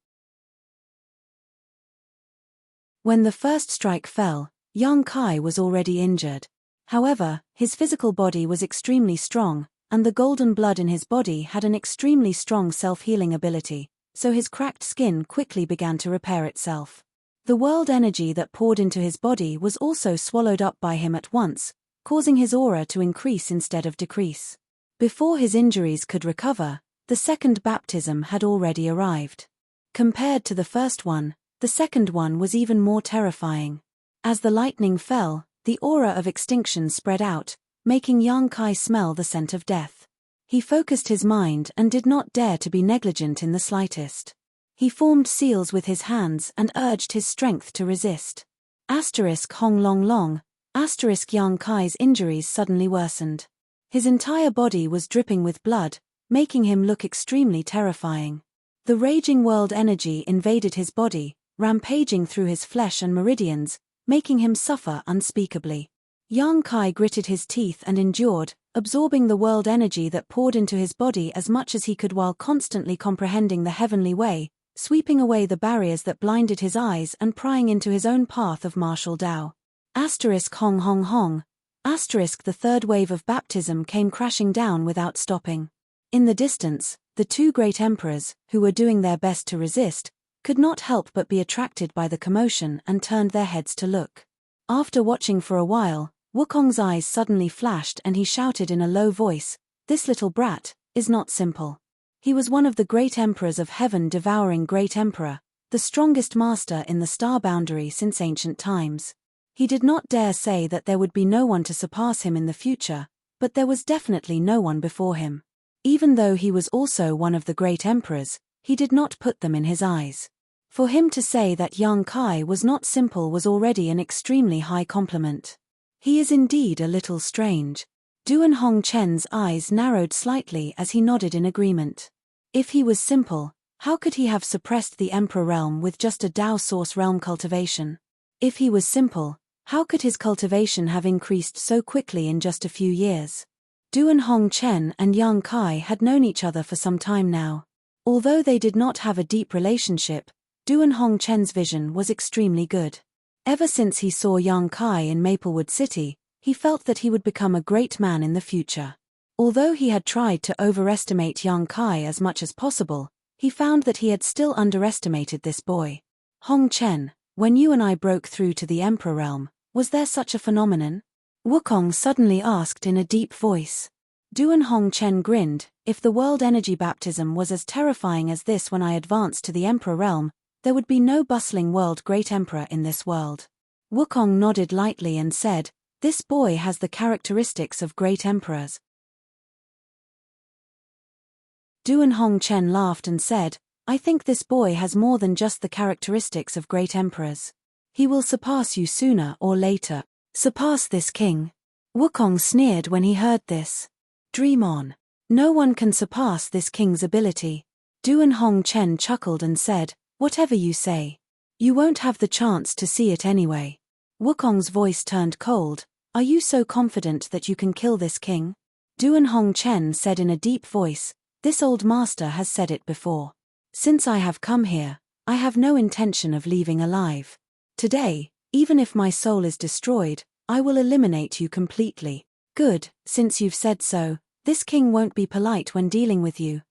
When the first strike fell, Yang Kai was already injured. However, his physical body was extremely strong, and the golden blood in his body had an extremely strong self-healing ability, so his cracked skin quickly began to repair itself. The world energy that poured into his body was also swallowed up by him at once, causing his aura to increase instead of decrease. Before his injuries could recover, the second baptism had already arrived. Compared to the first one, the second one was even more terrifying. As the lightning fell, the aura of extinction spread out, making Yang Kai smell the scent of death. He focused his mind and did not dare to be negligent in the slightest. He formed seals with his hands and urged his strength to resist. Hong long long. Yang Kai's injuries suddenly worsened. His entire body was dripping with blood, making him look extremely terrifying. The raging world energy invaded his body, rampaging through his flesh and meridians, making him suffer unspeakably. Yang Kai gritted his teeth and endured, absorbing the world energy that poured into his body as much as he could while constantly comprehending the heavenly way, sweeping away the barriers that blinded his eyes and prying into his own path of martial Tao. Hong hong hong. The third wave of baptism came crashing down without stopping. In the distance, the two great emperors, who were doing their best to resist, could not help but be attracted by the commotion and turned their heads to look. After watching for a while, Wukong's eyes suddenly flashed and he shouted in a low voice, "This little brat is not simple." He was one of the great emperors of heaven, devouring great emperor, the strongest master in the star boundary since ancient times. He did not dare say that there would be no one to surpass him in the future, but there was definitely no one before him. Even though he was also one of the great emperors, he did not put them in his eyes. For him to say that Yang Kai was not simple was already an extremely high compliment. He is indeed a little strange. Duan Hongchen's eyes narrowed slightly as he nodded in agreement. If he was simple, how could he have suppressed the Emperor Realm with just a Tao Source Realm cultivation? If he was simple, how could his cultivation have increased so quickly in just a few years? Duan Hongchen and Yang Kai had known each other for some time now. Although they did not have a deep relationship, Duan Hongchen's vision was extremely good. Ever since he saw Yang Kai in Maplewood City, he felt that he would become a great man in the future. Although he had tried to overestimate Yang Kai as much as possible, he found that he had still underestimated this boy. Hongchen, when you and I broke through to the Emperor Realm, was there such a phenomenon? Wukong suddenly asked in a deep voice. Duan Hongchen grinned. If the world energy baptism was as terrifying as this when I advanced to the Emperor Realm, there would be no bustling world great emperor in this world. Wukong nodded lightly and said, "This boy has the characteristics of great emperors." Duan Hongchen laughed and said, "I think this boy has more than just the characteristics of great emperors. He will surpass you sooner or later." Surpass this king? Wukong sneered when he heard this. Dream on. No one can surpass this king's ability. Duan Hongchen chuckled and said, "Whatever you say. You won't have the chance to see it anyway." Wukong's voice turned cold. "Are you so confident that you can kill this king?" Duan Hongchen said in a deep voice, "This old master has said it before. Since I have come here, I have no intention of leaving alive. Today, even if my soul is destroyed, I will eliminate you completely." "Good, since you've said so, this king won't be polite when dealing with you,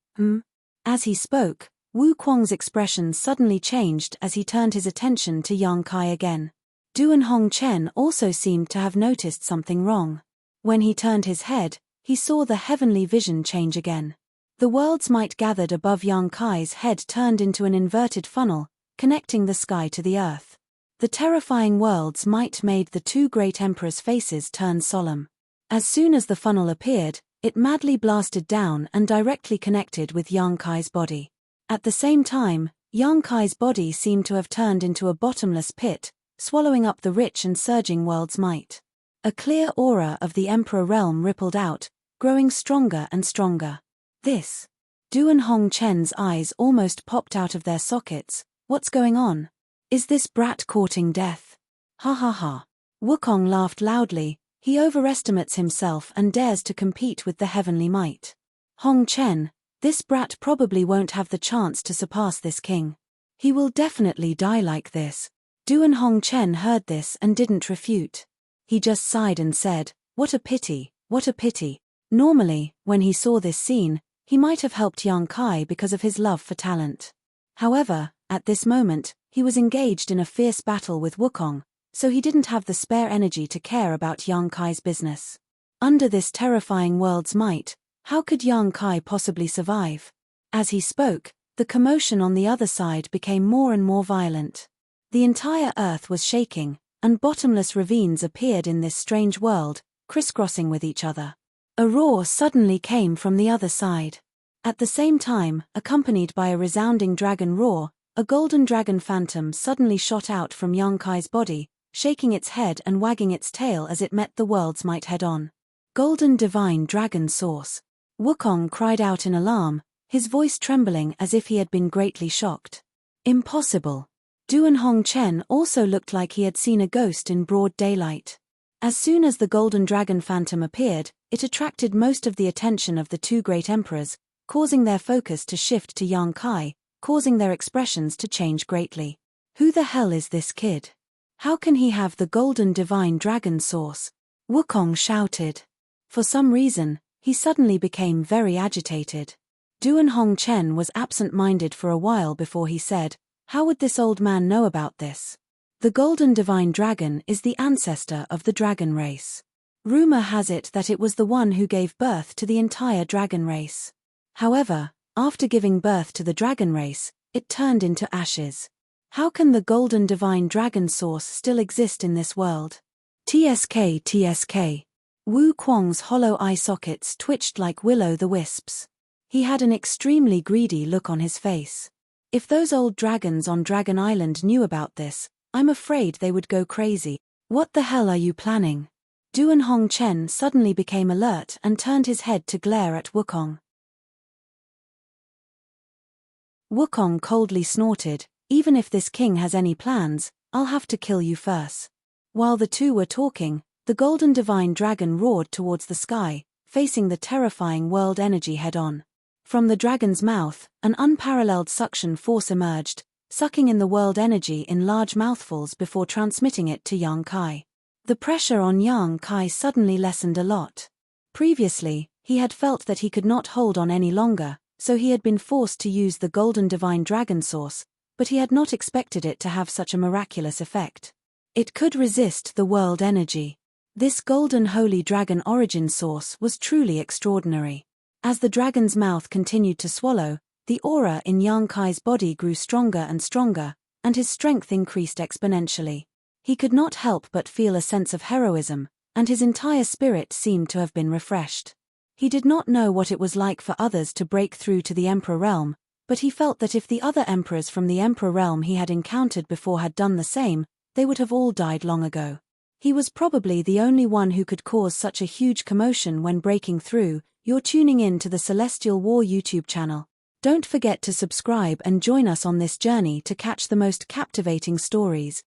As he spoke, Wu Kuang's expression suddenly changed as he turned his attention to Yang Kai again. Duan Hongchen also seemed to have noticed something wrong. When he turned his head, he saw the heavenly vision change again. The world's might gathered above Yang Kai's head turned into an inverted funnel, connecting the sky to the earth. The terrifying world's might made the two great emperors' faces turn solemn. As soon as the funnel appeared, It madly blasted down and directly connected with Yang Kai's body. At the same time, Yang Kai's body seemed to have turned into a bottomless pit, swallowing up the rich and surging world's might. A clear aura of the Emperor realm rippled out, growing stronger and stronger. This. Duan Hongchen's eyes almost popped out of their sockets. What's going on? Is this brat courting death? Ha ha ha. Wukong laughed loudly. He overestimates himself and dares to compete with the heavenly might. Hongchen, this brat probably won't have the chance to surpass this king. He will definitely die like this. Duan Hongchen heard this and didn't refute. He just sighed and said, what a pity, what a pity. Normally, when he saw this scene, he might have helped Yang Kai because of his love for talent. However, at this moment, he was engaged in a fierce battle with Wukong, so he didn't have the spare energy to care about Yang Kai's business. Under this terrifying world's might, how could Yang Kai possibly survive? As he spoke, the commotion on the other side became more and more violent. The entire earth was shaking, and bottomless ravines appeared in this strange world, crisscrossing with each other. A roar suddenly came from the other side. At the same time, accompanied by a resounding dragon roar, a golden dragon phantom suddenly shot out from Yang Kai's body, shaking its head and wagging its tail as it met the world's might head-on. Golden divine dragon source. Wukong cried out in alarm, his voice trembling as if he had been greatly shocked. Impossible. Duan Hongchen also looked like he had seen a ghost in broad daylight. As soon as the golden dragon phantom appeared, it attracted most of the attention of the two great emperors, causing their focus to shift to Yang Kai, causing their expressions to change greatly. Who the hell is this kid? How can he have the golden divine dragon source? Wukong shouted. For some reason, he suddenly became very agitated. Duan Hongchen was absent-minded for a while before he said, how would this old man know about this? The golden divine dragon is the ancestor of the dragon race. Rumor has it that it was the one who gave birth to the entire dragon race. However, after giving birth to the dragon race, it turned into ashes. How can the golden divine dragon source still exist in this world? TSK. Wu Kuang's hollow eye sockets twitched like will-o'-the-wisps. He had an extremely greedy look on his face. If those old dragons on Dragon Island knew about this, I'm afraid they would go crazy. What the hell are you planning? Duan Hongchen suddenly became alert and turned his head to glare at Wukong. Wukong coldly snorted, even if this king has any plans, I'll have to kill you first. While the two were talking, the golden divine dragon roared towards the sky, facing the terrifying world energy head-on. From the dragon's mouth, an unparalleled suction force emerged, sucking in the world energy in large mouthfuls before transmitting it to Yang Kai. The pressure on Yang Kai suddenly lessened a lot. Previously, he had felt that he could not hold on any longer, so he had been forced to use the golden divine dragon source, but he had not expected it to have such a miraculous effect. It could resist the world energy. This golden holy dragon origin source was truly extraordinary. As the dragon's mouth continued to swallow, the aura in Yang Kai's body grew stronger and stronger, and his strength increased exponentially. He could not help but feel a sense of heroism, and his entire spirit seemed to have been refreshed. He did not know what it was like for others to break through to the Emperor realm, but he felt that if the other emperors from the Emperor realm he had encountered before had done the same, they would have all died long ago. He was probably the only one who could cause such a huge commotion when breaking through. You're tuning in to the Celestial War YouTube channel. Don't forget to subscribe and join us on this journey to catch the most captivating stories.